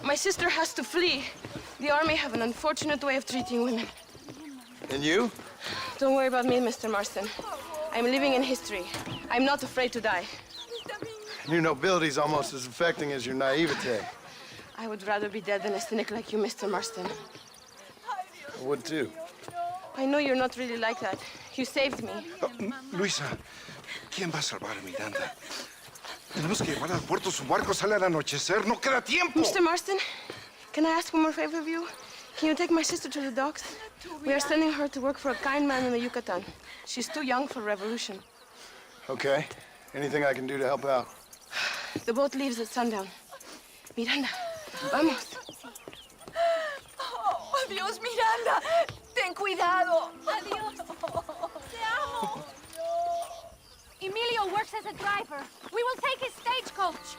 Speaker 7: My sister has to flee. The army have an unfortunate way of treating women.
Speaker 6: And you?
Speaker 7: Don't worry about me, Mr. Marston. I'm living in history. I'm not afraid to die.
Speaker 6: Your nobility's almost as affecting as your naivete.
Speaker 7: I would rather be dead than a cynic like you, Mr. Marston.
Speaker 6: I would too.
Speaker 7: I know you're not really like that. You saved me.
Speaker 21: Luisa, ¿quién va a salvar a Miranda? Tenemos que llevar al puerto. Su barco sale al anochecer. No queda tiempo.
Speaker 7: Mr. Marston, can I ask one more favor of you? Can you take my sister to the docks? We are sending her to work for a kind man in the Yucatan. She's too young for revolution.
Speaker 6: Okay. Anything I can do to help out?
Speaker 7: The boat leaves at sundown. Miranda, vamos.
Speaker 3: Oh, adiós, Miranda. Ten cuidado.
Speaker 9: Adiós. Te amo. Emilio works as a driver. We will take his stagecoach.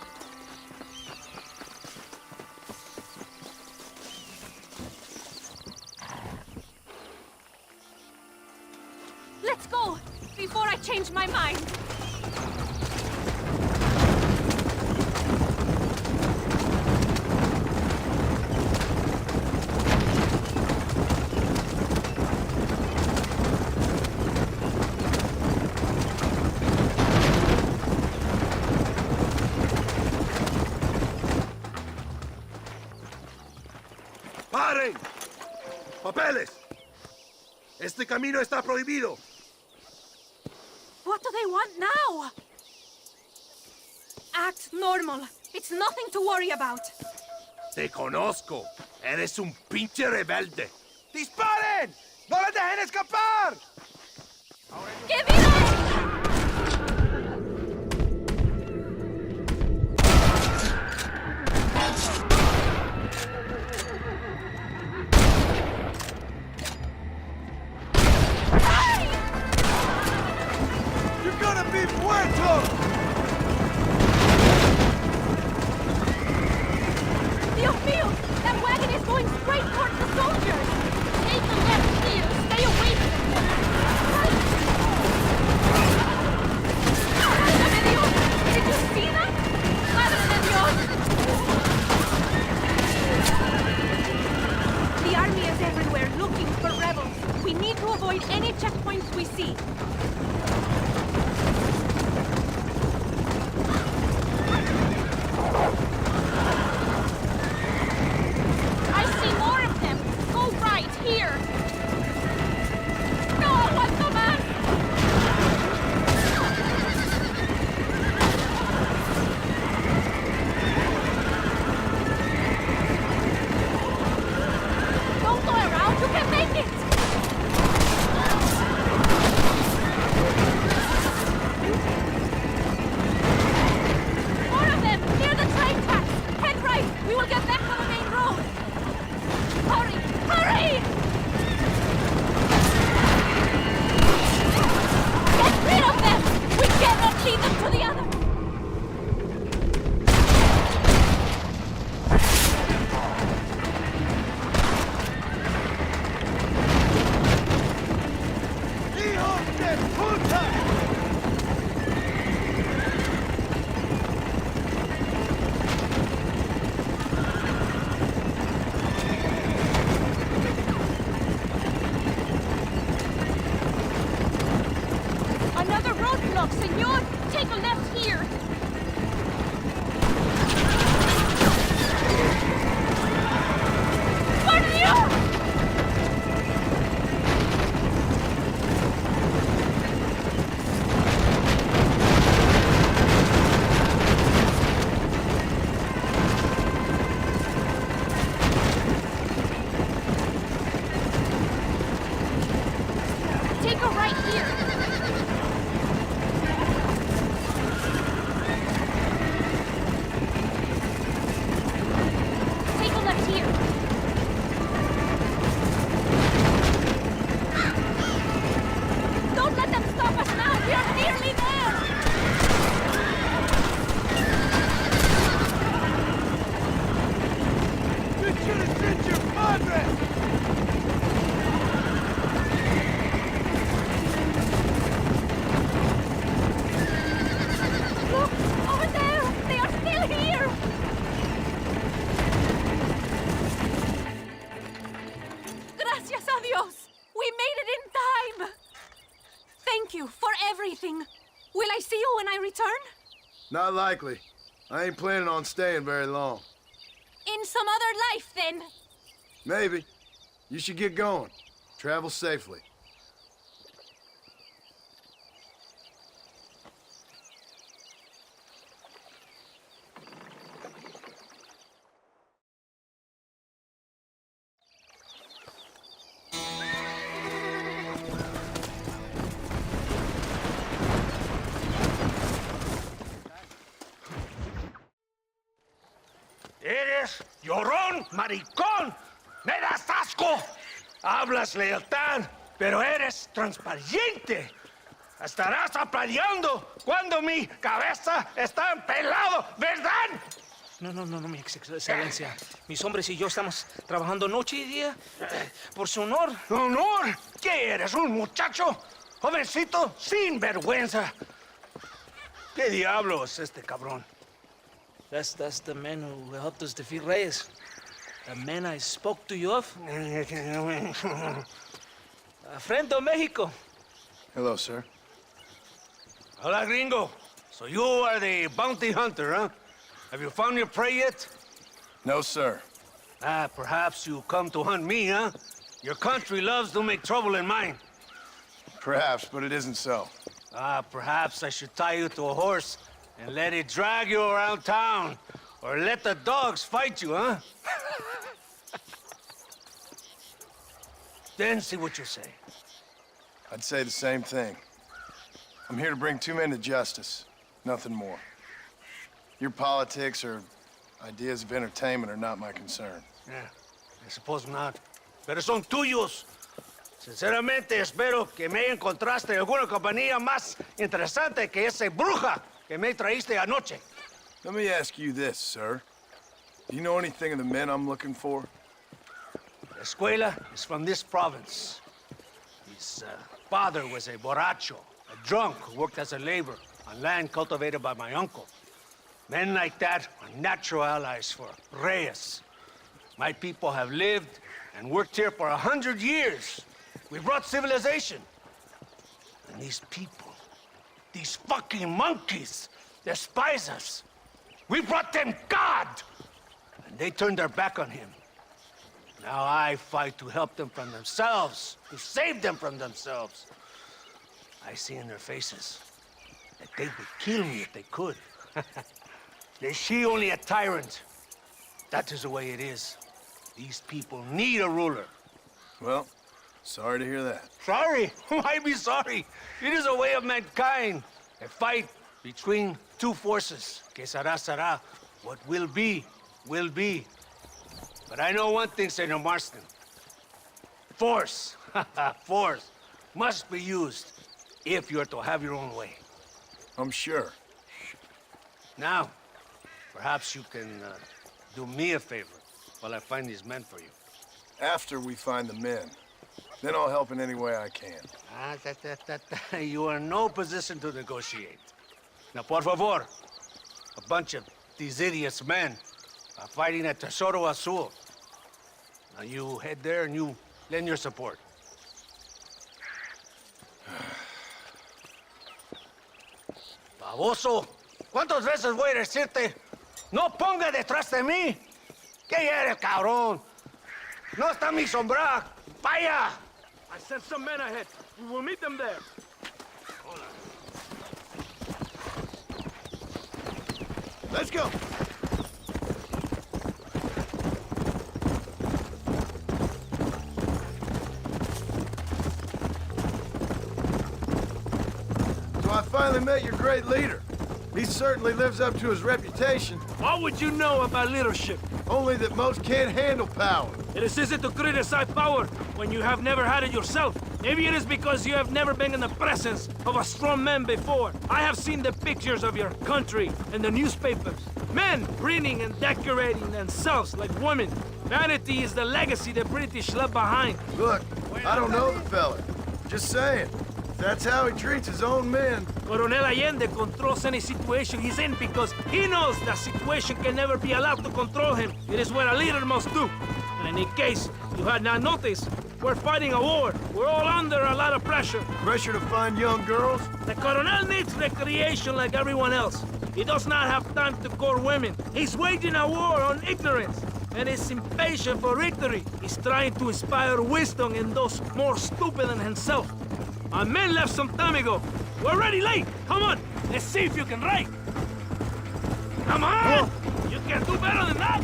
Speaker 9: Let's go, before I change my mind.
Speaker 21: ¡Paren! ¡Papeles! Este camino está prohibido.
Speaker 9: What do they want now? Act normal. It's nothing to worry about.
Speaker 21: Te conozco. Eres un pinche rebelde.
Speaker 17: ¡Disparen! ¡No les dejen escapar!
Speaker 9: ¡Que viva!
Speaker 17: You're gonna be muertos!
Speaker 9: Dios mío! That wagon is going straight towards the soldiers! Take the left here! Stay away from them! ¡Válgame Dios! Did you see that? ¡Madre de Dios! The army is everywhere looking for rebels. We need to avoid any checkpoints we see. I see more of them. Go right here. No aguanto más. Don't go around. You can make it. More of them near the train tracks. Head right. We will get back on the main road. Hurry! Hurry! Get rid of them! We cannot lead them to the other!
Speaker 17: ¡Hijos de puta!
Speaker 9: Another roadblock, senor! Take a left here! ¡Por Dios! Take a right here! Take a left here. Don't let them stop us now. We are nearly there.
Speaker 17: You should have sent your padre!
Speaker 9: Look, over there. They are still here. Gracias a Dios. We made it in time. Thank you for everything. Will I see you when I return?
Speaker 6: Not likely. I ain't planning on staying very long.
Speaker 9: In some other life, then.
Speaker 6: Maybe. You should get going. Travel safely.
Speaker 17: ¡Eres llorón, maricón! ¡Me das asco! Hablas lealtad, pero eres transparente. Estarás aplaudiendo cuando mi cabeza está empelado, ¿verdad?
Speaker 8: No, mi excelencia. Mis hombres y yo estamos trabajando noche y día por su honor.
Speaker 17: ¿Honor? ¿Qué eres, un muchacho? Jovencito, sin vergüenza. ¿Qué diablo es este cabrón?
Speaker 8: That's the man who helped us defeat Reyes. The man I spoke to you of. A friend of Mexico.
Speaker 6: Hello, sir.
Speaker 17: Hola, gringo. So you are the bounty hunter, huh? Have you found your prey yet?
Speaker 6: No, sir.
Speaker 17: Perhaps you come to hunt me, huh? Your country loves to make trouble in mine.
Speaker 6: Perhaps, but it isn't so.
Speaker 17: Perhaps I should tie you to a horse and let it drag you around town. Or let the dogs fight you, huh? Then see what you say.
Speaker 6: I'd say the same thing. I'm here to bring two men to justice, nothing more. Your politics or ideas of entertainment are not my concern.
Speaker 17: Yeah, I suppose not. Pero son tuyos. Sinceramente, espero que me encontraste alguna compañía más interesante que esa bruja que me traíste anoche.
Speaker 6: Let me ask you this, sir. Do you know anything of the men I'm looking for?
Speaker 17: La escuela is from this province. His father was a borracho, a drunk who worked as a laborer on land cultivated by my uncle. Men like that are natural allies for Reyes. My people have lived and worked here for 100 years. We brought civilization. And these people, these fucking monkeys, despise us. We brought them God! And they turned their back on him. Now I fight to help them from themselves, to save them from themselves. I see in their faces that they would kill me if they could. They see only a tyrant. That is the way it is. These people need a ruler.
Speaker 6: Well, sorry to hear that.
Speaker 17: Sorry? Why be sorry? It is a way of mankind. A fight between two forces. Que será, será. What will be, will be. But I know one thing, Senor Marston. Force, force, must be used if you're to have your own way.
Speaker 6: I'm sure.
Speaker 17: Now, perhaps you can do me a favor while I find these men for you.
Speaker 6: After we find the men, then I'll help in any way I can.
Speaker 17: You are in no position to negotiate. Now, por favor, a bunch of these idiots men are fighting at Tesoro Azul. Now you head there and you lend your support. Baboso, ¿cuántas veces voy a decirte? No ponga detrás de mí. ¿Qué eres, cabrón? No está mi sombra. Vaya.
Speaker 1: I sent some men ahead. We will meet them there.
Speaker 6: Let's go. So I finally met your great leader. He certainly lives up to his reputation.
Speaker 1: What would you know about leadership?
Speaker 6: Only that most can't handle power.
Speaker 1: It is easy to criticize power when you have never had it yourself. Maybe it is because you have never been in the presence of a strong man before. I have seen the pictures of your country in the newspapers. Men preening and decorating themselves like women. Vanity is the legacy the British left behind.
Speaker 6: Look, I don't know the fella. Just saying. That's how he treats his own men.
Speaker 1: Coronel Allende controls any situation he's in because he knows that situation can never be allowed to control him. It is what a leader must do. And in case you had not noticed, we're fighting a war. We're all under a lot of pressure.
Speaker 6: Pressure to find young girls?
Speaker 1: The Coronel needs recreation like everyone else. He does not have time to court women. He's waging a war on ignorance and is impatient for victory. He's trying to inspire wisdom in those more stupid than himself. Our men left some time ago. We're already late. Come on, let's see if you can write. Come on! You can do better than that.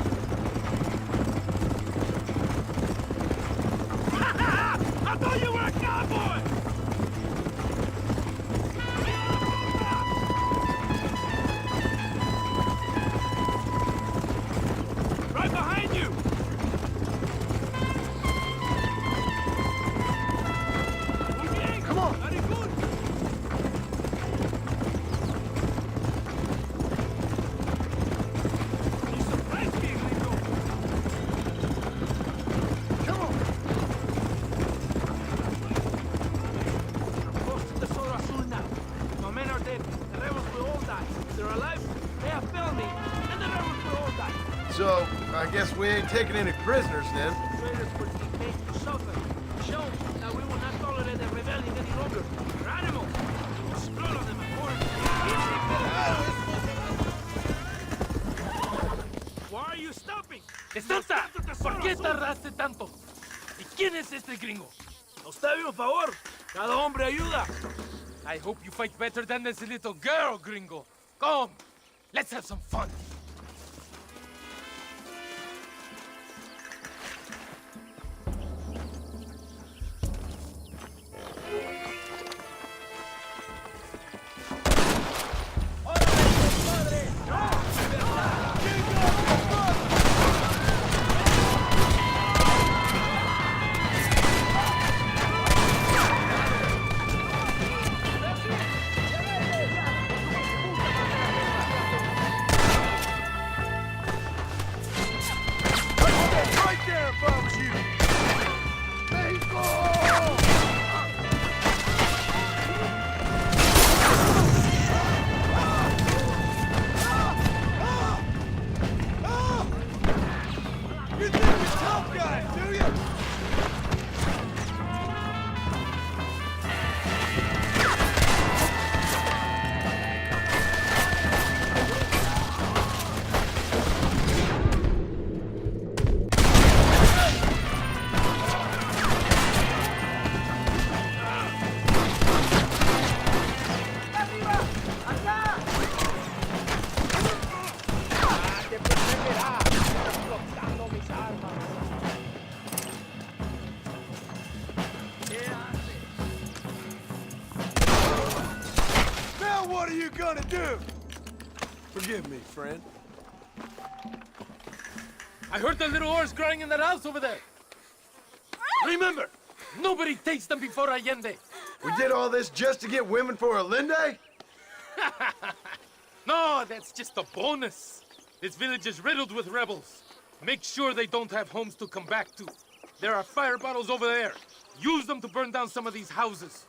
Speaker 1: I thought you were a cowboy! Right behind you!
Speaker 6: Come on!
Speaker 1: Very good! You surprised me, Gringo!
Speaker 6: Come on!
Speaker 1: Close to the Tesoro Azul now. My men are dead. The rebels will all die. If they're alive, they have failed me, and the rebels will all die.
Speaker 6: So, I guess we ain't taking any prisoners then.
Speaker 1: Traitors will be made to suffer. Show that we will not tolerate the rebellion any longer. They're animals. We will explode on them accordingly. Why are you stopping?
Speaker 10: ¡Santa! ¿Por qué tardaste tanto? ¿Y quién es este gringo?
Speaker 1: Usted un favor. Cada hombre ayuda.
Speaker 10: I hope you fight better than this little girl, gringo. Come, let's have some fun.
Speaker 4: What are you gonna do? Forgive me, friend.
Speaker 10: I heard the little oars crying in that house over there. Remember, nobody takes them before Allende.
Speaker 6: We did all this just to get women for Allende?
Speaker 10: No, that's just a bonus. This village is riddled with rebels. Make sure they don't have homes to come back to. There are fire bottles over there. Use them to burn down some of these houses.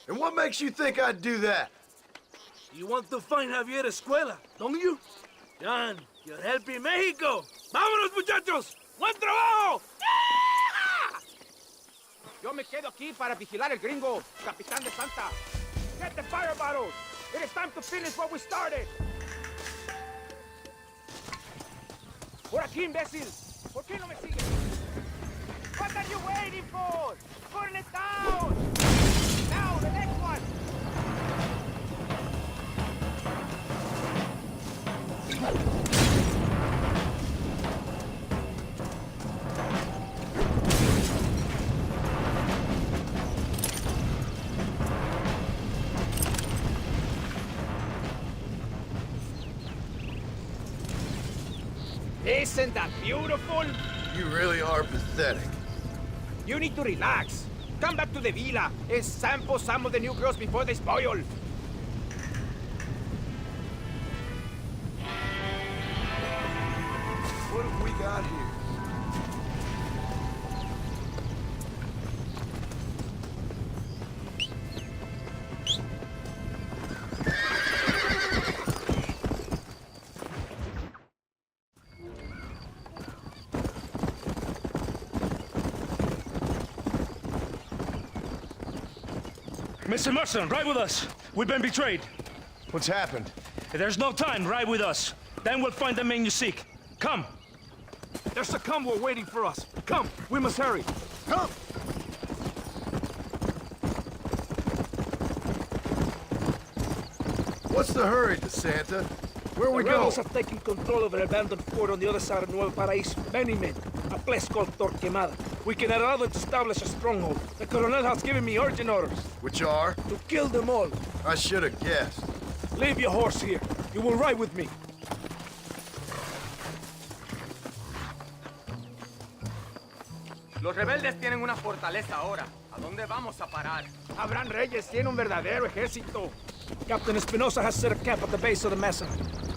Speaker 6: And what makes you think I'd do that?
Speaker 17: You want to find Javier Escuela, don't you? John, you're helping Mexico. ¡Vámonos, muchachos! ¡Buen trabajo!
Speaker 12: Yo me quedo aquí para vigilar el gringo, Capitán de Santa. Get the fire bottles. It is time to finish what we started. Por aquí, imbécil. ¿Por qué no me sigues? What are you waiting for? Burn it down! Now, the next one! Isn't that beautiful?
Speaker 6: You really are pathetic.
Speaker 12: You need to relax. Come back to the villa and sample some of the new girls before they spoil.
Speaker 4: What have we got here?
Speaker 20: Mr. Marston, ride with us. We've been betrayed.
Speaker 15: What's happened?
Speaker 20: There's no time. Ride with us. Then we'll find the man you seek. Come.
Speaker 17: There's a convoy waiting for us. Come, we must hurry. Come!
Speaker 6: What's the hurry, DeSanta? Where we
Speaker 17: The
Speaker 6: go?
Speaker 17: rebels have taken control of an abandoned fort on the other side of Nuevo Paraíso. Many men. A place called Torquemada. We can allow them to establish a stronghold. The Colonel has given me urgent orders.
Speaker 6: Which are?
Speaker 17: To kill them all.
Speaker 6: I should have guessed.
Speaker 17: Leave your horse here. You will ride with me.
Speaker 12: Los rebeldes tienen una fortaleza ahora. ¿A dónde vamos a parar? Abraham Reyes tiene un verdadero ejército.
Speaker 17: Captain Espinosa has set a camp at the base of the mesa.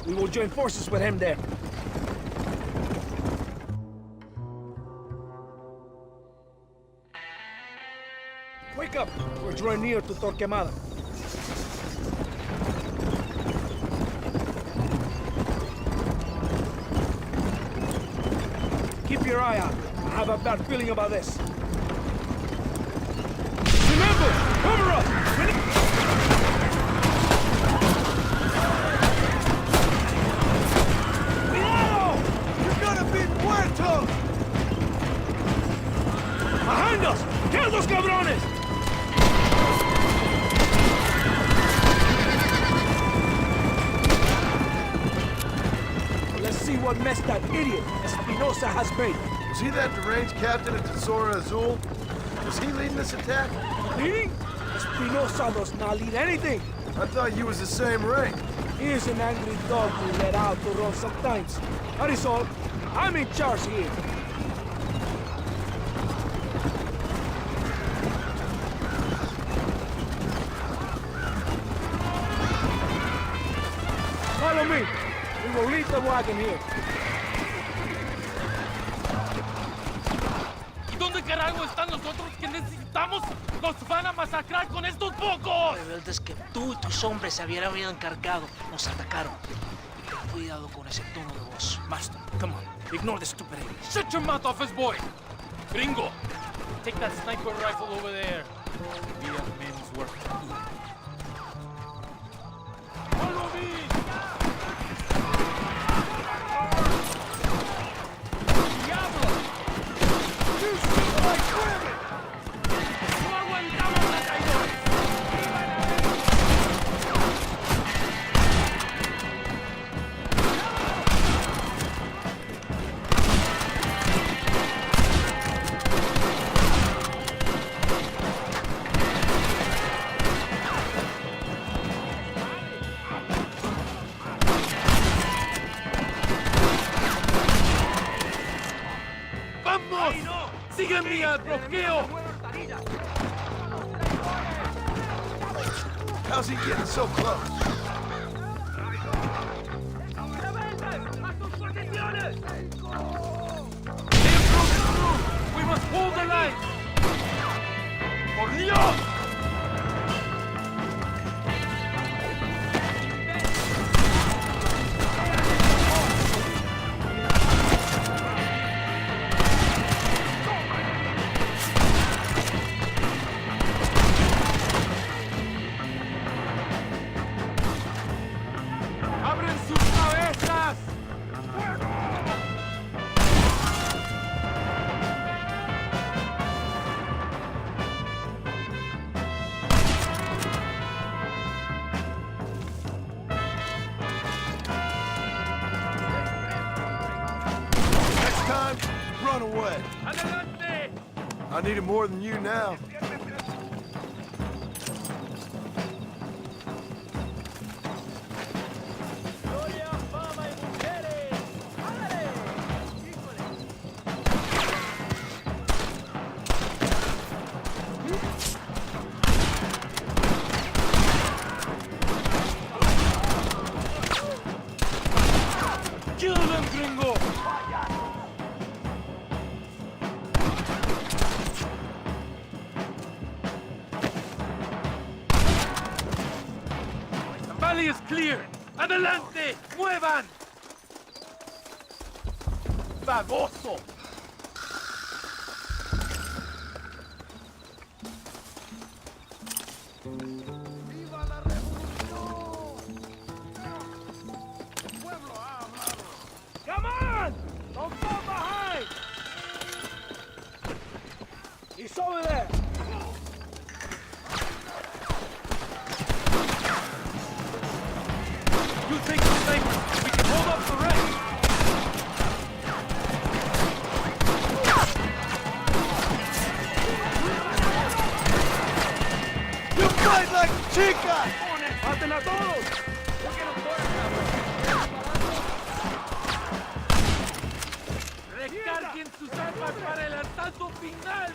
Speaker 17: We will join forces with him there. Wake up! We're drawing near to Torquemada. Keep your eye out. I have a bad feeling about this. Remember! Cover up!
Speaker 4: Cuidado! You're gonna be muerto!
Speaker 17: Behind us! Kill those cabrones! Let's see what mess that idiot Espinosa has made.
Speaker 6: Was he that deranged captain at Tesoro Azul? Was he leading this attack?
Speaker 17: Leading? Espinosa does not lead anything.
Speaker 6: I thought you was the same rank.
Speaker 17: He is an angry dog we let out to run sometimes. That is all. I'm in charge here. Follow me. We will leave the wagon here.
Speaker 10: ¿Y dónde carajo están los otros que necesitamos? ¡Nos van a masacrar con estos pocos!
Speaker 8: Rebeldes que tú y tus hombres se habían encargado nos atacaron. Y ten cuidado con ese tono de voz.
Speaker 10: Master, come on. Ignore the stupid English. Shut your mouth off his boy! Gringo, take that sniper rifle over there. We have men's work to do. Follow me! Diablo!
Speaker 4: You shoot like women!
Speaker 10: No aguantamos la traidores! saqueo!
Speaker 15: How's he getting so close?
Speaker 10: We must hold the line! Por Dios! ¡Abren sus cabezas!
Speaker 15: Next time, run away.
Speaker 10: ¡Adelante!
Speaker 15: I need it more than you now.
Speaker 10: Kill them, gringo! The valley is clear! Adelante! ¡Muevan! ¡Baboso!
Speaker 12: Come on! Don't fall behind! He's over there!
Speaker 10: You take the snipers! We can hold up the rest!
Speaker 15: You fight like chicas!
Speaker 12: ¡Maten a todos!
Speaker 10: ¡Recarguen sus armas para el asalto final!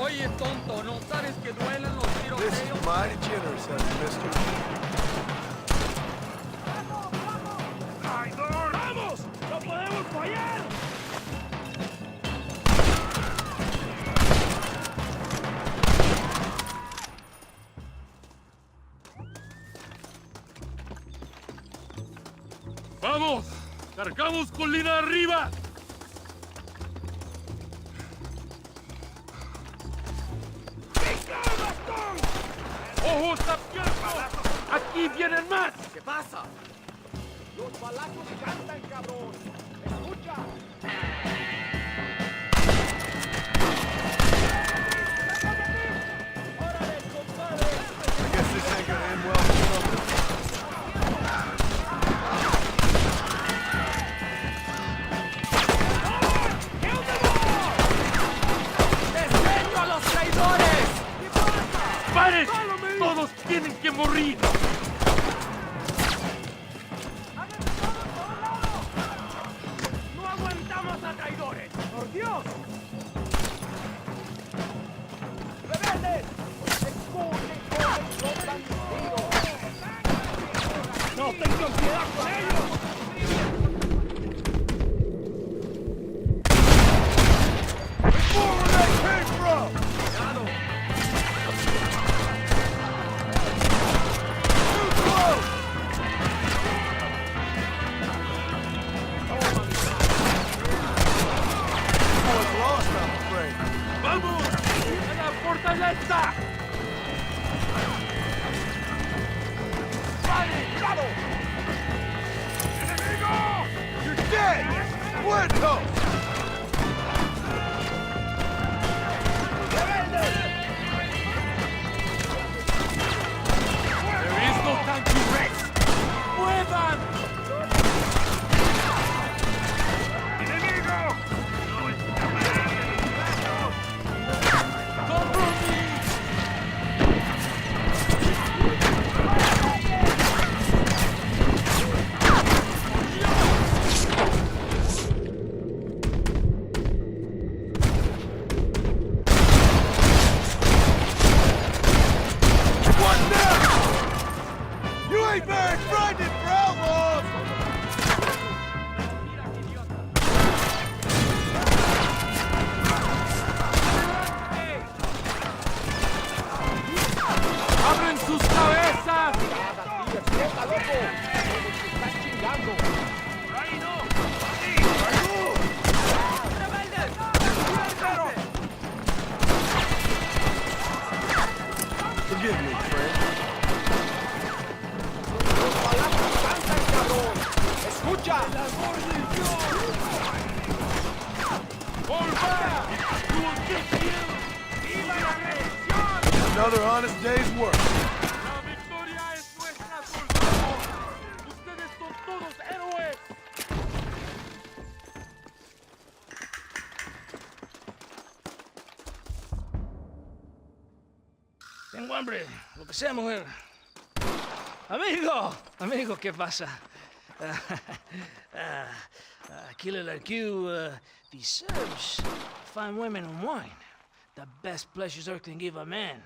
Speaker 12: Oye, tonto, ¿no sabes que duelen los
Speaker 15: This is mighty generous of you, mister.
Speaker 12: ¡Vamos! ¡No podemos fallar!
Speaker 10: ¡Vamos! ¡Cargamos colina arriba! ¡Ojos abiertos! ¡Aquí vienen más!
Speaker 12: ¿Qué pasa? Los balazos cantan, cabrón. Escucha.
Speaker 15: I guess this ain't gonna end well for something.
Speaker 12: ¡Despeño a los traidores!
Speaker 10: ¡Paren! ¡Todos tienen que morir!
Speaker 12: ¡No aguantamos a traidores! ¡Por Dios! ¡Rebeldes! ¡Escuchen cómo los bandidos! ¡No tengan piedad con ellos!
Speaker 15: Forward they came from!
Speaker 12: ¡Cuidado!
Speaker 15: Too close! I was lost, I'm afraid.
Speaker 10: ¡Vamos! ¡A la fortaleza!
Speaker 12: ¡Cuidado!
Speaker 15: You're dead! Muerto!
Speaker 10: There is no time to rest! ¡Muevan!
Speaker 12: ¡Enemigo!
Speaker 10: ¡Cover me!
Speaker 15: Another honest day's work.
Speaker 10: La victoria es nuestra, soldados. Ustedes son todos héroes.
Speaker 8: Tengo hambre, lo que sea, mujer. Amigo, ¿qué pasa? Killer like you deserves fine women and wine. The best pleasures Earth can give a man.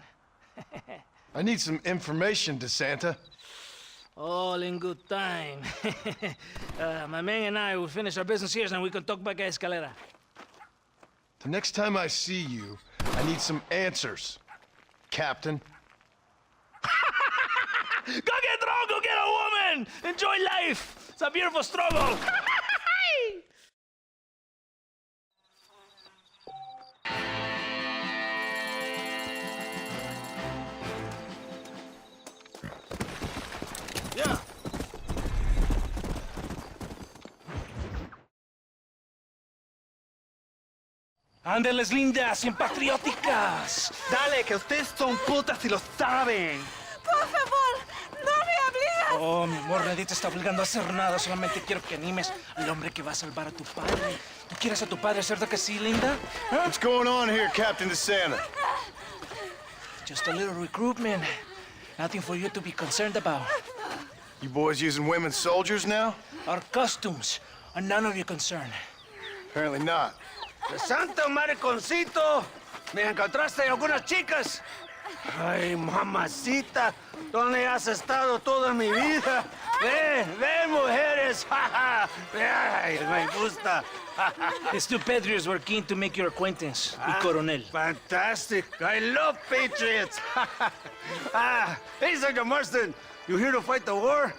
Speaker 15: I need some information, DeSanta.
Speaker 8: All in good time. My man and I will finish our business here, and we can talk back at Escalera.
Speaker 15: The next time I see you, I need some answers, Captain.
Speaker 20: Go get drunk, go get a woman! Enjoy life! It's a beautiful struggle!
Speaker 17: Yeah.
Speaker 20: Ándeles lindas, bien patrióticas.
Speaker 2: Dale, que ustedes son putas y lo saben.
Speaker 3: Por favor, no me obligas.
Speaker 20: Oh, mi amor, nadie te está obligando a hacer nada. Solamente quiero que animes al hombre que va a salvar a tu padre. ¿Tú quieres a tu padre, cierto que sí, linda? ¿Ah?
Speaker 15: What's going on here, Captain DeSanta?
Speaker 8: Just a little recruitment. Nothing for you to be concerned about.
Speaker 15: You boys using women soldiers now?
Speaker 8: Our costumes are none of your concern.
Speaker 15: Apparently not.
Speaker 5: ¡Santo mariconcito! ¿Me encontraste algunas chicas? Ay, mamacita, ¿dónde has estado toda mi vida? Ven, mujeres, ay, me gusta.
Speaker 8: These two patriots were keen to make your acquaintance, el coronel.
Speaker 5: Fantastic, I love patriots. Hey, Sergeant Marston, you here to fight the war?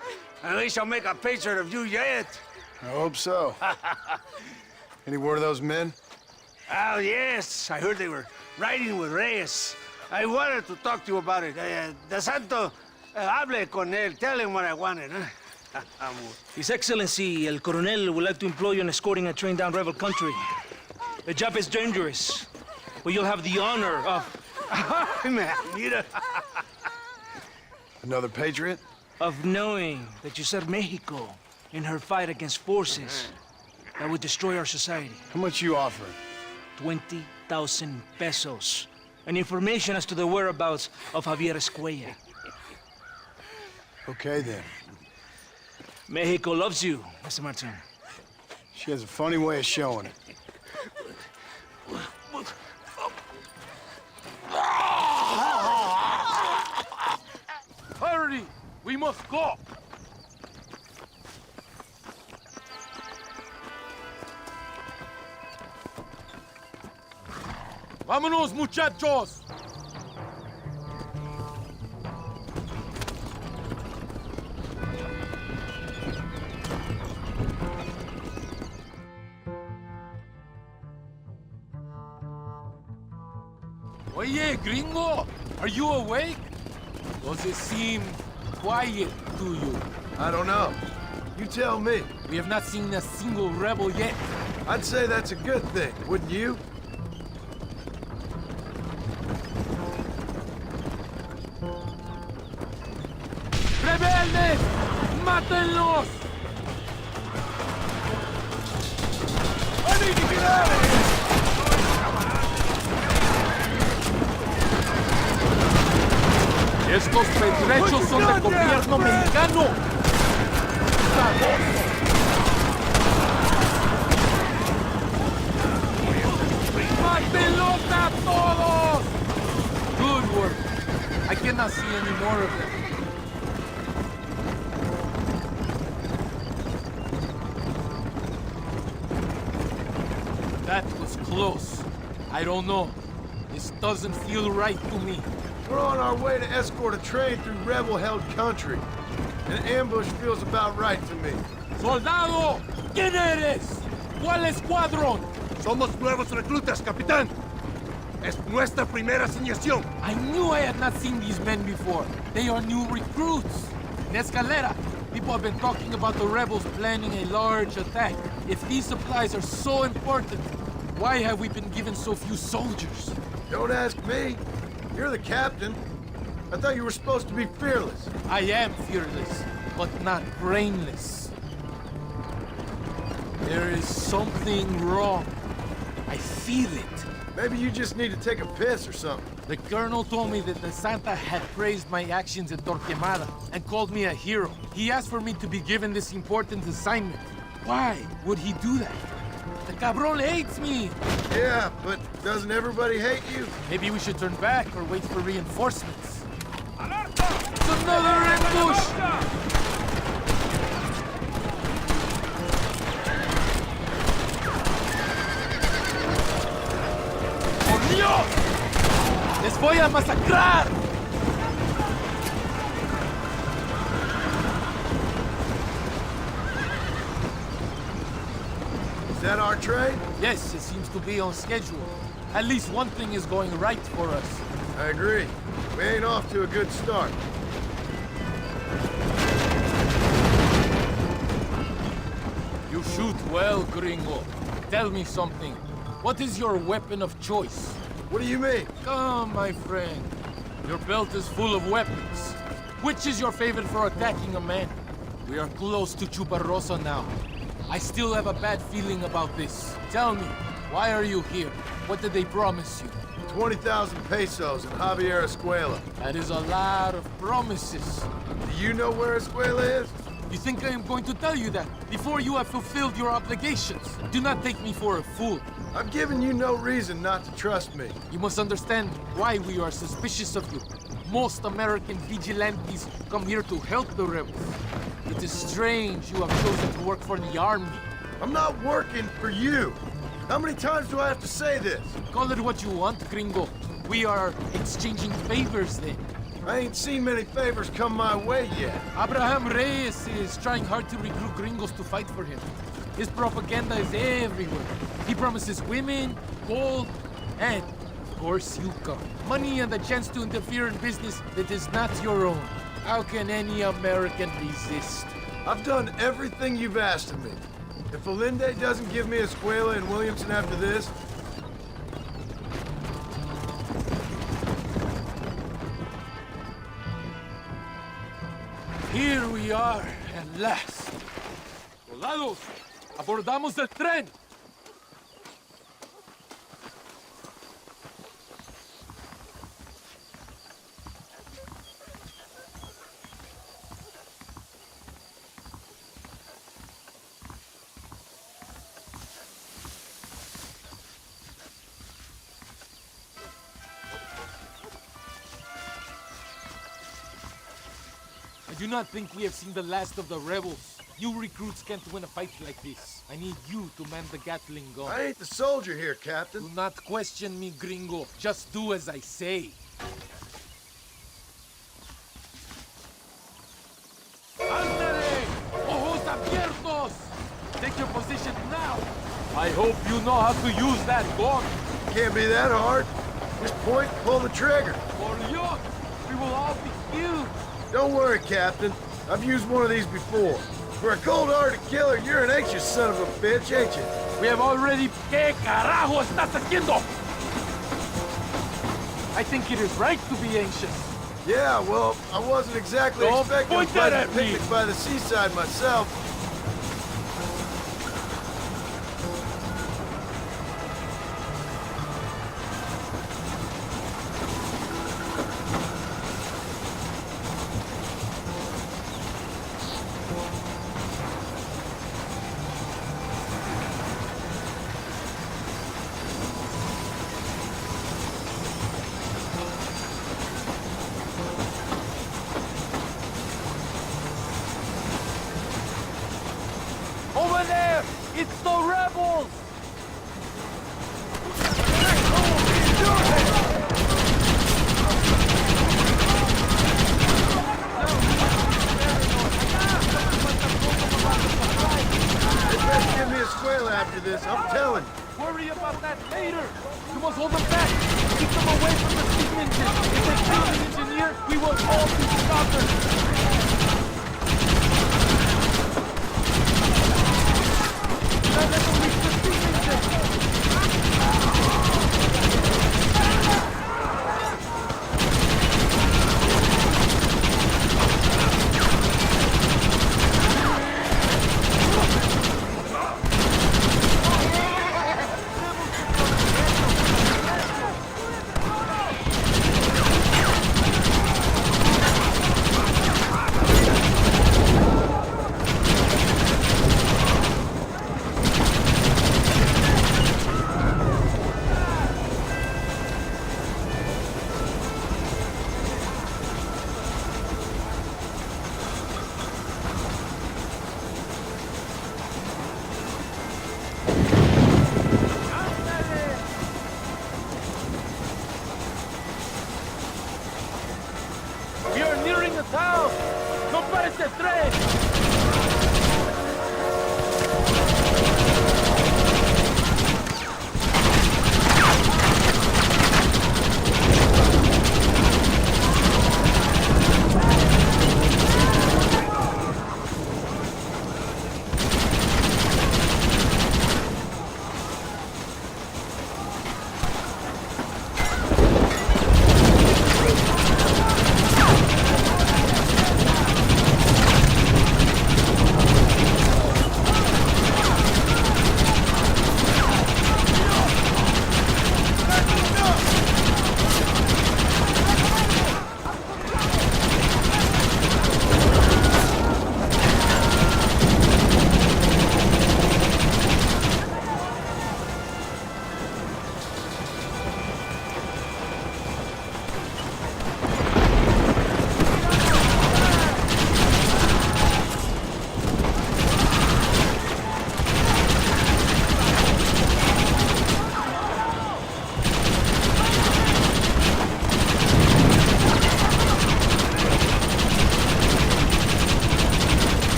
Speaker 5: And we shall make a patriot of you yet.
Speaker 15: I hope so. Any word of those men?
Speaker 5: Oh, yes, I heard they were riding with Reyes. I wanted to talk to you about it. De Santo, hable con él. Tell him what I wanted.
Speaker 8: His Excellency, el coronel, would like to employ you in escorting a train down rebel country. The job is dangerous, but you'll have the honor of...
Speaker 5: Mira.
Speaker 15: Another patriot?
Speaker 8: Of knowing that you served Mexico in her fight against forces that would destroy our society.
Speaker 15: How much you offering?
Speaker 8: 20,000 pesos. And information as to the whereabouts of Javier Escuella.
Speaker 15: Okay, then.
Speaker 8: Mexico loves you, Mr. Martin.
Speaker 15: She has a funny way of showing it.
Speaker 10: Hurry! We must go! ¡Vámonos, muchachos! Oye, gringo! Are you awake? Does it seem quiet to you?
Speaker 15: I don't know. You tell me.
Speaker 10: We have not seen a single rebel yet.
Speaker 15: I'd say that's a good thing, wouldn't you?
Speaker 10: ¡Rebeldes! ¡Mátenlos! ¡Estos petrechos son de gobierno mexicano! ¡Mátenlos a todos! Good work. I cannot see any more of them. That was close. I don't know. This doesn't feel right to me.
Speaker 15: We're on our way to escort a train through rebel-held country. An ambush feels about right to me.
Speaker 10: ¡Soldado! ¿Quién eres? ¿Cuál escuadrón?
Speaker 17: Somos nuevos reclutas, capitán. Es nuestra primera asignación.
Speaker 10: I knew I had not seen these men before. They are new recruits. In Escalera, people have been talking about the rebels planning a large attack. If these supplies are so important, Why have we been given so few soldiers?
Speaker 15: Don't ask me. You're the captain. I thought you were supposed to be fearless.
Speaker 10: I am fearless, but not brainless. There is something wrong. I feel it.
Speaker 15: Maybe you just need to take a piss or something.
Speaker 10: The colonel told me that the Santa had praised my actions at Torquemada and called me a hero. He asked for me to be given this important assignment. Why would he do that? The cabron hates me!
Speaker 15: Yeah, but doesn't everybody hate you?
Speaker 10: Maybe we should turn back or wait for reinforcements. It's another ambush! ¡Por Dios! ¡Les voy a masacrar!
Speaker 15: Is that our trade?
Speaker 10: Yes, it seems to be on schedule. At least one thing is going right for us.
Speaker 15: I agree. We ain't off to a good start.
Speaker 10: You shoot well, gringo. Tell me something. What is your weapon of choice?
Speaker 15: What do you mean?
Speaker 10: Come, my friend. Your belt is full of weapons. Which is your favorite for attacking a man? We are close to Chuparosa now. I still have a bad feeling about this. Tell me, why are you here? What did they promise you?
Speaker 15: 20,000 pesos in Javier Escuela.
Speaker 10: That is a lot of promises.
Speaker 15: Do you know where Escuela is?
Speaker 10: You think I am going to tell you that before you have fulfilled your obligations? Do not take me for a fool.
Speaker 15: I've given you no reason not to trust me.
Speaker 10: You must understand why we are suspicious of you. Most American vigilantes come here to help the rebels. It is strange you have chosen to work for the army.
Speaker 15: I'm not working for you. How many times do I have to say this?
Speaker 10: Call it what you want, gringo. We are exchanging favors then.
Speaker 15: I ain't seen many favors come my way yet.
Speaker 10: Abraham Reyes is trying hard to recruit gringos to fight for him. His propaganda is everywhere. He promises women, gold, and, of course, you come. Money and the chance to interfere in business that is not your own. How can any American resist?
Speaker 15: I've done everything you've asked of me. If Allende doesn't give me Escuela and Williamson after this,
Speaker 10: here we are, at last. Soldados, abordamos el tren. I do not think we have seen the last of the rebels. You recruits can't win a fight like this. I need you to man the Gatling gun.
Speaker 15: I ain't the soldier here, Captain.
Speaker 10: Do not question me, gringo. Just do as I say. ¡Ándale! ¡Ojos abiertos! Take your position now. I hope you know how to use that gun.
Speaker 15: Can't be that hard. Just point, pull the trigger.
Speaker 10: Por Dios, we will all be killed.
Speaker 15: Don't worry, Captain. I've used one of these before. For a cold-hearted killer, you're an anxious son of a bitch, ain't you?
Speaker 10: We have already... ¿Qué carajo estás haciendo? I think it is right to be anxious.
Speaker 15: Yeah, well, I wasn't exactly
Speaker 10: Don't
Speaker 15: expecting a
Speaker 10: point that
Speaker 15: pleasant
Speaker 10: at me.
Speaker 15: picnic by the seaside myself.
Speaker 10: Over there! It's the rebels!
Speaker 15: They better give me a Escuela after this, I'm telling you.
Speaker 10: Worry about that later! You must hold them back! Keep them away from the steam engine! If they kill the engineer, we will all be scattered! Now let them reach the steam engine!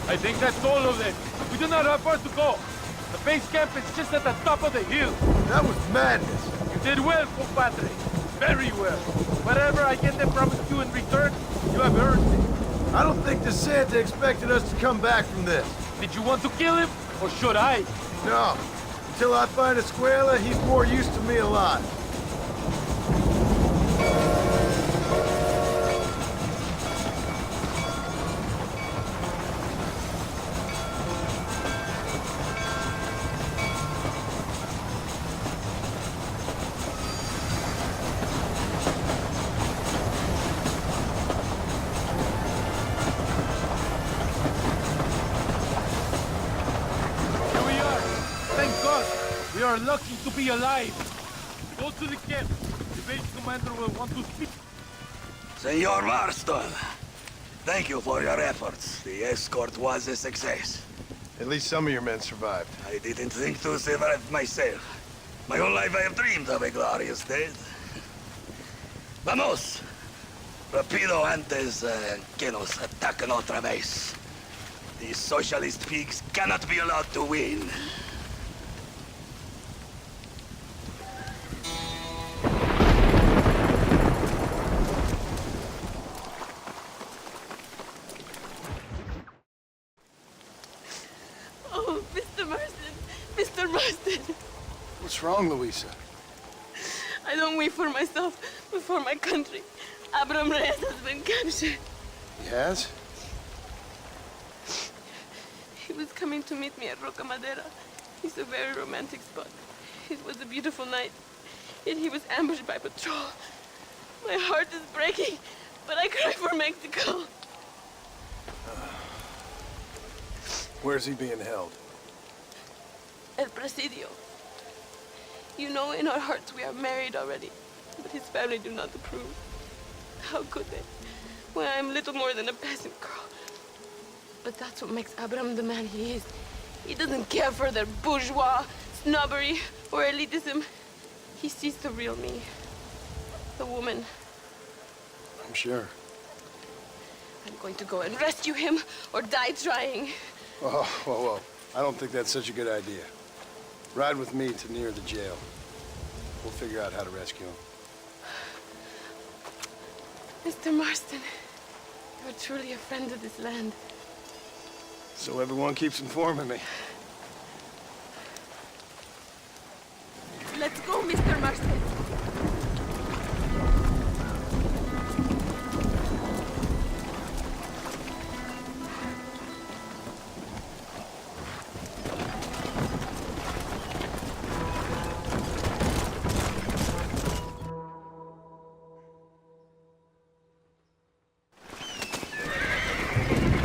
Speaker 10: I think that's all of them. We do not have far to go. The base camp is just at the top of the hill.
Speaker 4: That was madness.
Speaker 10: You did well, compadre. Very well. Whatever I get them promised you in return, you have earned it.
Speaker 4: I don't think the Santa expected us to come back from this.
Speaker 10: Did you want to kill him, or should I?
Speaker 4: No. Until I find Escuela, he's more use to me alive.
Speaker 10: We are lucky to be alive. Go to the camp. The base commander will want to speak.
Speaker 13: Senor Marston, thank you for your efforts. The escort was a success.
Speaker 15: At least some of your men survived.
Speaker 13: I didn't think to survive myself. My whole life I have dreamed of a glorious death. Vamos! Rapido antes que nos ataquen otra vez. These socialist pigs cannot be allowed to win.
Speaker 7: Oh, Mr. Marston. Mr. Marston.
Speaker 6: What's wrong, Louisa?
Speaker 7: I don't wait for myself, but for my country. Abraham Reyes has been captured.
Speaker 6: He has?
Speaker 7: He was coming to meet me at Roca Madera. It's a very romantic spot. It was a beautiful night, yet he was ambushed by patrol. My heart is breaking, but I cry for Mexico.
Speaker 6: Where's he being held?
Speaker 7: El Presidio. You know, in our hearts we are married already, but his family do not approve. How could they, when I am little more than a peasant girl? But that's what makes Abraham the man he is. He doesn't care for their bourgeois, snobbery, or elitism. He sees the real me, the woman.
Speaker 6: I'm sure.
Speaker 7: I'm going to go and rescue him, or die trying.
Speaker 6: Whoa, whoa, whoa. I don't think that's such a good idea. Ride with me to near the jail. We'll figure out how to rescue him.
Speaker 7: Mr. Marston, you're truly a friend of this land.
Speaker 6: So everyone keeps informing me.
Speaker 9: Let's go, Mr. Marston.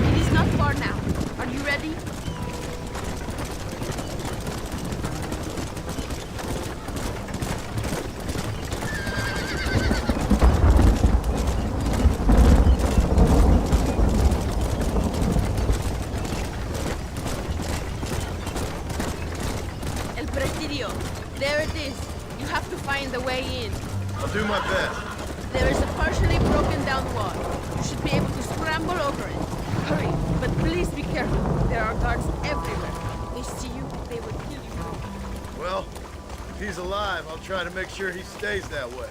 Speaker 7: It is not far now. Are you ready? El Presidio. There it is. You have to find the way in.
Speaker 15: I'll do my best.
Speaker 7: There is a partially broken down wall. You should be able to scramble over it. Hurry, but please be careful. There are guards everywhere. They see you, they will kill you.
Speaker 15: Well, if he's alive, I'll try to make sure he stays that way.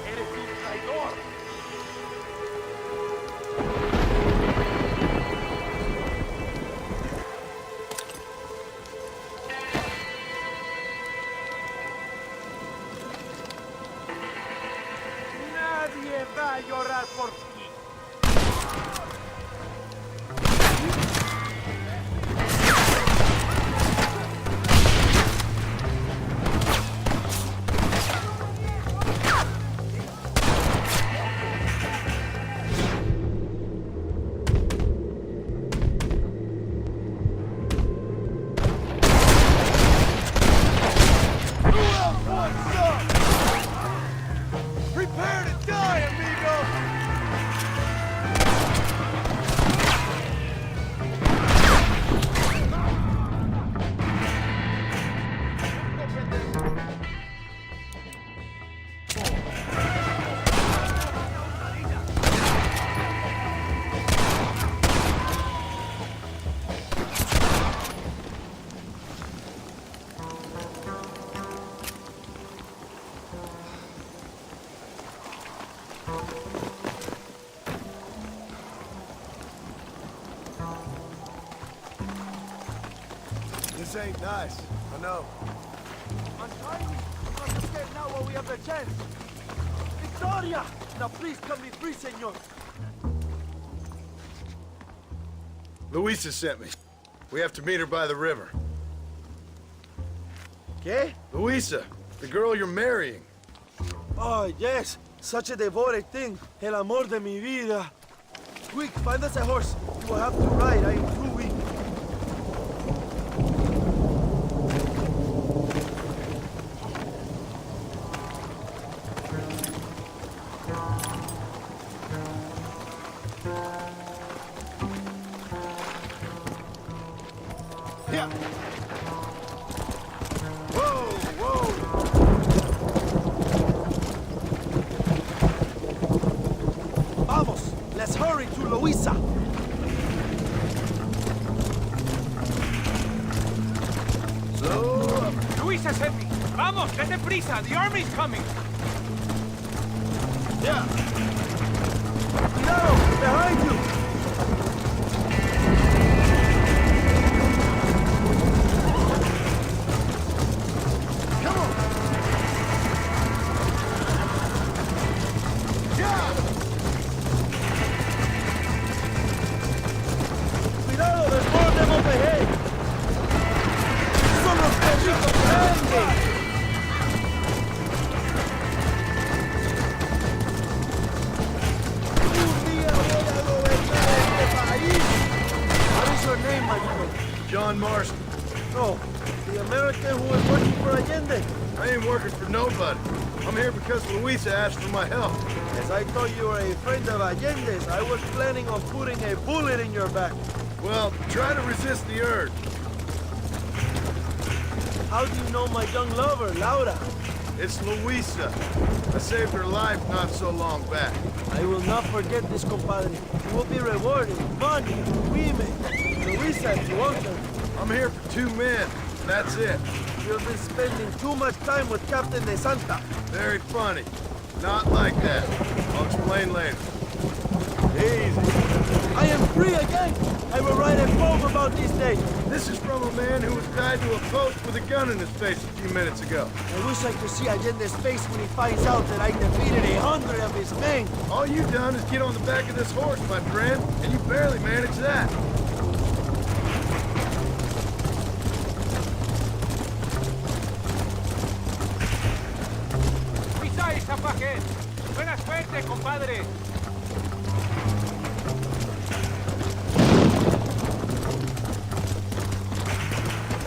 Speaker 12: Eres un traidor. Nadie va a llorar por ti. Who else wants some? Prepare to die, amigo!
Speaker 15: This ain't nice. I know.
Speaker 12: Untie me! We must escape now while we have the chance! Victoria! Now please come me free, senor!
Speaker 15: Louisa sent me. We have to meet her by the river. ¿Qué? Luisa, the girl you're marrying.
Speaker 17: Oh, yes. Such a devoted thing. El amor de mi vida. Quick, find us a horse. You will have to ride. I am too weak. Yeah. Whoa, whoa. Vamos, let's hurry to Luisa.
Speaker 1: So, Luisa sent me. Vamos, date prisa. The army's coming.
Speaker 17: Yeah. Cuidado, behind you. Come on. Yeah. Cuidado, there's more of them up ahead. Son los perritos grandes. What is your name, my friend?
Speaker 15: John Marston.
Speaker 17: No, the American who is working for Allende.
Speaker 15: I ain't working for nobody. I'm here because Luisa asked for my help.
Speaker 17: As I thought you were a friend of Allende's, I was planning on putting a bullet in your back.
Speaker 15: Well, try to resist the urge.
Speaker 17: How do you know my young lover, Laura?
Speaker 15: It's Luisa. I saved her life not so long back.
Speaker 17: I will not forget this, compadre. You will be rewarded. Money, women, Luisa if you want her.
Speaker 15: I'm here for 2 men. That's it.
Speaker 17: You've been spending too much time with Captain De Santa.
Speaker 15: Very funny. Not like that. I'll explain later.
Speaker 17: Easy. I am free again. I will write a poem about this day.
Speaker 15: This is from a man who was tied to a post with a gun in his face a few minutes ago.
Speaker 17: I wish I could see Allende's face when he finds out that I defeated 100 of his men.
Speaker 15: All you've done is get on the back of this horse, my friend, and you barely managed that.
Speaker 1: Buena suerte, compadre.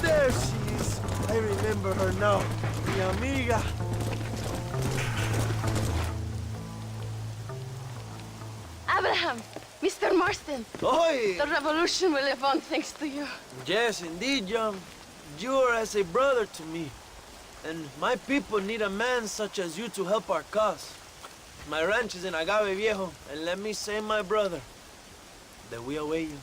Speaker 17: There she is. I remember her now. Mi amiga.
Speaker 7: Abraham, Mr. Marston.
Speaker 17: Oi!
Speaker 7: The revolution will live on thanks to you.
Speaker 17: Yes, indeed, John. You are as a brother to me. And my people need a man such as you to help our cause. My ranch is in Agave Viejo, and let me say, my brother, that we await you.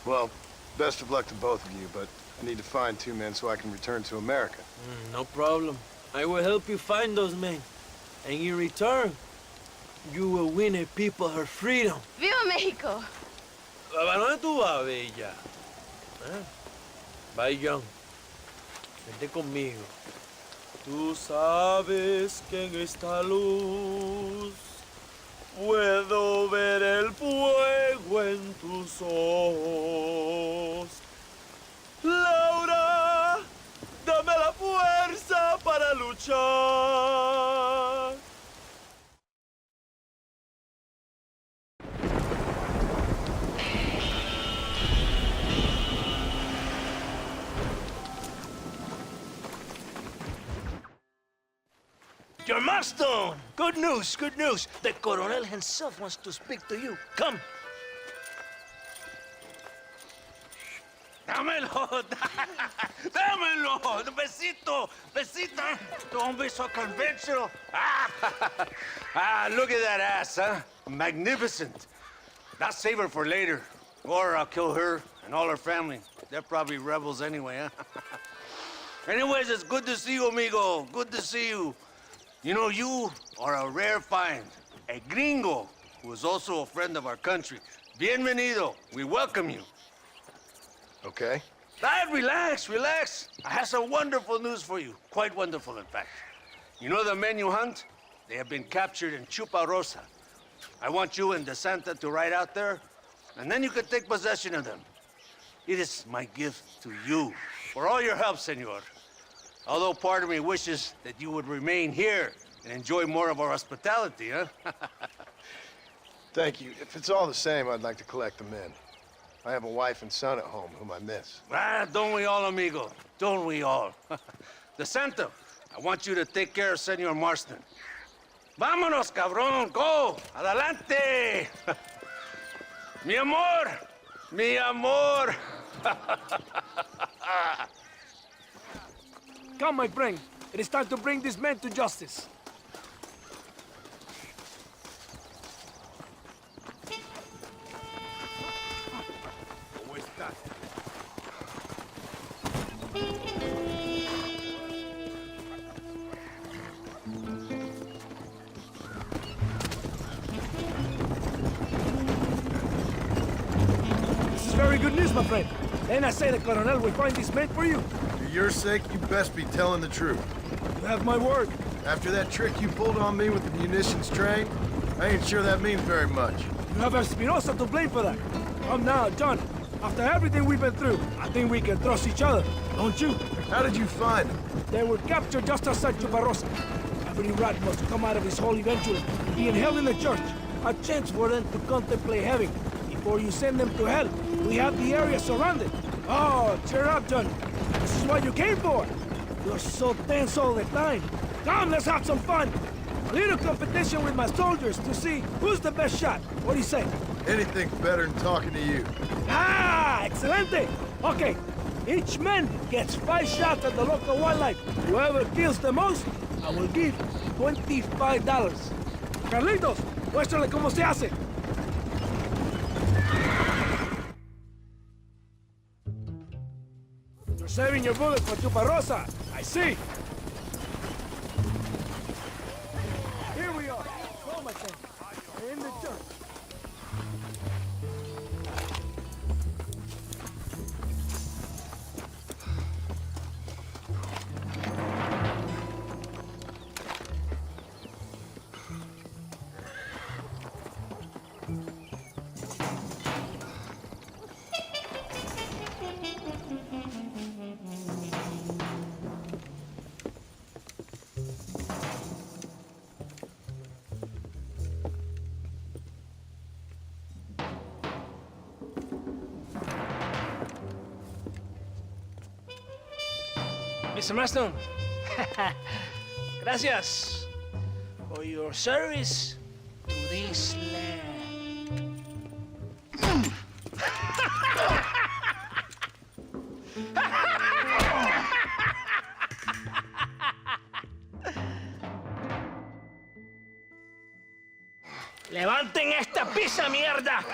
Speaker 6: Well, best of luck to both of you, but I need to find 2 men so I can return to America.
Speaker 17: No problem. I will help you find those men. And in return, you will win a people her freedom.
Speaker 7: Viva Mexico!
Speaker 17: ¿A dónde tú vas, bella? Bye, John. Vente conmigo. Tú sabes que en esta luz puedo ver el fuego en tus ojos. Laura, dame la fuerza para luchar.
Speaker 8: Your Marston! Good news, good news. The Coronel himself wants to speak to you. Come. Dámelo! Dámelo! Besito! Besita! Don't be so conventional.
Speaker 16: Look at that ass, huh? Magnificent. I'll save her for later. Or I'll kill her and all her family. They're probably rebels anyway, huh? Anyways, it's good to see you, amigo. Good to see you. You know, you are a rare find. A gringo who is also a friend of our country. Bienvenido. We welcome you.
Speaker 6: Okay.
Speaker 16: Dad, relax, relax. I have some wonderful news for you. Quite wonderful, in fact. You know the men you hunt? They have been captured in Chuparosa. I want you and De Santa to ride out there, and then you can take possession of them. It is my gift to you for all your help, senor. Although part of me wishes that you would remain here and enjoy more of our hospitality, huh?
Speaker 15: Thank you. If it's all the same, I'd like to collect the men. I have a wife and son at home whom I miss.
Speaker 16: Ah, don't we all, amigo? Don't we all? DeSanto, I want you to take care of Senor Marston. Vámonos, cabrón, go! Adelante! Mi amor! Mi amor!
Speaker 12: Come, my friend. It is time to bring this man to justice.
Speaker 21: ¿Cómo estás?
Speaker 12: This is very good news, my friend. Then I say the Colonel will find this man for you.
Speaker 15: For your sake, you best be telling the truth.
Speaker 12: You have my word.
Speaker 15: After that trick you pulled on me with the munitions train, I ain't sure that means very much.
Speaker 12: You have Espinosa to blame for that. Come now, John. After everything we've been through, I think we can trust each other, don't you?
Speaker 15: How did you find them?
Speaker 12: They were captured just outside Chuparosa. Every rat must come out of his hole eventually, being held in the church. A chance for them to contemplate heaven. Before you send them to hell, we have the area surrounded. Oh, cheer up, John. This is what you came for. You're so tense all the time. Come, let's have some fun. A little competition with my soldiers to see who's the best shot. What do you say?
Speaker 15: Anything's better than talking to you.
Speaker 12: Ah, excelente. Okay, each man gets 5 shots at the local wildlife. Whoever kills the most, I will give $25. Carlitos, muéstrale cómo se hace. You're saving your bullet for Chuparosa. I see. Here we are. Oh, my friend. We're in the church.
Speaker 8: Mr. Marston, gracias for your service to this land. ¡Levanten esta pizza, mierda!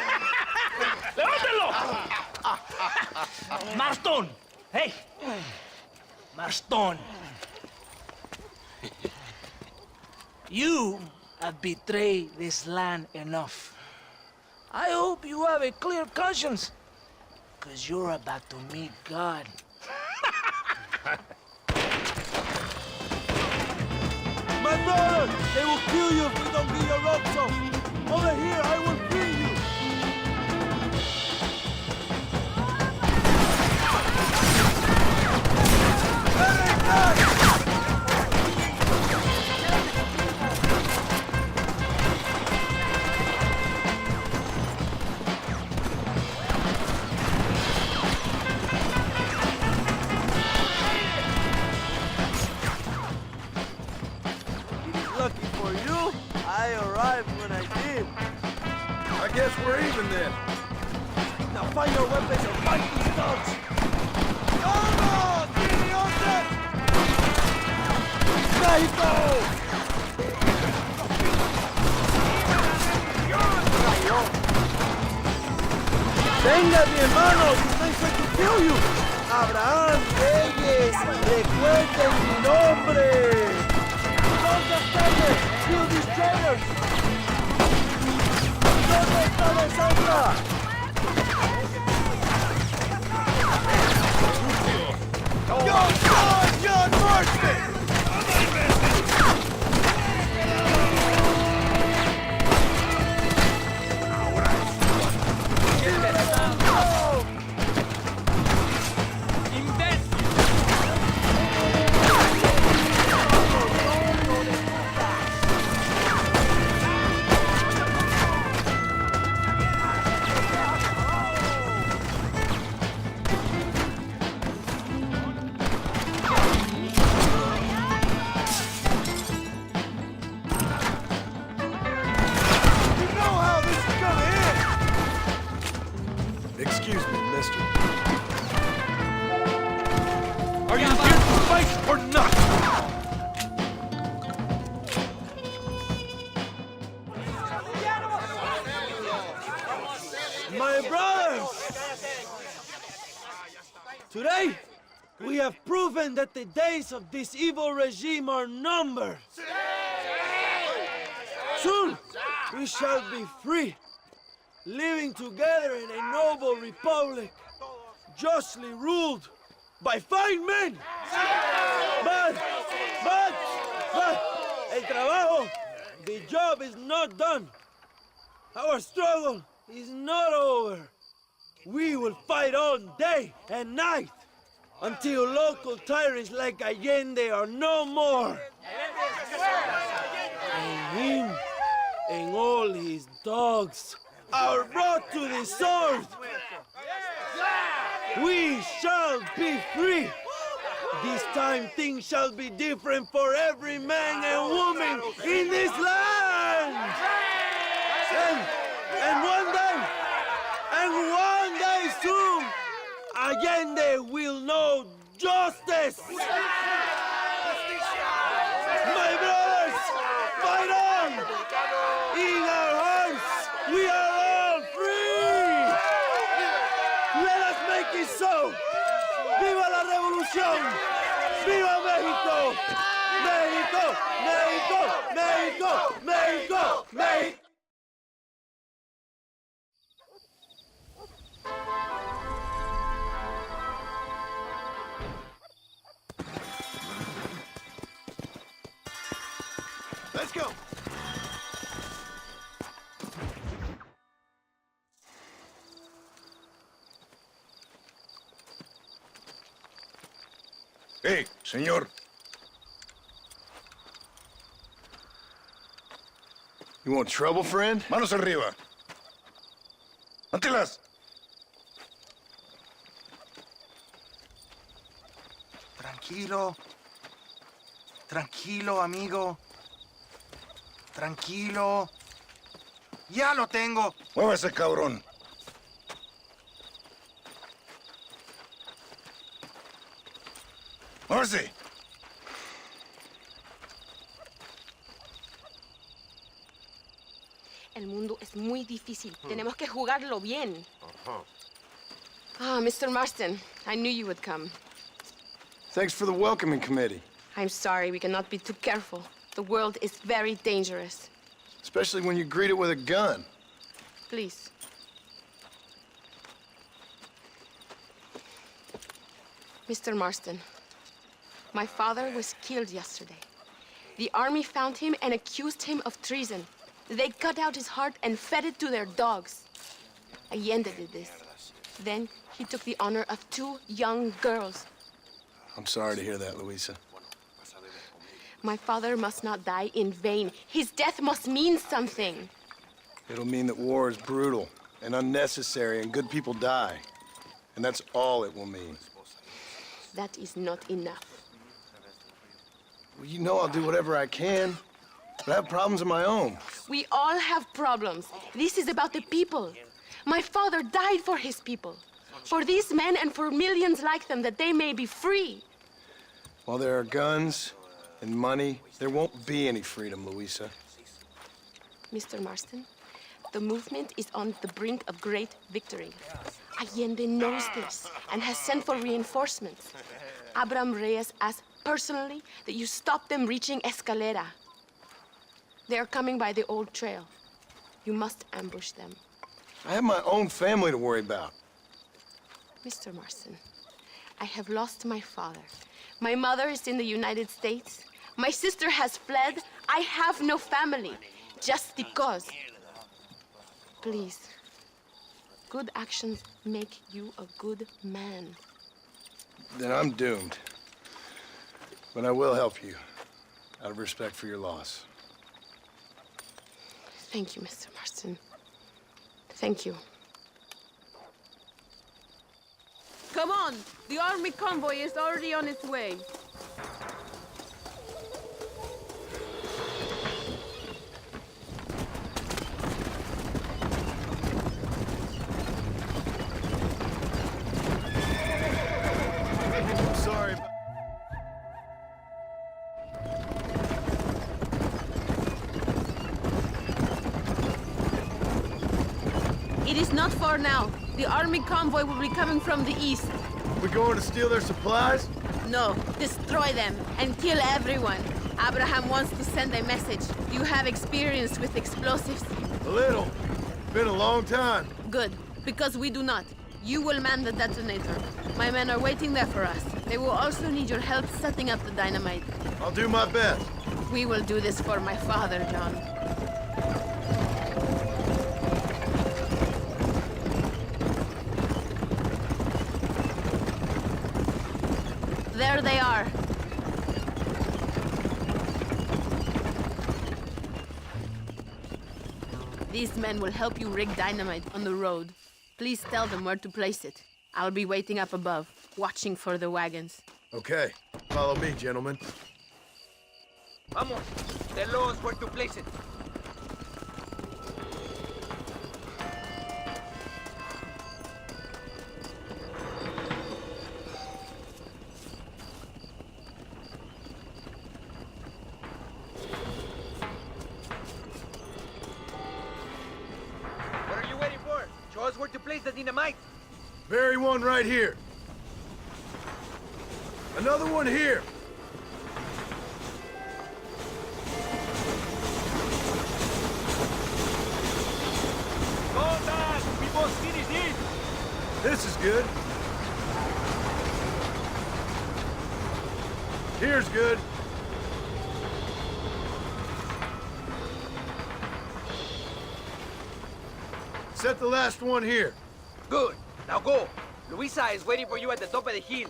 Speaker 8: ¡Levántenlo! Marston, hey. Marston, you have betrayed this land enough. I hope you have a clear conscience, because you're about to meet God.
Speaker 12: My brother, they will kill you if we don't get your ropes off. Over here, I will free you.
Speaker 4: Lucky for you, I arrived when I did.
Speaker 15: I guess we're even then.
Speaker 4: Now find your weapons and fight these dogs. ¡Vamos, idiotas! ¡México! Venga, mi hermano, these things like to kill you. Abraham Reyes, recuerden mi nombre. ¿Dónde están? Kill these traitors. ¿Dónde está la Sandra? Your son, John Marston!
Speaker 12: Today, we have proven that the days of this evil regime are numbered. Soon, we shall be free, living together in a noble republic, justly ruled by fine men. But, el trabajo, the job is not done. Our struggle is not over. We will fight all day and night until local tyrants like Allende are no more. And him and all his dogs are brought to the sword. We shall be free. This time things shall be different for every man and woman in this land. And one day soon, Allende will know justice. My brothers, fight on! In our hearts, we are all free! Let us make it so! ¡Viva la revolución! ¡Viva México! ¡México! ¡México! ¡México! ¡México! ¡México!
Speaker 15: Let's go.
Speaker 14: Hey, señor.
Speaker 15: You want trouble, friend?
Speaker 14: Manos arriba. Antelas.
Speaker 17: Tranquilo. Tranquilo, amigo. Tranquilo. Ya lo tengo.
Speaker 14: Muévase, cabrón. Muévase.
Speaker 7: El mundo es muy difícil. Tenemos que jugarlo bien. Ah, Mr. Marston, I knew you would come.
Speaker 6: Thanks for the welcoming committee.
Speaker 7: I'm sorry, we cannot be too careful. The world is very dangerous.
Speaker 6: Especially when you greet it with a gun.
Speaker 7: Please. Mr. Marston, my father was killed yesterday. The army found him and accused him of treason. They cut out his heart and fed it to their dogs. Allende did this. Then he took the honor of 2 young girls.
Speaker 6: I'm sorry to hear that, Luisa.
Speaker 7: My father must not die in vain. His death must mean something.
Speaker 6: It'll mean that war is brutal and unnecessary and good people die. And that's all it will mean.
Speaker 7: That is not enough.
Speaker 6: Well, you know I'll do whatever I can, but I have problems of my own.
Speaker 7: We all have problems. This is about the people. My father died for his people. For these men and for millions like them, that they may be free.
Speaker 6: While there are guns and money, there won't be any freedom, Luisa.
Speaker 7: Mr. Marston, the movement is on the brink of great victory. Allende knows this and has sent for reinforcements. Abraham Reyes asked personally that you stop them reaching Escalera. They are coming by the old trail. You must ambush them.
Speaker 6: I have my own family to worry about.
Speaker 7: Mr. Marston, I have lost my father. My mother is in the United States. My sister has fled. I have no family, just because. Please, good actions make you a good man.
Speaker 6: Then I'm doomed. But I will help you, out of respect for your loss.
Speaker 7: Thank you, Mr. Marston. Thank you.
Speaker 3: Come on! The army convoy is already on its way.
Speaker 6: I'm sorry.
Speaker 3: It is not far now. The army convoy will be coming from the east.
Speaker 15: We going to steal their supplies?
Speaker 3: No, destroy them and kill everyone. Abraham wants to send a message. Do you have experience with explosives?
Speaker 15: A little. Been a long time.
Speaker 3: Good, because we do not. You will man the detonator. My men are waiting there for us. They will also need your help setting up the dynamite.
Speaker 15: I'll do my best.
Speaker 3: We will do this for my father, John. There they are. These men will help you rig dynamite on the road. Please tell them where to place it. I'll be waiting up above, watching for the wagons.
Speaker 15: Okay. Follow me, gentlemen.
Speaker 18: Vamos. Tell us where to place it. What are you waiting for? Show us where to place the dynamite.
Speaker 15: Bury one right here. Another one here.
Speaker 18: Go, Dad! We must finish this!
Speaker 15: This is good. Here's good. Set the last one here.
Speaker 18: Good. Now go. Luisa is waiting for you at the top of the hill.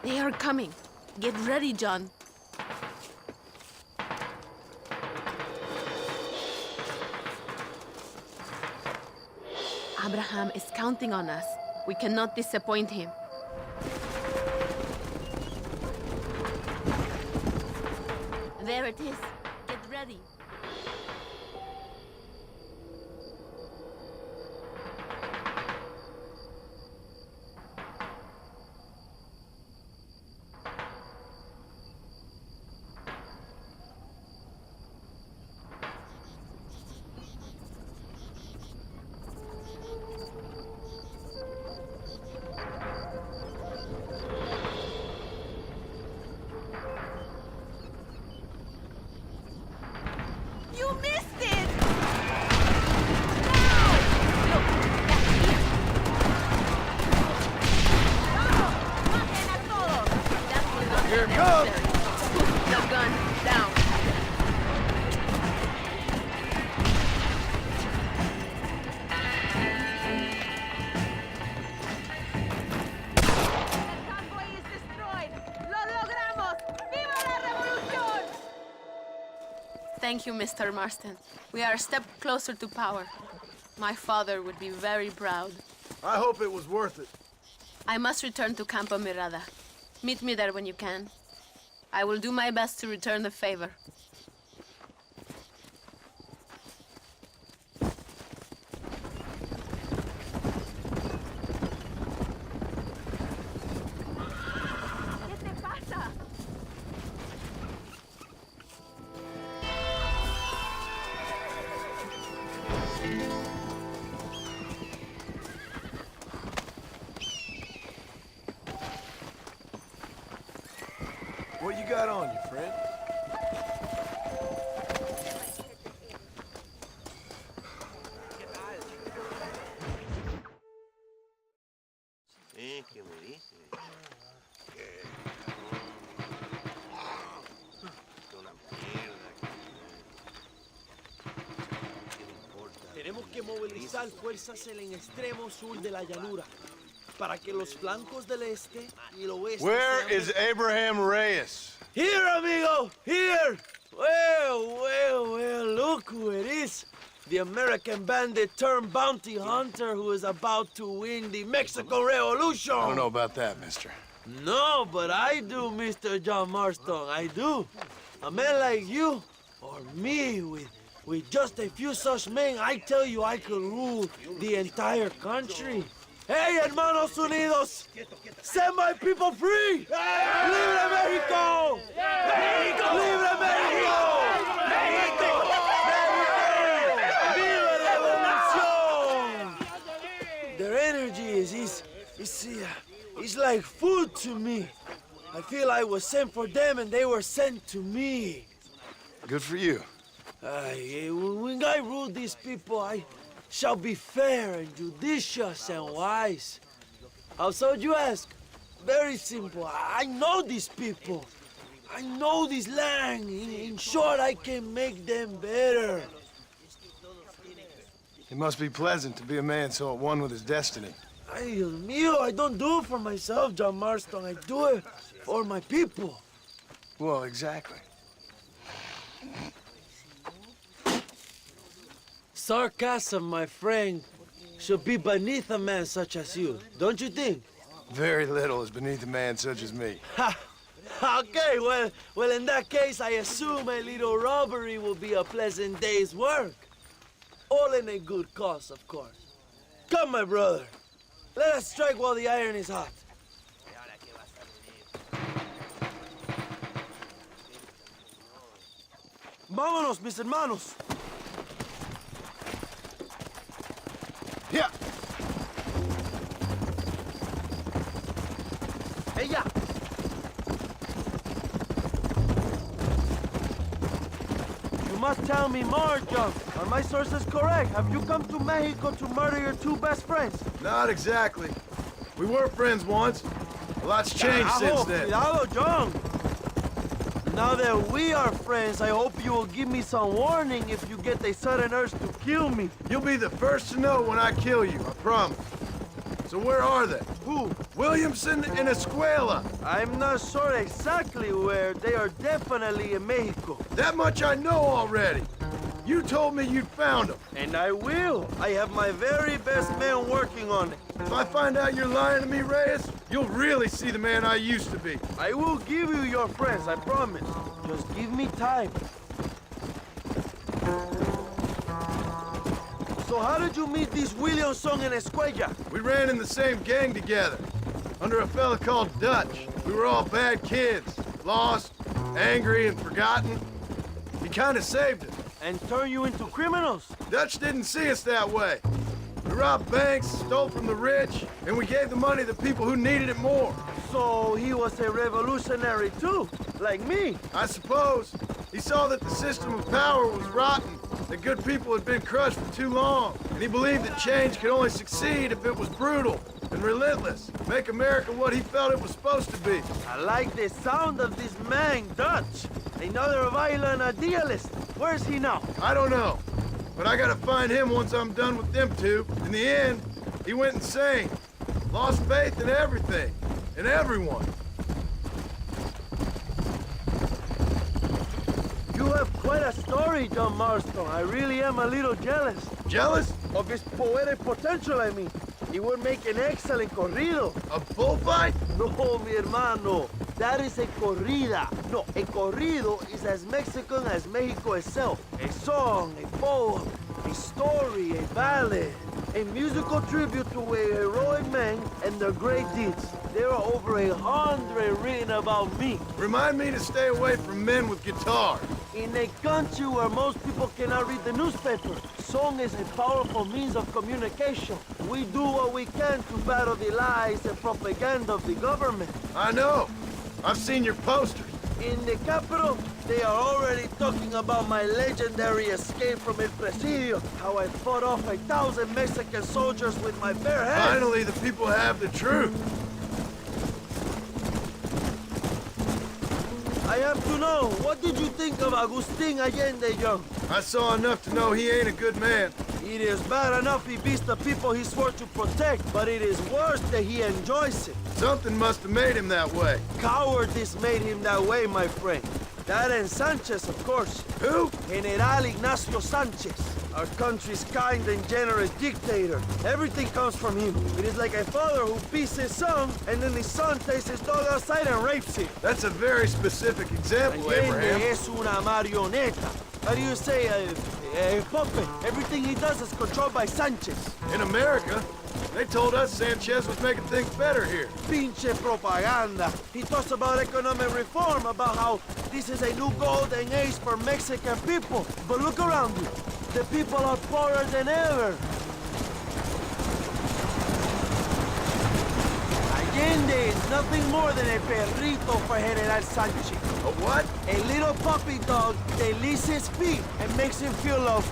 Speaker 3: They are coming. Get ready, John. Abraham is counting on us. We cannot disappoint him. There it is. Get ready. You missed it!
Speaker 15: Here it comes!
Speaker 3: The gun down. Thank you, Mr. Marston. We are a step closer to power. My father would be very proud.
Speaker 15: I hope it was worth it.
Speaker 3: I must return to Campo Mirada. Meet me there when you can. I will do my best to return the favor. ¿Qué te pasa?
Speaker 15: What you got on you, friend?
Speaker 22: ¿Qué me dice? Una mierda.
Speaker 23: Tenemos que movilizar fuerzas en el extremo sur de la llanura para que los flancos del este y el oeste.
Speaker 15: Where is Abraham Reyes?
Speaker 23: Here, amigo! Here! Well, look who it is. The American bandit turned bounty hunter who is about to win the Mexican Revolution.
Speaker 6: I don't know about that, mister.
Speaker 23: No, but I do, Mr. John Marston, I do. A man like you, or me, with just a few such men, I tell you I could rule the entire country. Hey, hermanos unidos! Set my people free! ¡Libre México! ¡México! ¡Libre México! ¡México! ¡Viva revolución! Their energy is like food to me. I feel I was sent for them and they were sent to me.
Speaker 6: Good for you.
Speaker 23: When I rule these people, I shall be fair and judicious and wise. How so, you ask? Very simple. I know these people. I know this land. In short, I can make them better.
Speaker 6: It must be pleasant to be a man so at one with his destiny.
Speaker 23: Ay, Dios mío, I don't do it for myself, John Marston. I do it for my people.
Speaker 6: Well, exactly.
Speaker 23: Sarcasm, my friend, should be beneath a man such as you, don't you think?
Speaker 6: Very little is beneath a man such as me.
Speaker 23: Ha! Okay, well, in that case, I assume a little robbery will be a pleasant day's work. All in a good cause, of course. Come, my brother. Let us strike while the iron is hot. Vámonos, mis hermanos.
Speaker 6: Yeah.
Speaker 23: Ella. You must tell me more, John. Are my sources correct? Have you come to Mexico to murder your two best friends?
Speaker 6: Not exactly. We were friends once. A lot's changed since then.
Speaker 23: Cuidado, John. Now that we are friends, I hope you will give me some warning if you get a sudden urge to kill me.
Speaker 6: You'll be the first to know when I kill you, I promise. So where are they?
Speaker 23: Who?
Speaker 6: Williamson and Escuela.
Speaker 23: I'm not sure exactly where. They are definitely in Mexico.
Speaker 6: That much I know already. You told me you'd found them.
Speaker 23: And I will. I have my very best men working on it.
Speaker 6: If I find out you're lying to me, Reyes, you'll really see the man I used to be.
Speaker 23: I will give you your friends, I promise. Just give me time. So how did you meet these Williamson and Escuella?
Speaker 6: We ran in the same gang together, under a fella called Dutch. We were all bad kids, lost, angry, and forgotten. He kind of saved us.
Speaker 23: And turned you into criminals?
Speaker 6: Dutch didn't see us that way. We robbed banks, stole from the rich, and we gave the money to people who needed it more.
Speaker 23: So he was a revolutionary too, like me?
Speaker 6: I suppose. He saw that the system of power was rotten, that good people had been crushed for too long, and he believed that change could only succeed if it was brutal and relentless, make America what he felt it was supposed to be.
Speaker 23: I like the sound of this man, Dutch. Another violent idealist. Where's he now?
Speaker 6: I don't know, but I gotta find him once I'm done with them two. In the end, he went insane, lost faith in everything, and everyone.
Speaker 23: You have quite a story, John Marston. I really am a little jealous.
Speaker 6: Jealous?
Speaker 23: Of his poetic potential, I mean. He would make an excellent corrido.
Speaker 6: A bullfight?
Speaker 23: No, mi hermano. That is a corrida. No, a corrido is as Mexican as Mexico itself. A song, a poem, a story, a ballad. A musical tribute to a heroic man and their great deeds. There are over 100 written about me.
Speaker 6: Remind me to stay away from men with guitars.
Speaker 23: In a country where most people cannot read the newspaper, song is a powerful means of communication. We do what we can to battle the lies and propaganda of the government.
Speaker 6: I know. I've seen your posters.
Speaker 23: In the capital, they are already talking about my legendary escape from El Presidio, how I fought off 1,000 Mexican soldiers with my bare hands.
Speaker 6: Finally, the people have the truth.
Speaker 23: I have to know, what did you think of Agustin Allende, Young?
Speaker 6: I saw enough to know he ain't a good man.
Speaker 23: It is bad enough he beats the people he swore to protect, but it is worse that he enjoys it.
Speaker 6: Something must have made him that way.
Speaker 23: Cowardice made him that way, my friend. That and Sanchez, of course.
Speaker 6: Who?
Speaker 23: General Ignacio Sanchez. Our country's kind and generous dictator. Everything comes from him. It is like a father who beats his son, and then his son takes his dog outside and rapes him.
Speaker 6: That's a very specific example, Abraham.
Speaker 23: Allende es una marioneta. How do you say, puppet? Everything he does is controlled by Sanchez.
Speaker 6: In America,
Speaker 15: They told us Sanchez was making things better here.
Speaker 23: Pinche propaganda. He talks about economic reform, about how this is a new golden age for Mexican people. But look around you. The people are poorer than ever. Allende is nothing more than a perrito for General Sanchez.
Speaker 15: A what?
Speaker 23: A little puppy dog that licks his feet and makes him feel loved.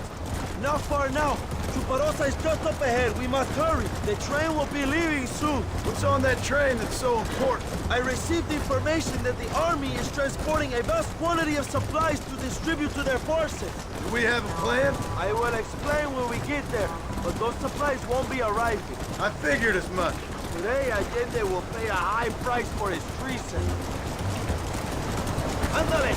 Speaker 23: Not far now. Chuparosa is just up ahead. We must hurry. The train will be leaving soon.
Speaker 15: What's on that train that's so important?
Speaker 23: I received information that the army is transporting a vast quantity of supplies to distribute to their forces.
Speaker 15: Do we have a plan?
Speaker 23: I will explain when we get there, but those supplies won't be arriving.
Speaker 15: I figured as much.
Speaker 23: Today, Allende will pay a high price for his treason. Ándale!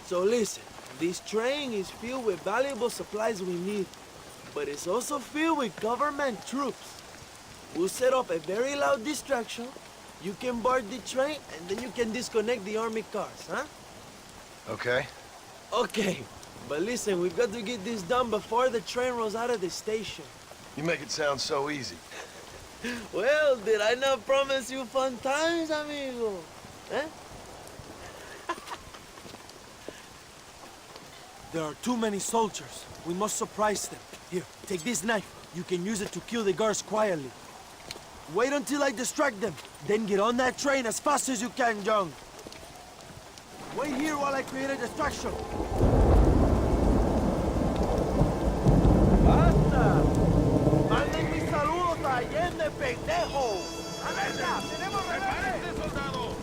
Speaker 23: So listen, this train is filled with valuable supplies we need, but it's also filled with government troops. We'll set up a very loud distraction. You can board the train, and then you can disconnect the army cars, huh?
Speaker 15: Okay.
Speaker 23: Okay, but listen, we've got to get this done before the train rolls out of the station.
Speaker 15: You make it sound so easy.
Speaker 23: Well, did I not promise you fun times, amigo? Eh? There are too many soldiers. We must surprise them. Here, take this knife. You can use it to kill the guards quietly. Wait until I distract them. Then get on that train as fast as you can, Young. Wait here while I create a distraction. ¡Basta! ¡Manden mis saludos a Allende, pendejo! ¡Alerta! ¡Tenemos rebeldes, soldado!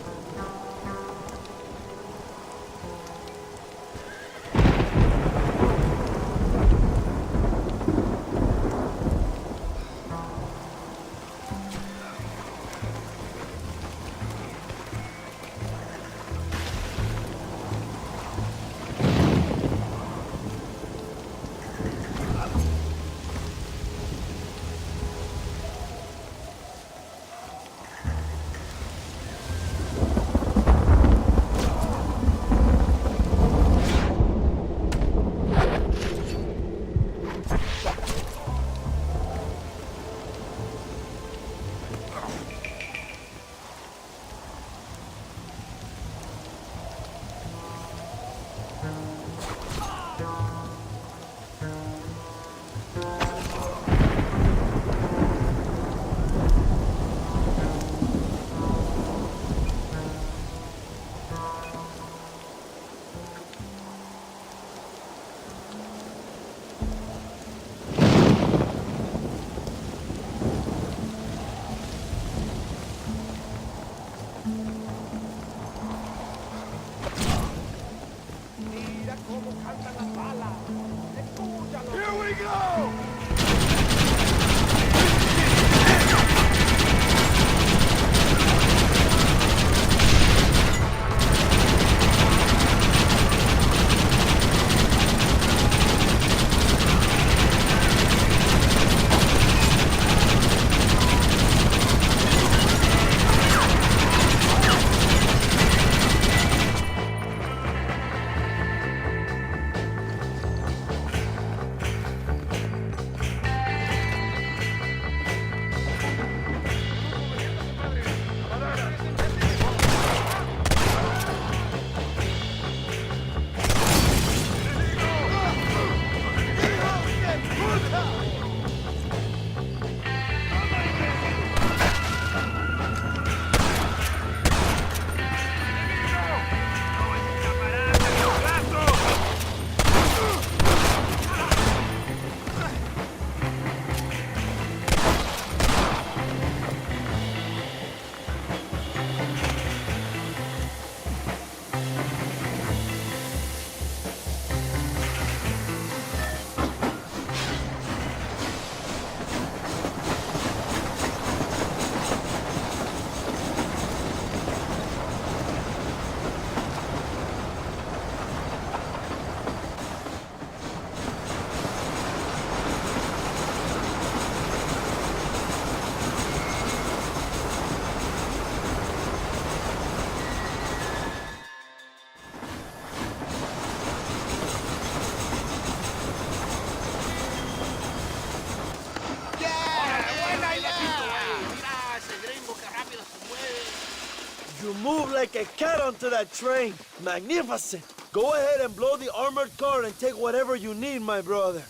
Speaker 23: like a cat onto that train. Magnificent. Go ahead and blow the armored car and take whatever you need, my brother.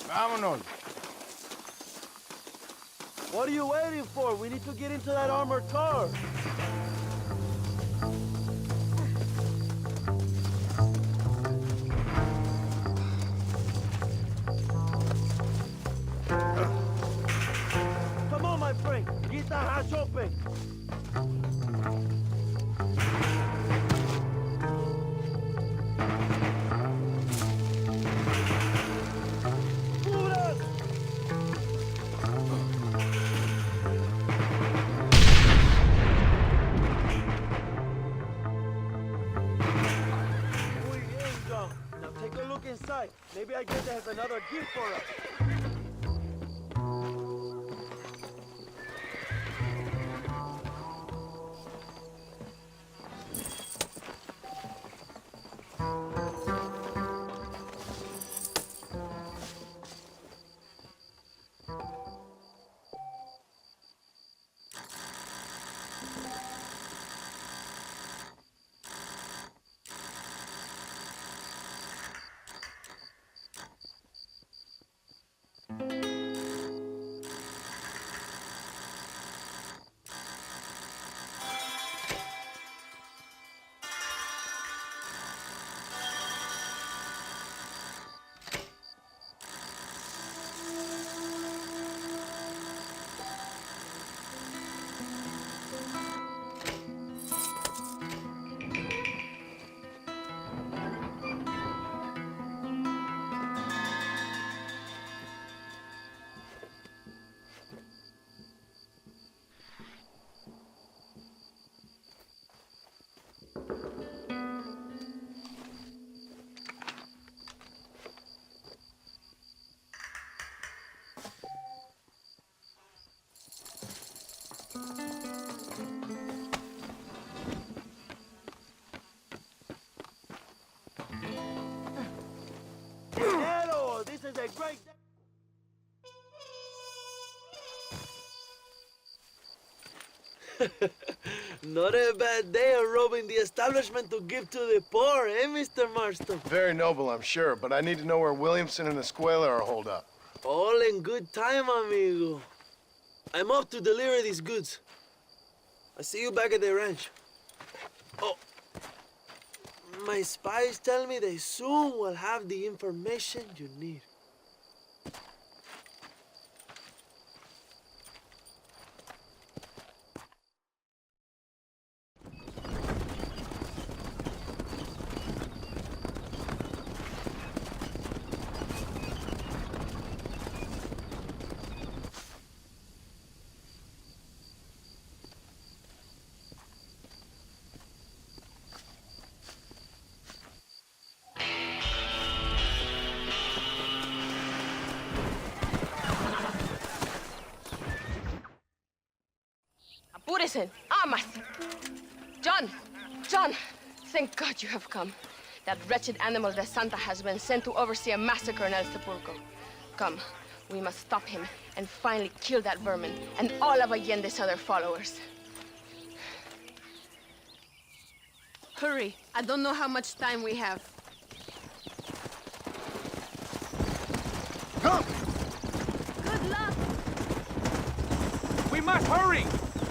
Speaker 15: Vámonos.
Speaker 23: What are you waiting for? We need to get into that armored car. Come on, my friend. Get that hatch open. Now take a look inside. Maybe I guess they have another gift for us. Dinero! This is a great day. Not a bad day of robbing the establishment to give to the poor, eh, Mr. Marston?
Speaker 15: Very noble, I'm sure, but I need to know where Williamson and Escuela are holed up.
Speaker 23: All in good time, amigo. I'm off to deliver these goods. I'll see you back at the ranch. Oh, my spies tell me they soon will have the information you need.
Speaker 7: Apúrese. Amas. John, thank God you have come. That wretched animal de Santa has been sent to oversee a massacre in El Sepulcro. Come, we must stop him and finally kill that vermin and all of Allende's other followers.
Speaker 3: Hurry. I don't know how much time we have.
Speaker 1: Come!
Speaker 3: Good luck!
Speaker 1: We must hurry!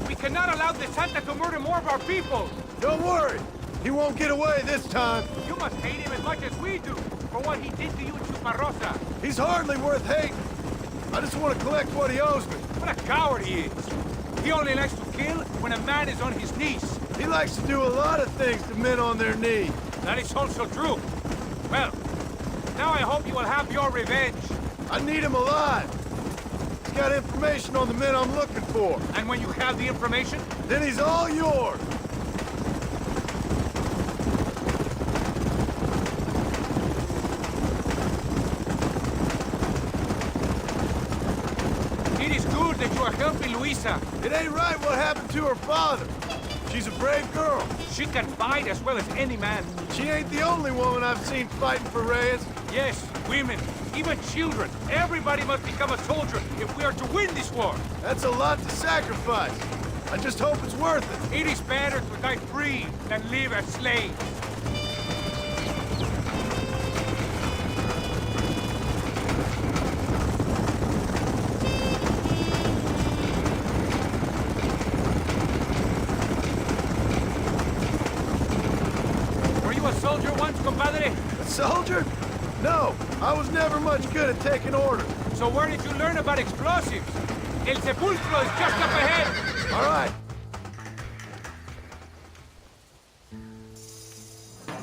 Speaker 1: We cannot allow the Santa to murder more of our people!
Speaker 15: Don't worry! He won't get away this time!
Speaker 1: You must hate him as much as we do for what he did to you in Chuparosa!
Speaker 15: He's hardly worth hating! I just want to collect what he owes me!
Speaker 1: What a coward he is! He only likes to kill when a man is on his knees!
Speaker 15: He likes to do a lot of things to men on their knees!
Speaker 1: That is also true! Well, now I hope you will have your revenge!
Speaker 15: I need him alive! He's got information on the men I'm looking for!
Speaker 1: And when you have the information?
Speaker 15: Then he's all yours!
Speaker 1: It is good that you are helping Luisa.
Speaker 15: It ain't right what happened to her father. She's a brave girl.
Speaker 1: She can fight as well as any man.
Speaker 15: She ain't the only woman I've seen fighting for Reyes.
Speaker 1: Yes, women, even children. Everybody must become a soldier if we are to win this war.
Speaker 15: That's a lot to sacrifice.
Speaker 21: I just hope it's worth it.
Speaker 2: It is better to die free than live as slaves. Were you a soldier once, compadre?
Speaker 21: A soldier? No, I was never much good at taking orders.
Speaker 2: So where did you learn about explosives? El Sepulcro is just up ahead.
Speaker 21: All right.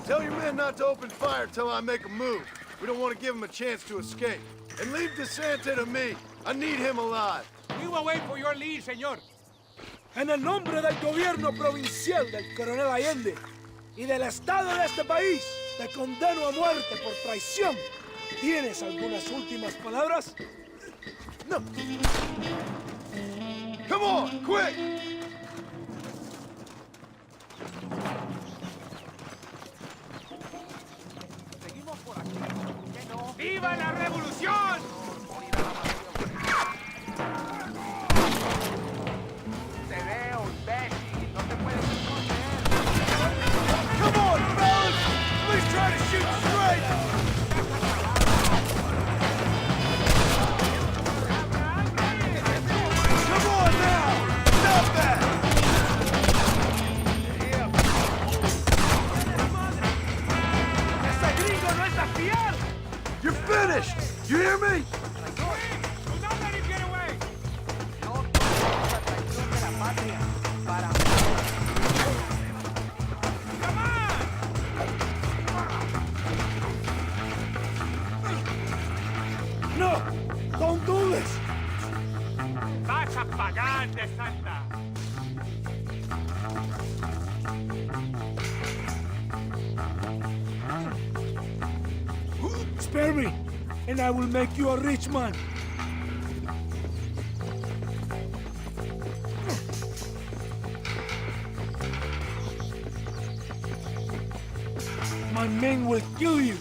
Speaker 21: Tell your men not to open fire till I make a move. We don't want to give them a chance to escape. And leave DeSanta to me. I need him alive.
Speaker 2: We will wait for your lead, señor.
Speaker 12: En el nombre del gobierno provincial del coronel Allende y del estado de este país, te condeno a muerte por traición. ¿Tienes algunas últimas palabras? No.
Speaker 21: Come on, quick!
Speaker 2: ¡Viva la revolución! Te veo, imbécil. No te puedes esconder.
Speaker 21: Come on, fellas! Please try to shoot straight! Come on now! Stop that!
Speaker 2: ¡Ese gringo no es a fiar!
Speaker 21: You're finished! You hear me?
Speaker 2: Do not let him get away! Come on!
Speaker 12: No! Don't do this!
Speaker 2: ¡Vas a pagar, de Santa!
Speaker 12: Spare me, and I will make you a rich man. My men will kill you.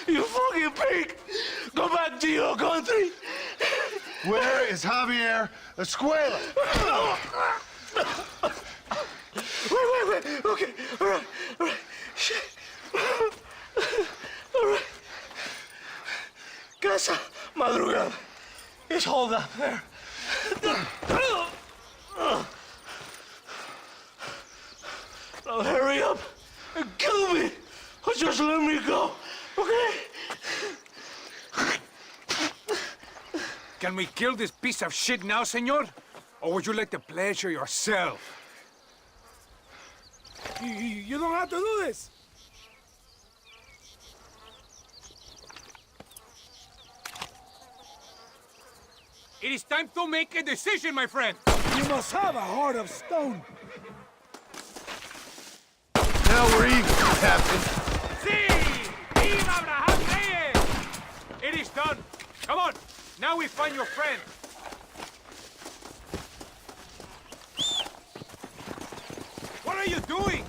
Speaker 16: You fucking pig! Go back to your country!
Speaker 15: Where is Javier Escuela?
Speaker 16: Wait. Okay, all right. Shit. All right. Casa Madrugada. It's hold up there. Now hurry up and kill me, or just let me go, okay?
Speaker 2: Can we kill this piece of shit now, senor? Or would you like the pleasure yourself?
Speaker 12: You don't have to do this.
Speaker 2: It is time to make a decision, my friend.
Speaker 12: You must have a heart of stone.
Speaker 21: Now we're even, Captain.
Speaker 2: Sí! Viva Abraham Reyes! It is done. Come on. Now we find your friend. What are you doing?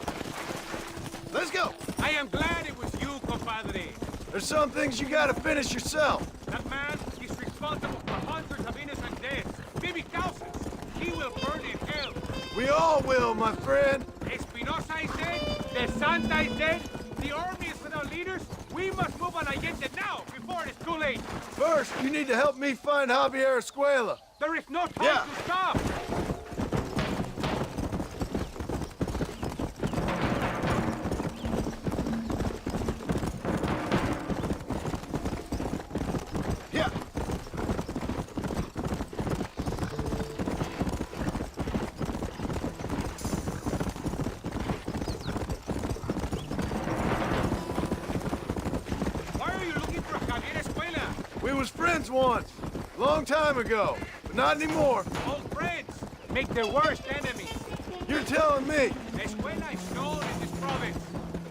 Speaker 21: Let's go.
Speaker 2: I am glad it was you, compadre.
Speaker 21: There's some things you gotta finish yourself.
Speaker 2: That man is responsible for hundreds of innocent deaths, maybe thousands. He will burn in hell.
Speaker 21: We all will, my friend.
Speaker 2: Espinosa is dead. De Santa is dead. The army is without leaders. We must move on Allende now, before it is too late.
Speaker 21: First, you need to help me find Javier Escuela.
Speaker 2: There is no time to stop.
Speaker 21: We was friends once, long time ago, but not anymore.
Speaker 2: Old friends make the worst enemies.
Speaker 21: You're telling me.
Speaker 2: Escuela is known in this province.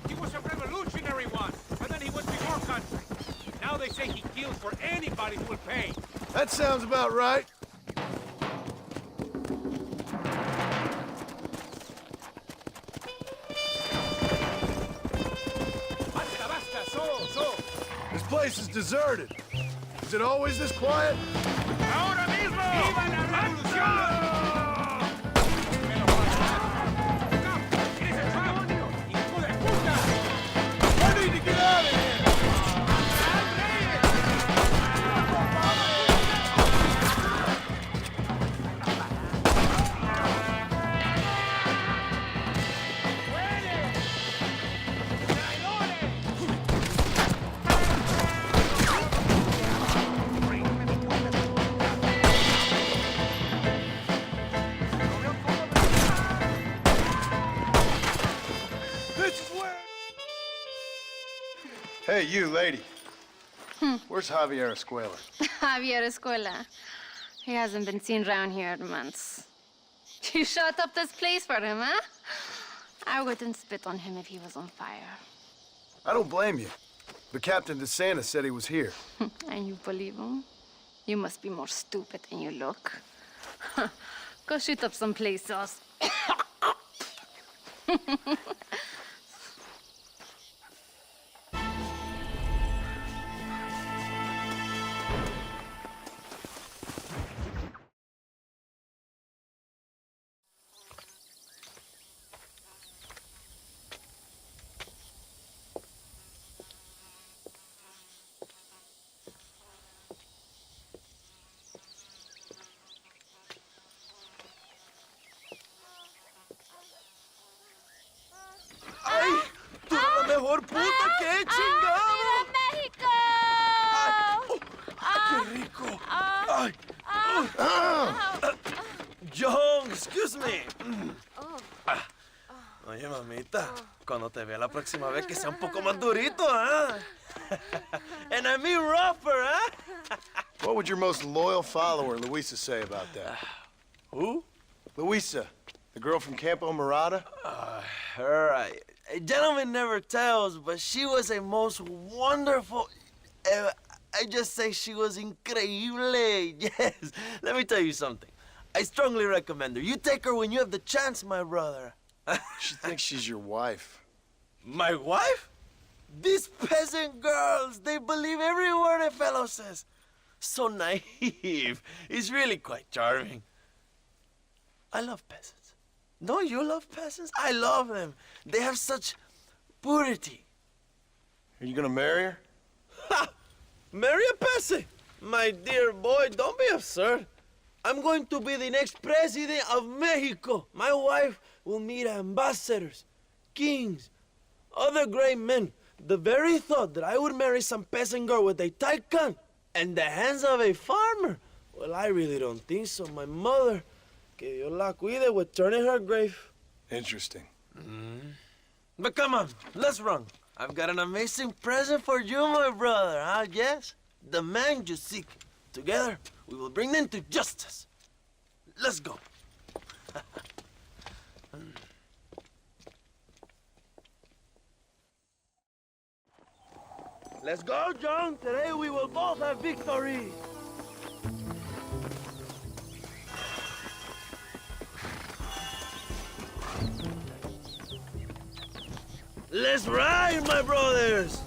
Speaker 2: He was a revolutionary once, and then he went to your country. Now they say he kills for anybody who will pay.
Speaker 21: That sounds about right.
Speaker 15: place is deserted. Is it always this quiet?
Speaker 1: ¡Ahora mismo! ¡Viva la revolución!
Speaker 15: I need to get out of here! Hey, you, lady. Where's Javier Escuela?
Speaker 11: Javier Escuela. He hasn't been seen around here in months. You shut up this place for him, huh? I wouldn't spit on him if he was on fire.
Speaker 15: I don't blame you. But Captain DeSantis said he was here.
Speaker 11: And you believe him? You must be more stupid than you look. Go shoot up some play sauce.
Speaker 23: Mejor puta que chingado.
Speaker 11: México!
Speaker 23: ¡Qué rico! Ay. John, excuse me. Oye, mamita, cuando te vea la próxima vez que sea un poco más durito, ¿ah? And I mean rougher, ¿ah?
Speaker 15: What would your most loyal follower, Luisa, say about that?
Speaker 23: Who?
Speaker 15: Luisa, the girl from Campo Mirada?
Speaker 23: Her, a gentleman never tells, but she was a most wonderful... I just say she was increíble. Yes. Let me tell you something. I strongly recommend her. You take her when you have the chance, my brother.
Speaker 15: She thinks she's your wife.
Speaker 23: My wife? These peasant girls, they believe every word a fellow says. So naive. It's really quite charming. I love peasants. Don't you love peasants? I love them. They have such purity.
Speaker 15: Are you gonna marry her?
Speaker 23: Ha! Marry a peasant? My dear boy, don't be absurd. I'm going to be the next president of Mexico. My wife will meet ambassadors, kings, other great men. The very thought that I would marry some peasant girl with a tight gun and the hands of a farmer, well, I really don't think so. My mother, que Dios la cuide, would turn in her grave.
Speaker 15: Interesting.
Speaker 23: But come on, let's run. I've got an amazing present for you, my brother, huh? Yes? The man you seek. Together, we will bring them to justice. Let's go. Let's go, John. Today we will both have victory. Let's ride, my brothers!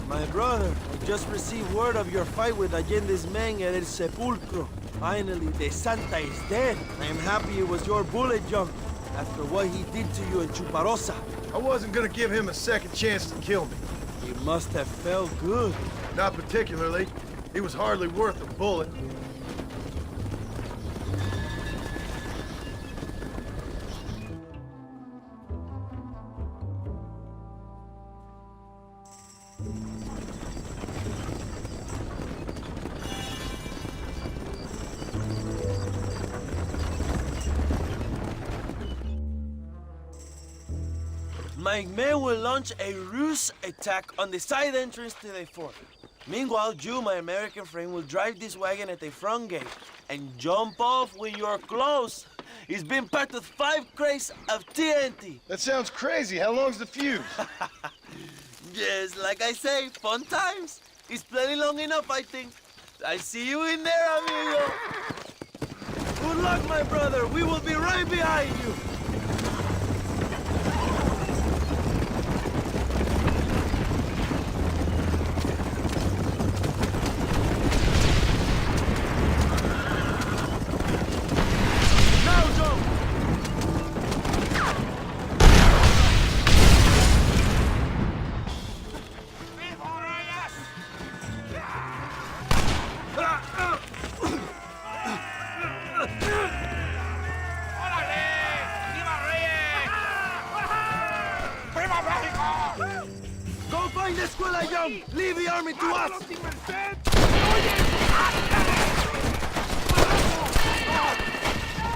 Speaker 23: My brother, I just received word of your fight with Allende's men at El Sepulcro. Finally, the Santa is dead. I am happy it was your bullet, John, after what he did to you in Chuparosa.
Speaker 15: I wasn't gonna give him a second chance to kill me.
Speaker 23: You must have felt good.
Speaker 15: Not particularly. He was hardly worth a bullet.
Speaker 23: My men will launch a ruse attack on the side entrance to the fort. Meanwhile, you, my American friend, will drive this wagon at the front gate and jump off when you're close. It's been packed with 5 crates of TNT.
Speaker 15: That sounds crazy. How long's the fuse?
Speaker 23: Yes, like I say, fun times. It's plenty long enough, I think. I see you in there, amigo. Good luck, my brother. We will be right behind you. Join the escuela young! Leave the army to us!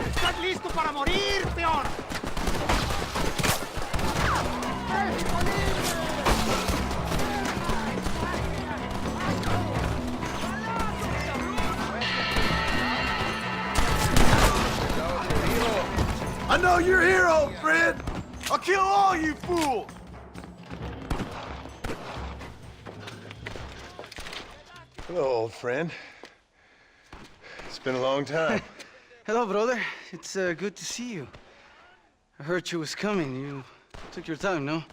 Speaker 17: ¿Estás listo para morir, peón?
Speaker 15: I know you're here, old friend. I'll kill all you fools. Hello, old friend. It's been a long time.
Speaker 5: Hello, brother. It's good to see you. I heard you was coming. You took your time, no?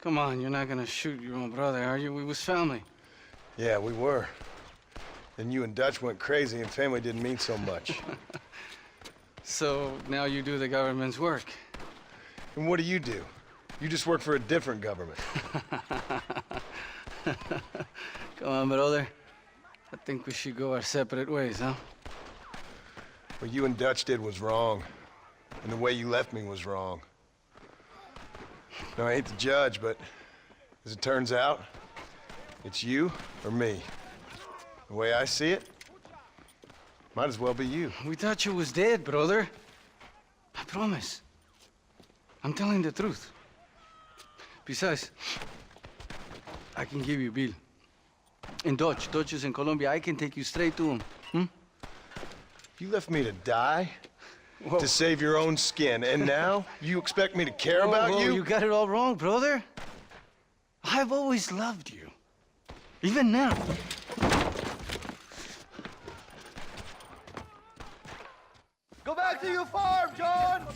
Speaker 5: Come on, you're not gonna shoot your own brother, are you? We was family.
Speaker 15: Yeah, we were. Then you and Dutch went crazy and family didn't mean so much.
Speaker 5: So now you do the government's work.
Speaker 15: And what do? You just work for a different government.
Speaker 5: Come on, brother. I think we should go our separate ways, huh?
Speaker 15: What you and Dutch did was wrong. And the way you left me was wrong. Now, I hate to judge, but as it turns out, it's you or me. The way I see it, might as well be you.
Speaker 5: We thought you was dead, brother. I promise. I'm telling the truth. Besides, I can give you Bill. And Dutch is in Colombia. I can take you straight to him.
Speaker 15: You left me to die? Whoa. To save your own skin, and now you expect me to care about you?
Speaker 5: You got it all wrong, brother. I've always loved you. Even now.
Speaker 23: Go back to your farm, John!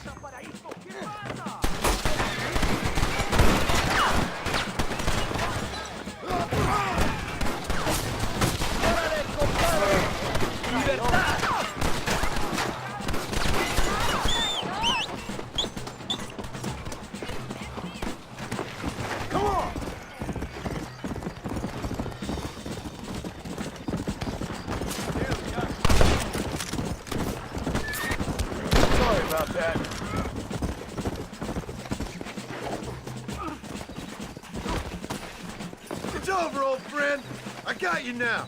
Speaker 15: It's over, old friend. I got you now.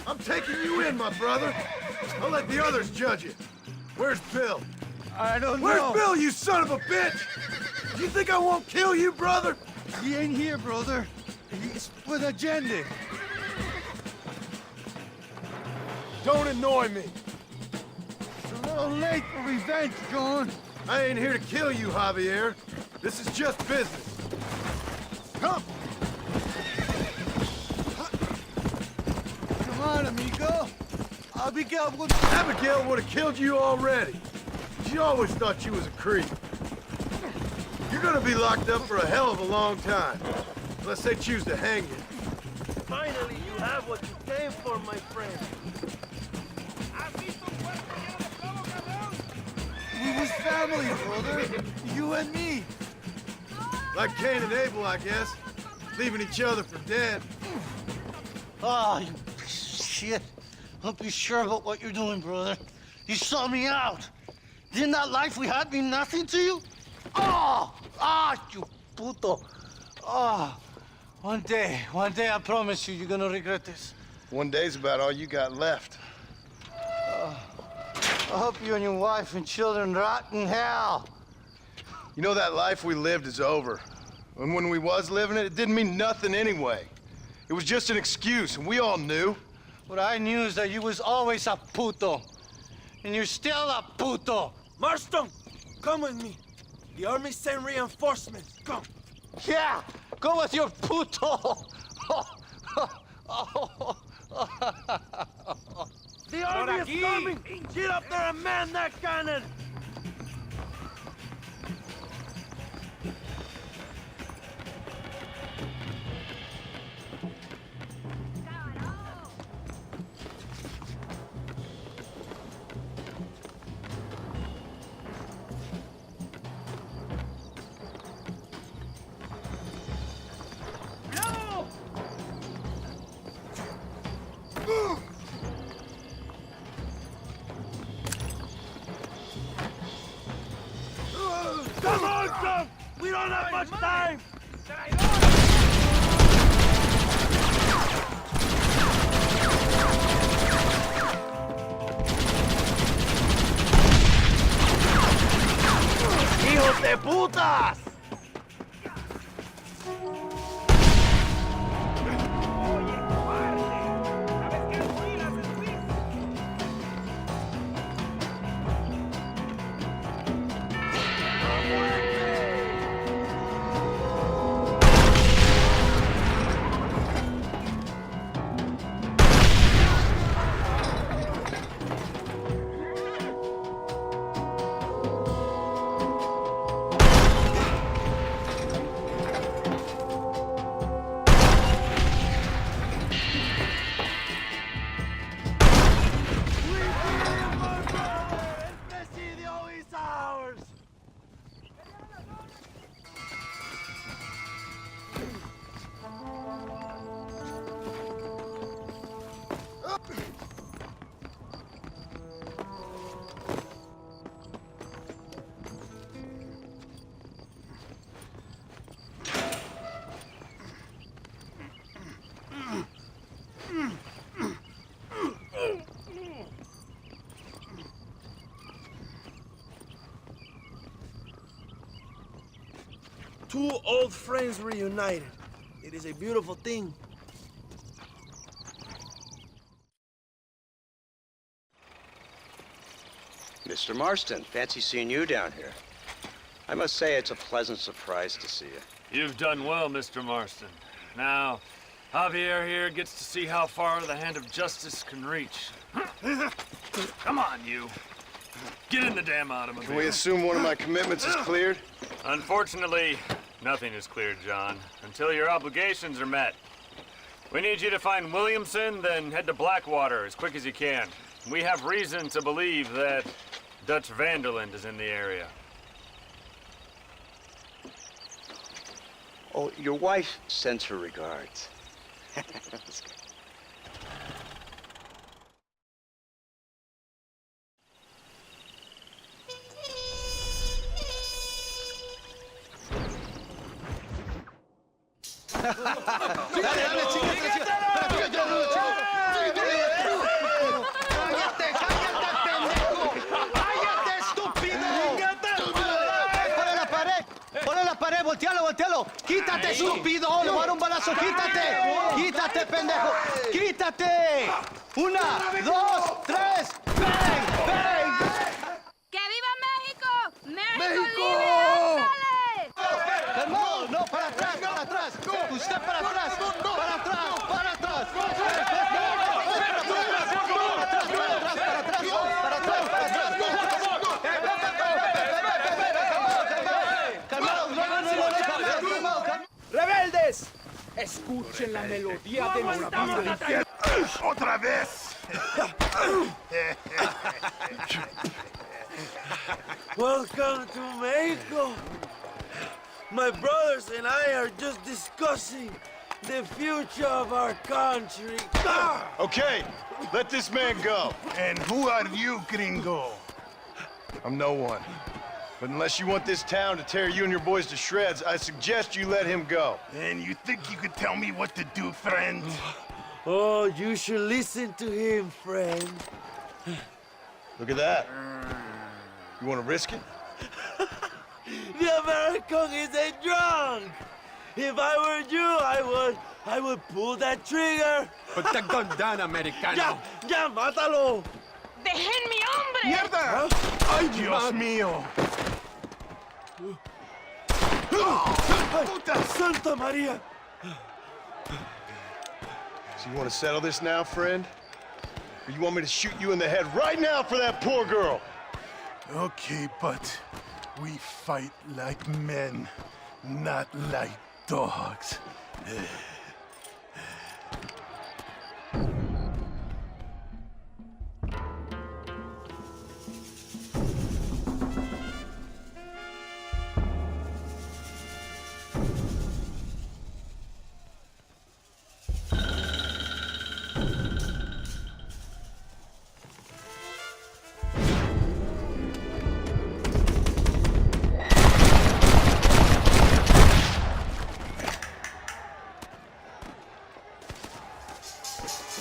Speaker 15: I'm taking you in, my brother. I'll let the others judge it. Where's Bill?
Speaker 23: I don't know.
Speaker 15: Where's Bill, you son of a bitch? You think I won't kill you, brother?
Speaker 23: He ain't here, brother. He's with Allende.
Speaker 15: Don't annoy me.
Speaker 23: It's a little late for revenge, John.
Speaker 15: I ain't here to kill you, Javier. This is just business. Come!
Speaker 23: Come on, amigo. Abigail would...
Speaker 15: Abigail would have killed you already. She always thought you was a creep. You're gonna be locked up for a hell of a long time. Unless they choose to hang you.
Speaker 23: Finally, you have what you came for, my friend. We was family, brother. You and me.
Speaker 15: Like Cain and Abel, I guess. Leaving each other for dead.
Speaker 23: Ah, you shit. Hope you're sure about what you're doing, brother. You saw me out. Didn't that life we had mean nothing to you? Oh! Ah, you puto. Oh, one day, I promise you, you're gonna regret this.
Speaker 15: One day's about all you got left.
Speaker 23: I hope you and your wife and children rot in hell.
Speaker 15: You know, that life we lived is over. And when we was living it, it didn't mean nothing anyway. It was just an excuse, and we all knew.
Speaker 23: What I knew is that you was always a puto. And you're still a puto.
Speaker 17: Marston, come with me. The army sent reinforcements. Come.
Speaker 23: Yeah, go with your puto. The army is coming. Get up there and man that cannon. Come on, son! We don't have much time! Jesus! Two old friends reunited. It is a beautiful thing.
Speaker 10: Mr. Marston, fancy seeing you down here. I must say it's a pleasant surprise to see you.
Speaker 19: You've done well, Mr. Marston. Now, Javier here gets to see how far the hand of justice can reach. Come on, you. Get in the damn automobile.
Speaker 6: Can we assume one of my commitments is cleared?
Speaker 19: Unfortunately, nothing is cleared, John, until your obligations are met. We need you to find Williamson, then head to Blackwater as quick as you can. We have reason to believe that Dutch Vanderland is in the area.
Speaker 10: Oh, your wife sends her regards. That's good.
Speaker 5: ¡Voltealo! ¡Quítate, estúpido! ¡Le voy a dar un balazo! ¡Quítate! ¡Quítate, pendejo! ¡Quítate! ¡Una, dos, tres! ¡Bang! ¡Bang!
Speaker 11: ¡Que viva México!
Speaker 5: ¡México! ¡Calmado! ¡No! ¡Para atrás! ¡Para atrás! ¡Usted para atrás! ¡Para atrás! ¡Para atrás!
Speaker 12: ¡Rebeldes! Escuchen la melodía de nuestra vida.
Speaker 21: ¡Otra vez!
Speaker 23: Welcome to Mexico. My brothers and I are just discussing the future of our country.
Speaker 15: Okay, let this man go.
Speaker 21: And who are you, gringo?
Speaker 15: I'm no one. But unless you want this town to tear you and your boys to shreds, I suggest you let him go.
Speaker 21: And you think you could tell me what to do, friend?
Speaker 23: Oh, you should listen to him, friend.
Speaker 15: Look at that. You want to risk it?
Speaker 23: The American is a drunk. If I were you, I would pull that trigger.
Speaker 2: Put the gun down, Americano.
Speaker 23: Ya, mátalo.
Speaker 7: ¡Déjenme, hombre!
Speaker 21: ¡Mierda! ¡Ay, Dios mío!
Speaker 23: ¡Puta Santa María!
Speaker 15: So you want to settle this now, friend? Or you want me to shoot you in the head right now for that poor girl?
Speaker 21: Okay, but we fight like men, not like dogs.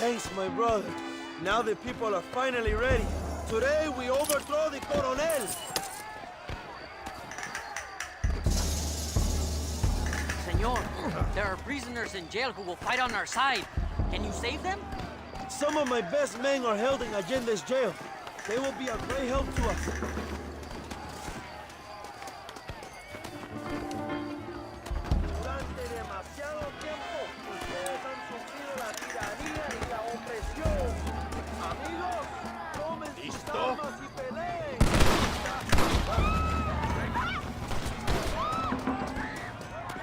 Speaker 23: Thanks, my brother. Now the people are finally ready. Today we overthrow the Coronel.
Speaker 9: Senor. There are prisoners in jail who will fight on our side. Can you save them?
Speaker 23: Some of my best men are held in Allende's jail. They will be a great help to us. Durante demasiado tiempo, ustedes han sufrido la tiranía y la opresión. Amigos, tomen sus armas y peleen.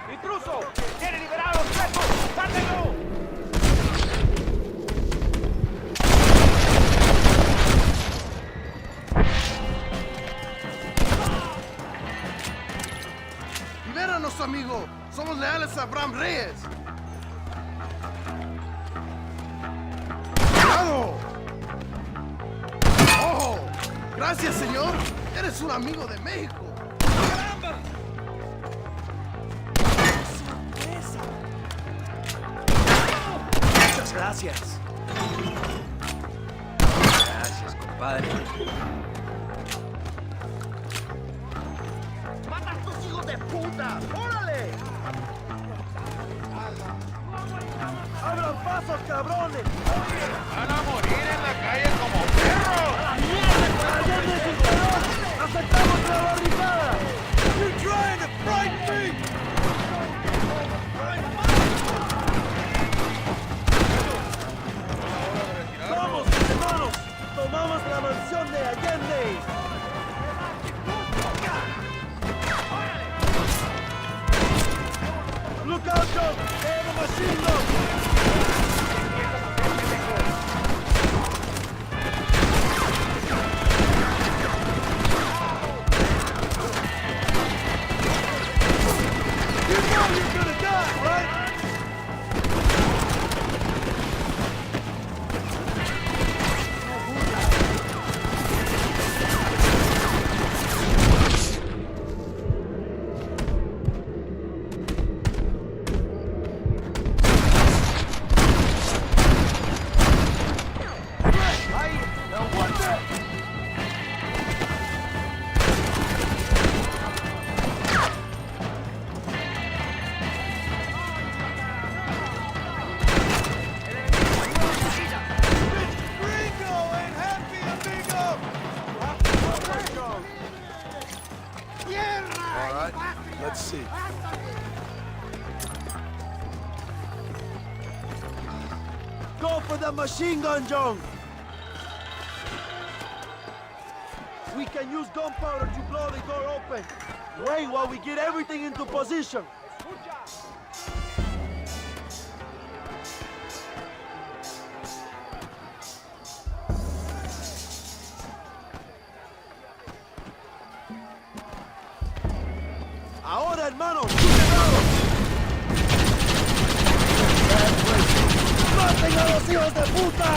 Speaker 1: ¡Intruso! ¡Quiere liberar a los presos! ¡Sáquenlo!
Speaker 17: ¡Libéranos, amigo! ¡Somos leales a Abraham Reyes! ¡Cuidado! ¡Oh! ¡Gracias, señor! ¡Eres un amigo de México! ¡Caramba!
Speaker 23: ¡Sorpresa! Muchas gracias.
Speaker 18: Gracias, compadre.
Speaker 23: ¡Mata a estos hijos de puta! ¡Órale! ¡Abran pasos, cabrones!
Speaker 1: ¡Van a morir en la calle como perros!
Speaker 23: ¡A la mierda! ¡Allende sin calor! ¡Aceptamos la barricada!
Speaker 17: You're trying to frighten me!
Speaker 23: ¡Vamos, mis hermanos! ¡Tomamos la mansión de Allende! ¡Look out, John! ¡They have a machine gun! You know you're gonna die, right?
Speaker 15: All right, let's see.
Speaker 23: Go for the machine gun, John! We can use gunpowder to blow the door open. Wait while we get everything into position. Ahora, hermanos, ¡superados! ¡Maten a los hijos de puta!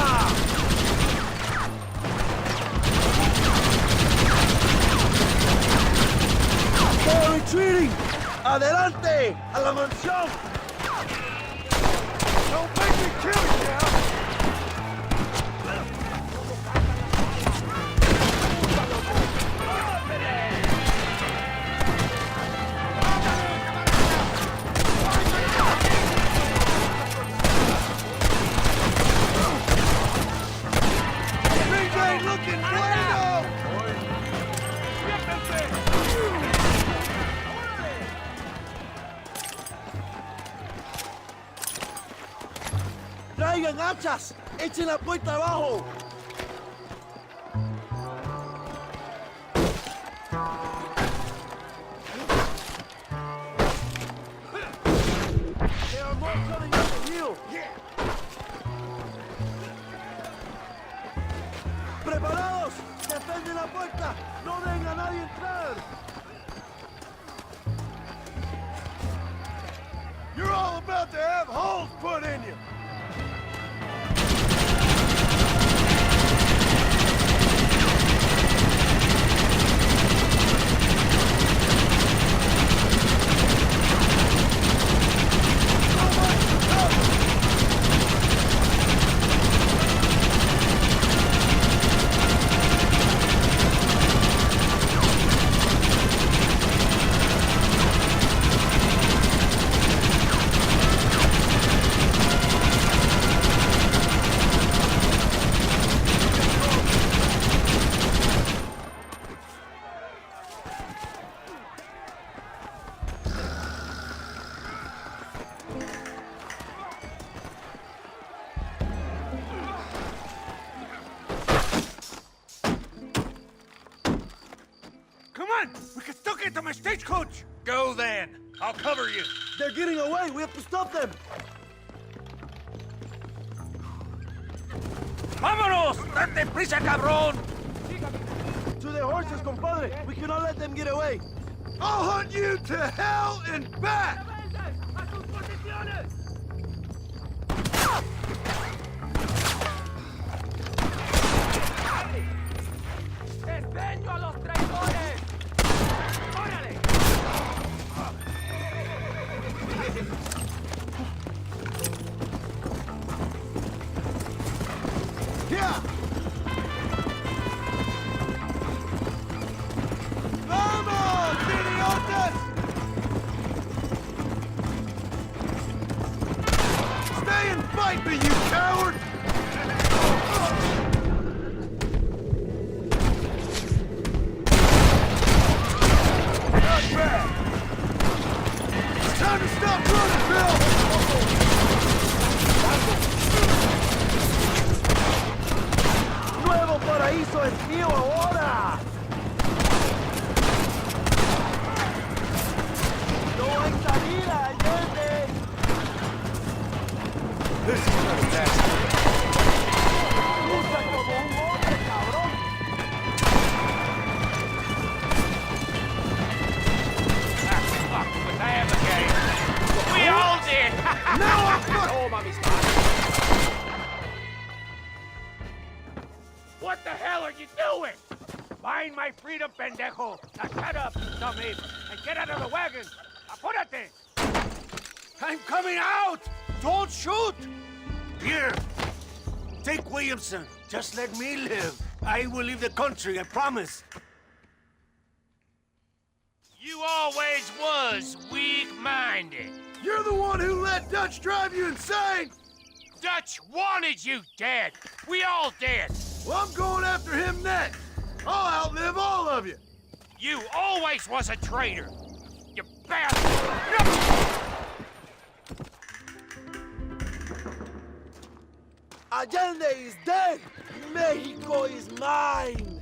Speaker 23: ¡They're retreating! ¡Adelante! ¡A la mansión! ¡Don't make me kill you now!
Speaker 17: Looking bueno!
Speaker 23: ¡Traigan hachas! ¡Echen la puerta abajo! There are more coming up the hill! ¡Preparados! ¡Defienden la puerta! ¡No dejen a nadie entrar!
Speaker 17: You're all about to have holes put in you!
Speaker 2: Stagecoach! Go then. I'll cover you.
Speaker 23: They're getting away. We have to stop them.
Speaker 2: Vámonos! Date prisa, cabrón!
Speaker 23: To their horses, compadre. We cannot let them get away.
Speaker 17: I'll hunt you to hell and back!
Speaker 18: ¡Despeño a los traidores! ¡Órale!
Speaker 17: ¡Ya! ¡Vamos, idiotas! Stay and fight me, you coward! Not bad! Time to stop running, Bill!
Speaker 23: ¡Nuevo paraíso es mío ahora! ¡No hay salida, Allende!
Speaker 17: This is fantastic.
Speaker 23: ¡Lucha como un hombre, cabrón!
Speaker 2: We all did!
Speaker 17: Now I'm fucked!
Speaker 2: What the hell are you doing? Find my freedom, pendejo! Now shut up, dummy, and get out of the wagon! Apúrate!
Speaker 17: I'm coming out! Don't shoot! Here, take Williamson. Just let me live. I will leave the country, I promise.
Speaker 2: You always was weak-minded.
Speaker 17: You're the one who let Dutch drive you insane!
Speaker 2: Dutch wanted you dead. We all did.
Speaker 17: Well, I'm going after him next. I'll outlive all of you.
Speaker 2: You always was a traitor. You bastard.
Speaker 23: Allende is dead! Mexico is mine!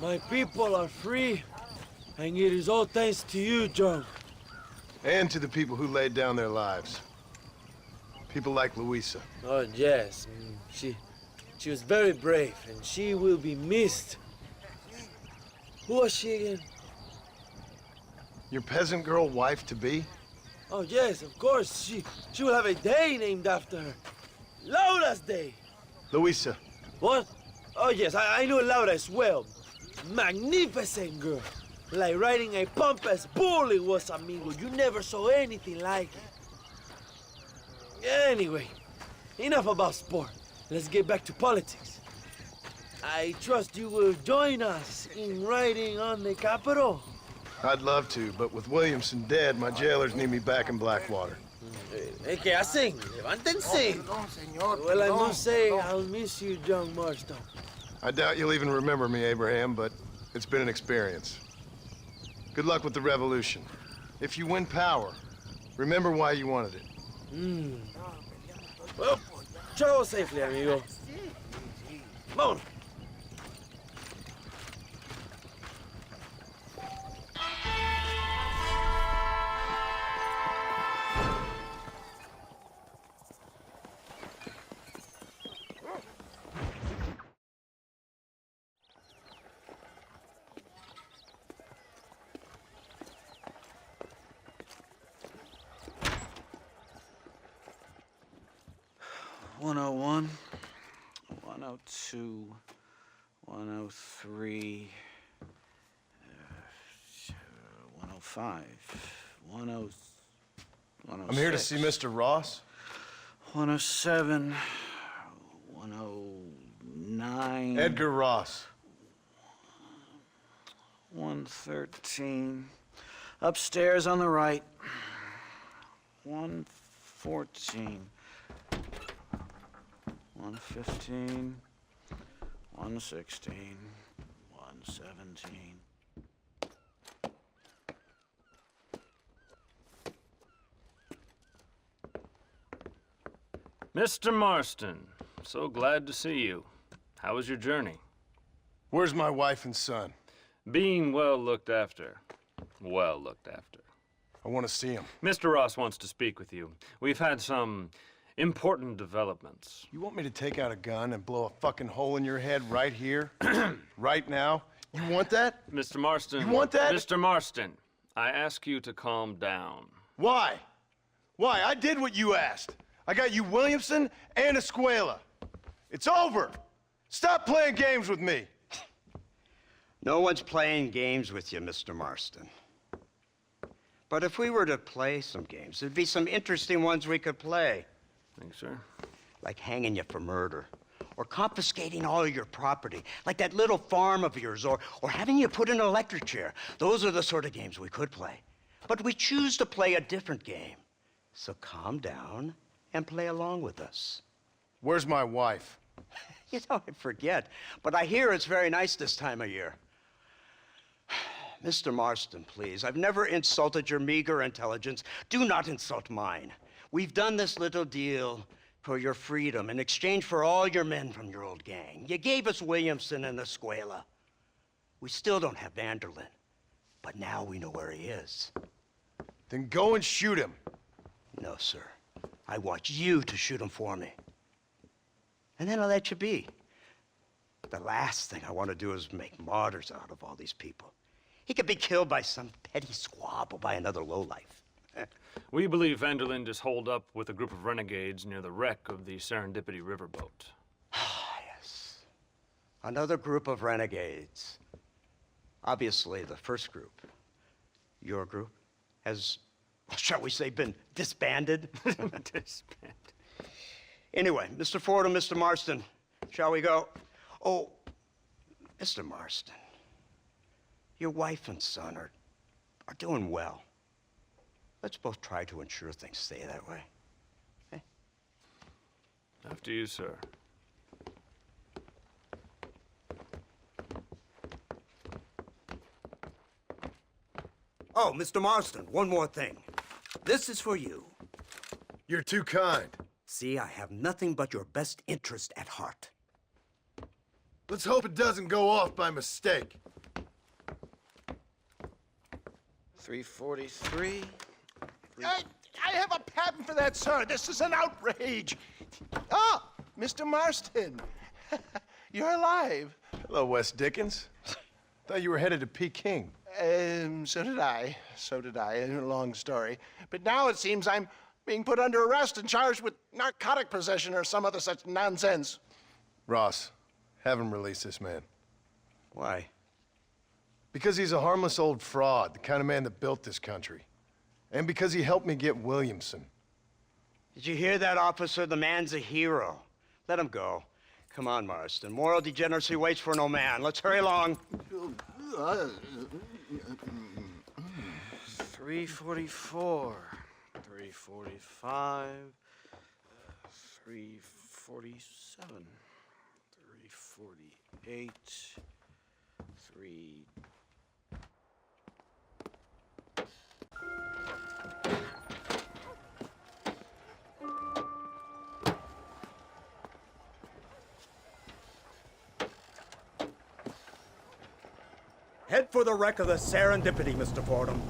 Speaker 23: My people are free, and it is all thanks to you, John.
Speaker 6: And to the people who laid down their lives. People like Luisa.
Speaker 23: Oh, yes. She was very brave, and she will be missed. Who was she again?
Speaker 6: Your peasant girl wife-to-be?
Speaker 23: Oh, yes, of course. She will have a day named after her. Laura's Day.
Speaker 6: Luisa.
Speaker 23: What? Oh, yes, I know Laura as well. Magnificent girl. Like riding a pompous bull it was, amigo. You never saw anything like it. Anyway, enough about sport. Let's get back to politics. I trust you will join us in riding on the Capitol.
Speaker 6: I'd love to, but with Williamson dead, my jailers need me back in Blackwater.
Speaker 23: ¿Qué hacen? Levántense. Well, I must say, I'll miss you, John Marston.
Speaker 6: I doubt you'll even remember me, Abraham, but it's been an experience. Good luck with the revolution. If you win power, remember why you wanted it.
Speaker 23: Well, travel safely, amigo. Vámonos.
Speaker 5: $101, $102, $103, $105, $106.
Speaker 6: I'm here to see Mr. Ross.
Speaker 5: $107, $109.
Speaker 6: Edgar Ross.
Speaker 5: $113. Upstairs on the right. $114. $115, $116, $117.
Speaker 19: Mr. Marston, so glad to see you. How was your journey?
Speaker 15: Where's my wife and son?
Speaker 19: Being well looked after. Well looked after.
Speaker 15: I want to see him.
Speaker 19: Mr. Ross wants to speak with you. We've had some important developments.
Speaker 15: You want me to take out a gun and blow a fucking hole in your head right here? Right now? You want that?
Speaker 19: Mr. Marston.
Speaker 15: You want that?
Speaker 19: Mr. Marston, I ask you to calm down.
Speaker 15: Why? Why? I did what you asked. I got you Williamson and Escuela. It's over. Stop playing games with me.
Speaker 10: No one's playing games with you, Mr. Marston. But if we were to play some games, there'd be some interesting ones we could play.
Speaker 19: Thanks, sir.
Speaker 10: Like hanging you for murder, or confiscating all of your property, like that little farm of yours, or having you put in an electric chair. Those are the sort of games we could play. But we choose to play a different game. So calm down and play along with us.
Speaker 15: Where's my wife?
Speaker 10: You know, I forget, but I hear it's very nice this time of year. Mr. Marston, please, I've never insulted your meager intelligence. Do not insult mine. We've done this little deal for your freedom in exchange for all your men from your old gang. You gave us Williamson and Escuela. We still don't have Vanderlyn, but now we know where he is.
Speaker 15: Then go and shoot him.
Speaker 10: No, sir. I want you to shoot him for me. And then I'll let you be. The last thing I want to do is make martyrs out of all these people. He could be killed by some petty squabble by another lowlife.
Speaker 19: We believe Vanderlyn is holed up with a group of renegades near the wreck of the Serendipity riverboat.
Speaker 10: Yes. Another group of renegades. Obviously, the first group, your group, has, shall we say, been disbanded?
Speaker 19: Disbanded.
Speaker 10: Anyway, Mr. Fordham, Mr. Marston, shall we go? Oh, Mr. Marston, your wife and son are doing well. Let's both try to ensure things stay that way. Okay?
Speaker 19: After you, sir.
Speaker 10: Oh, Mr. Marston, one more thing. This is for you.
Speaker 15: You're too kind.
Speaker 10: See, I have nothing but your best interest at heart.
Speaker 15: Let's hope it doesn't go off by mistake.
Speaker 17: 343. I have a patent for that, sir. This is an outrage. Oh, Mr. Marston. You're alive.
Speaker 15: Hello, Wes Dickens. Thought you were headed to Peking.
Speaker 17: So did I. So did I. A long story. But now it seems I'm being put under arrest and charged with narcotic possession or some other such nonsense.
Speaker 15: Ross, have him release this man.
Speaker 10: Why?
Speaker 15: Because he's a harmless old fraud, the kind of man that built this country. And because he helped me get Williamson.
Speaker 10: Did you hear that, officer? The man's a hero. Let him go. Come on, Marston. Moral degeneracy waits for no man. Let's hurry along.
Speaker 23: 344. 345. 347. 348. 3...
Speaker 10: Head for the wreck of the Serendipity, Mr. Fordham.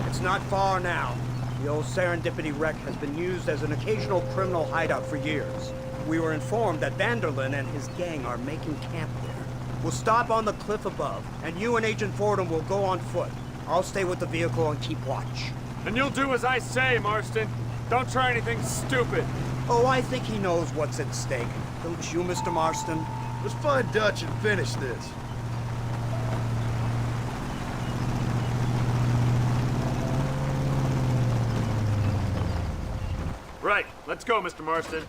Speaker 10: It's not far now. The old Serendipity wreck has been used as an occasional criminal hideout for years. We were informed that Vanderlyn and his gang are making camp there. We'll stop on the cliff above, and you and Agent Fordham will go on foot. I'll stay with the vehicle and keep watch.
Speaker 19: And you'll do as I say, Marston. Don't try anything stupid.
Speaker 10: Oh, I think he knows what's at stake. Don't you, Mr. Marston?
Speaker 15: Let's find Dutch and finish this.
Speaker 19: Right. Let's go, Mr. Marston.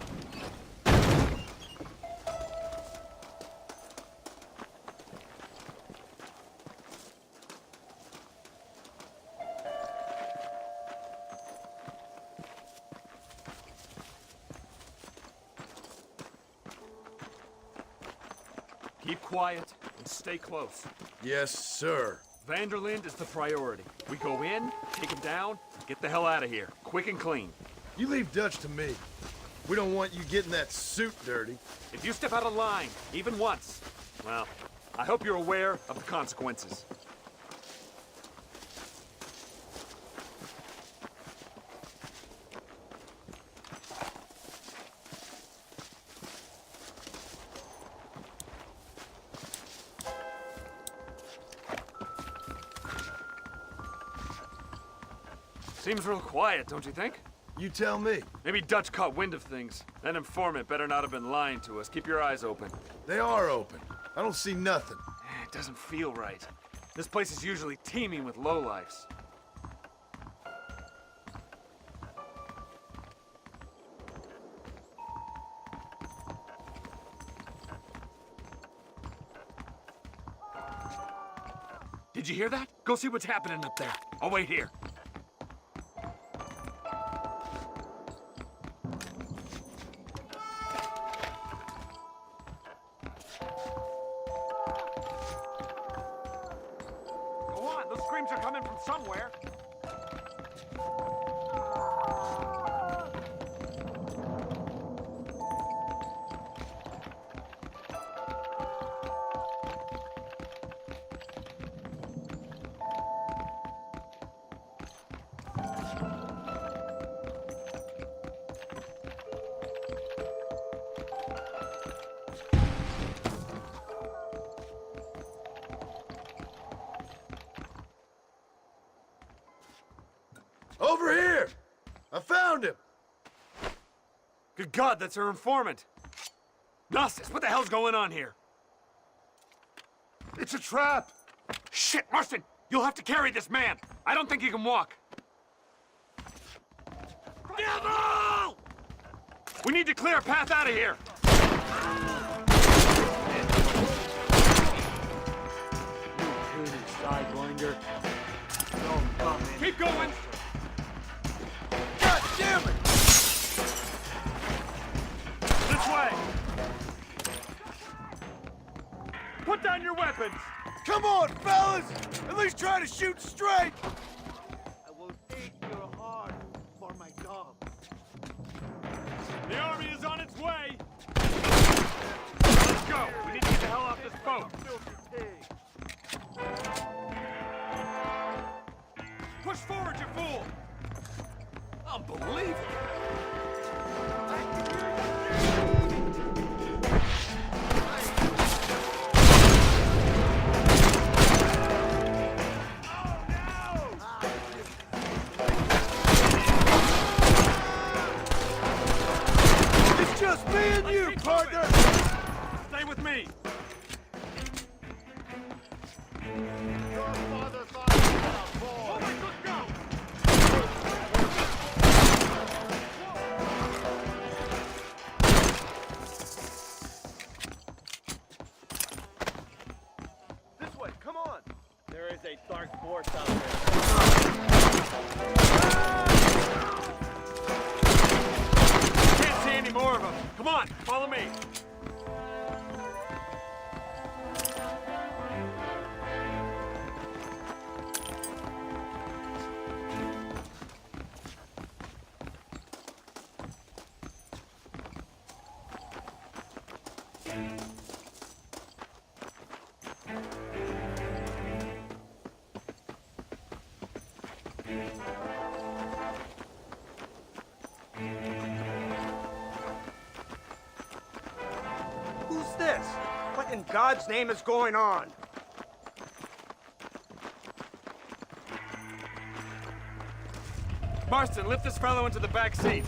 Speaker 19: Keep quiet and stay close.
Speaker 15: Yes, sir.
Speaker 19: Vanderlind is the priority. We go in, take him down, get the hell out of here. Quick and clean.
Speaker 15: You leave Dutch to me. We don't want you getting that suit dirty.
Speaker 19: If you step out of line, even once, well, I hope you're aware of the consequences. Seems real quiet, don't you think?
Speaker 15: You tell me.
Speaker 19: Maybe Dutch caught wind of things. That informant better not have been lying to us. Keep your eyes open.
Speaker 15: They are open. I don't see nothing.
Speaker 19: It doesn't feel right. This place is usually teeming with lowlifes. Did you hear that? Go see what's happening up there. I'll wait here. Those screams are coming from somewhere.
Speaker 15: Over here! I found him!
Speaker 19: Good God, that's our informant. Gnosis, what the hell's going on here?
Speaker 15: It's a trap!
Speaker 19: Shit, Marston! You'll have to carry this man! I don't think he can walk. Devil! We need to clear a path out of here!
Speaker 10: You puny sidewinder. Don't come in.
Speaker 19: Keep going!
Speaker 15: God damn it!
Speaker 19: This way! Put down your weapons!
Speaker 15: Come on, fellas! At least try to shoot straight!
Speaker 23: I will take your heart for my dog.
Speaker 19: The army is on its way! Let's go! We need to get the hell off this boat! Push forward, you fool! Unbelievable!
Speaker 15: It's just me and you, partner!
Speaker 19: Stay with me!
Speaker 23: Your father thought he was a boy.
Speaker 19: Let's go!
Speaker 23: This way, come on. There is a dark force out there.
Speaker 19: Can't see any more of them. Come on, follow me.
Speaker 10: Who's this? What in God's name is going on?
Speaker 19: Marston, lift this fellow into the back seat.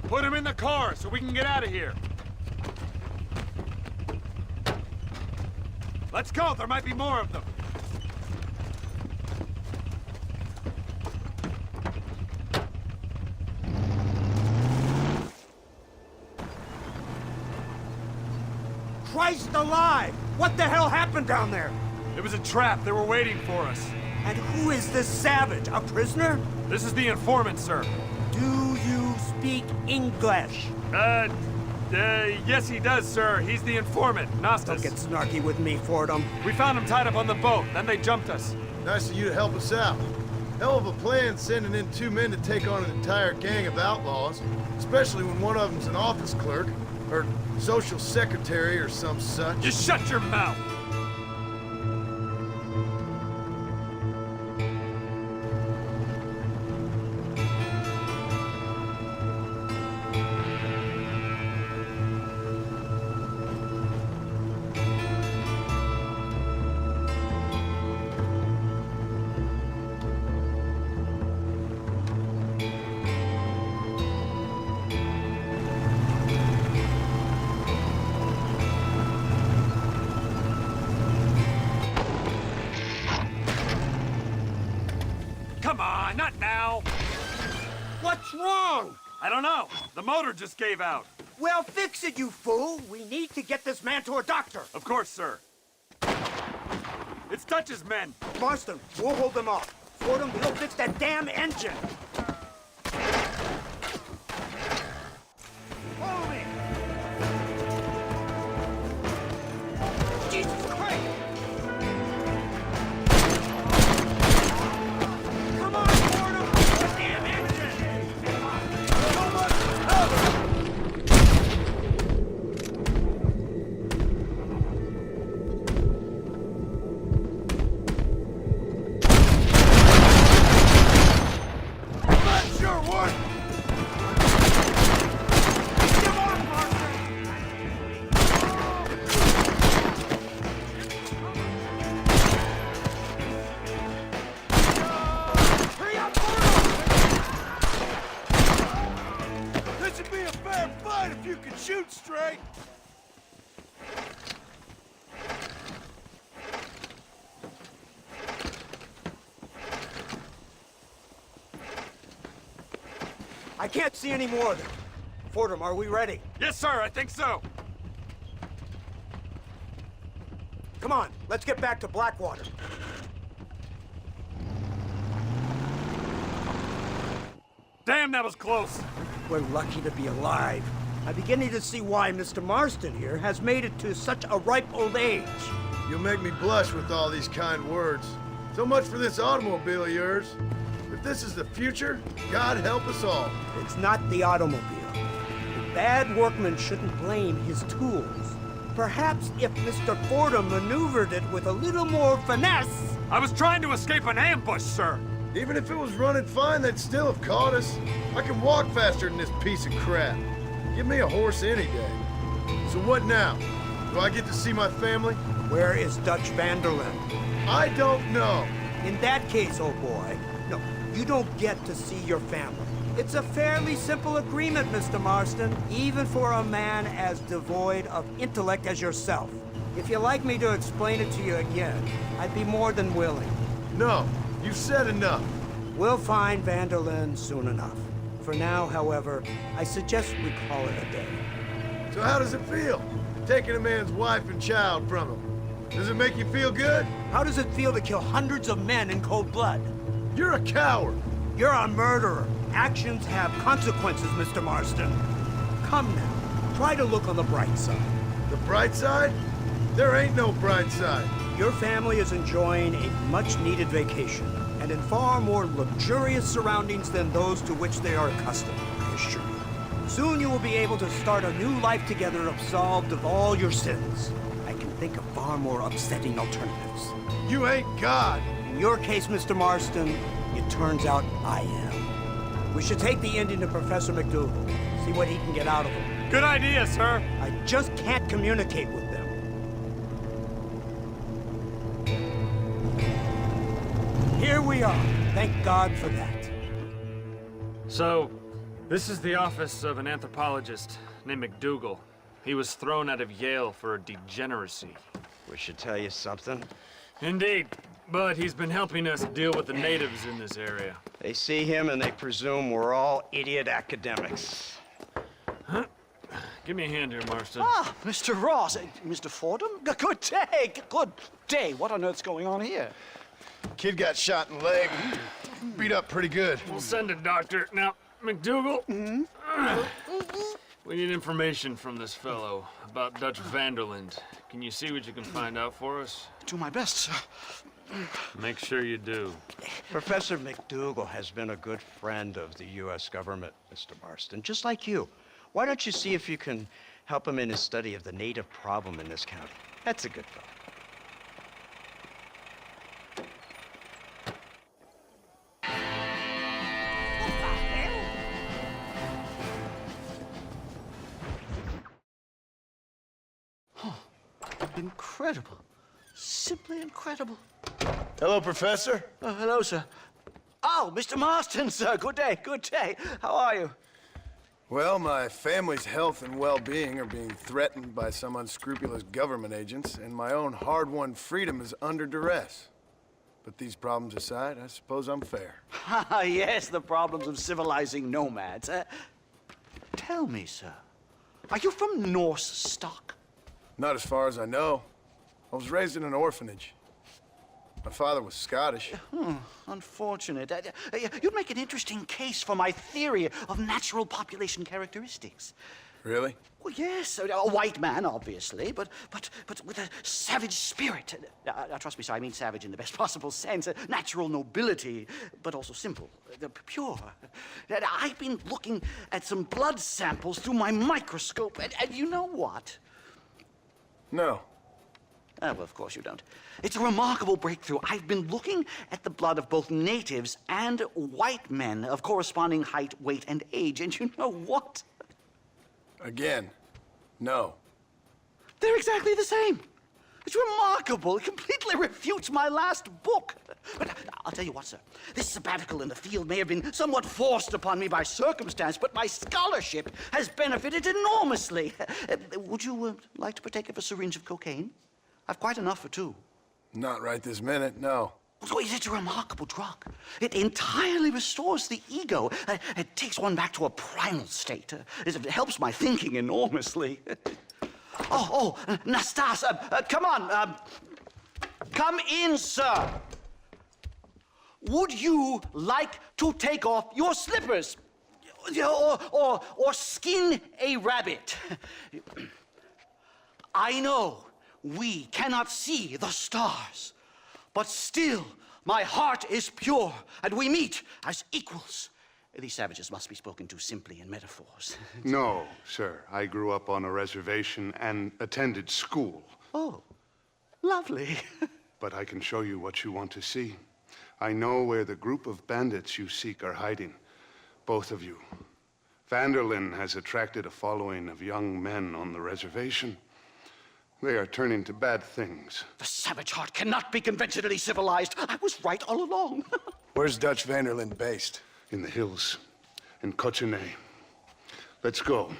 Speaker 19: Put him in the car so we can get out of here. Let's go, there might be more of them.
Speaker 10: Christ alive! What the hell happened down there?
Speaker 19: It was a trap, they were waiting for us.
Speaker 10: And who is this savage? A prisoner?
Speaker 19: This is the informant, sir.
Speaker 10: Do you speak English?
Speaker 2: Yes, he does, sir. He's the informant, Nostos.
Speaker 10: Don't get snarky with me, Fordham.
Speaker 2: We found him tied up on the boat, then they jumped us.
Speaker 15: Nice of you to help us out. Hell of a plan sending in 2 men to take on an entire gang of outlaws, especially when one of them's an office clerk, or social secretary or some such.
Speaker 2: Just shut your mouth! Come on, not now!
Speaker 10: What's wrong?
Speaker 2: I don't know. The motor just gave out.
Speaker 10: Well, fix it, you fool. We need to get this man to a doctor.
Speaker 2: Of course, sir. It's Dutch's men.
Speaker 10: Marston, we'll hold them off. Fordham, he'll fix that damn engine. Follow me. Jesus Christ! Come on, Fordham! The damn engine! So much cover!
Speaker 15: That sure worked!
Speaker 10: Come on, Marston! Hurry up, Fordham!
Speaker 15: This would be a fair fight if you could shoot straight!
Speaker 10: I can't see any more of them. Fordham, are we ready?
Speaker 2: Yes, sir, I think so.
Speaker 10: Come on, let's get back to Blackwater.
Speaker 2: Damn, that was close.
Speaker 10: We're lucky to be alive. I'm beginning to see why Mr. Marston here has made it to such a ripe old age.
Speaker 15: You'll make me blush with all these kind words. So much for this automobile of yours. If this is the future, God help us all.
Speaker 10: It's not the automobile. The bad workman shouldn't blame his tools. Perhaps if Mr. Fordham maneuvered it with a little more finesse.
Speaker 2: I was trying to escape an ambush, sir.
Speaker 15: Even if it was running fine, they'd still have caught us. I can walk faster than this piece of crap. Give me a horse any day. So what now? Do I get to see my family?
Speaker 10: Where is Dutch Vanderlyn?
Speaker 15: I don't know.
Speaker 10: In that case, old boy, no, you don't get to see your family. It's a fairly simple agreement, Mr. Marston, even for a man as devoid of intellect as yourself. If you'd like me to explain it to you again, I'd be more than willing.
Speaker 15: No, you've said enough.
Speaker 10: We'll find Vanderlyn soon enough. For now, however, I suggest we call it a day.
Speaker 15: So how does it feel, taking a man's wife and child from him? Does it make you feel good?
Speaker 10: How does it feel to kill hundreds of men in cold blood?
Speaker 15: You're a coward.
Speaker 10: You're a murderer. Actions have consequences, Mr. Marston. Come now, try to look on the bright side.
Speaker 15: The bright side? There ain't no bright side.
Speaker 10: Your family is enjoying a much-needed vacation, and in far more luxurious surroundings than those to which they are accustomed, I assure you. Soon you will be able to start a new life together absolved of all your sins. I can think of far more upsetting alternatives.
Speaker 15: You ain't God.
Speaker 10: In your case, Mr. Marston, it turns out I am. We should take the Indian to Professor McDougal, see what he can get out of him.
Speaker 2: Good idea, sir.
Speaker 10: I just can't communicate with them. Here we are. Thank God for that.
Speaker 19: So, this is the office of an anthropologist named McDougal. He was thrown out of Yale for degeneracy.
Speaker 8: We should tell you something.
Speaker 19: Indeed, but he's been helping us deal with the natives in this area.
Speaker 8: They see him and they presume we're all idiot academics.
Speaker 19: Huh? Give me a hand here, Marston.
Speaker 13: Ah, Mr. Ross. Mr. Fordham? Good day. Good day. What on earth's going on here?
Speaker 15: Kid got shot in the leg. Beat up pretty good.
Speaker 19: We'll send a doctor. Now, McDougal, We need information from this fellow about Dutch Vanderland. Can you see what you can find out for us?
Speaker 13: Do my best, sir.
Speaker 19: Make sure you do.
Speaker 8: Professor McDougal has been a good friend of the U.S. government, Mr. Marston, just like you. Why don't you see if you can help him in his study of the native problem in this county? That's a good fellow.
Speaker 13: Incredible. Simply incredible.
Speaker 6: Hello, Professor.
Speaker 13: Hello, sir. Oh, Mr. Marston, sir. Good day, good day. How are you?
Speaker 6: Well, my family's health and well-being are being threatened by some unscrupulous government agents, and my own hard-won freedom is under duress. But these problems aside, I suppose I'm fair.
Speaker 13: Yes, the problems of civilizing nomads. Tell me, sir, are you from Norse stock?
Speaker 6: Not as far as I know. I was raised in an orphanage. My father was Scottish.
Speaker 13: Unfortunate. You'd make an interesting case for my theory of natural population characteristics.
Speaker 6: Really?
Speaker 13: Well, yes, a white man, obviously, but with a savage spirit. Trust me, sir, I mean savage in the best possible sense. Natural nobility, but also simple, pure. I've been looking at some blood samples through my microscope, and you know what?
Speaker 6: No.
Speaker 13: Well, of course you don't. It's a remarkable breakthrough. I've been looking at the blood of both natives and white men of corresponding height, weight, and age, and you know what?
Speaker 6: Again, no.
Speaker 13: They're exactly the same. It's remarkable. It completely refutes my last book. But I'll tell you what, sir. This sabbatical in the field may have been somewhat forced upon me by circumstance, but my scholarship has benefited enormously. Would you like to partake of a syringe of cocaine? I've quite enough for two.
Speaker 6: Not right this minute, no.
Speaker 13: So it's a remarkable drug. It entirely restores the ego. It takes one back to a primal state. It helps my thinking enormously. Nastas, come on. Come in, sir. Would you like to take off your slippers? Or skin a rabbit? I know we cannot see the stars, but still my heart is pure, and we meet as equals. These savages must be spoken to simply in metaphors.
Speaker 4: No, sir. I grew up on a reservation and attended school.
Speaker 13: Oh, lovely.
Speaker 4: But I can show you what you want to see. I know where the group of bandits you seek are hiding. Both of you. Vanderlyn has attracted a following of young men on the reservation. They are turning to bad things.
Speaker 13: The savage heart cannot be conventionally civilized. I was right all along.
Speaker 6: Where's Dutch Vanderlyn based?
Speaker 4: In the hills, in Cochene. Let's go.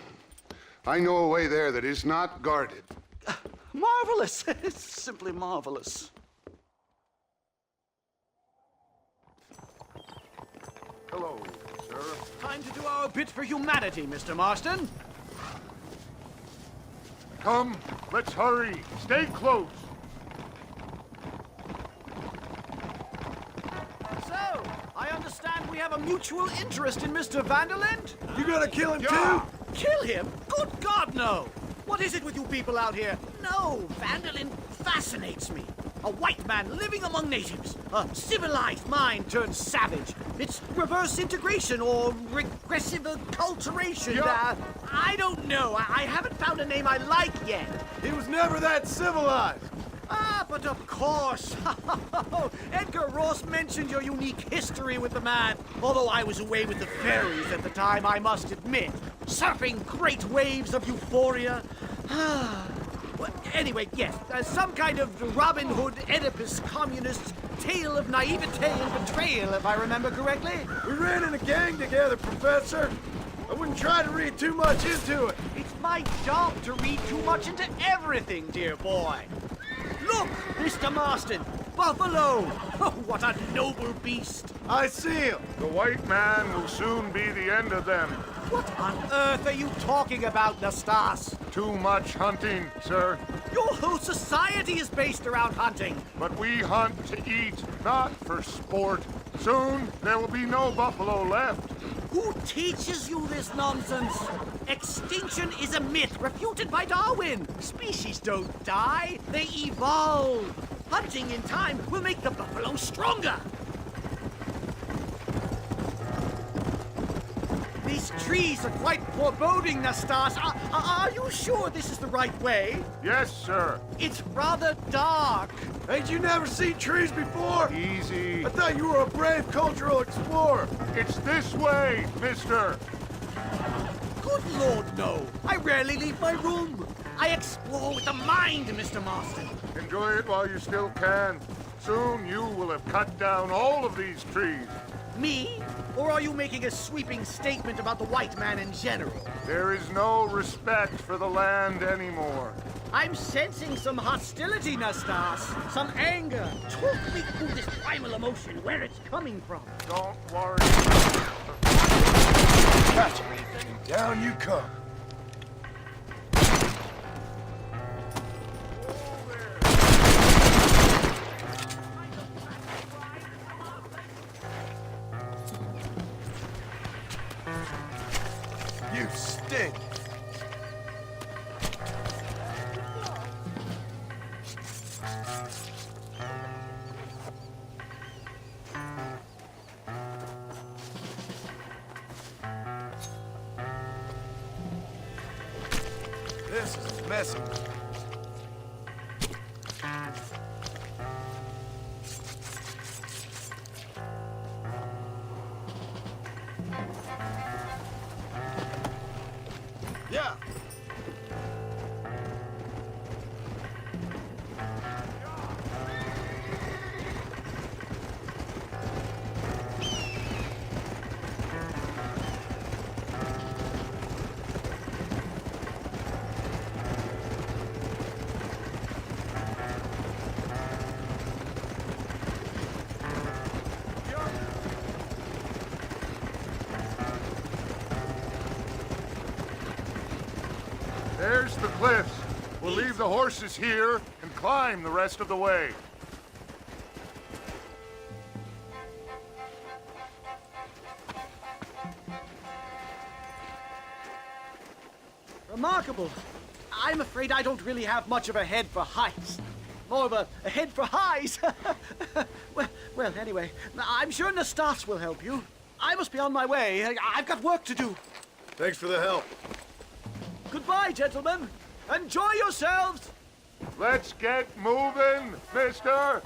Speaker 4: I know a way there that is not guarded.
Speaker 13: Marvelous. It's simply marvelous.
Speaker 15: Hello, sir.
Speaker 17: Time to do our bit for humanity, Mr. Marston.
Speaker 4: Come, let's hurry. Stay close.
Speaker 17: So, I understand we have a mutual interest in Mr. Vanderland?
Speaker 15: You gonna kill him
Speaker 17: too? Kill him? Good God, no! What is it with you people out here? No, Vanderland fascinates me. A white man living among natives. A civilized mind turned savage. It's reverse integration or regressive acculturation. I don't know. I haven't found a name I like yet.
Speaker 15: He was never that civilized.
Speaker 17: But of course. Edgar Ross mentioned your unique history with the man. Although I was away with the fairies at the time, I must admit. Surfing great waves of euphoria. Well, anyway, yes, some kind of Robin Hood, Oedipus, communist tale of naivete and betrayal, if I remember correctly.
Speaker 15: We ran in a gang together, Professor. I wouldn't try to read too much into it.
Speaker 17: It's my job to read too much into everything, dear boy. Look, Mr. Marston, buffalo. Oh, what a noble beast.
Speaker 15: I see him.
Speaker 4: The white man will soon be the end of them.
Speaker 17: What on earth are you talking about, Nastas?
Speaker 4: Too much hunting, sir.
Speaker 17: Your whole society is based around hunting.
Speaker 4: But we hunt to eat, not for sport. Soon there will be no buffalo left.
Speaker 13: Who teaches you this nonsense? Extinction is a myth refuted by Darwin. Species don't die, they evolve. Hunting in time will make the buffalo stronger. These trees are quite foreboding, Nastas. Are you sure this is the right way?
Speaker 4: Yes, sir.
Speaker 13: It's rather dark.
Speaker 17: Ain't you never seen trees before?
Speaker 4: Easy.
Speaker 17: I thought you were a brave cultural explorer.
Speaker 4: It's this way, mister.
Speaker 13: Good Lord, no. I rarely leave my room. I explore with the mind, Mr. Marston.
Speaker 4: Enjoy it while you still can. Soon you will have cut down all of these trees.
Speaker 13: Me? Or are you making a sweeping statement about the white man in general?
Speaker 4: There is no respect for the land anymore.
Speaker 13: I'm sensing some hostility, Nastas. Some anger. Talk me through this primal emotion, where it's coming from.
Speaker 4: Don't worry.
Speaker 15: Gotcha. Down you come. You stink. This is messy. Yeah.
Speaker 4: There's the cliffs. We'll leave the horses here and climb the rest of the way.
Speaker 13: Remarkable. I'm afraid I don't really have much of a head for heights. More of a head for highs. well, anyway, I'm sure Nastas will help you. I must be on my way. I've got work to do.
Speaker 15: Thanks for the help.
Speaker 13: Goodbye, gentlemen. Enjoy yourselves.
Speaker 4: Let's get moving, mister.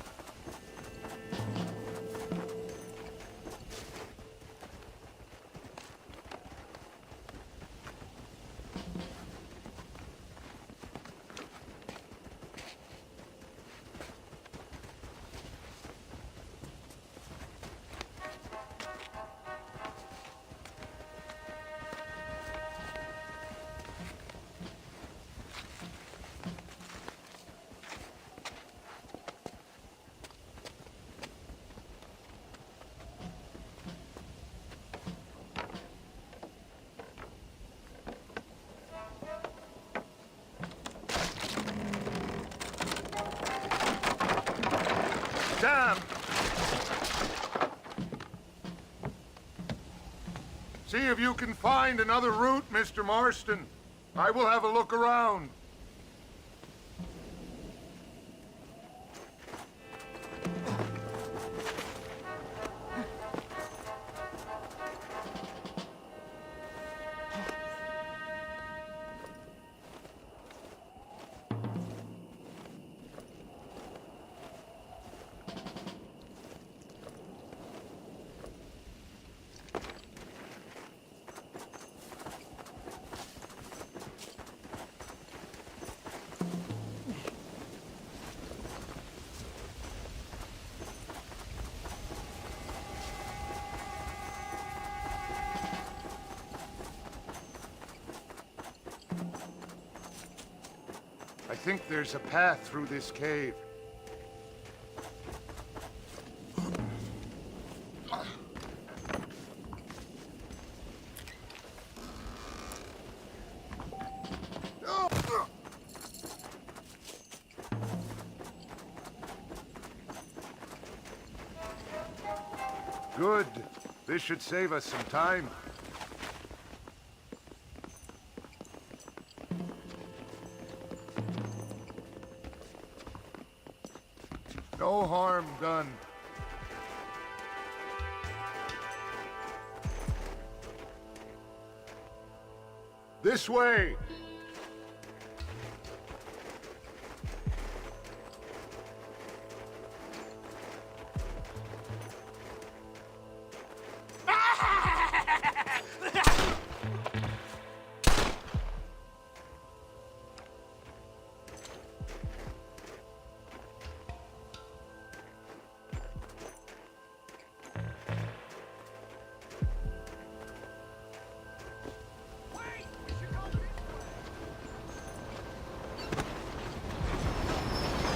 Speaker 4: Damn! See if you can find another route, Mr. Marston. I will have a look around. I think there's a path through this cave. Good. This should save us some time.
Speaker 14: No harm done. This way!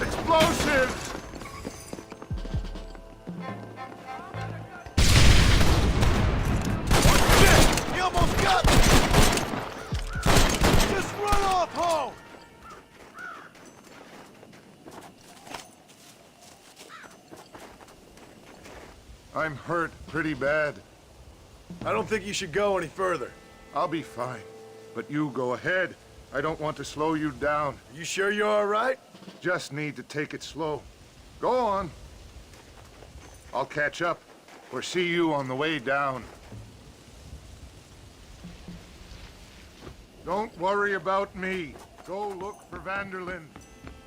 Speaker 14: Explosives!
Speaker 17: He almost got me! Just run off home!
Speaker 14: I'm hurt pretty bad.
Speaker 15: I don't think you should go any further.
Speaker 14: I'll be fine. But you go ahead. I don't want to slow you down.
Speaker 15: You sure you're all right?
Speaker 14: Just need to take it slow. Go on. I'll catch up, or see you on the way down. Don't worry about me. Go look for Vanderlyn.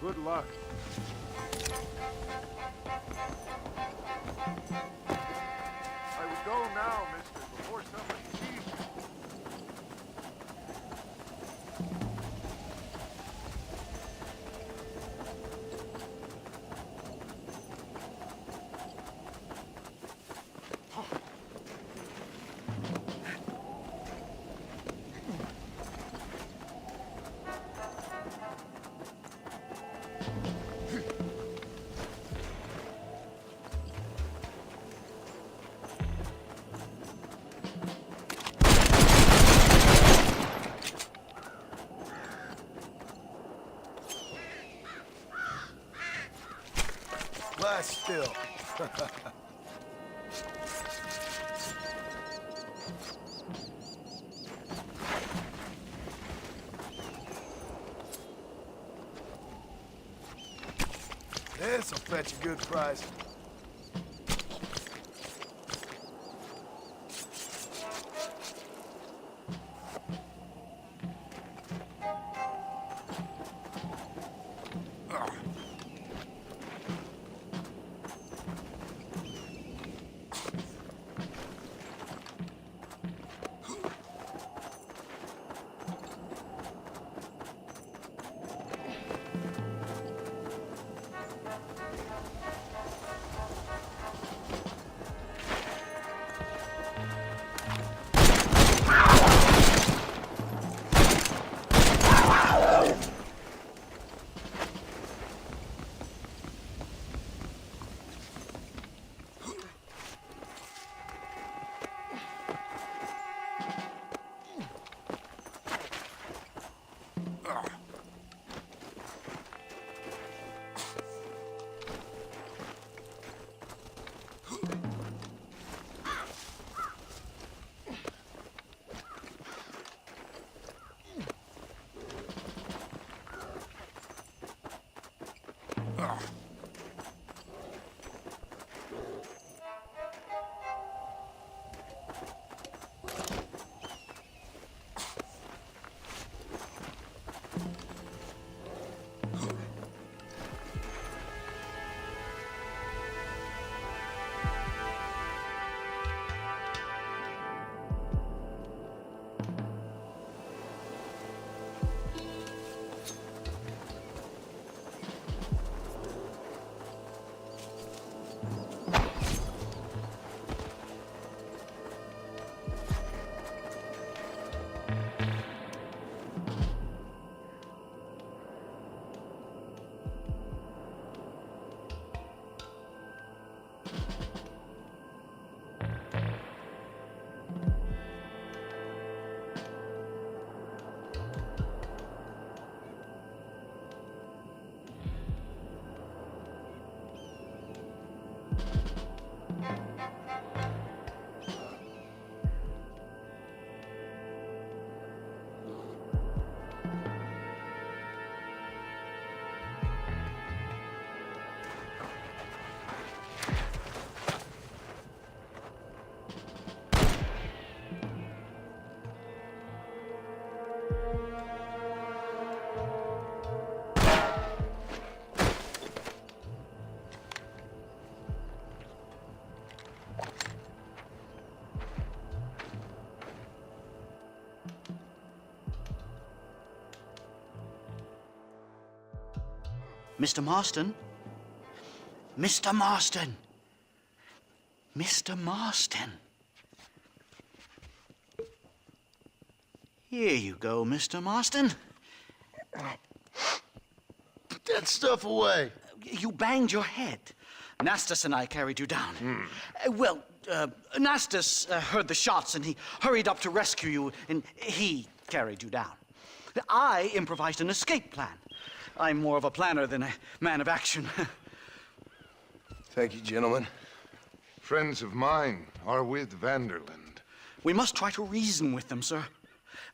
Speaker 14: Good luck. I would go now, mister, before somebody sees you.
Speaker 15: Lie still. This'll fetch a good price.
Speaker 13: Mr. Marston? Mr. Marston! Mr. Marston! Here you go, Mr. Marston.
Speaker 6: Put that stuff away.
Speaker 13: You banged your head. Nastas and I carried you down. Nastas heard the shots and he hurried up to rescue you, and he carried you down. I improvised an escape plan. I'm more of a planner than a man of action.
Speaker 6: Thank you, gentlemen.
Speaker 4: Friends of mine are with Vanderland.
Speaker 13: We must try to reason with them, sir.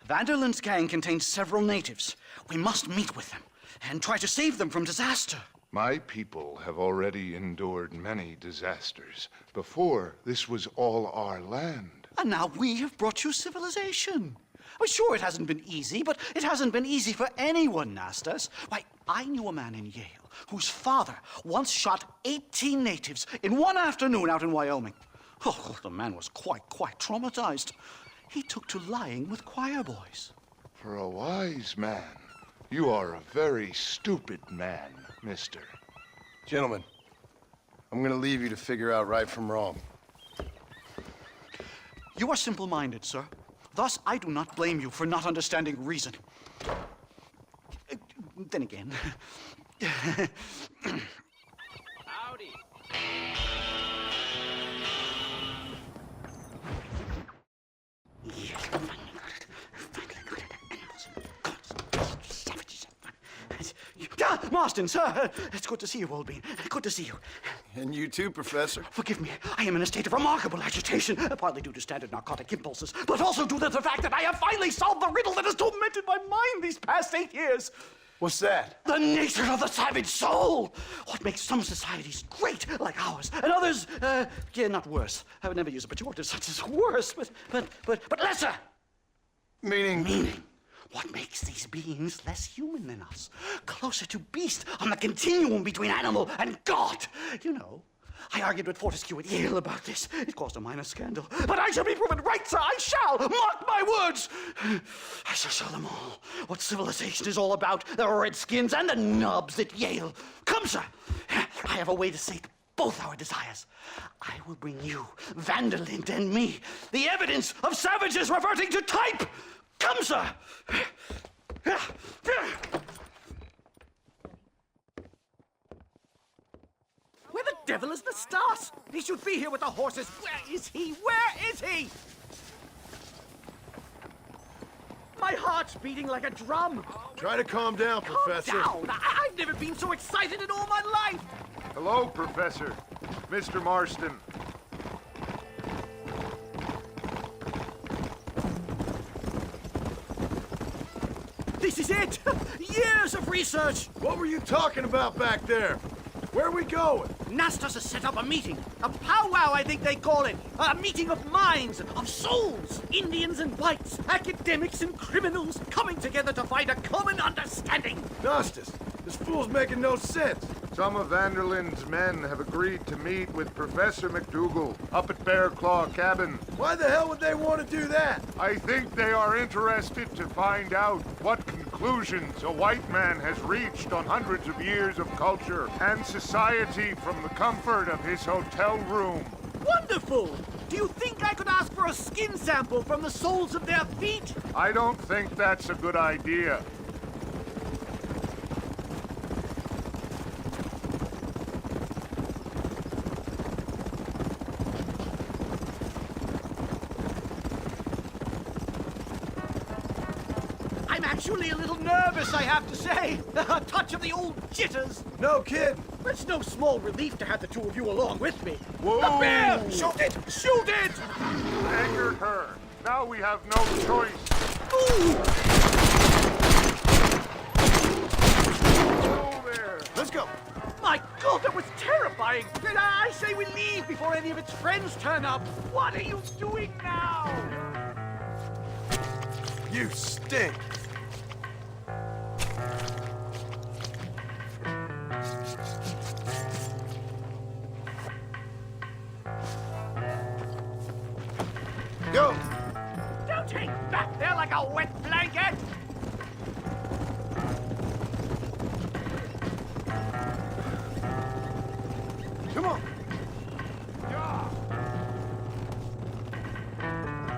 Speaker 13: Vanderland's gang contains several natives. We must meet with them and try to save them from disaster.
Speaker 4: My people have already endured many disasters. Before, this was all our land.
Speaker 13: And now we have brought you civilization. Well, sure, it hasn't been easy, but it hasn't been easy for anyone, Nastas. Why, I knew a man in Yale whose father once shot 18 natives in one afternoon out in Wyoming. Oh, the man was quite traumatized. He took to lying with choir boys.
Speaker 4: For a wise man, you are a very stupid man, mister.
Speaker 6: Gentlemen, I'm gonna leave you to figure out right from wrong.
Speaker 13: You are simple-minded, sir. Thus, I do not blame you for not understanding reason. Then again...
Speaker 18: Howdy.
Speaker 13: Marston, sir! It's good to see you, old bean. Good to see you.
Speaker 6: And you too, Professor.
Speaker 13: Forgive me. I am in a state of remarkable agitation, partly due to standard narcotic impulses, but also due to the fact that I have finally solved the riddle that has tormented my mind these past 8 years.
Speaker 6: What's that?
Speaker 13: The nature of the savage soul! What makes some societies great, like ours, and others, not worse. I would never use a pejorative such as worse, but lesser!
Speaker 6: Meaning?
Speaker 13: What makes these beings less human than us? Closer to beast on the continuum between animal and God. You know, I argued with Fortescue at Yale about this. It caused a minor scandal. But I shall be proven right, sir. I shall. Mark my words. I shall show them all what civilization is all about. The redskins and the nubs at Yale. Come, sir. I have a way to sate both our desires. I will bring you, Vanderland and me, the evidence of savages reverting to type. Come, sir!
Speaker 10: Where the devil is Nastas? He should be here with the horses. Where is he? Where is he? My heart's beating like a drum.
Speaker 14: Try to calm down, Professor.
Speaker 10: Calm down! I've never been so excited in all my life.
Speaker 14: Hello, Professor. Mr. Marston.
Speaker 10: This is it! Years of research!
Speaker 14: What were you talking about back there? Where are we going?
Speaker 10: Nastas has set up a meeting. A powwow, I think they call it. A meeting of minds, of souls. Indians and whites, academics and criminals coming together to find a common understanding.
Speaker 14: Nastas, this fool's making no sense. Some of Vanderland's men have agreed to meet with Professor McDougal up at Bear Claw Cabin. Why the hell would they want to do that? I think they are interested to find out what conclusions a white man has reached on hundreds of years of culture and society from the comfort of his hotel room.
Speaker 10: Wonderful! Do you think I could ask for a skin sample from the soles of their feet?
Speaker 14: I don't think that's a good idea.
Speaker 10: I'm actually a little nervous, I have to say. A touch of the old jitters.
Speaker 14: No kid.
Speaker 10: It's no small relief to have the two of you along with me.
Speaker 14: Whoa!
Speaker 10: The bear! Shoot it! Shoot it!
Speaker 14: Angered her. Now we have no choice.
Speaker 10: Ooh!
Speaker 14: Go there.
Speaker 10: Let's go. My God, that was terrifying. I say we leave before any of its friends turn up. What are you doing now?
Speaker 14: You stink.
Speaker 10: Go! Don't hang back there like a wet blanket!
Speaker 6: Come on.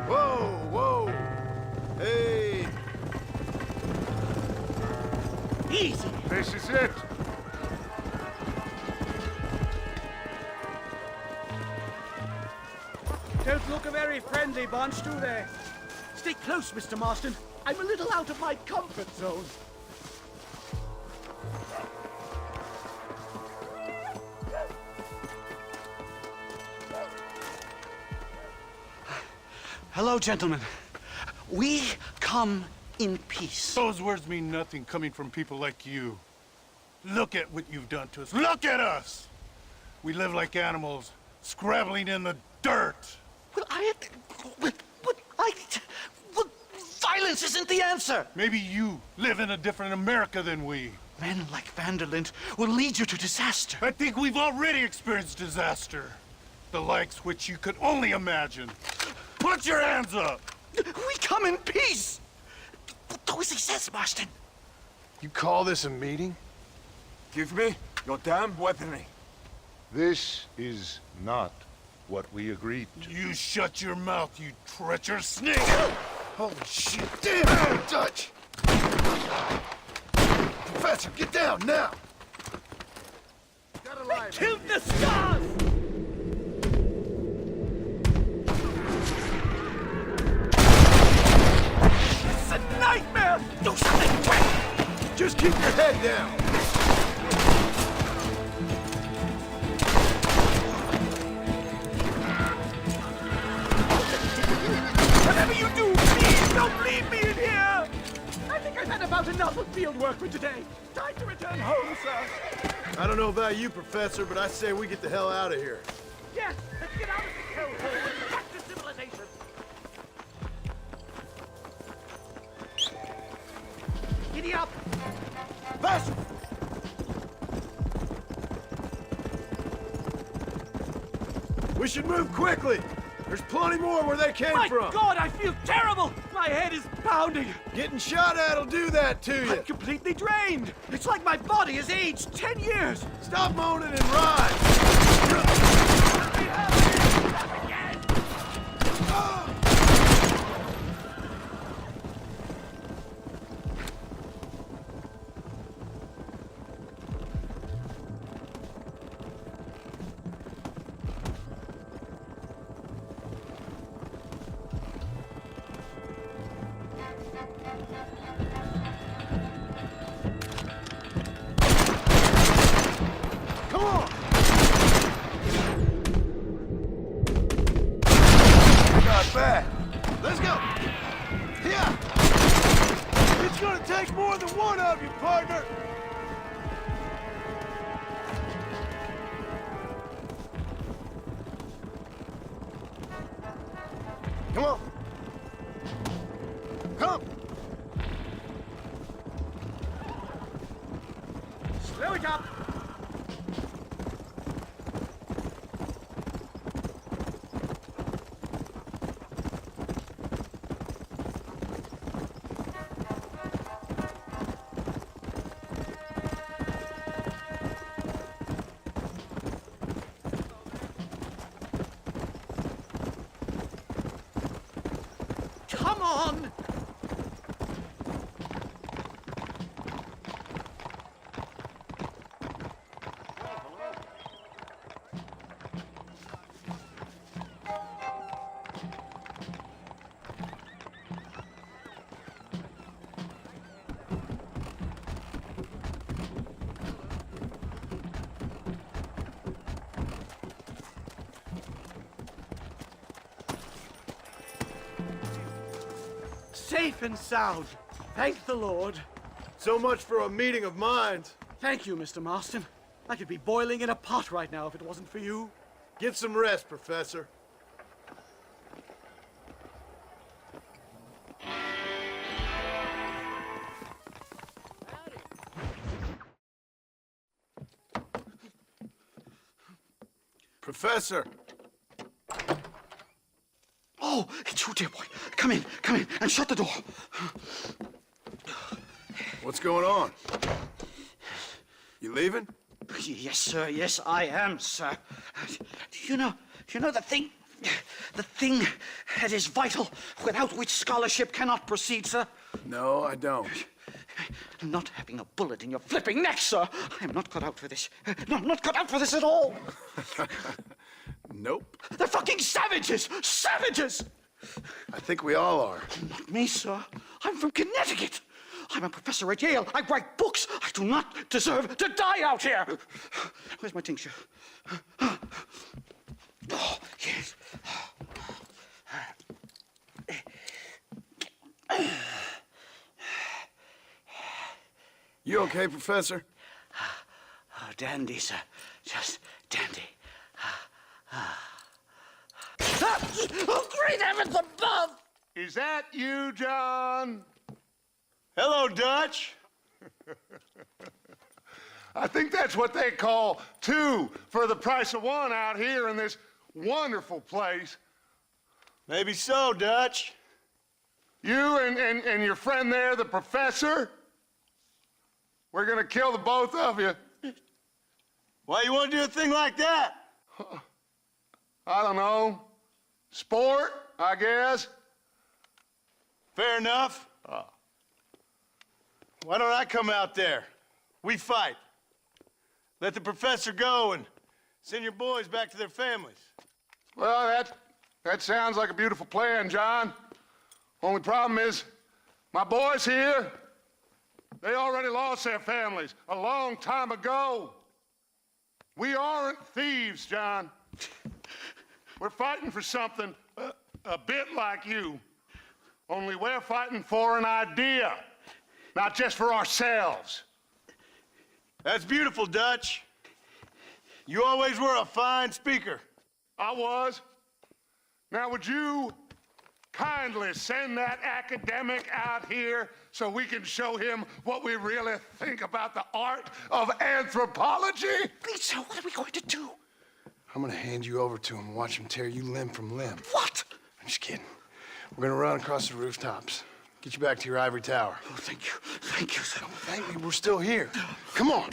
Speaker 6: Whoa, whoa. Hey.
Speaker 12: Easy.
Speaker 14: This is it.
Speaker 10: Don't look a very friendly bunch, do they?
Speaker 13: Stay close, Mr. Marston. I'm a little out of my comfort zone. Hello, gentlemen. We come in peace.
Speaker 21: Those words mean nothing coming from people like you. Look at what you've done to us. Look at us! We live like animals, scrabbling in the dirt.
Speaker 13: Well, violence isn't the answer.
Speaker 21: Maybe you live in a different America than we.
Speaker 13: Men like Vanderlyn will lead you to disaster.
Speaker 21: I think we've already experienced disaster. The likes which you could only imagine. Put your hands up!
Speaker 13: We come in peace! Do as he says, Marston.
Speaker 15: You call this a meeting?
Speaker 21: Give me your damn weaponry.
Speaker 14: This is not what we agreed to.
Speaker 21: You shut your mouth, you treacherous snake!
Speaker 6: Holy shit. Damn, Dutch. Professor, get down now.
Speaker 10: Killed the stars! It's a nightmare!
Speaker 13: Do something quick!
Speaker 6: Just keep your head down.
Speaker 10: Whatever you do, please don't leave me in here! I think I've had about enough of field work for today. Time to return home, sir.
Speaker 6: I don't know about you, Professor, but I say we get the hell out of here.
Speaker 10: Yes, let's get out of this hellhole and back to civilization. Giddy up!
Speaker 6: Faster! We should move quickly. There's plenty more where they came
Speaker 10: My
Speaker 6: from.
Speaker 10: God, I feel terrible! My head is pounding.
Speaker 6: Getting shot at'll do that to you.
Speaker 10: I'm completely drained. It's like my body has aged 10 years.
Speaker 6: Stop moaning and ride. Come on. Not bad. Let's go. Yeah. It's gonna take more than one of you, partner. Come on. Come.
Speaker 10: Slow it up. Come on! Safe and sound. Thank the Lord.
Speaker 6: So much for a meeting of minds.
Speaker 10: Thank you, Mr. Marston. I could be boiling in a pot right now if it wasn't for you.
Speaker 6: Get some rest, Professor. Professor!
Speaker 13: Oh, it's you, dear boy. Come in, and shut the door.
Speaker 6: What's going on? You leaving?
Speaker 13: Yes, sir. Yes, I am, sir. You know the thing that is vital, without which scholarship cannot proceed, sir?
Speaker 6: No, I don't.
Speaker 13: Not having a bullet in your flipping neck, sir. I am not cut out for this. No, I'm not cut out for this at all.
Speaker 6: Nope.
Speaker 13: They're fucking savages! Savages!
Speaker 6: I think we all are.
Speaker 13: Not me, sir. I'm from Connecticut. I'm a professor at Yale. I write books. I do not deserve to die out here. Where's my tincture? Oh, yes.
Speaker 6: You okay, Professor?
Speaker 13: Oh, dandy, sir. Just dandy. Oh, great heavens above!
Speaker 4: Is that you, John?
Speaker 14: Hello, Dutch.
Speaker 4: I think that's what they call two for the price of one out here in this wonderful place.
Speaker 14: Maybe so, Dutch.
Speaker 4: You and your friend there, the professor, we're gonna kill the both of you.
Speaker 14: Why you want to do a thing like that?
Speaker 4: I don't know. Sport, I guess.
Speaker 14: Fair enough. Why don't I come out there? We fight. Let the professor go and send your boys back to their families.
Speaker 4: Well, that sounds like a beautiful plan, John. Only problem is, my boys here, they already lost their families a long time ago. We aren't thieves, John. We're fighting for something a bit like you, only we're fighting for an idea, not just for ourselves.
Speaker 14: That's beautiful, Dutch. You always were a fine speaker.
Speaker 4: I was. Now, would you kindly send that academic out here so we can show him what we really think about the art of anthropology?
Speaker 13: Please, sir, what are we going to do?
Speaker 6: I'm gonna hand you over to him and watch him tear you limb from limb.
Speaker 13: What?
Speaker 6: I'm just kidding. We're gonna run across the rooftops. Get you back to your ivory tower.
Speaker 13: Oh, thank you. Thank you, sir.
Speaker 6: Don't thank me, we're still here. Come on.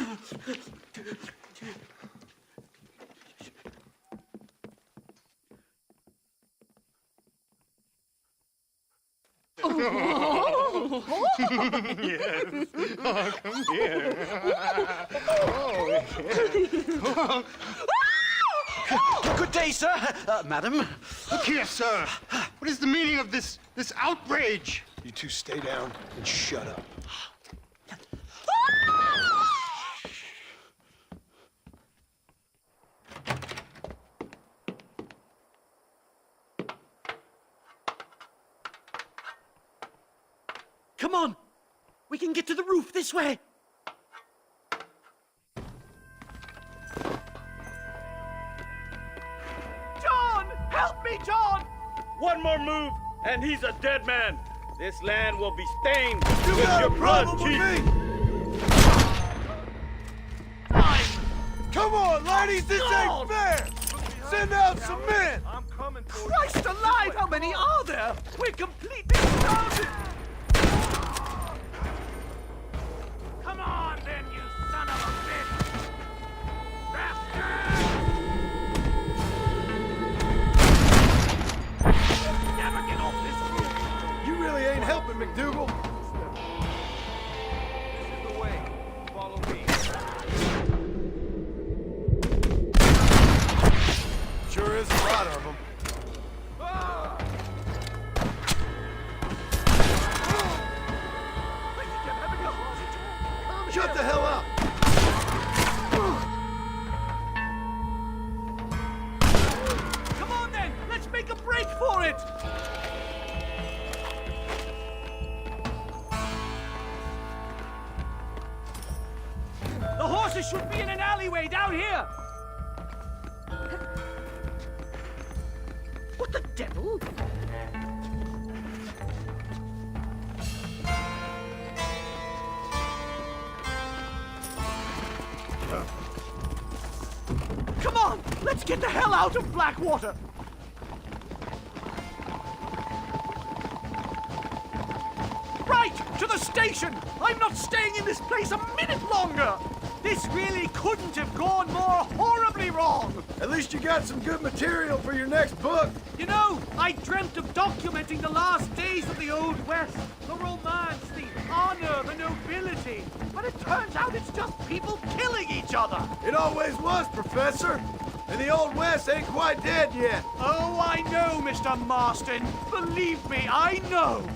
Speaker 4: Yes. Oh, come here.
Speaker 13: Good day, sir. Madam.
Speaker 14: Look here, sir. What is the meaning of this outrage?
Speaker 6: You two stay down and shut up.
Speaker 13: Come on. We can get to the roof this way.
Speaker 1: John! Help me, John! One more move, and he's a dead man. This land will be stained with your blood, Chief.
Speaker 14: Come on, ladies, this ain't fair! Send out some men!
Speaker 1: I'm coming for you.
Speaker 12: Christ alive, how many are there? We're completely surrounded!
Speaker 1: Come on, then, you son of a bitch! Never get off this roof!
Speaker 6: You really ain't helping, McDougal.
Speaker 1: This is the way. Follow me.
Speaker 6: Sure is a lot of them. Shut the hell up!
Speaker 12: Come on then, let's make a break for it! The horses should be in an alleyway down here! What the devil? Come on! Let's get the hell out of Blackwater! Right! To the station! I'm not staying in this place a minute longer!
Speaker 10: This really couldn't have gone more horribly wrong!
Speaker 15: At least you got some good material for your next book.
Speaker 10: You know, I dreamt of documenting the last days of the Old West. The romance, the honor, the nobility. But it turns out it's just people killing each other.
Speaker 15: It always was, Professor. And the Old West ain't quite dead yet.
Speaker 10: Oh, I know, Mr. Marston. Believe me, I know.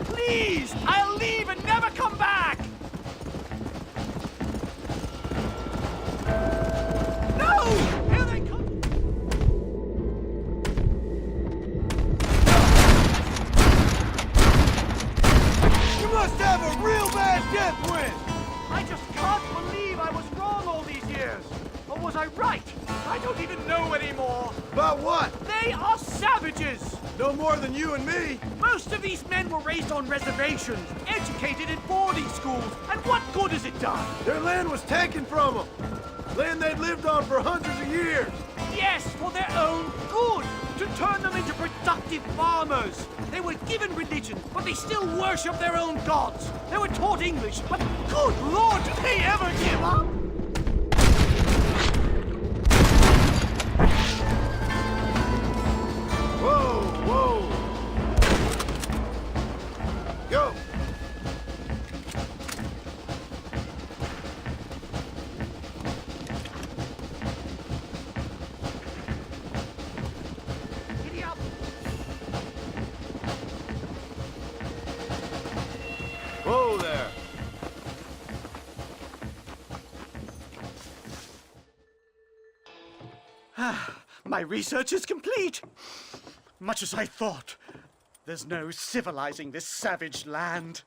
Speaker 10: Please, I'll leave and never come back! No! Here they come!
Speaker 15: You must have a real bad death wish!
Speaker 10: I just can't believe I was wrong all these years. Or was I right? I don't even know anymore.
Speaker 15: About what?
Speaker 10: They are savages!
Speaker 15: No more than you and me.
Speaker 10: Most of these men were raised on reservations, educated in boarding schools, and what good has it done?
Speaker 15: Their land was taken from them. Land they'd lived on for hundreds of years.
Speaker 10: Yes, for their own good, to turn them into productive farmers. They were given religion, but they still worship their own gods. They were taught English, but good Lord, did they ever give up?
Speaker 15: Whoa, whoa. Go.
Speaker 10: Giddy up.
Speaker 15: Whoa there.
Speaker 10: My research is complete. Much as I thought. There's no civilizing this savage land.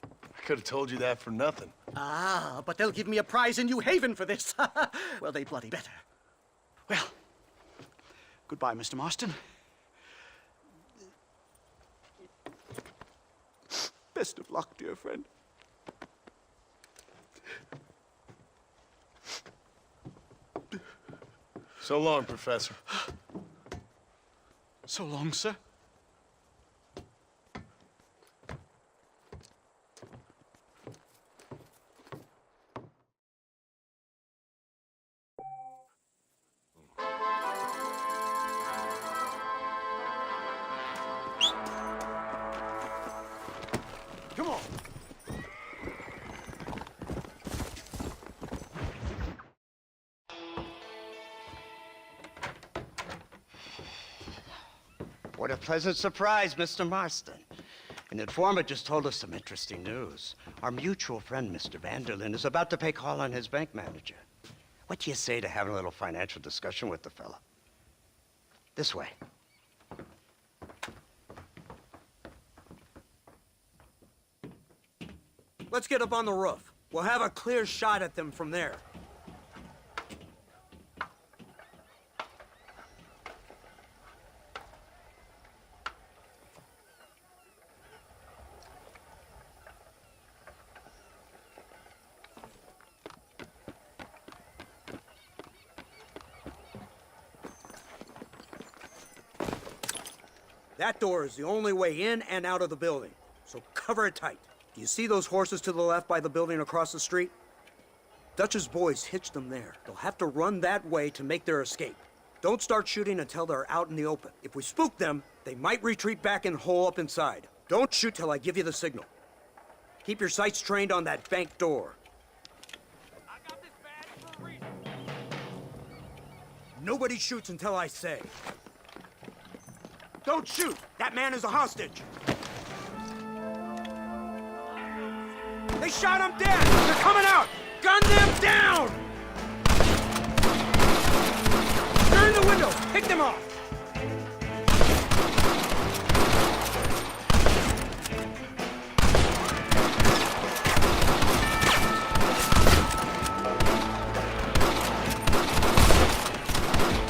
Speaker 15: I could have told you that for nothing.
Speaker 10: Ah, but they'll give me a prize in New Haven for this. Well, they bloody better.
Speaker 13: Well, goodbye, Mr. Marston. Best of luck, dear friend.
Speaker 15: So long, Professor.
Speaker 13: So long, sir.
Speaker 10: Come on.
Speaker 8: What a pleasant surprise, Mr. Marston. An informant just told us some interesting news. Our mutual friend, Mr. Vanderlyn, is about to pay call on his bank manager. What do you say to having a little financial discussion with the fella? This way.
Speaker 10: Let's get up on the roof. We'll have a clear shot at them from there. That door is the only way in and out of the building, so cover it tight. Do you see those horses to the left by the building across the street? Dutch's boys hitched them there. They'll have to run that way to make their escape. Don't start shooting until they're out in the open. If we spook them, they might retreat back and hole up inside. Don't shoot till I give you the signal. Keep your sights trained on that bank door. I got this badge for a reason. Nobody shoots until I say. Don't shoot! That man is a hostage! They shot him dead! They're coming out! Gun them down! They're in the window! Pick them off!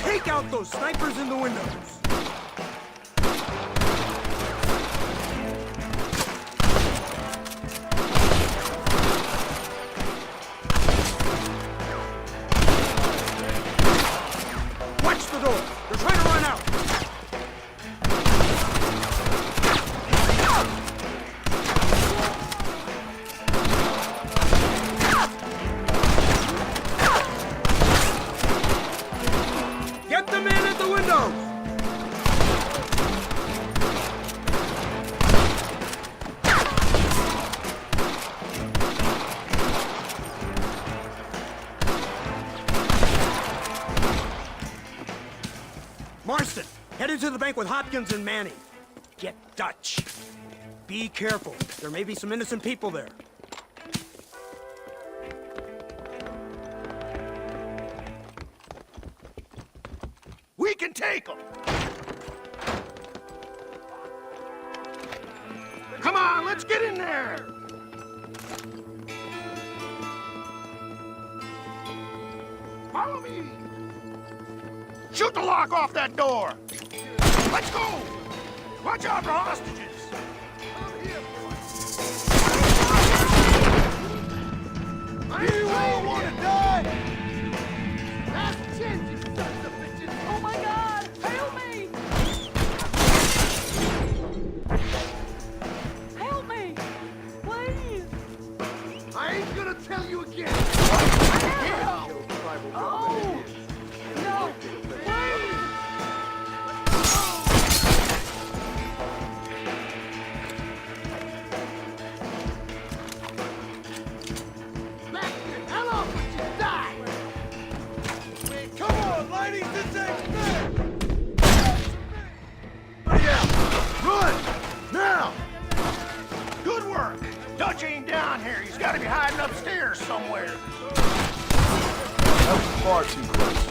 Speaker 10: Take out those snipers in the windows! Marston, head into the bank with Hopkins and Manning. Get Dutch. Be careful. There may be some innocent people there.
Speaker 17: We can take them! Come on, let's get in there! Follow me! Shoot the lock off that door! Let's go! Watch out for hostages!
Speaker 14: You all want to die?
Speaker 17: Last chance, you sons of bitches!
Speaker 7: Oh my God! Help me! Help me! Please!
Speaker 17: I ain't gonna tell you again!
Speaker 7: Oh! No! Please!
Speaker 17: Back the hell off when you die!
Speaker 14: Come on, ladies, this ain't fair!
Speaker 17: Yeah! Run! Now! Good work! Dutch ain't down here. He's got to be hiding upstairs somewhere.
Speaker 14: That was far too close.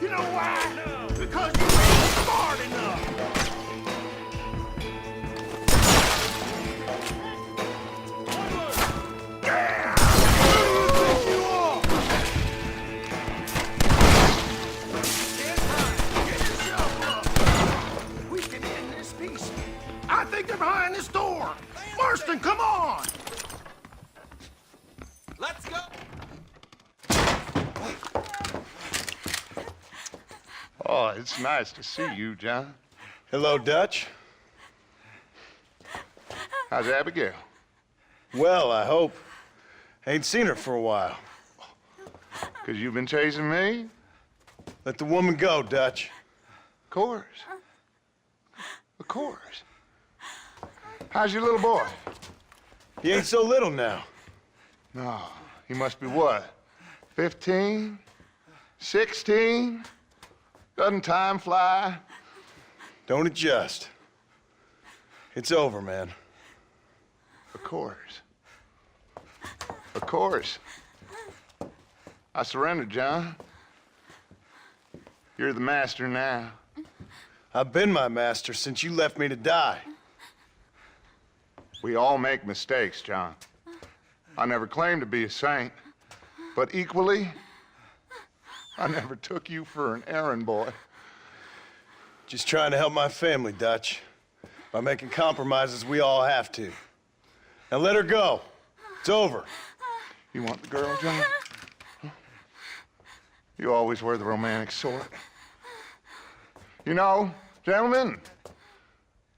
Speaker 17: You know why? Because you ain't smart enough. Damn! Who do you think you are? Get yourself up. We can end this piece. I think they're behind this door. Marston, come on!
Speaker 18: Let's go!
Speaker 4: Oh, it's nice to see you, John.
Speaker 15: Hello, Dutch.
Speaker 4: How's Abigail?
Speaker 15: Well, I hope. Ain't seen her for a while.
Speaker 4: 'Cause you've been chasing me?
Speaker 15: Let the woman go, Dutch.
Speaker 4: Of course. Of course. How's your little boy?
Speaker 15: He ain't so little now.
Speaker 4: No, he must be what? 15? 16? Doesn't time fly?
Speaker 15: Don't adjust. It's over, man.
Speaker 4: Of course. Of course. I surrendered, John. You're the master now.
Speaker 15: I've been my master since you left me to die.
Speaker 4: We all make mistakes, John. I never claimed to be a saint, but equally, I never took you for an errand boy.
Speaker 15: Just trying to help my family, Dutch. By making compromises we all have to. Now let her go. It's over.
Speaker 4: You want the girl, John? You always were the romantic sort. You know, gentlemen,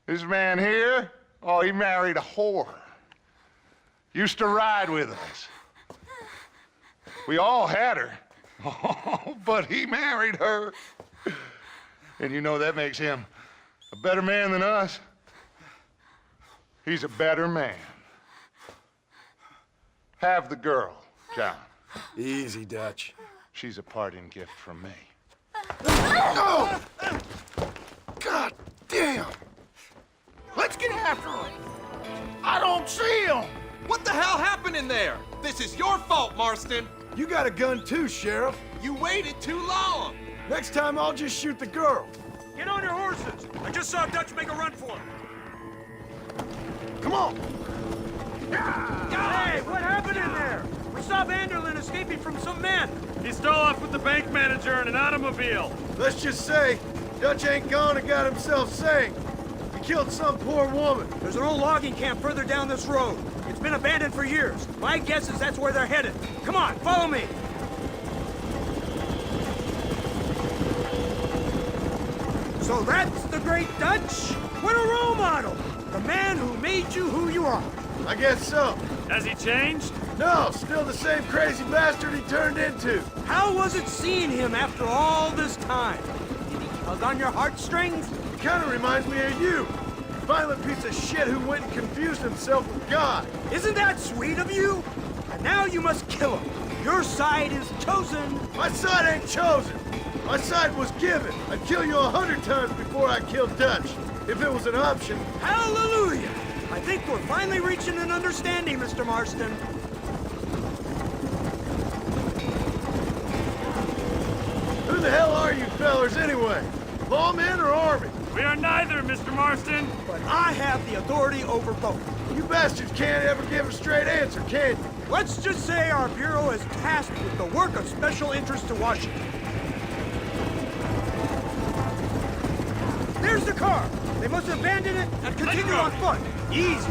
Speaker 4: this man here, oh, he married a whore. Used to ride with us. We all had her. Oh, but he married her. And you know that makes him a better man than us. He's a better man. Have the girl, John.
Speaker 15: Easy, Dutch.
Speaker 4: She's a parting gift from me.
Speaker 17: No! God damn! Let's get after him! I don't see him!
Speaker 18: What the hell happened in there? This is your fault, Marston.
Speaker 14: You got a gun too, Sheriff.
Speaker 18: You waited too long.
Speaker 14: Next time, I'll just shoot the girl.
Speaker 10: Get on your horses! I just saw Dutch make a run for him.
Speaker 17: Come on!
Speaker 10: Hey, what happened in there? We saw Vanderlyn escaping from some men.
Speaker 19: He stole off with the bank manager in an automobile.
Speaker 14: Let's just say, Dutch ain't gone and got himself saved. He killed some poor woman.
Speaker 10: There's an old logging camp further down this road. It's been abandoned for years. My guess is that's where they're headed. Come on, follow me. So that's the great Dutch? What a role model! The man who made you who you are.
Speaker 14: I guess so.
Speaker 19: Has he changed?
Speaker 14: No, still the same crazy bastard he turned into.
Speaker 10: How was it seeing him after all this time? Did he tug on your heartstrings?
Speaker 14: He kind of reminds me of you.
Speaker 15: violent piece of shit who went and confused himself with God.
Speaker 10: Isn't that sweet of you? And now you must kill him. Your side is chosen.
Speaker 15: My side ain't chosen. My side was given. I'd kill you 100 times before I killed Dutch, if it was an option.
Speaker 10: Hallelujah! I think we're finally reaching an understanding, Mr. Marston.
Speaker 15: Who the hell are you fellers anyway? Lawmen or army?
Speaker 19: We are neither, Mr. Marston.
Speaker 10: But I have the authority over both.
Speaker 15: You bastards can't ever give a straight answer, can you?
Speaker 10: Let's just say our bureau is tasked with the work of special interest to Washington. There's the car. They must abandon it and continue on foot. Easy.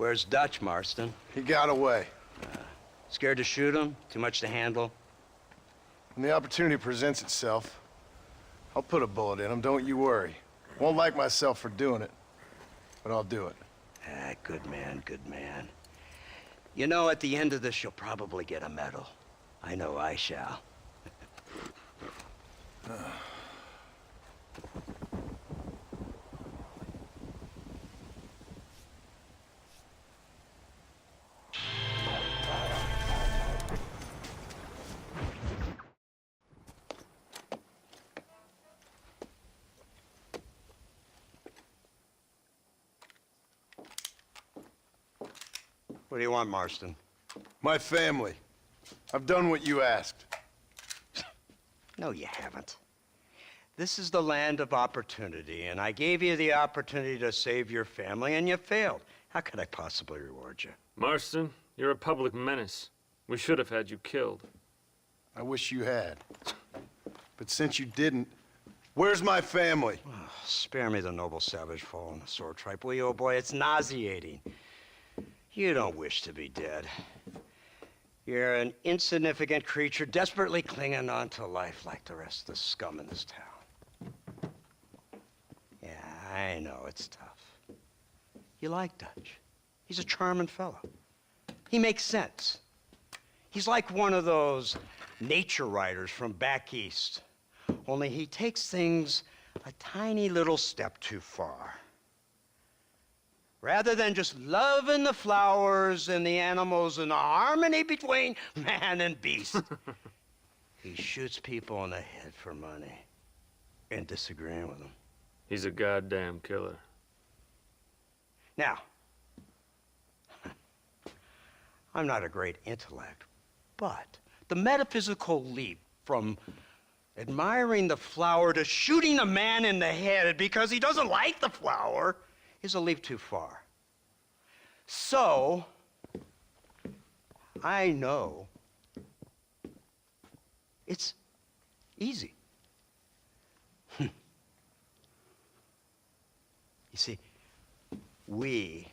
Speaker 8: Where's Dutch, Marston?
Speaker 15: He got away.
Speaker 8: Scared to shoot him? Too much to handle?
Speaker 15: When the opportunity presents itself, I'll put a bullet in him, don't you worry. Won't like myself for doing it, but I'll do it.
Speaker 8: Ah, good man, good man. You know, at the end of this, you'll probably get a medal. I know I shall. What do you want, Marston?
Speaker 15: My family. I've done what you asked.
Speaker 8: No, you haven't. This is the land of opportunity, and I gave you the opportunity to save your family, and you failed. How could I possibly reward you?
Speaker 19: Marston, you're a public menace. We should have had you killed.
Speaker 15: I wish you had. But since you didn't, where's my family?
Speaker 8: Oh, spare me the noble savage fall on the sword tripe, will you, old boy? It's nauseating. You don't wish to be dead. You're an insignificant creature desperately clinging on to life like the rest of the scum in this town. Yeah, I know it's tough. You like Dutch. He's a charming fellow. He makes sense. He's like one of those nature writers from back east. Only he takes things a tiny little step too far. Rather than just loving the flowers and the animals and the harmony between man and beast, he shoots people in the head for money and disagreeing with them.
Speaker 19: He's a goddamn killer.
Speaker 8: Now, I'm not a great intellect, but the metaphysical leap from admiring the flower to shooting a man in the head because he doesn't like the flower is a leap too far. So, I know it's easy. You see, me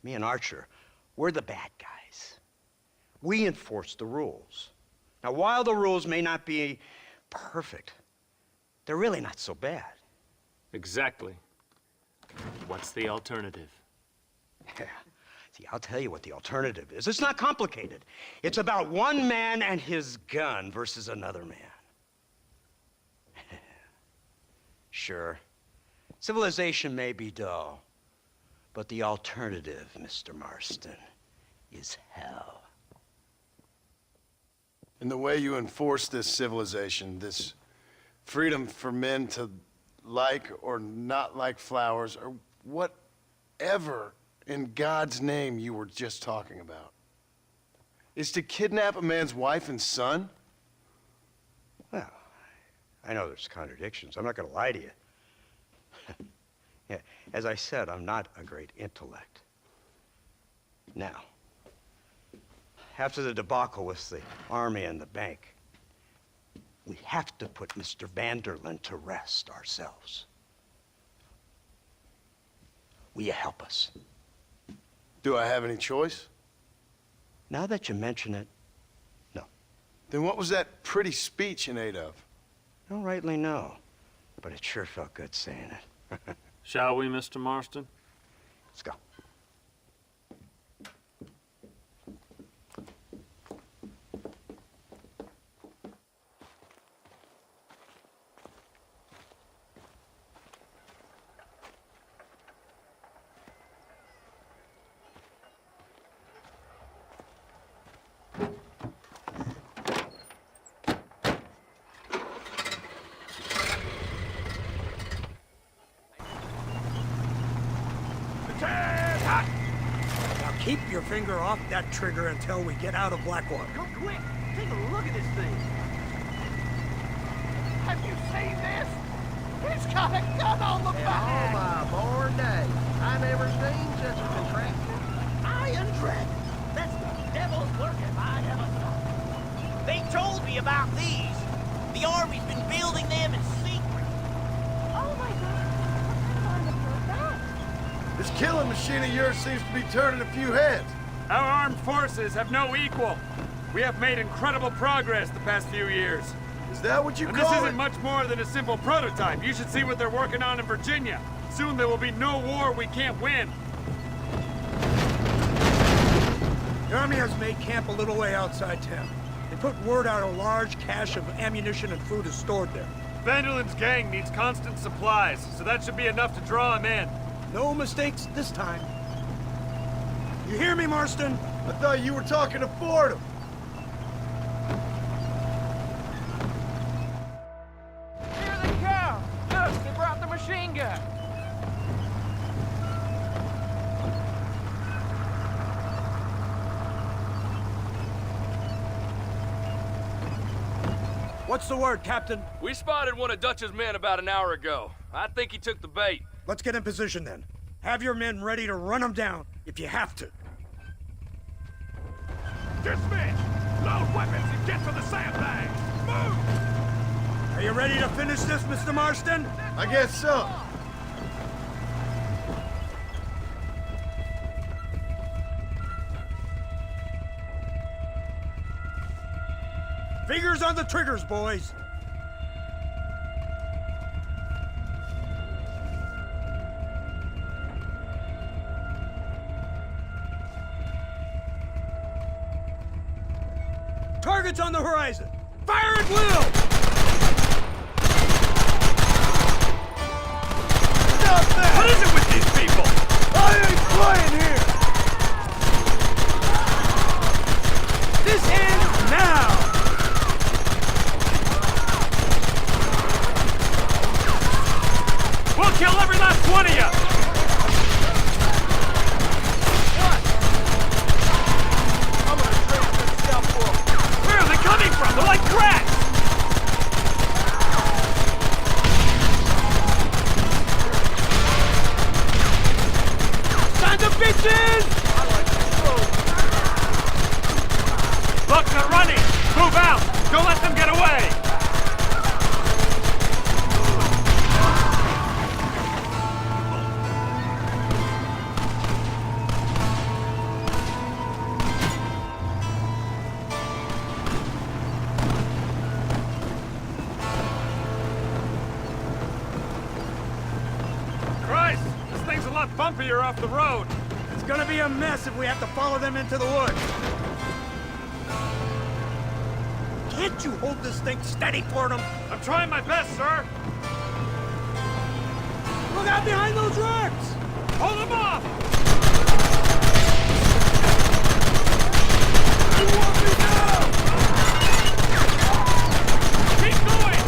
Speaker 8: and Archer, we're the bad guys. We enforce the rules. Now, while the rules may not be perfect, they're really not so bad.
Speaker 19: Exactly. What's the alternative?
Speaker 8: Yeah. See, I'll tell you what the alternative is. It's not complicated. It's about one man and his gun versus another man. Sure, civilization may be dull, but the alternative, Mr. Marston, is hell.
Speaker 6: And the way you enforce this civilization, this freedom for men to like or not like flowers, or whatever in God's name you were just talking about, is to kidnap a man's wife and son?
Speaker 8: Well, I know there's contradictions. I'm not going to lie to you. Yeah, as I said, I'm not a great intellect. Now, after the debacle with the army and the bank, we have to put Mr. Vanderlyn to rest ourselves. Will you help us?
Speaker 6: Do I have any choice?
Speaker 8: Now that you mention it, no.
Speaker 6: Then what was that pretty speech in aid of?
Speaker 8: I don't rightly know, but it sure felt good saying it.
Speaker 19: Shall we, Mr. Marston?
Speaker 8: Let's go.
Speaker 10: Keep your finger off that trigger until we get out of Blackwater.
Speaker 17: Come quick! Take a look at this thing! Have you seen this? He's got a gun on the back!
Speaker 23: Oh my born day. I never seen such a contraption.
Speaker 3: Iron Dragon. That's the devil's work if I ever saw it. They told me about these. The Army's been building them in secret.
Speaker 7: Oh my God! What kind of army was that?
Speaker 14: This killing machine of yours seems to be turning a few heads.
Speaker 1: Our armed forces have no equal. We have made incredible progress the past few years.
Speaker 14: Is that what you
Speaker 1: and
Speaker 14: call
Speaker 1: this
Speaker 14: it?
Speaker 1: isn't much more than a simple prototype. You should see what they're working on in Virginia. Soon there will be no war we can't win.
Speaker 10: The Army has made camp a little way outside town. They put word out a large cache of ammunition and food is stored there.
Speaker 1: Vanderlyn's gang needs constant supplies, so that should be enough to draw him in.
Speaker 10: No mistakes this time. You hear me, Marston?
Speaker 14: I thought you were talking to Fordham.
Speaker 18: Here they come! Look, they brought the machine gun!
Speaker 10: What's the word, Captain?
Speaker 18: We spotted one of Dutch's men about an hour ago. I think he took the bait.
Speaker 10: Let's get in position then. Have your men ready to run them down if you have to.
Speaker 2: Dismiss! Load weapons and get to the sandbags! Move!
Speaker 10: Are you ready to finish this, Mr. Marston?
Speaker 14: I guess so.
Speaker 10: Fingers on the triggers, boys. Targets on the horizon. Fire at will!
Speaker 21: Stop that!
Speaker 10: What is it with these people?
Speaker 21: I ain't playing here!
Speaker 10: This ends now!
Speaker 19: We'll kill every last one of you! Coming from? They're like rats!
Speaker 10: Sons of bitches!
Speaker 19: Look, they're running! Move out! Don't let them get away! Bumpier off the road.
Speaker 10: It's gonna be a mess if we have to follow them into the woods. Can't you hold this thing steady for them?
Speaker 19: I'm trying my best, sir.
Speaker 10: Look out behind those rocks!
Speaker 19: Hold them off!
Speaker 21: You want me now?
Speaker 19: Keep going!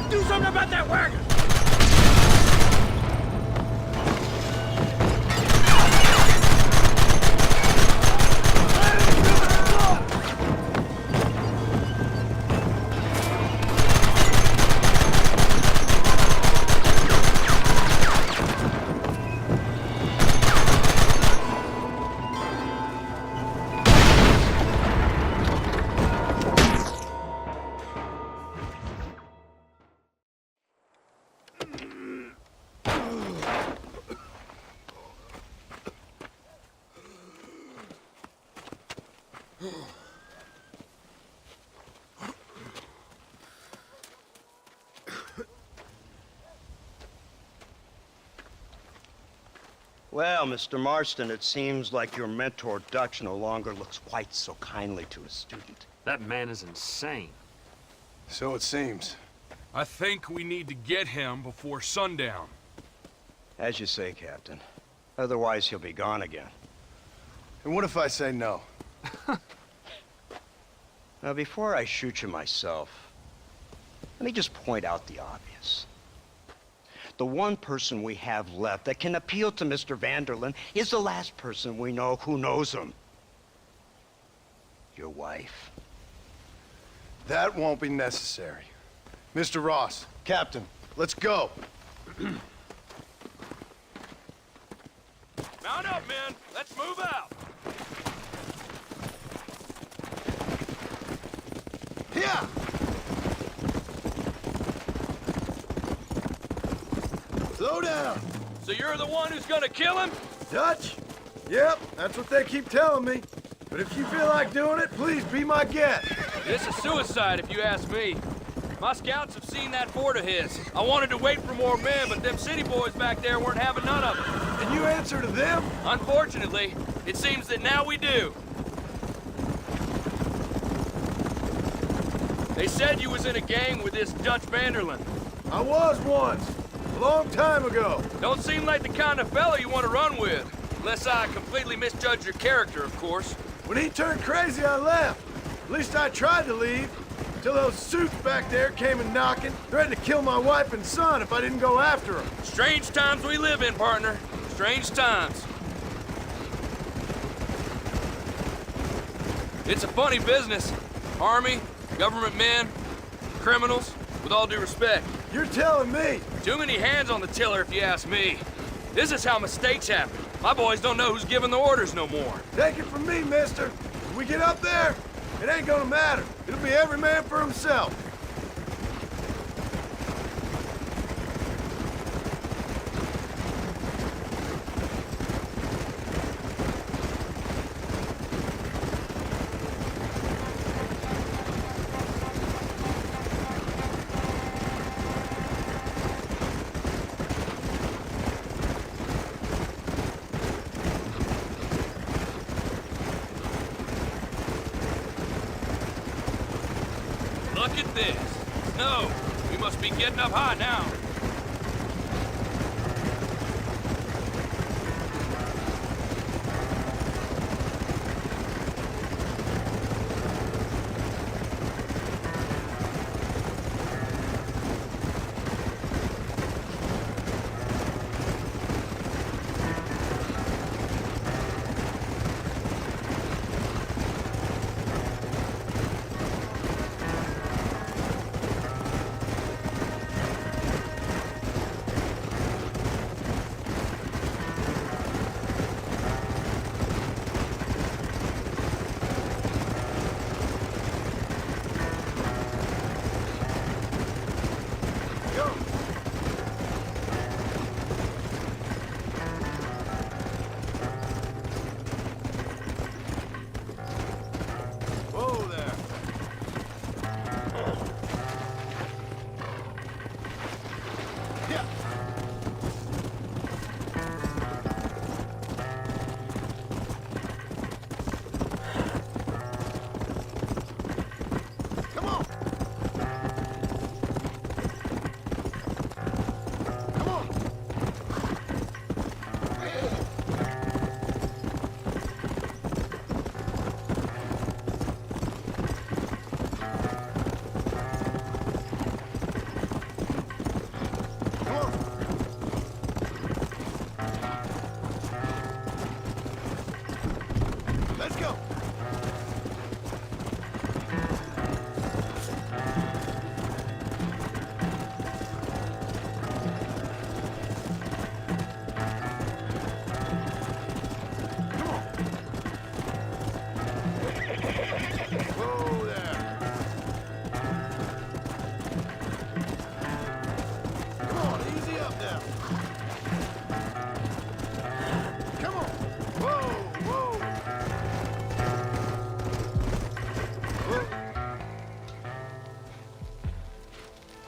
Speaker 10: Do something about that wagon!
Speaker 8: Well, Mr. Marston, it seems like your mentor Dutch no longer looks quite so kindly to his student.
Speaker 19: That man is insane.
Speaker 6: So it seems.
Speaker 21: I think we need to get him before sundown.
Speaker 8: As you say, Captain. Otherwise, he'll be gone again.
Speaker 6: And what if I say no?
Speaker 8: Now, before I shoot you myself, let me just point out the obvious. The one person we have left that can appeal to Mr. Vanderlyn is the last person we know who knows him. Your wife.
Speaker 6: That won't be necessary. Mr. Ross, Captain, let's go.
Speaker 21: Mount up, men. Let's move out.
Speaker 6: Yeah. Slow down.
Speaker 21: So you're the one who's gonna kill him?
Speaker 14: Dutch? Yep, that's what they keep telling me. But if you feel like doing it, please be my guest.
Speaker 21: This is suicide, if you ask me. My scouts have seen that fort of his. I wanted to wait for more men, but them city boys back there weren't having none of it.
Speaker 14: And you answer to them?
Speaker 21: Unfortunately, it seems that now we do. They said you was in a gang with this Dutch Vanderlyn.
Speaker 14: I was once. A long time ago.
Speaker 18: Don't seem like the kind of fella you want to run with. Unless I completely misjudge your character, of course.
Speaker 14: When he turned crazy, I left. At least I tried to leave. Till those suits back there came and knocking, threatened to kill my wife and son if I didn't go after them.
Speaker 18: Strange times we live in, partner. Strange times. It's a funny business. Army, government men, criminals, with all due respect.
Speaker 14: You're telling me?
Speaker 18: Too many hands on the tiller, if you ask me. This is how mistakes happen. My boys don't know who's giving the orders no more.
Speaker 14: Take it from me, mister. When we get up there, it ain't gonna matter. It'll be every man for himself.
Speaker 18: Look at this. Snow. We must be getting up high now.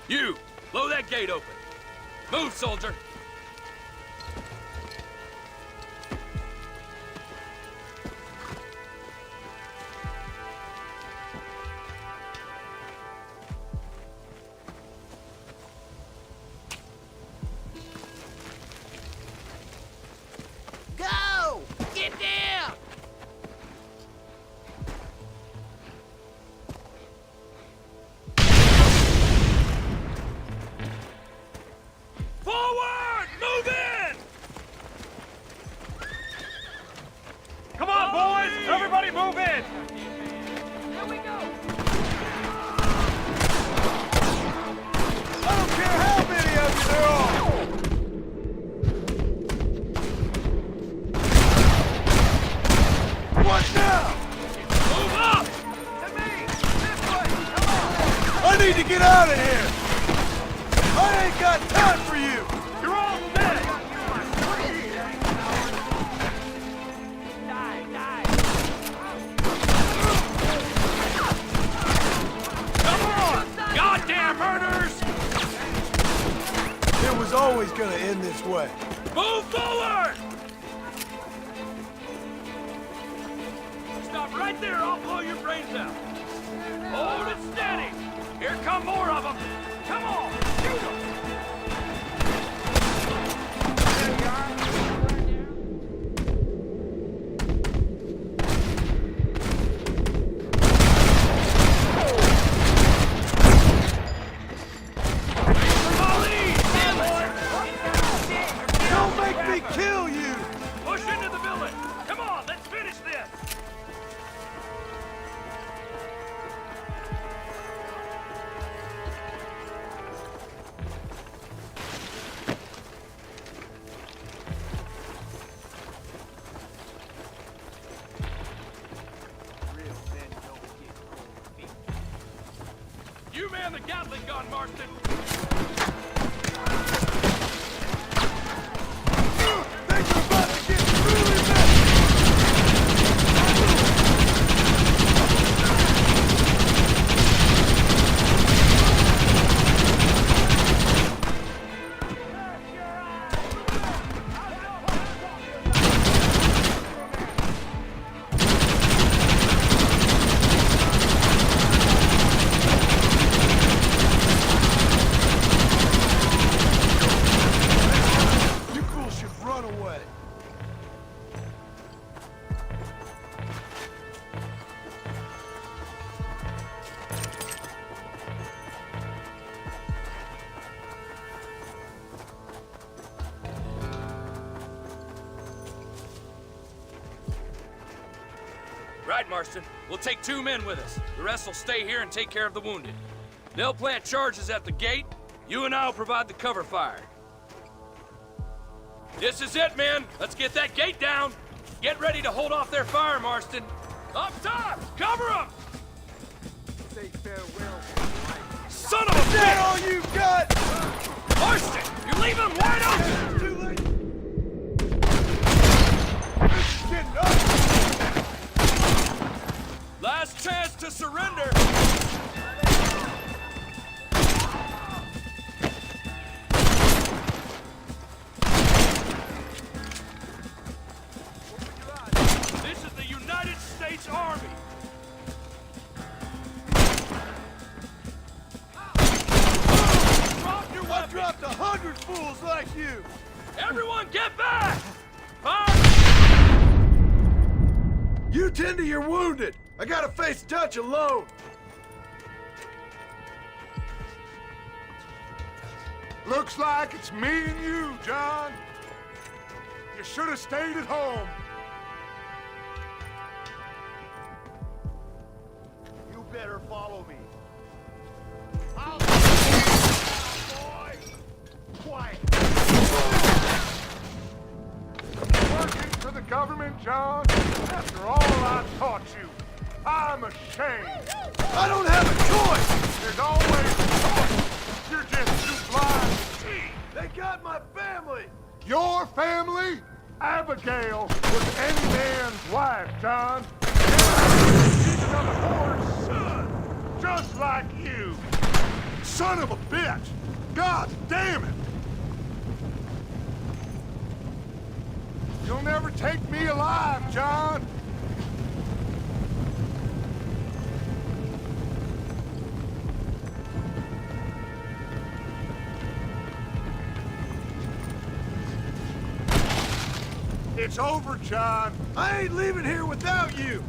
Speaker 18: You! Blow that gate open! Move, soldier!
Speaker 3: Go! Get down!
Speaker 18: Forward! Move in! Come on, boys! Everybody move in!
Speaker 3: Here we go!
Speaker 14: I don't care how many of you there are! What now?
Speaker 18: Move up!
Speaker 3: To me! This way! Come on!
Speaker 14: I need to get out of here! I ain't got time for you!
Speaker 18: You're all dead! Come on! Goddamn murderers!
Speaker 14: It was always gonna end this way.
Speaker 18: Move forward! Stop right there, I'll blow your brains out. Hold it steady. Here come more of them. Come on, shoot them. Gatling gun, Marston!
Speaker 14: Things are about to get really messy! You fools should run away.
Speaker 18: Right, Marston. We'll take 2 men with us. The rest will stay here and take care of the wounded. They'll plant charges at the gate. You and I'll provide the cover fire. This is it, men. Let's get that gate down. Get ready to hold off their fire, Marston. Up top! Cover them!
Speaker 14: Say farewell.
Speaker 18: Son of a
Speaker 14: Is that
Speaker 18: bitch!
Speaker 14: all you got?
Speaker 18: Marston! You're leaving them wide open!
Speaker 14: Too late. This is getting ugly.
Speaker 18: Last chance to surrender. This is the United States Army. Drop your
Speaker 14: I
Speaker 18: weapons.
Speaker 14: dropped 100 fools like you.
Speaker 18: Everyone get back! Fire!
Speaker 14: You tend to your wounded. I gotta face Dutch alone.
Speaker 4: Looks like it's me and you, John. You should have stayed at home.
Speaker 14: You better follow me. Boy! Quiet.
Speaker 4: Working for the government, John? After all I taught you, I'm ashamed.
Speaker 14: I don't have a choice.
Speaker 4: There's always a choice. You're just too blind to see.
Speaker 14: They got my family.
Speaker 4: Your family? Abigail was any man's wife, John. She's another whore's son, just like you. Son of a bitch! God damn it! You'll never take me alive, John. It's over, John.
Speaker 14: I ain't leaving here without you.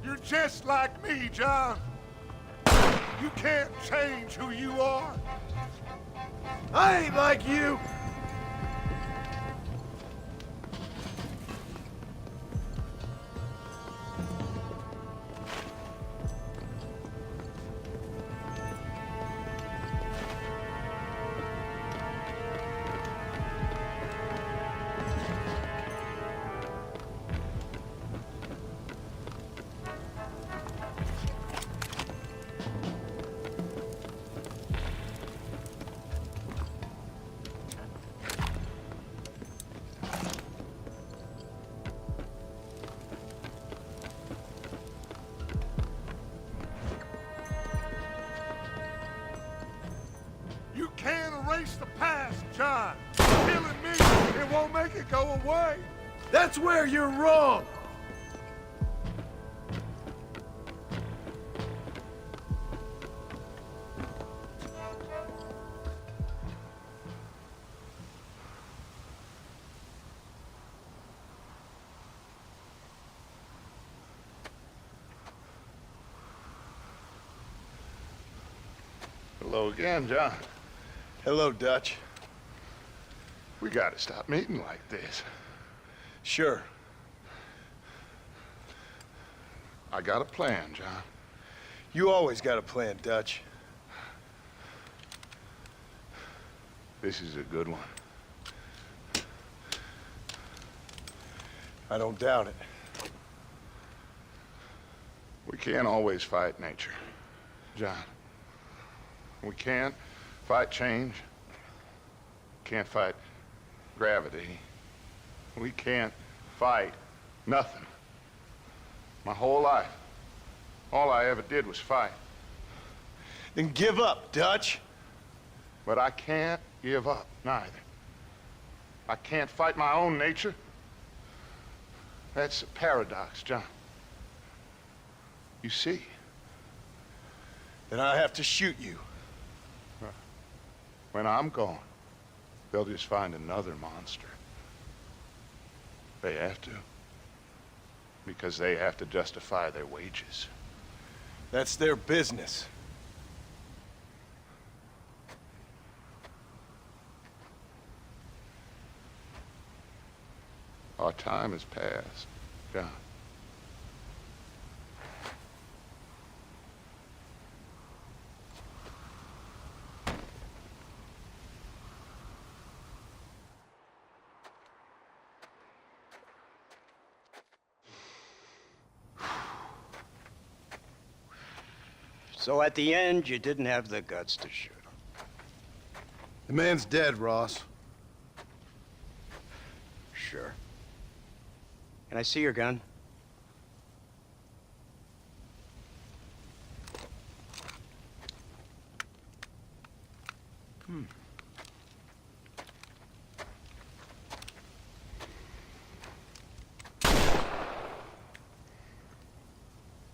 Speaker 4: You're just like me, John. You can't change who you are.
Speaker 14: I ain't like you.
Speaker 4: You can't erase the past, John. Killing me, it won't make it go away.
Speaker 14: That's where you're wrong.
Speaker 4: Hello again, John.
Speaker 6: Hello, Dutch.
Speaker 4: We gotta stop meeting like this.
Speaker 6: Sure.
Speaker 4: I got a plan, John.
Speaker 15: You always got a plan, Dutch.
Speaker 4: This is a good one.
Speaker 15: I don't doubt it.
Speaker 4: We can't always fight nature, John. We can't fight change. Can't fight gravity. We can't fight nothing. My whole life, all I ever did was fight.
Speaker 15: Then give up, Dutch.
Speaker 4: But I can't give up, neither. I can't fight my own nature. That's a paradox, John. You see?
Speaker 15: Then I have to shoot you.
Speaker 4: When I'm gone, they'll just find another monster. They have to. Because they have to justify their wages.
Speaker 15: That's their business.
Speaker 4: Our time has passed, John.
Speaker 8: So at the end, you didn't have the guts to shoot him.
Speaker 15: The man's dead, Ross.
Speaker 8: Sure. Can I see your gun?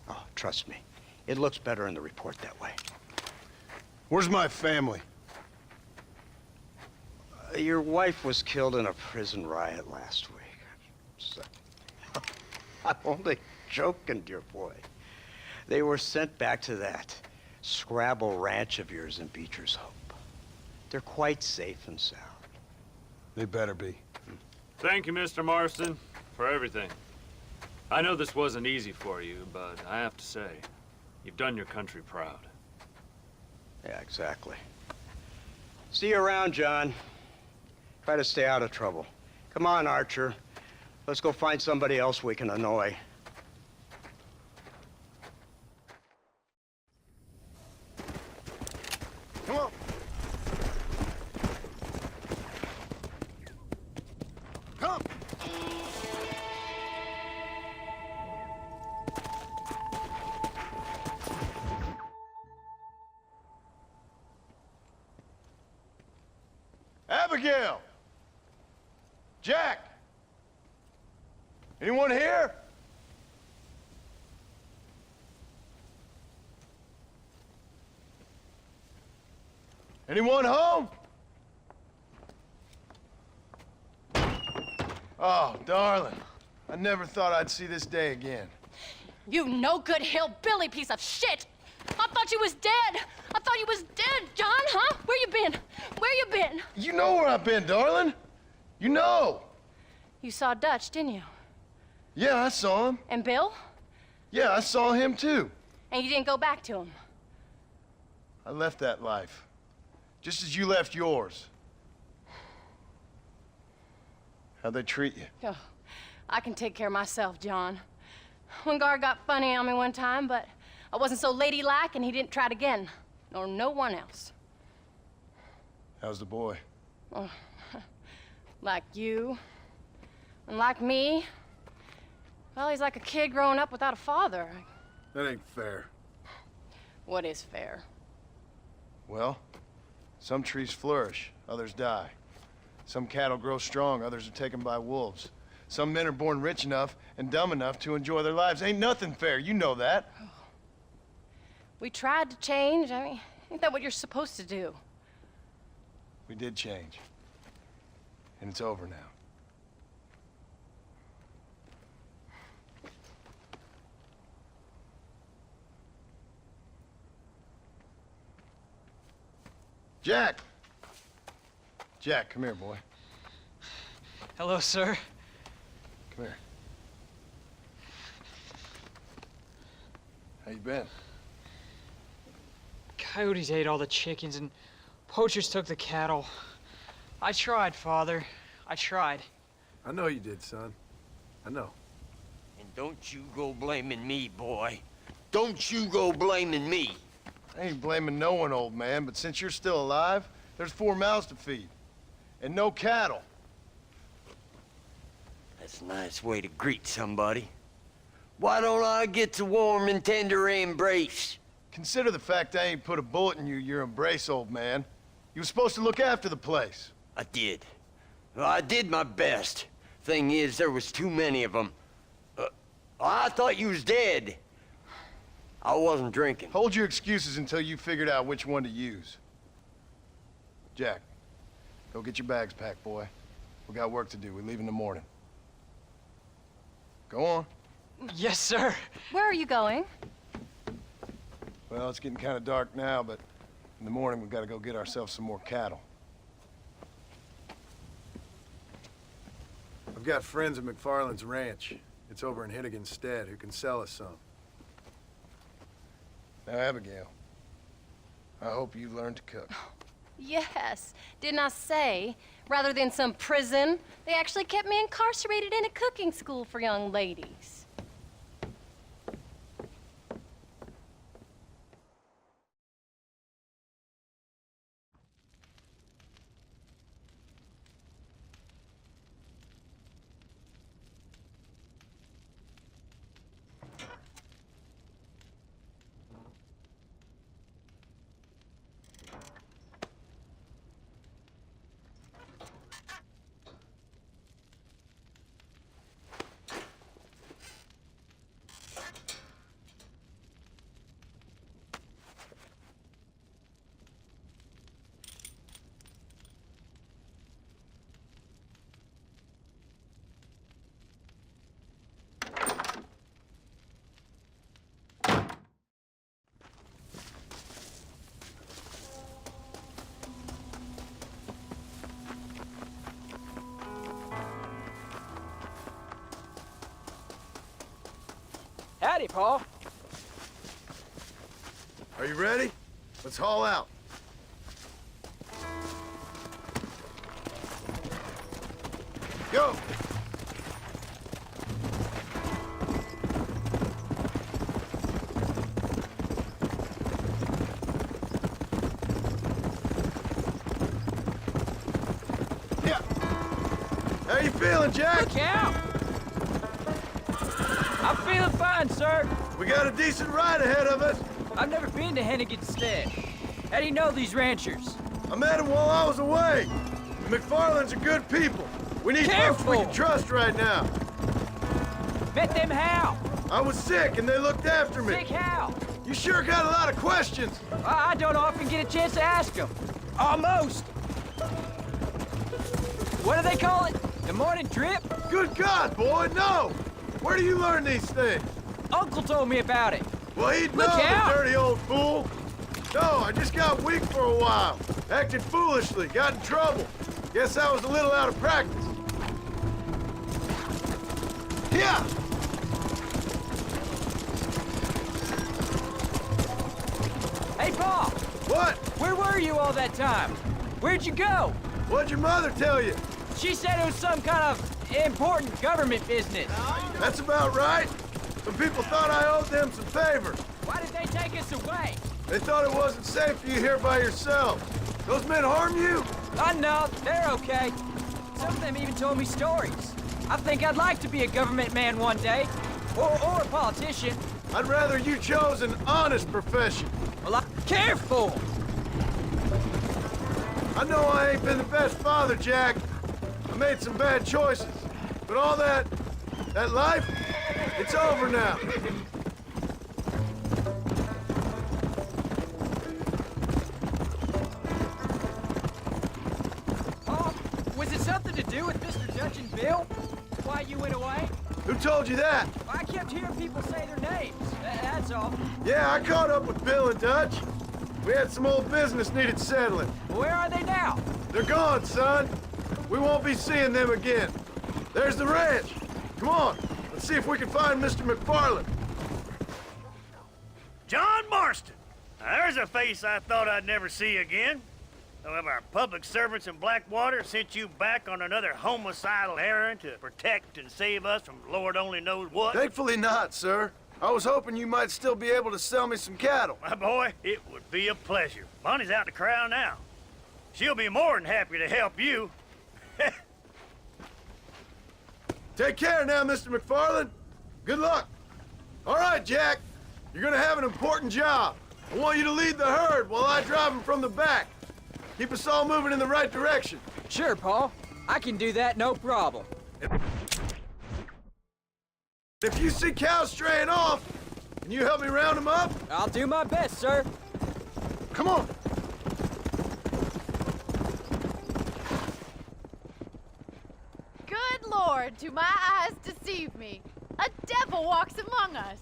Speaker 8: Oh, trust me. It looks better in the report that way.
Speaker 15: Where's my family?
Speaker 8: Your wife was killed in a prison riot last week. So, I'm only joking, dear boy. They were sent back to that Scrabble ranch of yours in Beecher's Hope. They're quite safe and sound.
Speaker 15: They better be.
Speaker 19: Thank you, Mr. Marston, for everything. I know this wasn't easy for you, but I have to say, you've done your country proud.
Speaker 8: Yeah, exactly. See you around, John. Try to stay out of trouble. Come on, Archer. Let's go find somebody else we can annoy.
Speaker 15: Come on. Come. Abigail! Jack! Anyone here? Anyone home? Oh, darling. I never thought I'd see this day again.
Speaker 16: You no-good hillbilly piece of shit! I thought you was dead! I thought you was dead, John, huh? Where you been? Where you been?
Speaker 15: You know where I've been, darling. You know.
Speaker 16: You saw Dutch, didn't you?
Speaker 15: Yeah, I saw him.
Speaker 16: And Bill?
Speaker 15: Yeah, I saw him too.
Speaker 16: And you didn't go back to him?
Speaker 15: I left that life. Just as you left yours. How'd they treat you?
Speaker 16: Oh, I can take care of myself, John. One guard got funny on me one time, but I wasn't so ladylike and he didn't try it again. Nor no one else.
Speaker 15: How's the boy?
Speaker 16: Oh, like you. And like me. Well, he's like a kid growing up without a father.
Speaker 15: That ain't fair.
Speaker 16: What is fair?
Speaker 15: Well, some trees flourish, others die. Some cattle grow strong, others are taken by wolves. Some men are born rich enough and dumb enough to enjoy their lives. Ain't nothing fair, you know that.
Speaker 16: We tried to change. I mean, ain't that what you're supposed to do?
Speaker 15: We did change. And it's over now. Jack! Jack, come here, boy.
Speaker 5: Hello, sir.
Speaker 15: Come here. How you been?
Speaker 11: Coyotes ate all the chickens and poachers took the cattle. I tried, Father. I tried.
Speaker 15: I know you did, son. I know.
Speaker 3: And don't you go blaming me, boy. Don't you go blaming me.
Speaker 15: I ain't blaming no one, old man, but since you're still alive, there's 4 mouths to feed. And no cattle.
Speaker 3: That's a nice way to greet somebody. Why don't I get the warm and tender embrace?
Speaker 15: Consider the fact I ain't put a bullet in your embrace, old man. You were supposed to look after the place.
Speaker 3: I did. Well, I did my best. Thing is, there was too many of them. I thought you was dead. I wasn't drinking.
Speaker 15: Hold your excuses until you figured out which one to use. Jack, go get your bags packed, boy. We got work to do. We leave in the morning. Go on.
Speaker 11: Yes, sir.
Speaker 16: Where are you going?
Speaker 15: Well, it's getting kind of dark now, but in the morning we've got to go get ourselves some more cattle. I've got friends at McFarland's ranch. It's over in Hennigan's stead who can sell us some. Now, Abigail, I hope you learn to cook.
Speaker 16: Yes. Didn't I say, rather than some prison, they actually kept me incarcerated in a cooking school for young ladies.
Speaker 11: Howdy, Paul.
Speaker 15: Are you ready? Let's haul out. Go! Yeah. How you feeling, Jack?
Speaker 11: Look out! I'm feeling fine, sir.
Speaker 15: We got a decent ride ahead of us.
Speaker 11: I've never been to Hennigan's stead. How do you know these ranchers?
Speaker 15: I met them while I was away. The McFarlands are good people. We need folks we can trust right now.
Speaker 11: Met them how?
Speaker 15: I was sick and they looked after me.
Speaker 11: Sick how?
Speaker 15: You sure got a lot of questions.
Speaker 11: I don't often get a chance to ask them. Almost. What do they call it? The morning drip?
Speaker 15: Good God, boy, no! Where do you learn these things?
Speaker 11: Uncle told me about it.
Speaker 15: Well, he'd know,
Speaker 11: Look out!
Speaker 15: the dirty old fool. No, I just got weak for a while. Acted foolishly, got in trouble. Guess I was a little out of practice. Yeah!
Speaker 11: Hey, Paul!
Speaker 15: What?
Speaker 11: Where were you all that time? Where'd you go?
Speaker 15: What'd your mother tell you?
Speaker 11: She said it was some kind of important government business.
Speaker 15: That's about right. Some people thought I owed them some favors.
Speaker 11: Why did they take us away?
Speaker 15: They thought it wasn't safe for you here by yourself. Those men harm you?
Speaker 11: No, they're okay. Some of them even told me stories. I think I'd like to be a government man one day. Or a politician.
Speaker 15: I'd rather you chose an honest profession.
Speaker 11: Well, careful!
Speaker 15: I know I ain't been the best father, Jack. I made some bad choices. But all that life, it's over now.
Speaker 11: Was it something to do with Mr. Dutch and Bill? Why you went away?
Speaker 15: Who told you that?
Speaker 11: I kept hearing people say their names. That's all.
Speaker 15: Yeah, I caught up with Bill and Dutch. We had some old business needed settling.
Speaker 11: Where are they now?
Speaker 15: They're gone, son. We won't be seeing them again. There's the ranch. Come on, let's see if we can find Mr. McFarland.
Speaker 9: John Marston. Now, there's a face I thought I'd never see again. Some of our public servants in Blackwater sent you back on another homicidal errand to protect and save us from Lord only knows what.
Speaker 6: Thankfully not, sir. I was hoping you might still be able to sell me some cattle.
Speaker 9: My boy, it would be a pleasure. Bonnie's out in the crowd now. She'll be more than happy to help you.
Speaker 6: Take care now, Mr. McFarland. Good luck. All right, Jack. You're gonna have an important job. I want you to lead the herd while I drive them from the back. Keep us all moving in the right direction.
Speaker 11: Sure, Paul. I can do that, no problem.
Speaker 6: If you see cows straying off, can you help me round them up?
Speaker 11: I'll do my best, sir.
Speaker 6: Come on.
Speaker 20: Good Lord, do my eyes deceive me? A devil walks among us.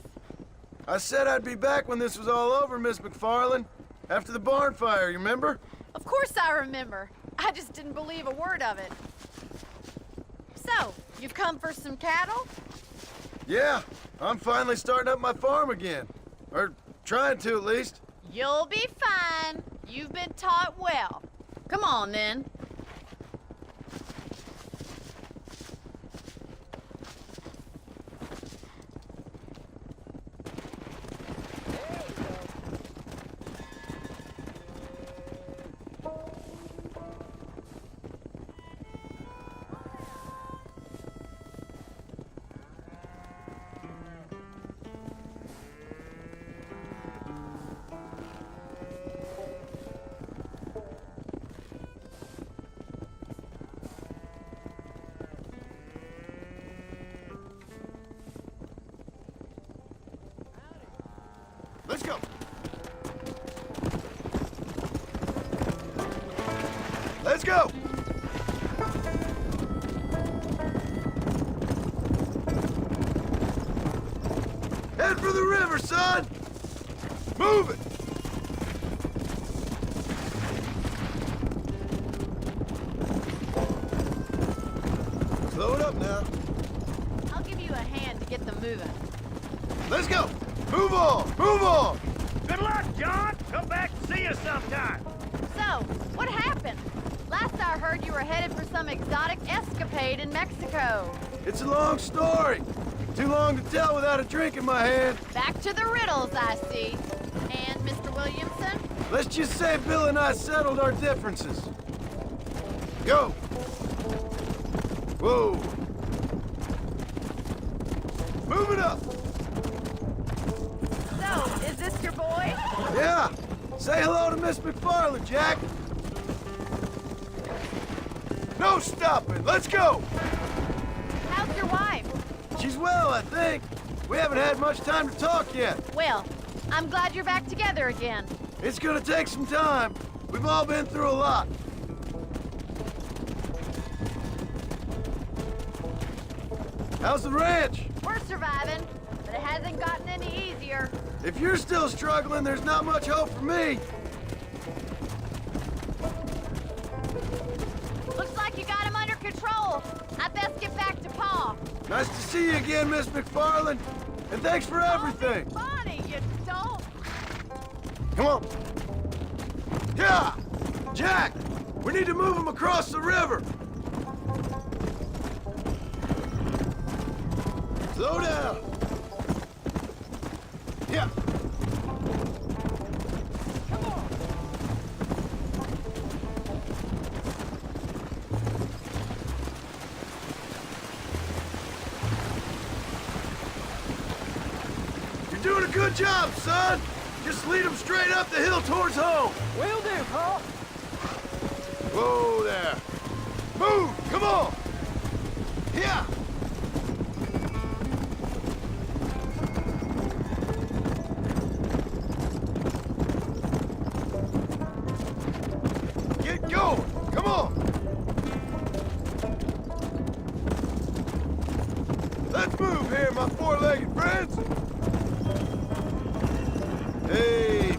Speaker 6: I said I'd be back when this was all over, Miss McFarland. After the barn fire, you remember?
Speaker 20: Of course I remember. I just didn't believe a word of it. So, you've come for some cattle?
Speaker 6: Yeah, I'm finally starting up my farm again. Or trying to, at least.
Speaker 20: You'll be fine. You've been taught well. Come on, then.
Speaker 6: Let's go. Let's go. Head for the river, son. Move it. Slow it up now.
Speaker 20: I'll give you a hand to get them moving.
Speaker 6: Let's go. Move on! Move on!
Speaker 9: Good luck, John. Come back and see us sometime.
Speaker 20: So, what happened? Last I heard you were headed for some exotic escapade in Mexico.
Speaker 6: It's a long story. Too long to tell without a drink in my hand.
Speaker 20: Back to the riddles, I see. And Mr. Williamson?
Speaker 6: Let's just say Bill and I settled our differences. Go! Whoa! Move it up!
Speaker 20: So, is this your boy?
Speaker 6: Yeah! Say hello to Miss McFarland, Jack! No stopping! Let's go!
Speaker 20: How's your wife?
Speaker 6: She's well, I think. We haven't had much time to talk yet.
Speaker 20: Well, I'm glad you're back together again.
Speaker 6: It's gonna take some time. We've all been through a lot. How's the ranch?
Speaker 20: We're surviving, but it hasn't gotten any easier.
Speaker 6: If you're still struggling, there's not much hope for me.
Speaker 20: Looks like you got him under control. I best get back to Pa.
Speaker 6: Nice to see you again, Miss McFarland. And thanks for everything.
Speaker 20: Bonnie, you don't.
Speaker 6: Come on. Yeah! Jack! We need to move him across the river. Slow down. Yeah.
Speaker 20: Come on.
Speaker 6: You're doing a good job, son. Just lead him straight up the hill towards home.
Speaker 11: Will do, Paul.
Speaker 6: Whoa there. Move! Come on! Yeah! Get going! Come on! Let's move here, my four-legged friends! Hey!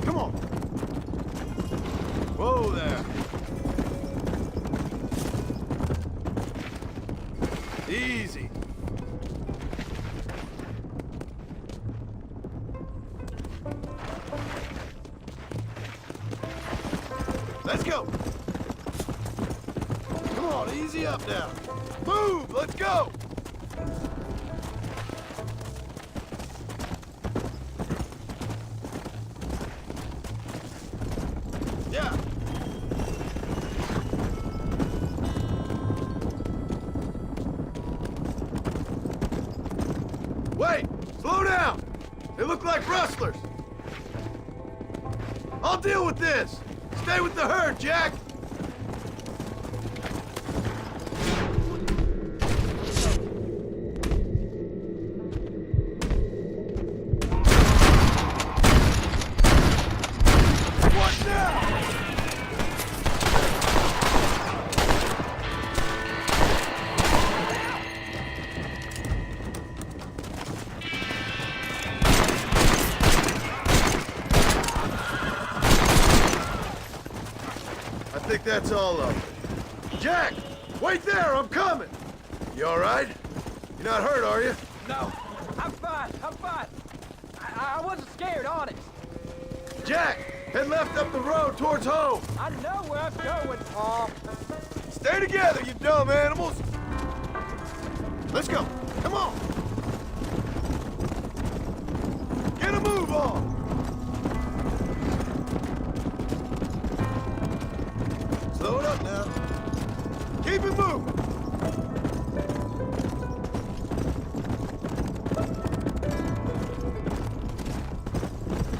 Speaker 6: Come on! Whoa there! Easy! Let's go. Come on, easy up now. Move, let's go. Yeah. Wait! Slow down! They look like rustlers! I'll deal with this! Stay with the herd, Jack! What now? I think that's all of it. Jack! Wait there, I'm coming! You all right? You're not hurt, are you?
Speaker 11: No, I'm fine, I'm fine. I wasn't scared, honest.
Speaker 6: Jack! Head left up the road towards home!
Speaker 11: I know where I'm going, Paul.
Speaker 6: Stay together, you dumb animals! Let's go! Come on! Get a move on! Slow it up now. Keep it moving!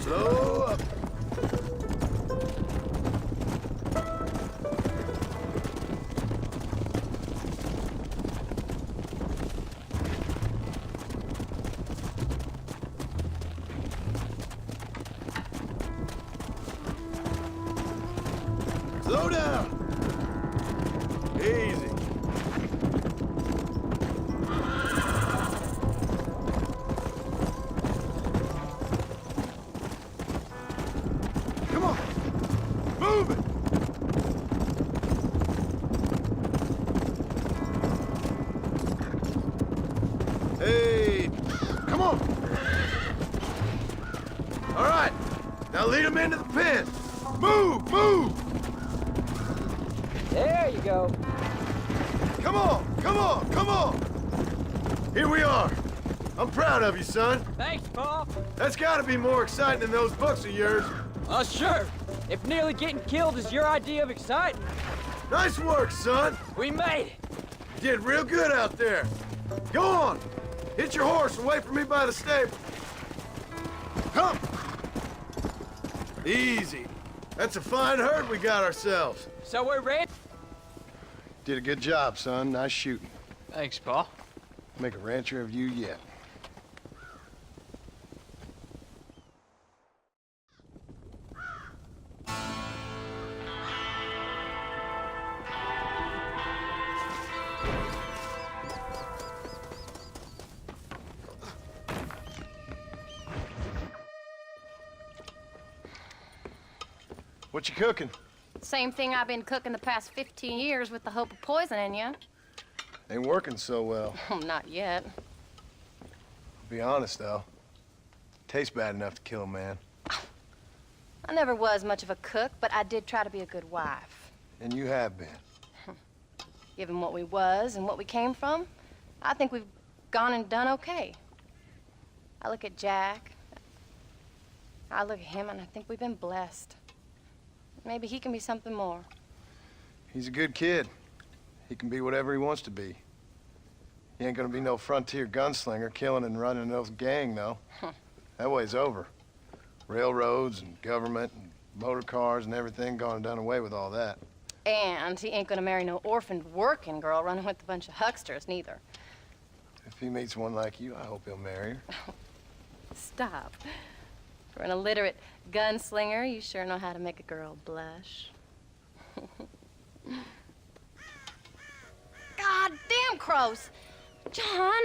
Speaker 6: Slow up. Slow down. Easy. Come on. Move it. Hey, come on. All right. Now lead them into the pen. Move, move.
Speaker 11: There you go.
Speaker 6: Come on, come on, come on! Here we are. I'm proud of you, son.
Speaker 11: Thanks, Paul.
Speaker 6: That's gotta be more exciting than those books of yours.
Speaker 11: Sure. If nearly getting killed is your idea of exciting.
Speaker 6: Nice work, son.
Speaker 11: We made it.
Speaker 6: You did real good out there. Go on. Hit your horse and wait for me by the stable. Come. Easy. That's a fine herd we got ourselves.
Speaker 11: So we're ready?
Speaker 6: Did a good job, son. Nice shooting.
Speaker 11: Thanks, Paul.
Speaker 6: Make a rancher of you yet. What you cooking?
Speaker 16: Same thing I've been cooking the past 15 years with the hope of poisoning you.
Speaker 6: Ain't working so well.
Speaker 16: Not yet.
Speaker 6: Be honest, though. Tastes bad enough to kill a man.
Speaker 16: I never was much of a cook, but I did try to be a good wife.
Speaker 6: And you have been.
Speaker 16: Given what we was and what we came from, I think we've gone and done okay. I look at Jack. I look at him, and I think we've been blessed. Maybe he can be something more.
Speaker 6: He's a good kid. He can be whatever he wants to be. He ain't gonna be no frontier gunslinger killing and running no gang, though. That way's over. Railroads and government and motor cars and everything gone and done away with all that.
Speaker 16: And he ain't gonna marry no orphaned working girl running with a bunch of hucksters, neither.
Speaker 6: If he meets one like you, I hope he'll marry her.
Speaker 16: Stop. For an illiterate gunslinger, you sure know how to make a girl blush. God damn crows! John!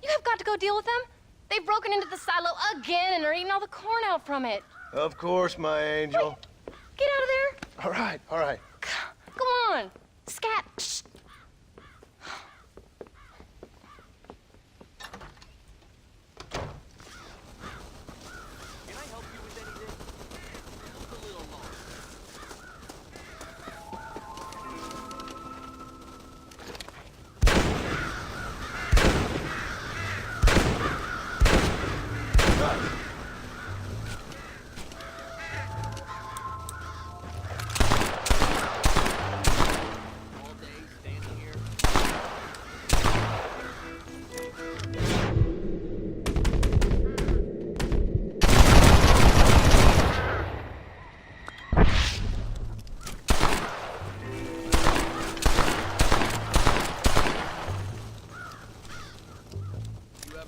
Speaker 16: You have got to go deal with them. They've broken into the silo again and are eating all the corn out from it.
Speaker 6: Of course, my angel.
Speaker 16: Wait, get out of there.
Speaker 6: All right, all right.
Speaker 16: Go on. Scat. Shh.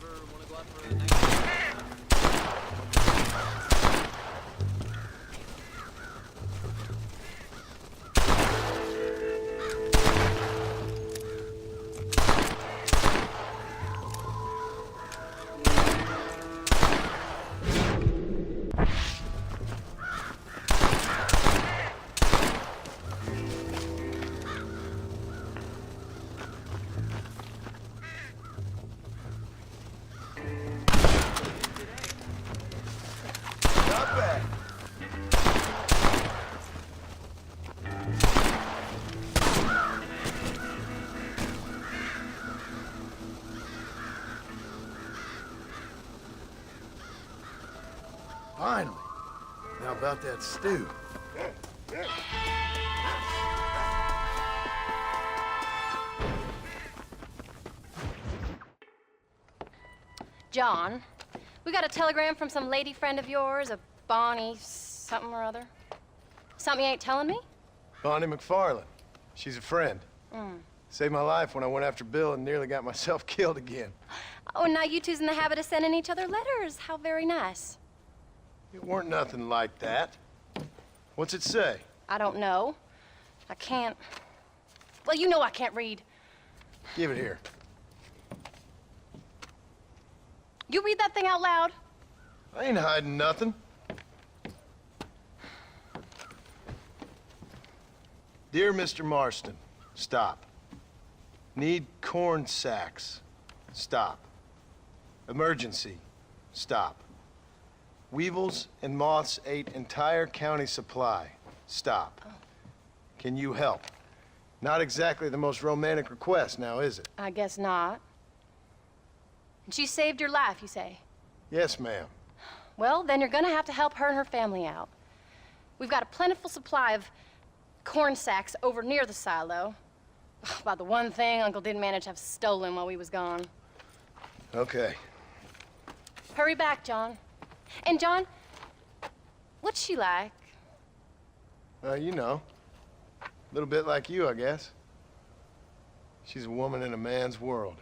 Speaker 12: ever want to go out for a night?
Speaker 15: Not bad. Finally. Now about that stew.
Speaker 16: John, we got a telegram from some lady friend of yours, a Bonnie something or other. Something you ain't telling me?
Speaker 6: Bonnie McFarland. She's a friend.
Speaker 16: Mm.
Speaker 6: Saved my life when I went after Bill and nearly got myself killed again.
Speaker 16: Oh, now you two's in the habit of sending each other letters. How very nice.
Speaker 6: It weren't nothing like that. What's it say?
Speaker 16: I don't know. I can't... Well, you know I can't read.
Speaker 6: Give it here.
Speaker 16: You read that thing out loud?
Speaker 6: I ain't hiding nothing. Dear Mr. Marston, stop. Need corn sacks. Stop. Emergency. Stop. Weevils and moths ate entire county supply. Stop. Can you help? Not exactly the most romantic request, now is it?
Speaker 16: I guess not. And she saved your life, you say?
Speaker 6: Yes, ma'am.
Speaker 16: Well, then you're gonna have to help her and her family out. We've got a plentiful supply of corn sacks over near the silo. About the one thing Uncle didn't manage to have stolen while we was gone.
Speaker 6: Okay.
Speaker 16: Hurry back, John. And John, what's she like?
Speaker 6: You know. A little bit like you, I guess. She's a woman in a man's world.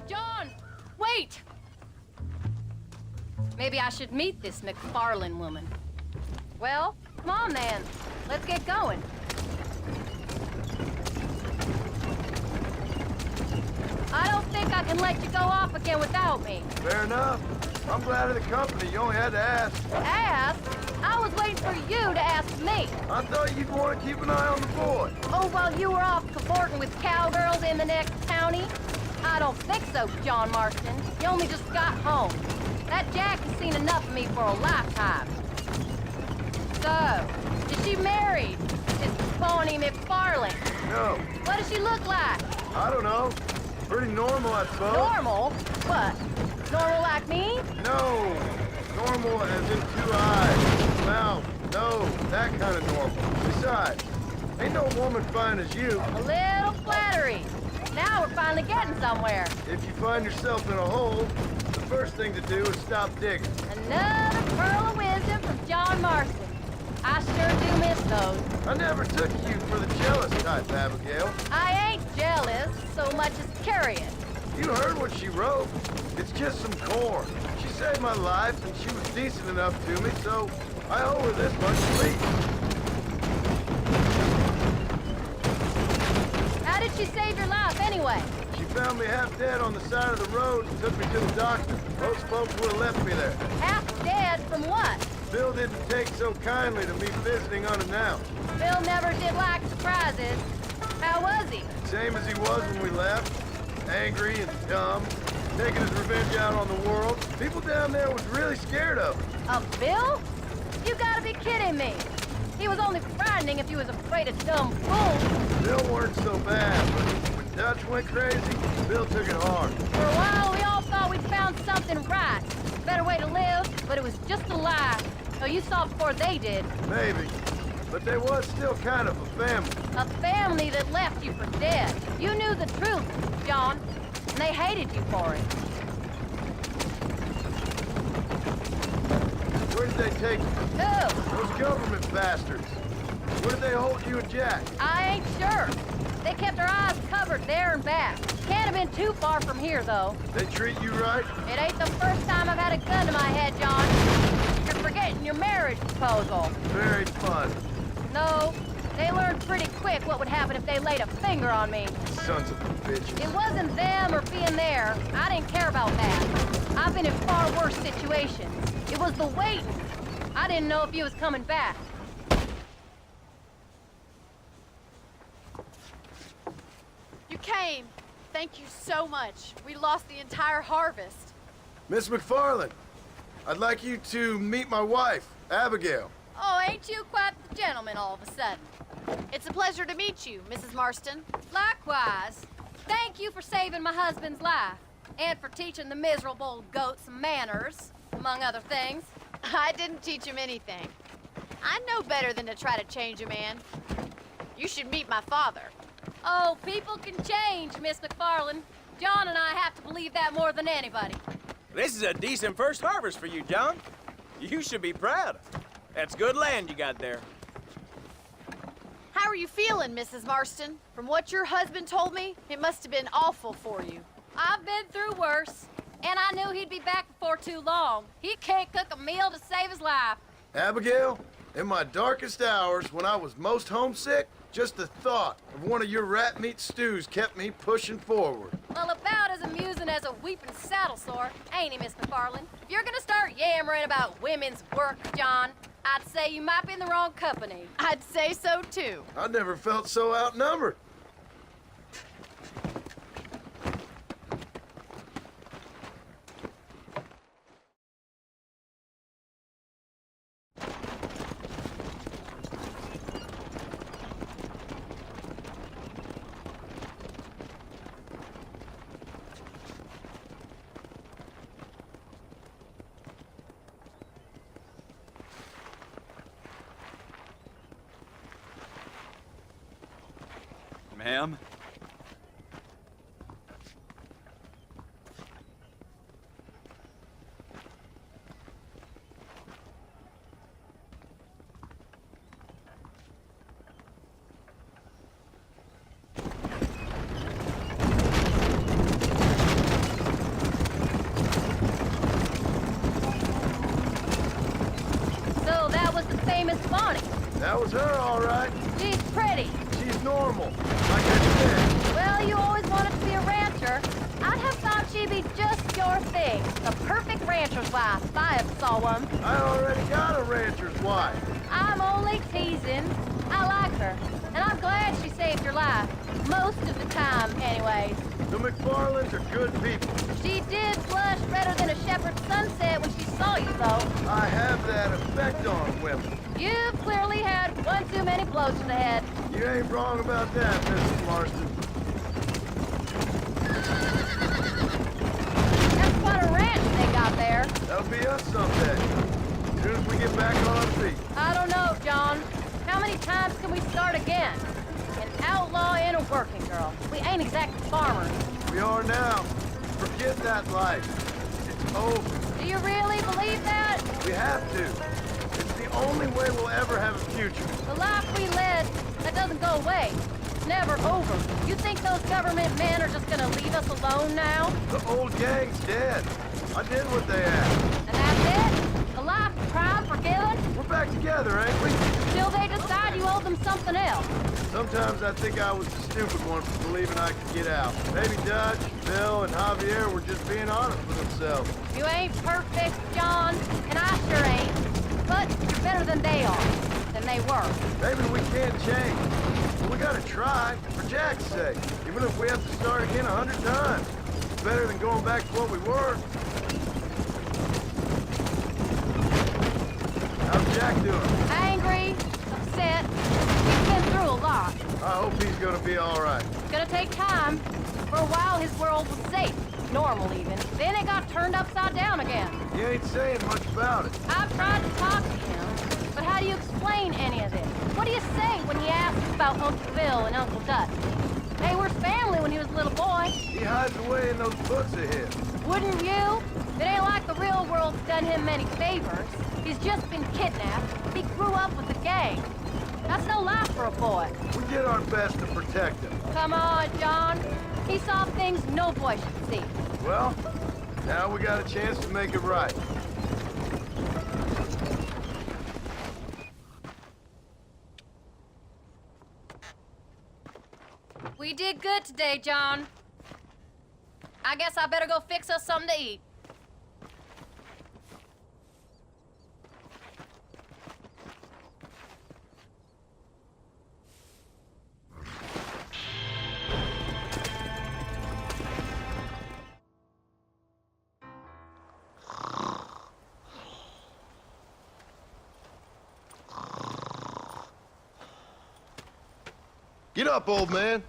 Speaker 16: John, wait! Maybe I should meet this McFarland woman. Well, come on then. Let's get going. I don't think I can let you go off again without me.
Speaker 14: Fair enough. I'm glad of the company. You only had to ask.
Speaker 16: Ask? I was waiting for you to ask me.
Speaker 14: I thought you'd want to keep an eye on the boy.
Speaker 16: Oh, while you were off cavorting with cowgirls in the next county? I don't think so, John Marston. You only just got home. That Jack has seen enough of me for a lifetime. So, is she married? Is Bonnie McFarland?
Speaker 14: No.
Speaker 16: What does she look like?
Speaker 14: I don't know. Pretty normal, I suppose.
Speaker 16: Normal? What? Normal like me?
Speaker 14: No. Normal as in 2 eyes, mouth, nose, that kind of normal. Besides, ain't no woman fine as you.
Speaker 16: A little flattery. Now we're finally getting somewhere.
Speaker 14: If you find yourself in a hole, the first thing to do is stop digging.
Speaker 16: Another pearl of wisdom from John Marston. I sure do miss those.
Speaker 14: I never took you for the jealous type, Abigail.
Speaker 16: I ain't jealous so much as curious.
Speaker 14: You heard what she wrote. It's just some corn. She saved my life, and she was decent enough to me, so I owe her this much at least.
Speaker 16: How did she save your life, anyway?
Speaker 14: She found me half dead on the side of the road and took me to the doctor. Most folks would have left me there.
Speaker 16: Half dead from what?
Speaker 14: Bill didn't take so kindly to me visiting unannounced.
Speaker 16: Bill never did like surprises. How was he?
Speaker 14: Same as he was when we left. Angry and dumb. Taking his revenge out on the world. People down there was really scared of him.
Speaker 16: Of Bill? You gotta be kidding me. He was only frightening if you was afraid of dumb fools.
Speaker 14: Bill weren't so bad, but when Dutch went crazy, Bill took it hard.
Speaker 16: For a while, we all thought we'd found something right. Better way to live, but it was just a lie. So you saw before they did.
Speaker 14: Maybe. But they was still kind of a family.
Speaker 16: A family that left you for dead. You knew the truth, John, and they hated you for it.
Speaker 14: Where did they take you?
Speaker 16: Who?
Speaker 14: Those bastards? Where did they hold you and Jack?
Speaker 16: I ain't sure. They kept our eyes covered there and back. Can't have been too far from here, though.
Speaker 14: They treat you right?
Speaker 16: It ain't the first time I've had a gun to my head, John. You're forgetting your marriage proposal.
Speaker 14: Very fun.
Speaker 16: No, they learned pretty quick what would happen if they laid a finger on me.
Speaker 14: Sons of bitches.
Speaker 16: It wasn't them or being there. I didn't care about that. I've been in far worse situations. It was the waiting. I didn't know if you was coming back.
Speaker 20: You came. Thank you so much. We lost the entire harvest.
Speaker 14: Miss McFarland, I'd like you to meet my wife, Abigail.
Speaker 20: Oh, ain't you quite the gentleman all of a sudden? It's a pleasure to meet you, Mrs. Marston.
Speaker 16: Likewise. Thank you for saving my husband's life. And for teaching the miserable goat some manners, among other things.
Speaker 20: I didn't teach him anything. I know better than to try to change a man. You should meet my father.
Speaker 16: Oh, people can change, Miss McFarland. John and I have to believe that more than anybody.
Speaker 13: This is a decent first harvest for you, John. You should be proud. That's good land you got there.
Speaker 20: How are you feeling, Mrs. Marston? From what your husband told me, it must have been awful for you.
Speaker 16: I've been through worse, and I knew he'd be back before too long. He can't cook a meal to save his life.
Speaker 14: Abigail, in my darkest hours, when I was most homesick, just the thought of one of your rat meat stews kept me pushing forward.
Speaker 16: Well, about as amusing as a weeping saddle sore, ain't he, Miss McFarland? If you're gonna start yammering about women's work, John, I'd say you might be in the wrong company.
Speaker 20: I'd say so, too.
Speaker 14: I never felt so outnumbered.
Speaker 17: Ma'am?
Speaker 16: So that was the famous Bonnie.
Speaker 14: That was her, all right.
Speaker 16: She's pretty.
Speaker 14: She's normal, like I said.
Speaker 16: Well, you always wanted to be a rancher. I'd have thought she'd be just your thing. The perfect rancher's wife, if I ever saw one.
Speaker 14: I already got a rancher's wife.
Speaker 16: I'm only teasing. I like her, and I'm glad she saved your life. Most of the time, anyways.
Speaker 14: The McFarlands are good people.
Speaker 16: She did blush redder than a shepherd's sunset when she saw you, though.
Speaker 14: I have that effect on women.
Speaker 16: You've clearly had one too many blows to the head.
Speaker 14: You ain't wrong about that, Mrs. Marston.
Speaker 16: That's quite a ranch they got there.
Speaker 14: That'll be us someday. As soon as we get back on our feet.
Speaker 16: I don't know, John. How many times can we start again? An outlaw and a working girl. We ain't exactly farmers.
Speaker 14: We are now. Forget that life. It's over.
Speaker 16: Do you really believe that?
Speaker 14: We have to. It's the only way we'll ever have a future.
Speaker 16: The life we led, that doesn't go away. It's never over. You think those government men are just gonna leave us alone now?
Speaker 14: The old gang's dead. I did what they asked.
Speaker 16: And that's it? The life, crime, forgiven?
Speaker 14: We're back together, ain't we?
Speaker 16: Till they decide you owe them something else.
Speaker 14: Sometimes I think I was the stupid one for believing I could get out. Maybe Dutch, Bill, and Javier were just being honest with themselves.
Speaker 16: You ain't perfect, John, and I sure ain't. But you're better than they are, than they were.
Speaker 14: Maybe we can't change. But we gotta try, for Jack's sake. Even if we have to start again 100 times. It's better than going back to what we were. How's Jack doing?
Speaker 16: Angry, upset. He's been through a lot.
Speaker 14: I hope he's gonna be all right.
Speaker 16: It's gonna take time. For a while, his world was safe. Normal, even. Then it got turned upside down again.
Speaker 14: You ain't saying much about it.
Speaker 16: I've tried to talk to him, but how do you explain any of this? What do you say when he asks about Uncle Bill and Uncle Dutch? They were family when he was a little boy.
Speaker 14: He hides away in those books of his.
Speaker 16: Wouldn't you? It ain't like the real world's done him many favors. He's just been kidnapped. He grew up with the gang. gang. That's no life for a boy.
Speaker 14: We did our best to protect him.
Speaker 16: Come on, John. He saw things no boy should see.
Speaker 14: Well, now we got a chance to make it right.
Speaker 16: We did good today, John. I guess I better go fix us something to eat.
Speaker 14: Get up, old man.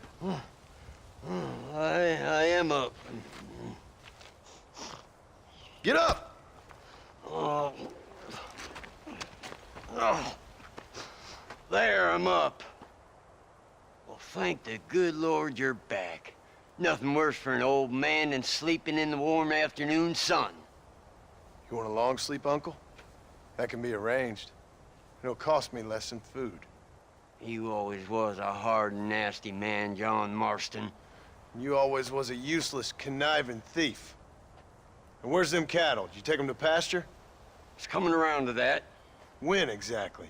Speaker 5: I am up.
Speaker 14: Get up!
Speaker 5: Oh. There, I'm up. Well, thank the good Lord you're back. Nothing worse for an old man than sleeping in the warm afternoon sun.
Speaker 6: You want a long sleep, Uncle? That can be arranged. It'll cost me less than food.
Speaker 5: You always was a hard and nasty man, John Marston.
Speaker 6: You always was a useless, conniving thief. And where's them cattle? Did you take them to pasture?
Speaker 5: It's coming around to that.
Speaker 6: When exactly?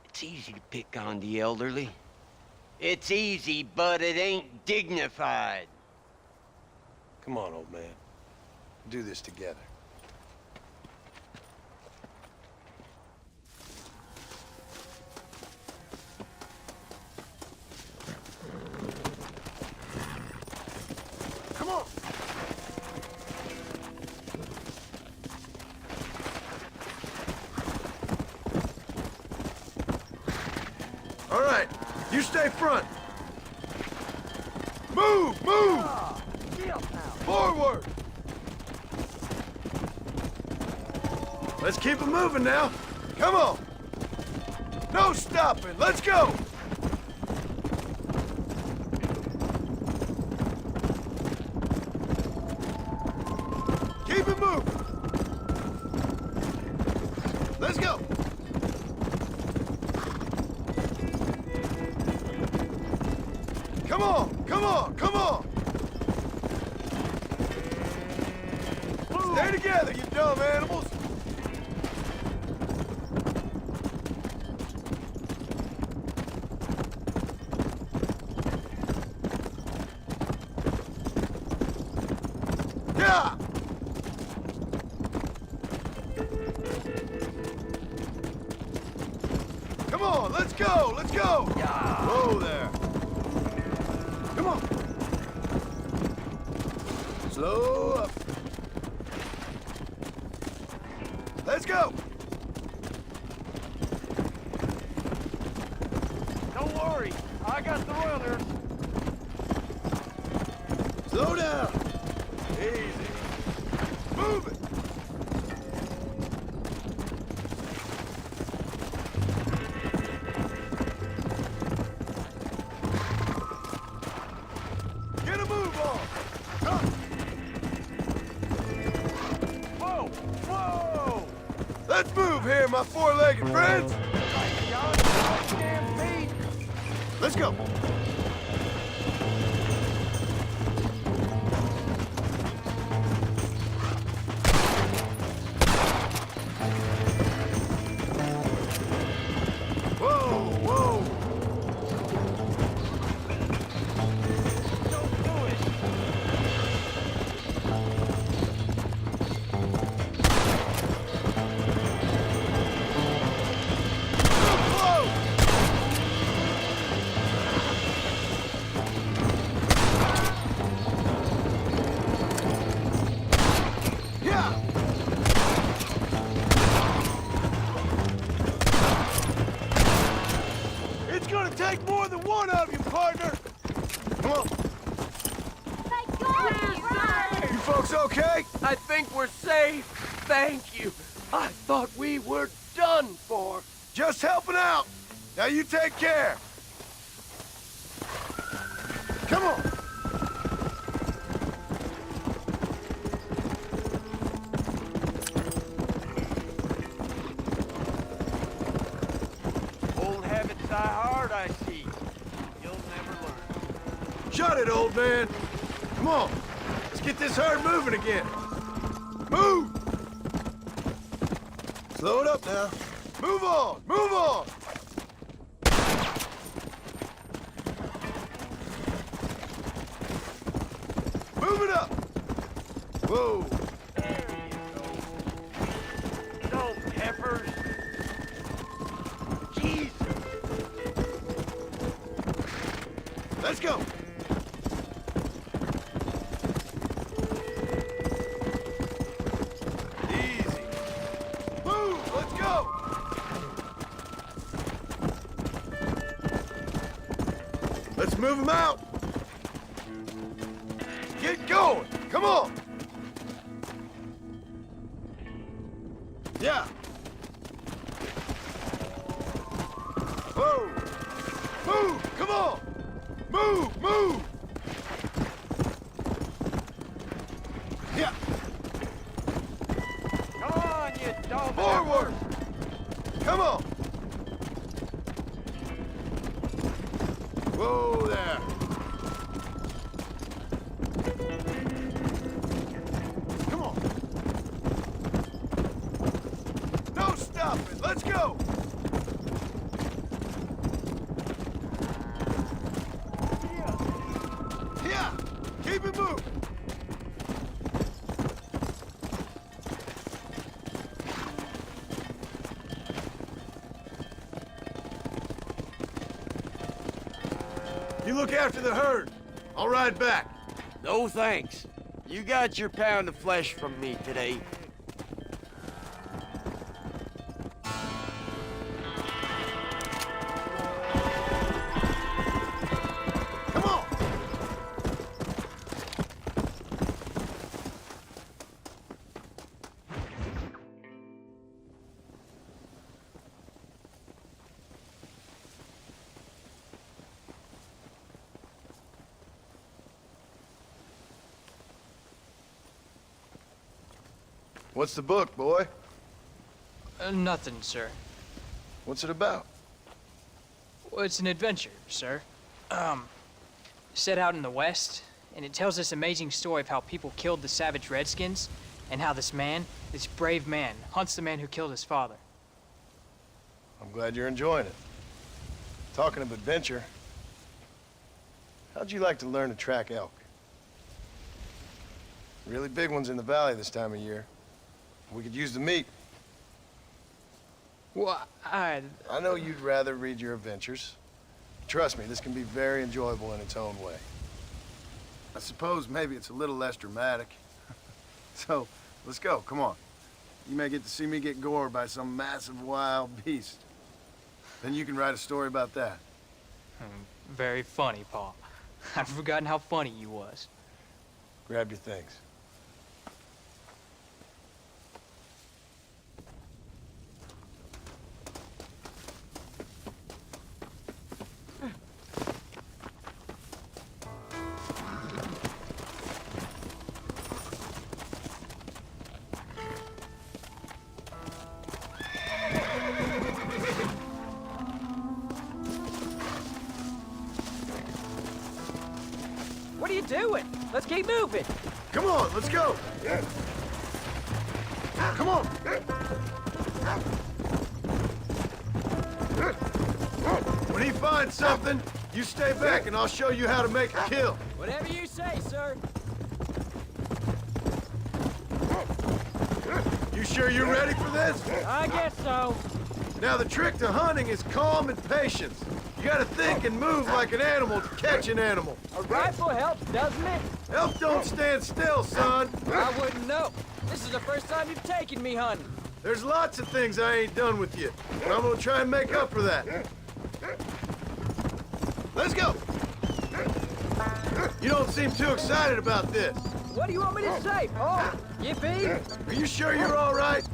Speaker 5: It's easy to pick on the elderly. It's easy, but it ain't dignified.
Speaker 6: Come on, old man. Do this together.
Speaker 14: Come on! All right, you stay front. Move, move! Forward! Let's keep it moving now. Come on! No stopping, let's go! Keep it moving! Let's go! Come on! Come on! Come on! Stay together, you dumb animals! Yeah! Come on, let's go! Let's go! Yeah. Whoa there! Come on! Slow up! Let's go! Don't worry, I got the runners. Slow down! Easy. Move it! Get a move on! Come! Whoa! Whoa! Let's move here, my four-legged friends! Let's go! Whoa, whoa! Don't do it! Whoa! Yeah! It's gonna take more than one of you, partner! Come on! You folks okay?
Speaker 13: I think we're safe. Thank you. I thought we were done for.
Speaker 14: Just helping out! Now you take care! Come on!
Speaker 3: die hard, I see. You'll never learn.
Speaker 14: Shut it, old man. Come on. Let's get this herd moving again. Move! Slow it up now. Move on! Move on! Move it up! Whoa!
Speaker 3: No peppers. Jesus!
Speaker 14: Let's go! Easy. Move! Let's go! Let's move them out! Get going! Come on! Yeah! Whoa! Move! Come on! Move! Move! Yeah!
Speaker 3: Come on, you dog.
Speaker 14: Forward! Come on! Whoa there! Come on! No stopping! Let's go! Yeah! Keep it moving! You look after the herd. I'll ride back.
Speaker 3: No thanks. You got your pound of flesh from me today.
Speaker 14: Come on! What's the book, boy?
Speaker 11: Nothing, sir.
Speaker 14: What's it about?
Speaker 11: Well, it's an adventure, sir. Set out in the West, and it tells this amazing story of how people killed the savage Redskins, and how this brave man, hunts the man who killed his father.
Speaker 14: I'm glad you're enjoying it. Talking of adventure, how'd you like to learn to track elk? Really big ones in the valley this time of year. We could use the meat.
Speaker 11: Well, I
Speaker 14: know you'd rather read your adventures. Trust me, this can be very enjoyable in its own way. I suppose maybe it's a little less dramatic. So, let's go, come on. You may get to see me get gored by some massive wild beast. Then you can write a story about that.
Speaker 11: Very funny, Paul. I've forgotten how funny you was.
Speaker 14: Grab your things.
Speaker 11: What are you doing? Let's keep moving.
Speaker 14: Come on, let's go. Come on. When he finds something, you stay back and I'll show you how to make a kill.
Speaker 11: Whatever you say, sir.
Speaker 14: You sure you're ready for this?
Speaker 11: I guess so.
Speaker 14: Now, the trick to hunting is calm and patience. You gotta think and move like an animal to catch an animal.
Speaker 11: A rifle helps, doesn't it?
Speaker 14: Elk don't stand still, son.
Speaker 11: I wouldn't know. This is the first time you've taken me hunting.
Speaker 14: There's lots of things I ain't done with you, but I'm gonna try and make up for that. Let's go. You don't seem too excited about this.
Speaker 11: What do you want me to say, Paul? Yippee?
Speaker 14: Are you sure you're all right?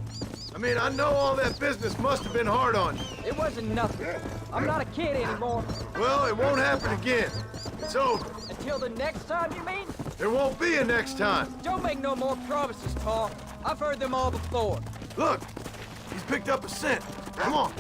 Speaker 14: I mean, I know all that business must have been hard on you.
Speaker 11: It wasn't nothing. I'm not a kid anymore.
Speaker 14: Well, it won't happen again. It's over.
Speaker 11: Until the next time, you mean?
Speaker 14: There won't be a next time.
Speaker 11: Don't make no more promises, Paul. I've heard them all before.
Speaker 14: Look, he's picked up a scent. Come on.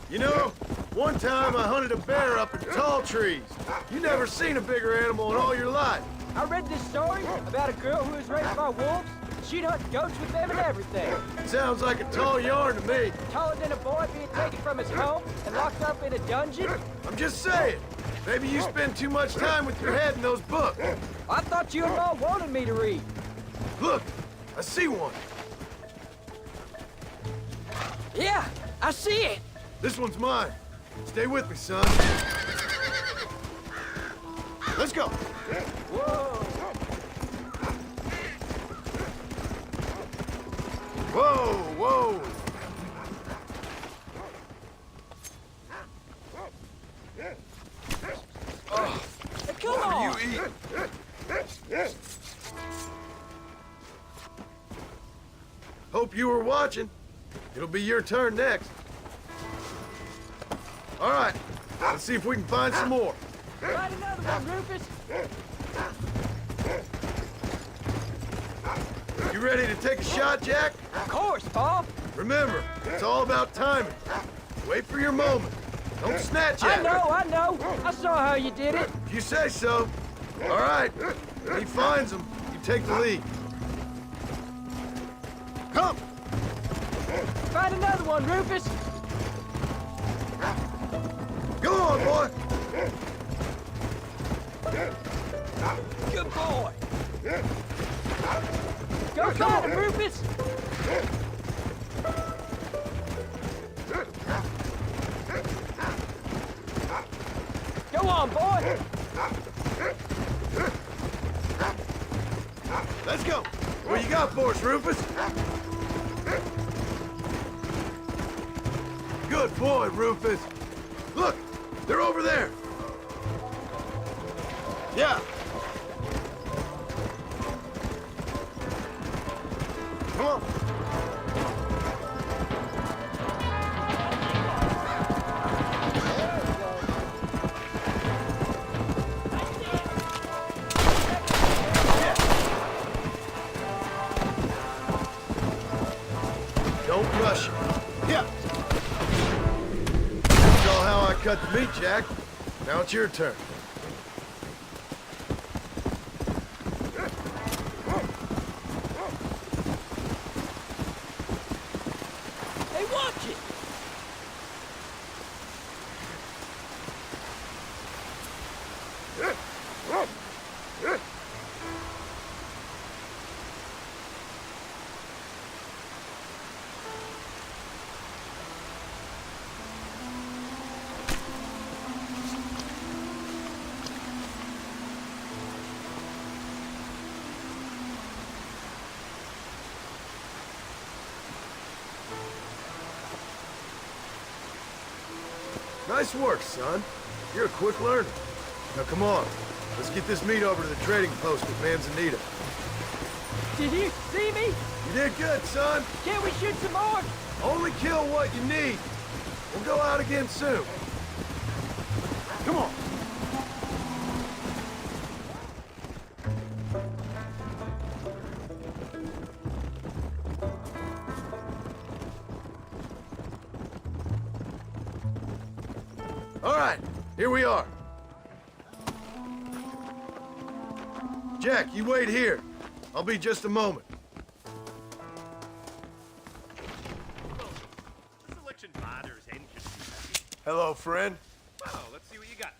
Speaker 14: You know, one time I hunted a bear up in tall trees. You never seen a bigger animal in all your life.
Speaker 17: I read this story about a girl who was raised by wolves. She'd hunt goats with them and everything.
Speaker 14: Sounds like a tall yarn to me.
Speaker 17: Taller than a boy being taken from his home and locked up in a dungeon?
Speaker 14: I'm just saying. Maybe you spend too much time with your head in those books.
Speaker 17: I thought you and Mom wanted me to read.
Speaker 14: Look, I see one.
Speaker 17: Yeah, I see it.
Speaker 14: This one's mine. Stay with me, son. Let's go.
Speaker 17: Whoa.
Speaker 14: Whoa, whoa.
Speaker 17: Oh, hey, come on.
Speaker 14: You eat. Hope you were watching. It'll be your turn next. All right, let's see if we can find some more.
Speaker 17: Find another one, Rufus.
Speaker 14: You ready to take a shot, Jack?
Speaker 17: Of course, Pa.
Speaker 14: Remember, it's all about timing. Wait for your moment. Don't snatch at it.
Speaker 17: I know. I saw how you did it.
Speaker 14: If you say so. All right, when he finds them, you take the lead. Come!
Speaker 17: Find another one, Rufus.
Speaker 14: Go on, boy!
Speaker 17: Good boy. Go find him, Rufus. Go on, boy.
Speaker 14: Let's go. What you got for us, Rufus? Good boy, Rufus. Look, they're over there. Yeah. Come on. Don't rush it. Yeah. You saw how I cut the meat, Jack. Now it's your turn.
Speaker 17: Hey, watch it.
Speaker 14: Nice work, son. You're a quick learner. Now come on. Let's get this meat over to the trading post with Manzanita.
Speaker 17: Did you see me?
Speaker 14: You did good, son.
Speaker 17: Can't we shoot some more?
Speaker 14: Only kill what you need. We'll go out again soon. Come on. All right, here we are. Jack, you wait here. I'll be just a moment. Hello, friend.
Speaker 22: Well, let's see what you got.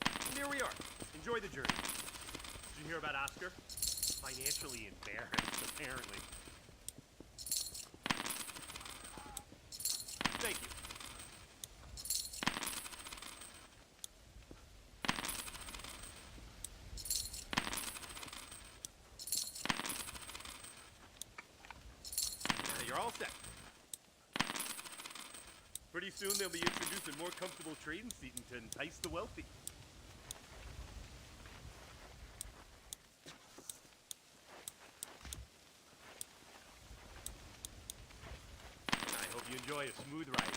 Speaker 22: And here we are. Enjoy the journey. Did you hear about Oscar? Financially embarrassed, apparently. Thank you. You're all set. Pretty soon they'll be introducing more comfortable trading seating to entice the wealthy. I hope you enjoy a smooth ride.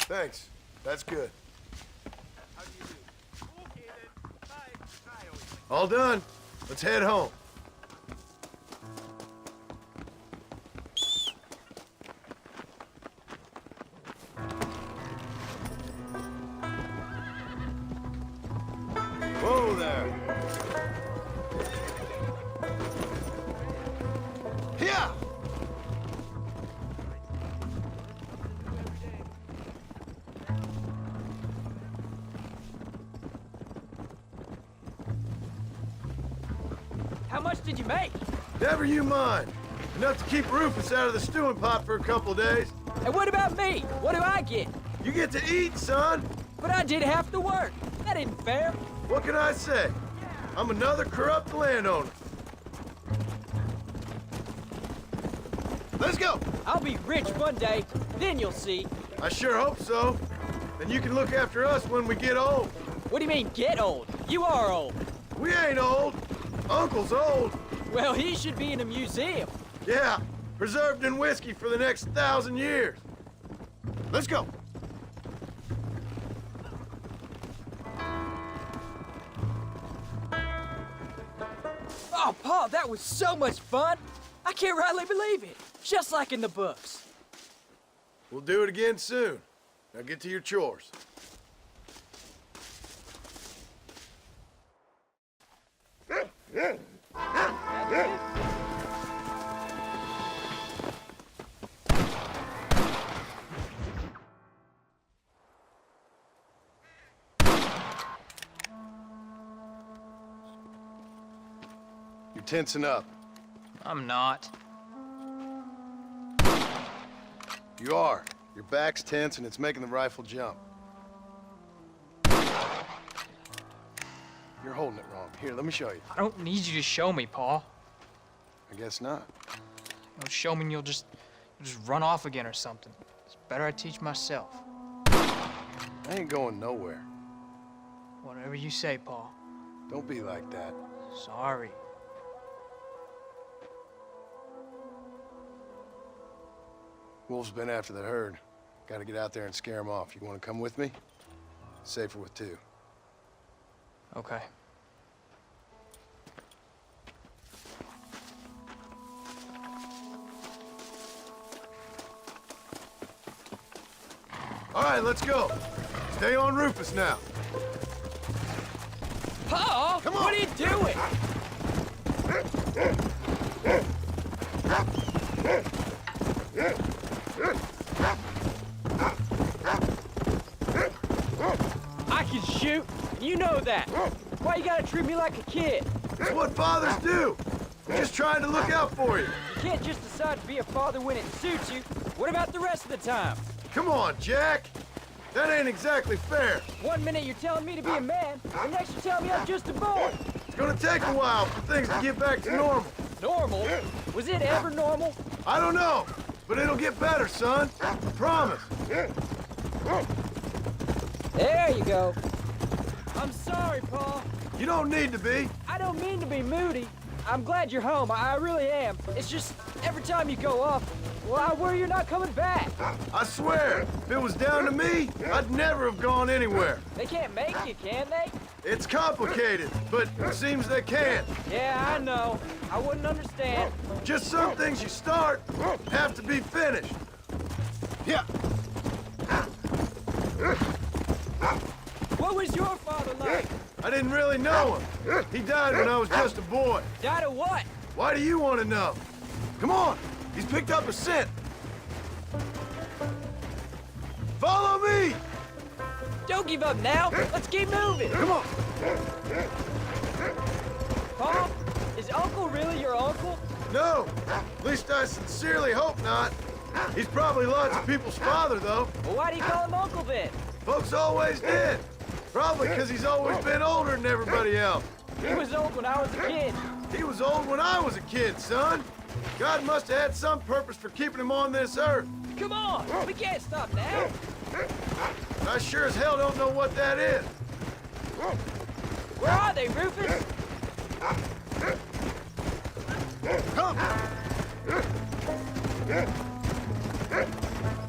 Speaker 6: Thanks. That's good. All done. Let's head home. Whoa there. Yeah.
Speaker 17: How much did you make?
Speaker 6: Never you mind. Enough to keep Rufus out of the stewing pot for a couple of days.
Speaker 17: And what about me? What do I get?
Speaker 6: You get to eat, son.
Speaker 17: But I did half the work. That isn't fair.
Speaker 6: What can I say? I'm another corrupt landowner. Let's go.
Speaker 17: I'll be rich one day, then you'll see.
Speaker 6: I sure hope so. Then you can look after us when we get old.
Speaker 17: What do you mean, get old? You are old.
Speaker 6: We ain't old. Uncle's old.
Speaker 17: Well, he should be in a museum.
Speaker 6: Yeah, preserved in whiskey for the next 1,000 years. Let's go.
Speaker 17: Oh, Paul, that was so much fun. I can't rightly believe it. Just like in the books.
Speaker 6: We'll do it again soon. Now get to your chores. You're tensing up.
Speaker 11: I'm not.
Speaker 6: You are. Your back's tense and it's making the rifle jump. You're holding it wrong. Here, let me show you.
Speaker 11: I don't need you to show me, Paul.
Speaker 6: I guess not.
Speaker 11: You'll show me and you'll just run off again or something. It's better I teach myself.
Speaker 6: I ain't going nowhere.
Speaker 11: Whatever you say, Paul.
Speaker 6: Don't be like that.
Speaker 11: Sorry.
Speaker 6: Wolf's been after the herd. Gotta get out there and scare him off. You wanna come with me? Safer with two.
Speaker 11: Okay.
Speaker 6: All right, let's go. Stay on Rufus now.
Speaker 17: Paul,
Speaker 6: come on.
Speaker 17: What are you doing? I can shoot, and you know that. Why you gotta treat me like a kid?
Speaker 6: It's what fathers do. We're just trying to look out for you.
Speaker 17: You can't just decide to be a father when it suits you. What about the rest of the time?
Speaker 6: Come on, Jack. That ain't exactly fair.
Speaker 17: One minute you're telling me to be a man, the next you're telling me I'm just a boy.
Speaker 6: It's gonna take a while for things to get back to normal.
Speaker 17: Normal? Was it ever normal?
Speaker 6: I don't know, but it'll get better, son. I promise.
Speaker 17: There you go. I'm sorry, Paul.
Speaker 6: You don't need to be.
Speaker 17: I don't mean to be moody. I'm glad you're home. I really am. It's just, every time you go off, well, I worry you're not coming back.
Speaker 6: I swear, if it was down to me, I'd never have gone anywhere.
Speaker 17: They can't make you, can they?
Speaker 6: It's complicated, but it seems they can.
Speaker 17: Yeah, I know. I wouldn't understand.
Speaker 6: Just some things you start have to be finished. Yeah.
Speaker 17: What was your father like?
Speaker 6: I didn't really know him. He died when I was just a boy.
Speaker 17: Died of what?
Speaker 6: Why do you want to know? Come on, he's picked up a scent. Follow me!
Speaker 17: Don't give up now. Let's keep moving.
Speaker 6: Come on.
Speaker 17: Paul, is Uncle really your uncle?
Speaker 6: No, at least I sincerely hope not. He's probably lots of people's father, though.
Speaker 17: Well, why do you call him Uncle then?
Speaker 6: Folks always did. Probably because he's always been older than everybody else.
Speaker 17: He was old when I was a kid.
Speaker 6: He was old when I was a kid, son. God must have had some purpose for keeping him on this earth.
Speaker 17: Come on, we can't stop now.
Speaker 6: I sure as hell don't know what that is.
Speaker 17: Where are they, Rufus?
Speaker 6: Come!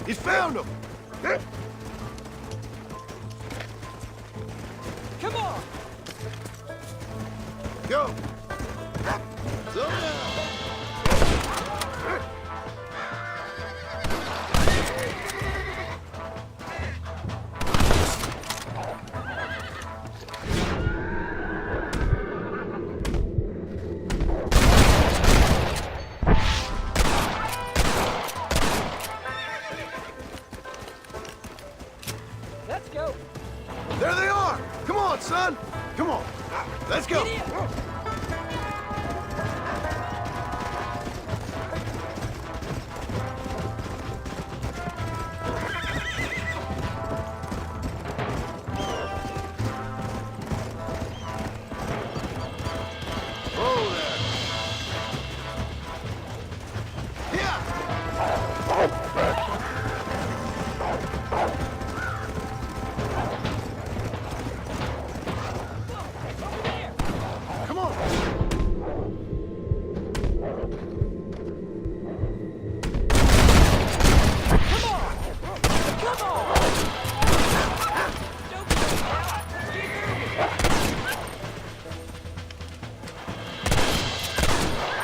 Speaker 6: He's found them! Go! Slow down!
Speaker 17: Let's go.
Speaker 6: There they are! Come on, son! Come on! Let's go! Whoa there! Come on!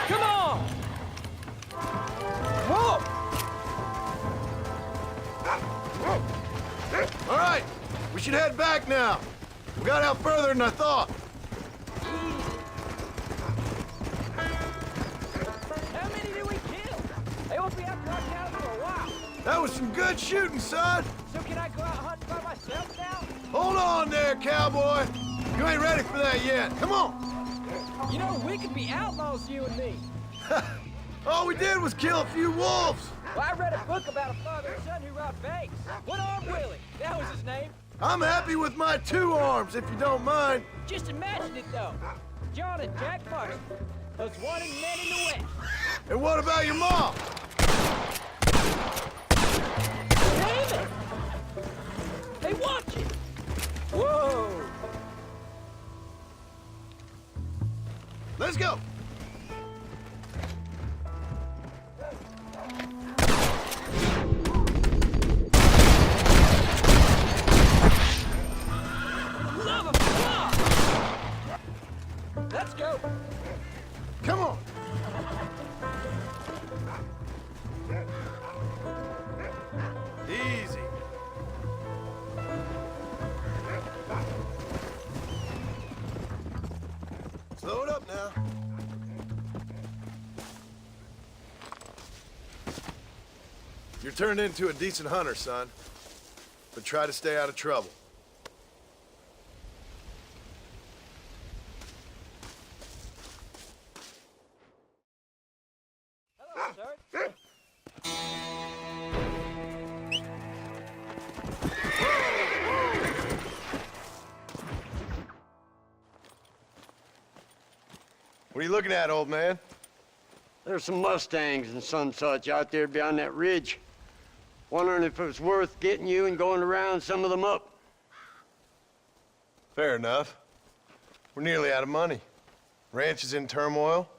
Speaker 17: Come on! Whoa!
Speaker 6: All right, we should head back now. We got out further than I thought.
Speaker 17: How many did we kill? They won't be after our cows for a while.
Speaker 6: That was some good shooting, son.
Speaker 17: So can I go out hunting by myself now?
Speaker 6: Hold on there, cowboy. You ain't ready for that yet. Come on.
Speaker 17: You know, we could be outlaws, you and me.
Speaker 6: All we did was kill a few wolves.
Speaker 17: Well, I read a book about a father and son who robbed banks. One-Armed Willie, that was his name.
Speaker 6: I'm happy with my 2 arms, if you don't mind.
Speaker 17: Just imagine it, though. John and Jack Marston, those wanted men in the West.
Speaker 6: And what about your mom?
Speaker 17: David! Hey, watch it! Whoa!
Speaker 6: Let's go.
Speaker 17: Love of God! Let's go!
Speaker 6: Come on. Easy. Slow it up now. You're turned into a decent hunter, son. But try to stay out of trouble.
Speaker 17: Hello, sir.
Speaker 6: What are you looking at, old man?
Speaker 8: There's some Mustangs and some such out there beyond that ridge. Wondering if it was worth getting you and going to round some of them up.
Speaker 6: Fair enough. We're nearly out of money. Ranch is in turmoil.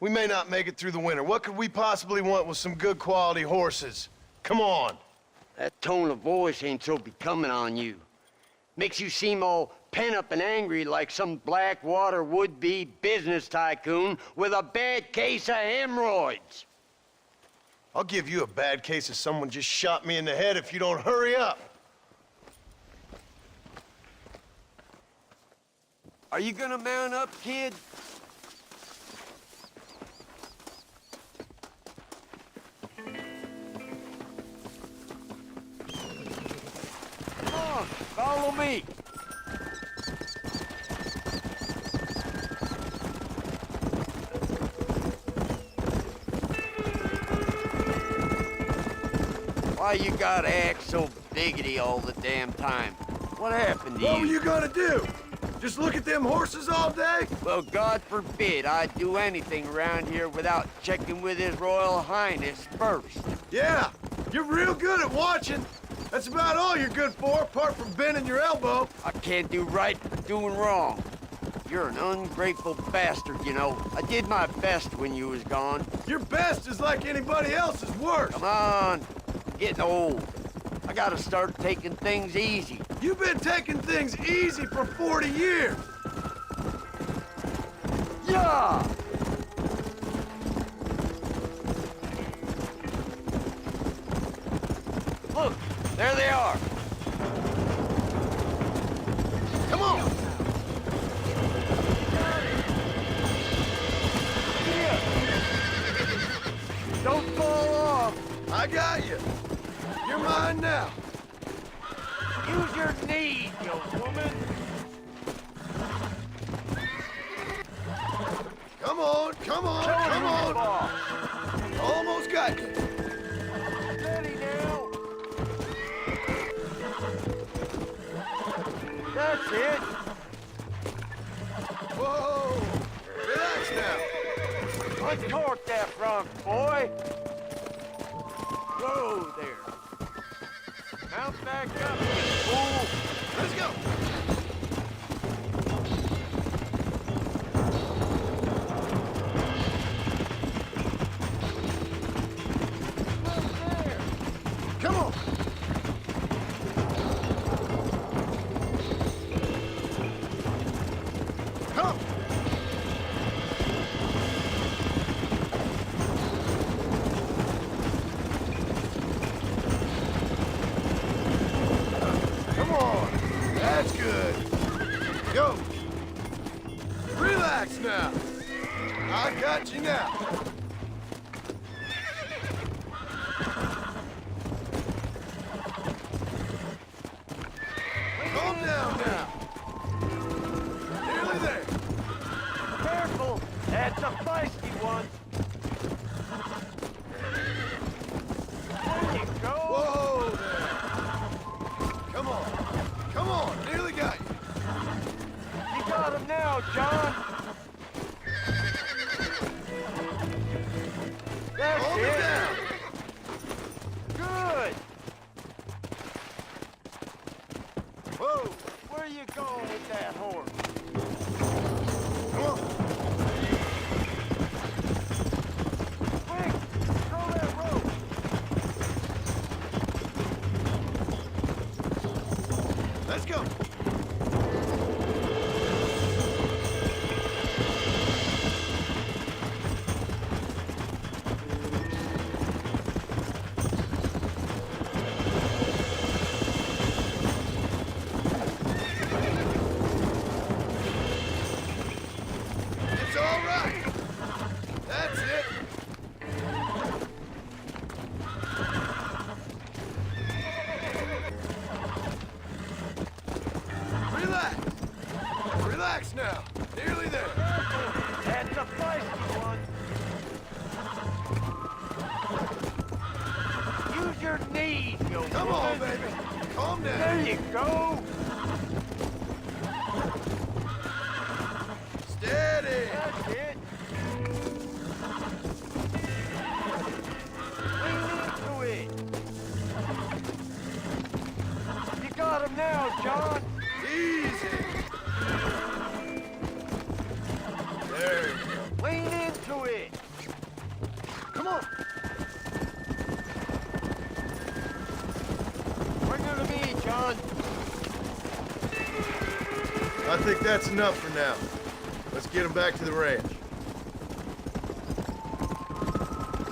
Speaker 6: We may not make it through the winter. What could we possibly want with some good quality horses? Come on.
Speaker 8: That tone of voice ain't so becoming on you. Makes you seem all pent up and angry like some Blackwater would-be business tycoon with a bad case of hemorrhoids.
Speaker 6: I'll give you a bad case of someone just shot me in the head if you don't hurry up.
Speaker 8: Are you gonna mount up, kid? Come on, follow me. Why you gotta act so biggity all the damn time? What happened to you?
Speaker 6: What were you gonna do? Just look at them horses all day?
Speaker 8: Well, God forbid I'd do anything around here without checking with His Royal Highness first.
Speaker 6: Yeah, you're real good at watching. That's about all you're good for, apart from bending your elbow.
Speaker 8: I can't do right for doing wrong. You're an ungrateful bastard, you know. I did my best when you was gone.
Speaker 6: Your best is like anybody else's worst.
Speaker 8: Come on, I'm getting old. I gotta start taking things easy.
Speaker 6: You've been taking things easy for 40 years. I got you. You're mine now.
Speaker 3: Use your knees, you woman.
Speaker 6: Come on, come on, come on. Almost got you.
Speaker 3: Steady now. That's it.
Speaker 6: Whoa! Relax now.
Speaker 3: Untort that front, boy. Whoa there. Bounce back up, fool.
Speaker 6: Let's go. Come on. Come. Come on. That's good. Go. Relax now. I got you now. Calm down now. Nearly there.
Speaker 3: Careful. That's a feisty one. There you go.
Speaker 6: Whoa there. Come on. Come on. Nearly got you.
Speaker 3: You got him now, John. That's
Speaker 6: Calm
Speaker 3: it.
Speaker 6: it down.
Speaker 3: Good. Whoa, where you going with that horse?
Speaker 6: Come on.
Speaker 3: Quick, throw that rope.
Speaker 6: Let's go. It's all right. That's it. Relax. Relax now. Nearly there.
Speaker 3: That's a feisty one. Use your knees, you
Speaker 6: Come
Speaker 3: woman.
Speaker 6: on, baby. Calm down.
Speaker 3: There you go.
Speaker 6: Steady.
Speaker 3: That's it. Lean into it. You got him now, John.
Speaker 6: Easy. There you go.
Speaker 3: Lean into it.
Speaker 6: Come on.
Speaker 3: Bring her to me, John.
Speaker 6: I think that's enough for now. Let's get him back to the ranch.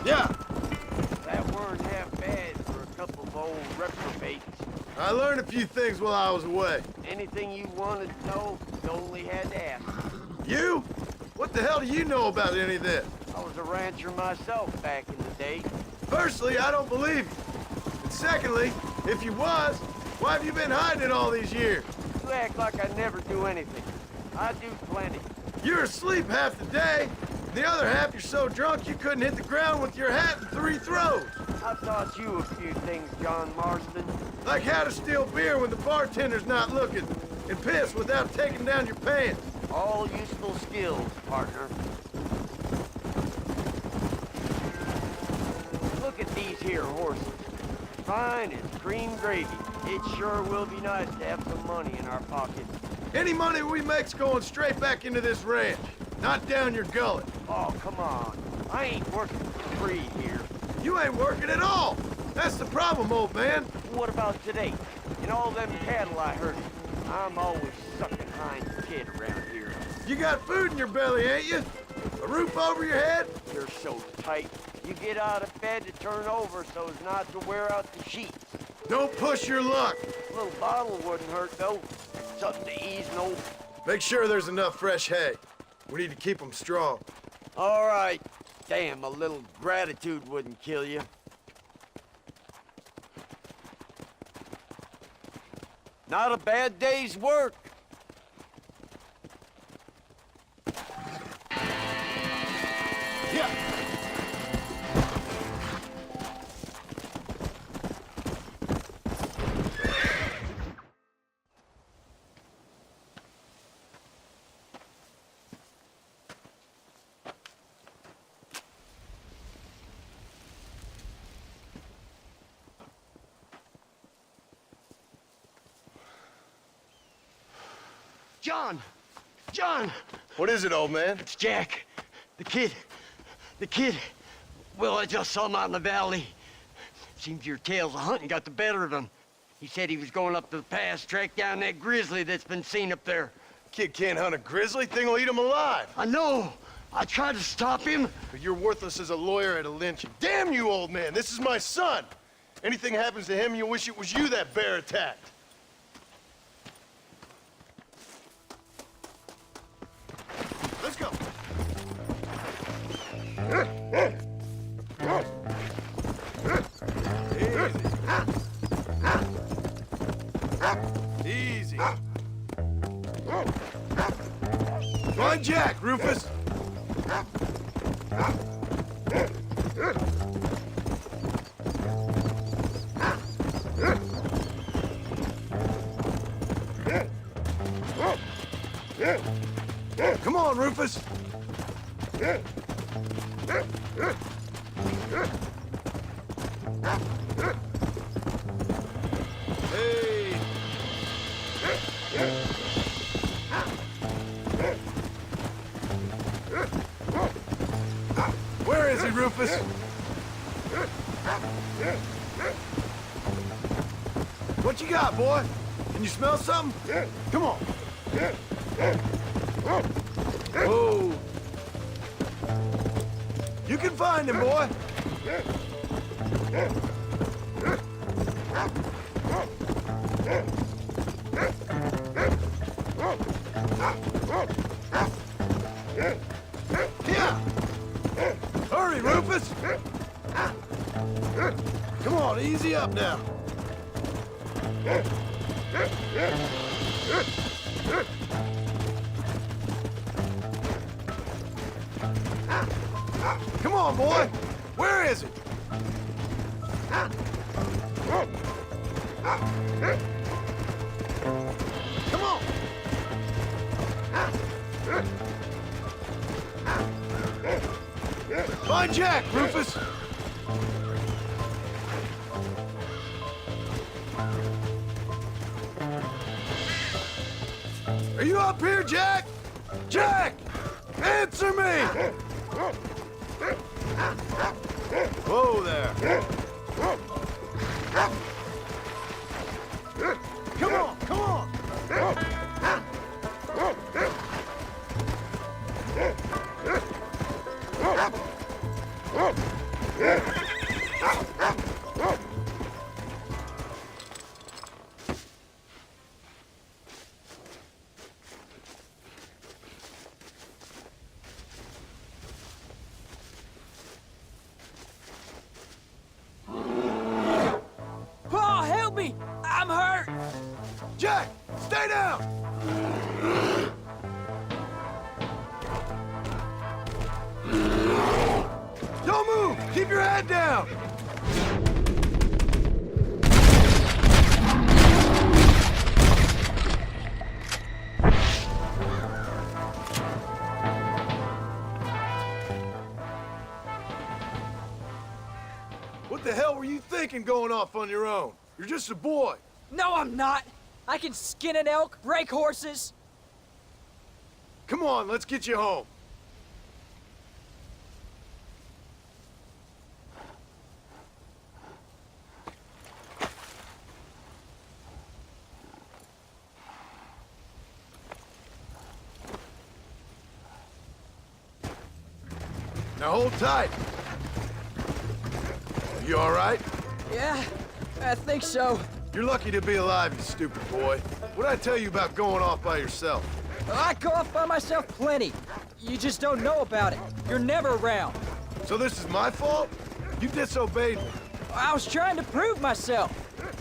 Speaker 6: Yeah.
Speaker 3: That weren't half bad for a couple of old reprobates.
Speaker 6: I learned a few things while I was away.
Speaker 3: Anything you wanted to know, you only had to ask.
Speaker 6: You? What the hell do you know about any of this?
Speaker 3: I was a rancher myself back in the day.
Speaker 6: Firstly, I don't believe you. And secondly, if you was, why have you been hiding it all these years?
Speaker 3: You act like I never do anything. I do plenty.
Speaker 6: You're asleep half the day. The other half, you're so drunk you couldn't hit the ground with your hat in 3 throws.
Speaker 3: I taught you a few things, John Marston.
Speaker 6: Like how to steal beer when the bartender's not looking, and piss without taking down your pants.
Speaker 3: All useful skills, partner. Look at these here horses. Fine as cream gravy. It sure will be nice to have some money in our pockets.
Speaker 6: Any money we make's going straight back into this ranch, not down your gullet.
Speaker 3: Oh, come on. I ain't working for free here.
Speaker 6: You ain't working at all. That's the problem, old man.
Speaker 3: What about today? And all them cattle I herded? I'm always sucking hind's kid around here.
Speaker 6: You got food in your belly, ain't you? A roof over your head?
Speaker 3: You're so tight. You get out of bed to turn over so as not to wear out the sheets.
Speaker 6: Don't push your luck.
Speaker 3: A little bottle wouldn't hurt, though. Something to ease an old...
Speaker 6: Make sure there's enough fresh hay. We need to keep them strong.
Speaker 3: All right. Damn, a little gratitude wouldn't kill you.
Speaker 1: Not a bad day's work.
Speaker 6: Yeah.
Speaker 8: John! John!
Speaker 6: What is it, old man?
Speaker 8: It's Jack. The kid. The kid. Well, I just saw him out in the valley. Seems your tales of hunting got the better of him. He said he was going up to the pass, track down that grizzly that's been seen up there.
Speaker 6: Kid can't hunt a grizzly. Thing will eat him alive.
Speaker 8: I know. I tried to stop him.
Speaker 6: But you're worthless as a lawyer at a lynching. Damn you, old man. This is my son. Anything happens to him, you'll wish it was you that bear attacked. Let's go. Easy. Easy. Come on, Jack, Rufus. Come on, Rufus. Hey. Where is he, Rufus? What you got, boy? Can you smell something? Come on. Whoa. You can find him, boy. Yeah. Hurry, Rufus. Come on, easy up now. Come on, boy. Where is it? Come on. Find Jack, Rufus. Are you up here, Jack? Jack! Answer me! Whoa there. Come on, come on!
Speaker 17: Paul, help me! I'm hurt!
Speaker 6: Jack, stay down! Don't move! Keep your head down! What the hell were you thinking going off on your own? You're just a boy.
Speaker 17: No, I'm not! I can skin an elk, break horses.
Speaker 6: Come on, let's get you home. Now hold tight. You all right?
Speaker 17: Yeah, I think so.
Speaker 6: You're lucky to be alive, you stupid boy. What'd I tell you about going off by yourself?
Speaker 17: I go off by myself plenty. You just don't know about it. You're never around.
Speaker 6: So this is my fault? You disobeyed me.
Speaker 17: I was trying to prove myself.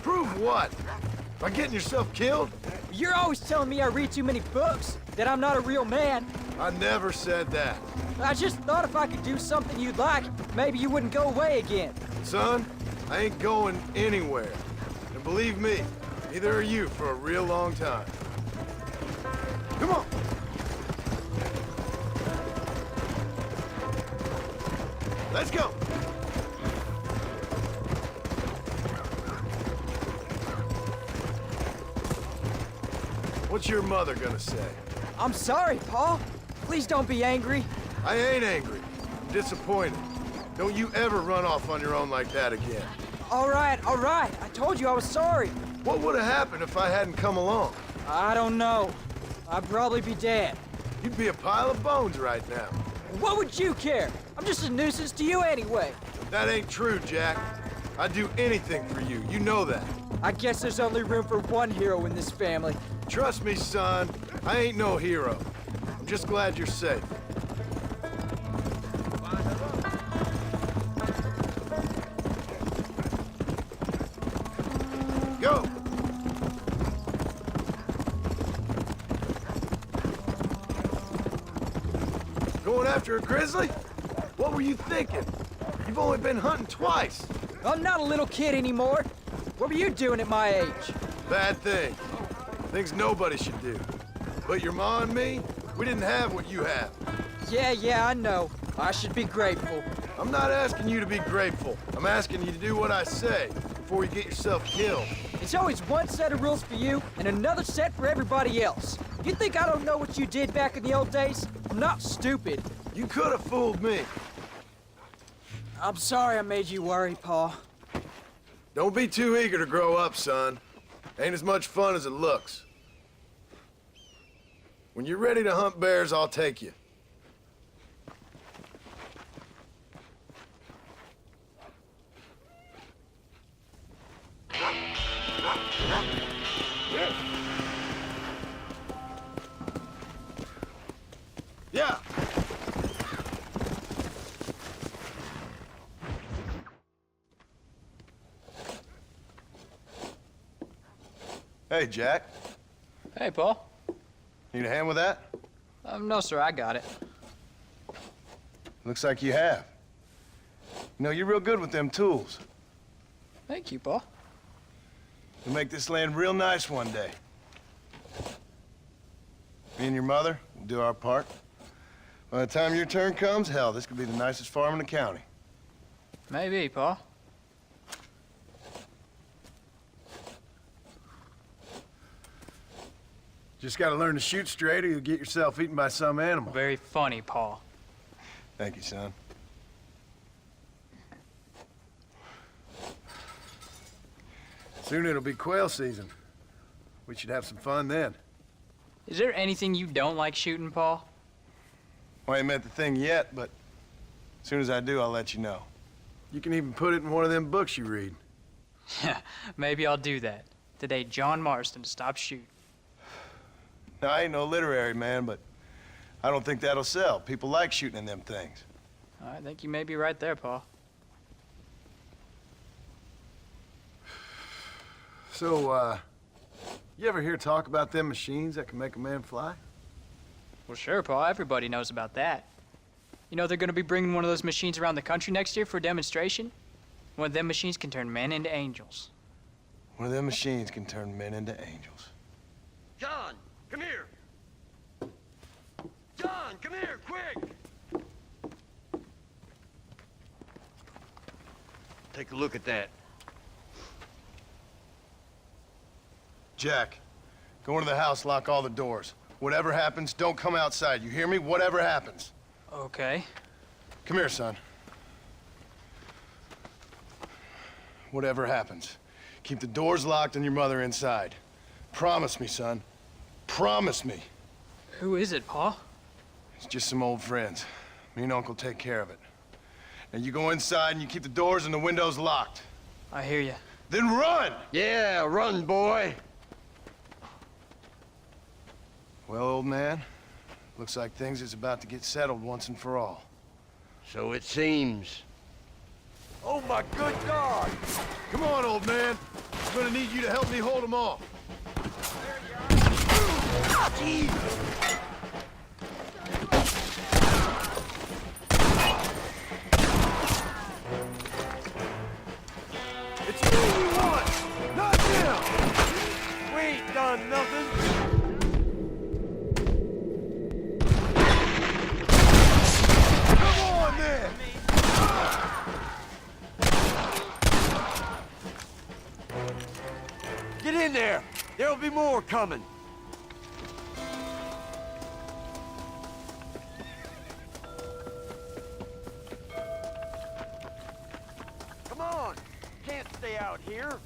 Speaker 6: Prove what?
Speaker 14: By getting yourself killed?
Speaker 17: You're always telling me I read too many books, that I'm not a real man.
Speaker 14: I never said that.
Speaker 17: I just thought if I could do something you'd like, maybe you wouldn't go away again.
Speaker 14: Son, I ain't going anywhere. And believe me, neither are you for a real long time. Come on! Let's go! What's your mother gonna say?
Speaker 17: I'm sorry, Paul. Please don't be angry.
Speaker 14: I ain't angry. I'm disappointed. Don't you ever run off on your own like that again.
Speaker 17: All right. I told you I was sorry.
Speaker 14: What would have happened if I hadn't come along?
Speaker 17: I don't know. I'd probably be dead.
Speaker 14: You'd be a pile of bones right now.
Speaker 17: What would you care? I'm just a nuisance to you anyway.
Speaker 14: That ain't true, Jack. I'd do anything for you. You know that.
Speaker 17: I guess there's only room for one hero in this family.
Speaker 14: Trust me, son. I ain't no hero. I'm just glad you're safe. Go! Going after a grizzly? What were you thinking? You've only been hunting twice.
Speaker 17: I'm not a little kid anymore. What were you doing at my age?
Speaker 14: Bad thing. Things nobody should do. But your ma and me, we didn't have what you have.
Speaker 17: Yeah, I know. I should be grateful.
Speaker 14: I'm not asking you to be grateful. I'm asking you to do what I say before you get yourself killed.
Speaker 17: It's always one set of rules for you and another set for everybody else. You think I don't know what you did back in the old days? I'm not stupid.
Speaker 14: You could have fooled me.
Speaker 17: I'm sorry I made you worry, Paul.
Speaker 14: Don't be too eager to grow up, son. Ain't as much fun as it looks. When you're ready to hunt bears, I'll take you. Yeah. Hey, Jack.
Speaker 11: Hey, Paul.
Speaker 14: Need a hand with that?
Speaker 11: No, sir, I got it.
Speaker 14: Looks like you have. You know, you're real good with them tools.
Speaker 11: Thank you, Paul.
Speaker 14: You'll make this land real nice one day. Me and your mother will do our part. By the time your turn comes, hell, this could be the nicest farm in the county.
Speaker 11: Maybe, Paul.
Speaker 14: Just gotta learn to shoot straight or you'll get yourself eaten by some animal.
Speaker 11: Very funny, Paul.
Speaker 14: Thank you, son. Soon it'll be quail season. We should have some fun then.
Speaker 11: Is there anything you don't like shooting, Paul?
Speaker 14: Well, I ain't met the thing yet, but as soon as I do, I'll let you know. You can even put it in one of them books you read.
Speaker 11: Yeah, maybe I'll do that. Today, John Marston stopped shooting.
Speaker 14: Now, I ain't no literary man, but I don't think that'll sell. People like shooting in them things.
Speaker 11: I think you may be right there, Paul.
Speaker 14: So, you ever hear talk about them machines that can make a man fly?
Speaker 11: Well, sure, Paul. Everybody knows about that. You know they're going to be bringing one of those machines around the country next year for a demonstration? One of them machines can turn men into angels.
Speaker 14: One of them machines can turn men into angels.
Speaker 2: John, come here. John, come here, quick. Take a look at that.
Speaker 14: Jack, go into the house, lock all the doors. Whatever happens, don't come outside. You hear me? Whatever happens.
Speaker 11: Okay.
Speaker 14: Come here, son. Whatever happens, keep the doors locked and your mother inside. Promise me, son. Promise me.
Speaker 11: Who is it, Paul?
Speaker 14: It's just some old friends. Me and Uncle take care of it. Now you go inside and you keep the doors and the windows locked.
Speaker 11: I hear you.
Speaker 14: Then run!
Speaker 2: Yeah, run, boy.
Speaker 14: Well, old man, looks like things is about to get settled once and for all.
Speaker 2: So it seems.
Speaker 14: Oh, my good God! Come on, old man. I'm gonna need you to help me hold them off. It's me you want, not them!
Speaker 1: We ain't done nothing.
Speaker 14: Come on, then!
Speaker 1: Get in there. There'll be more coming. Come on. Can't stay out here.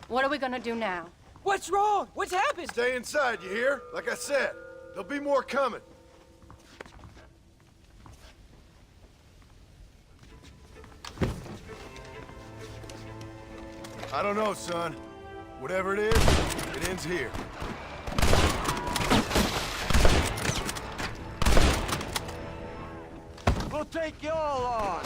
Speaker 16: What are we gonna do now?
Speaker 17: What's wrong? What's happened?
Speaker 14: Stay inside, you hear? Like I said, there'll be more coming. I don't know, son. Whatever it is, it ends here.
Speaker 1: We'll take you all on.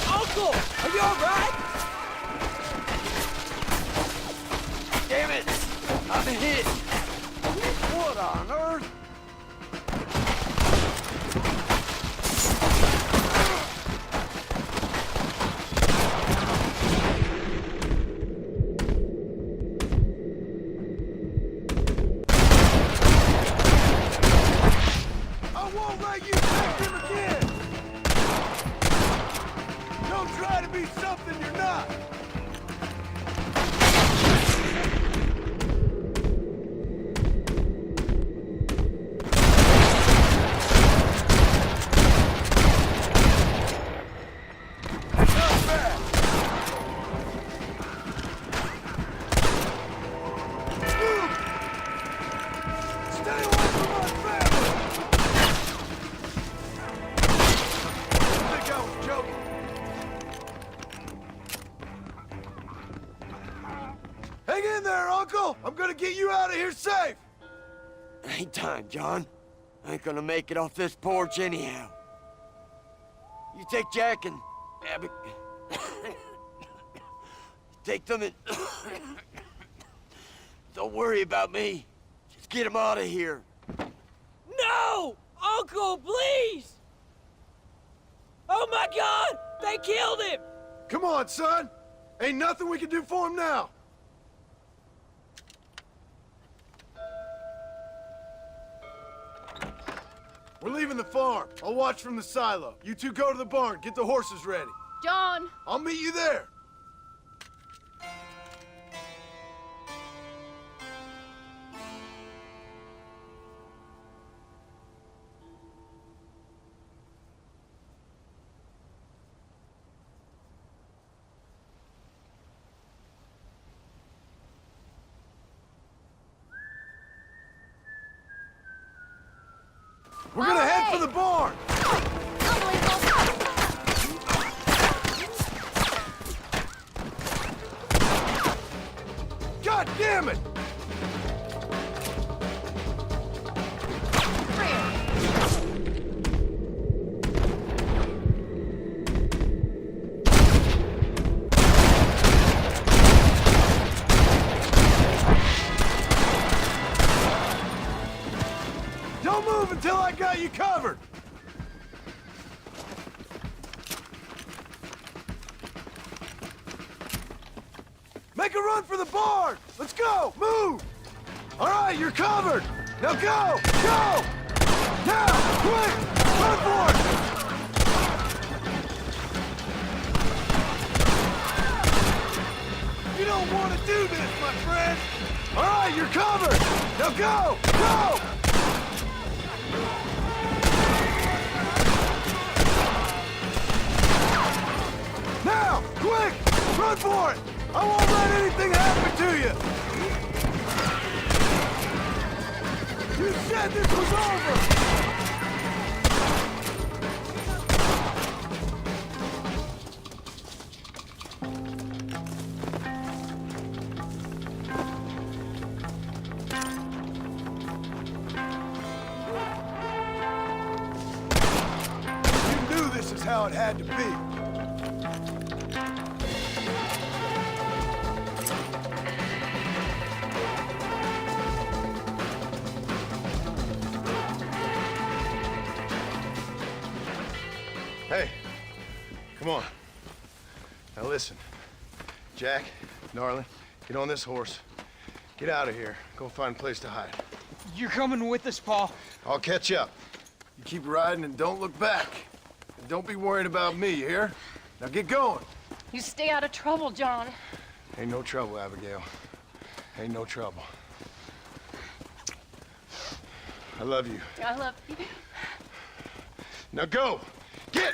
Speaker 17: Uncle, are you all right?
Speaker 1: Damn it! I'm hit. What on earth?
Speaker 14: I won't let you take him again! Don't try to be something you're not! Not bad! Stay away from my family! I think I was joking. Hang in there, Uncle! I'm gonna get you out of here safe!
Speaker 1: Ain't time, John. I ain't gonna make it off this porch anyhow. You take Jack and Abby. Take them and don't worry about me. Just get them out of here.
Speaker 17: No! Uncle, please! Oh my God! They killed him!
Speaker 14: Come on, son! Ain't nothing we can do for him now! We're leaving the farm. I'll watch from the silo. You two go to the barn, get the horses ready.
Speaker 20: John!
Speaker 14: I'll meet you there. We're gonna head for the barn! God damn it! Don't move until I got you covered! Make a run for the barn! Let's go! Move! All right, you're covered! Now go! Go! Now! Quick! Run for it! You don't want to do this, my friend! All right, you're covered! Now go! Go! Now! Quick! Run for it! I won't let anything happen to you! You said this was over!
Speaker 6: had to be. Hey, come on. Now listen, Jack, darling, get on this horse. Get out of here. Go find a place to hide.
Speaker 17: You're coming with us, Paul.
Speaker 6: I'll catch up. You keep riding and don't look back. And don't be worrying about me, you hear? Now get going.
Speaker 16: You stay out of trouble, John.
Speaker 6: Ain't no trouble, Abigail. Ain't no trouble. I love you.
Speaker 16: I love you.
Speaker 6: Now go! Get!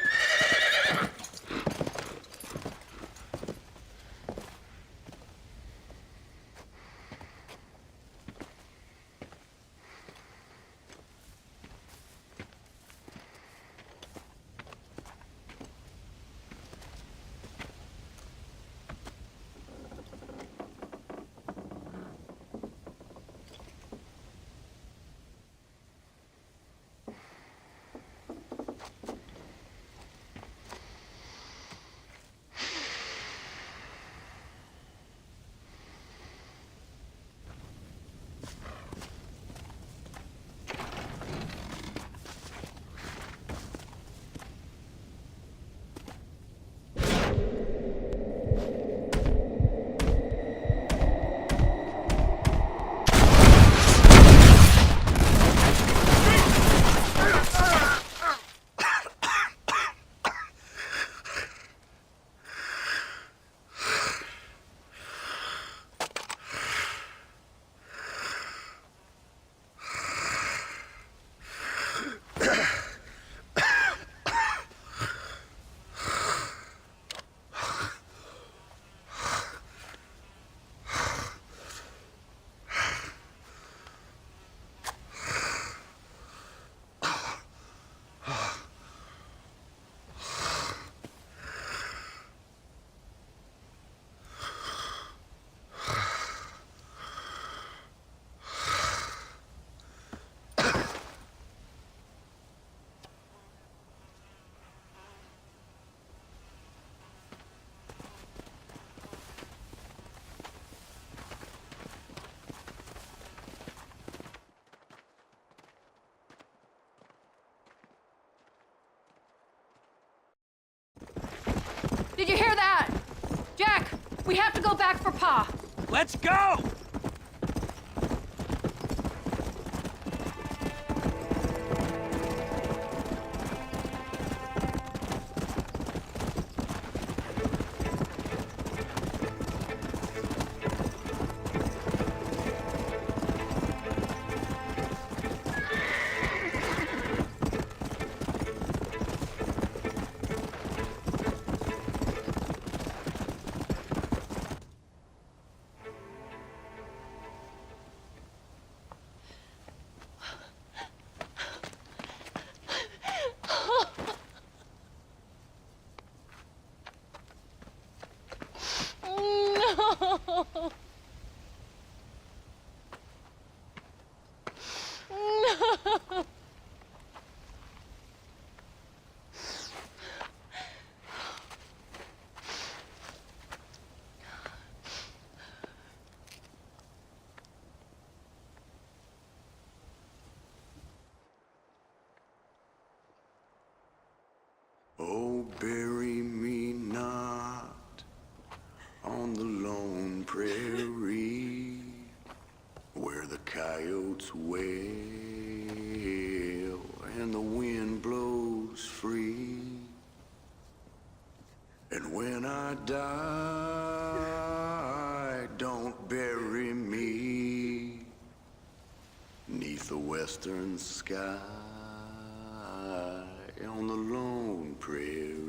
Speaker 16: Did you hear that? Jack, we have to go back for Pa.
Speaker 9: Let's go!
Speaker 7: Oh, bury me not on the lone prairie where the coyotes wail and the wind blows free. And when I die, don't bury me 'neath the western sky on the lone prairie.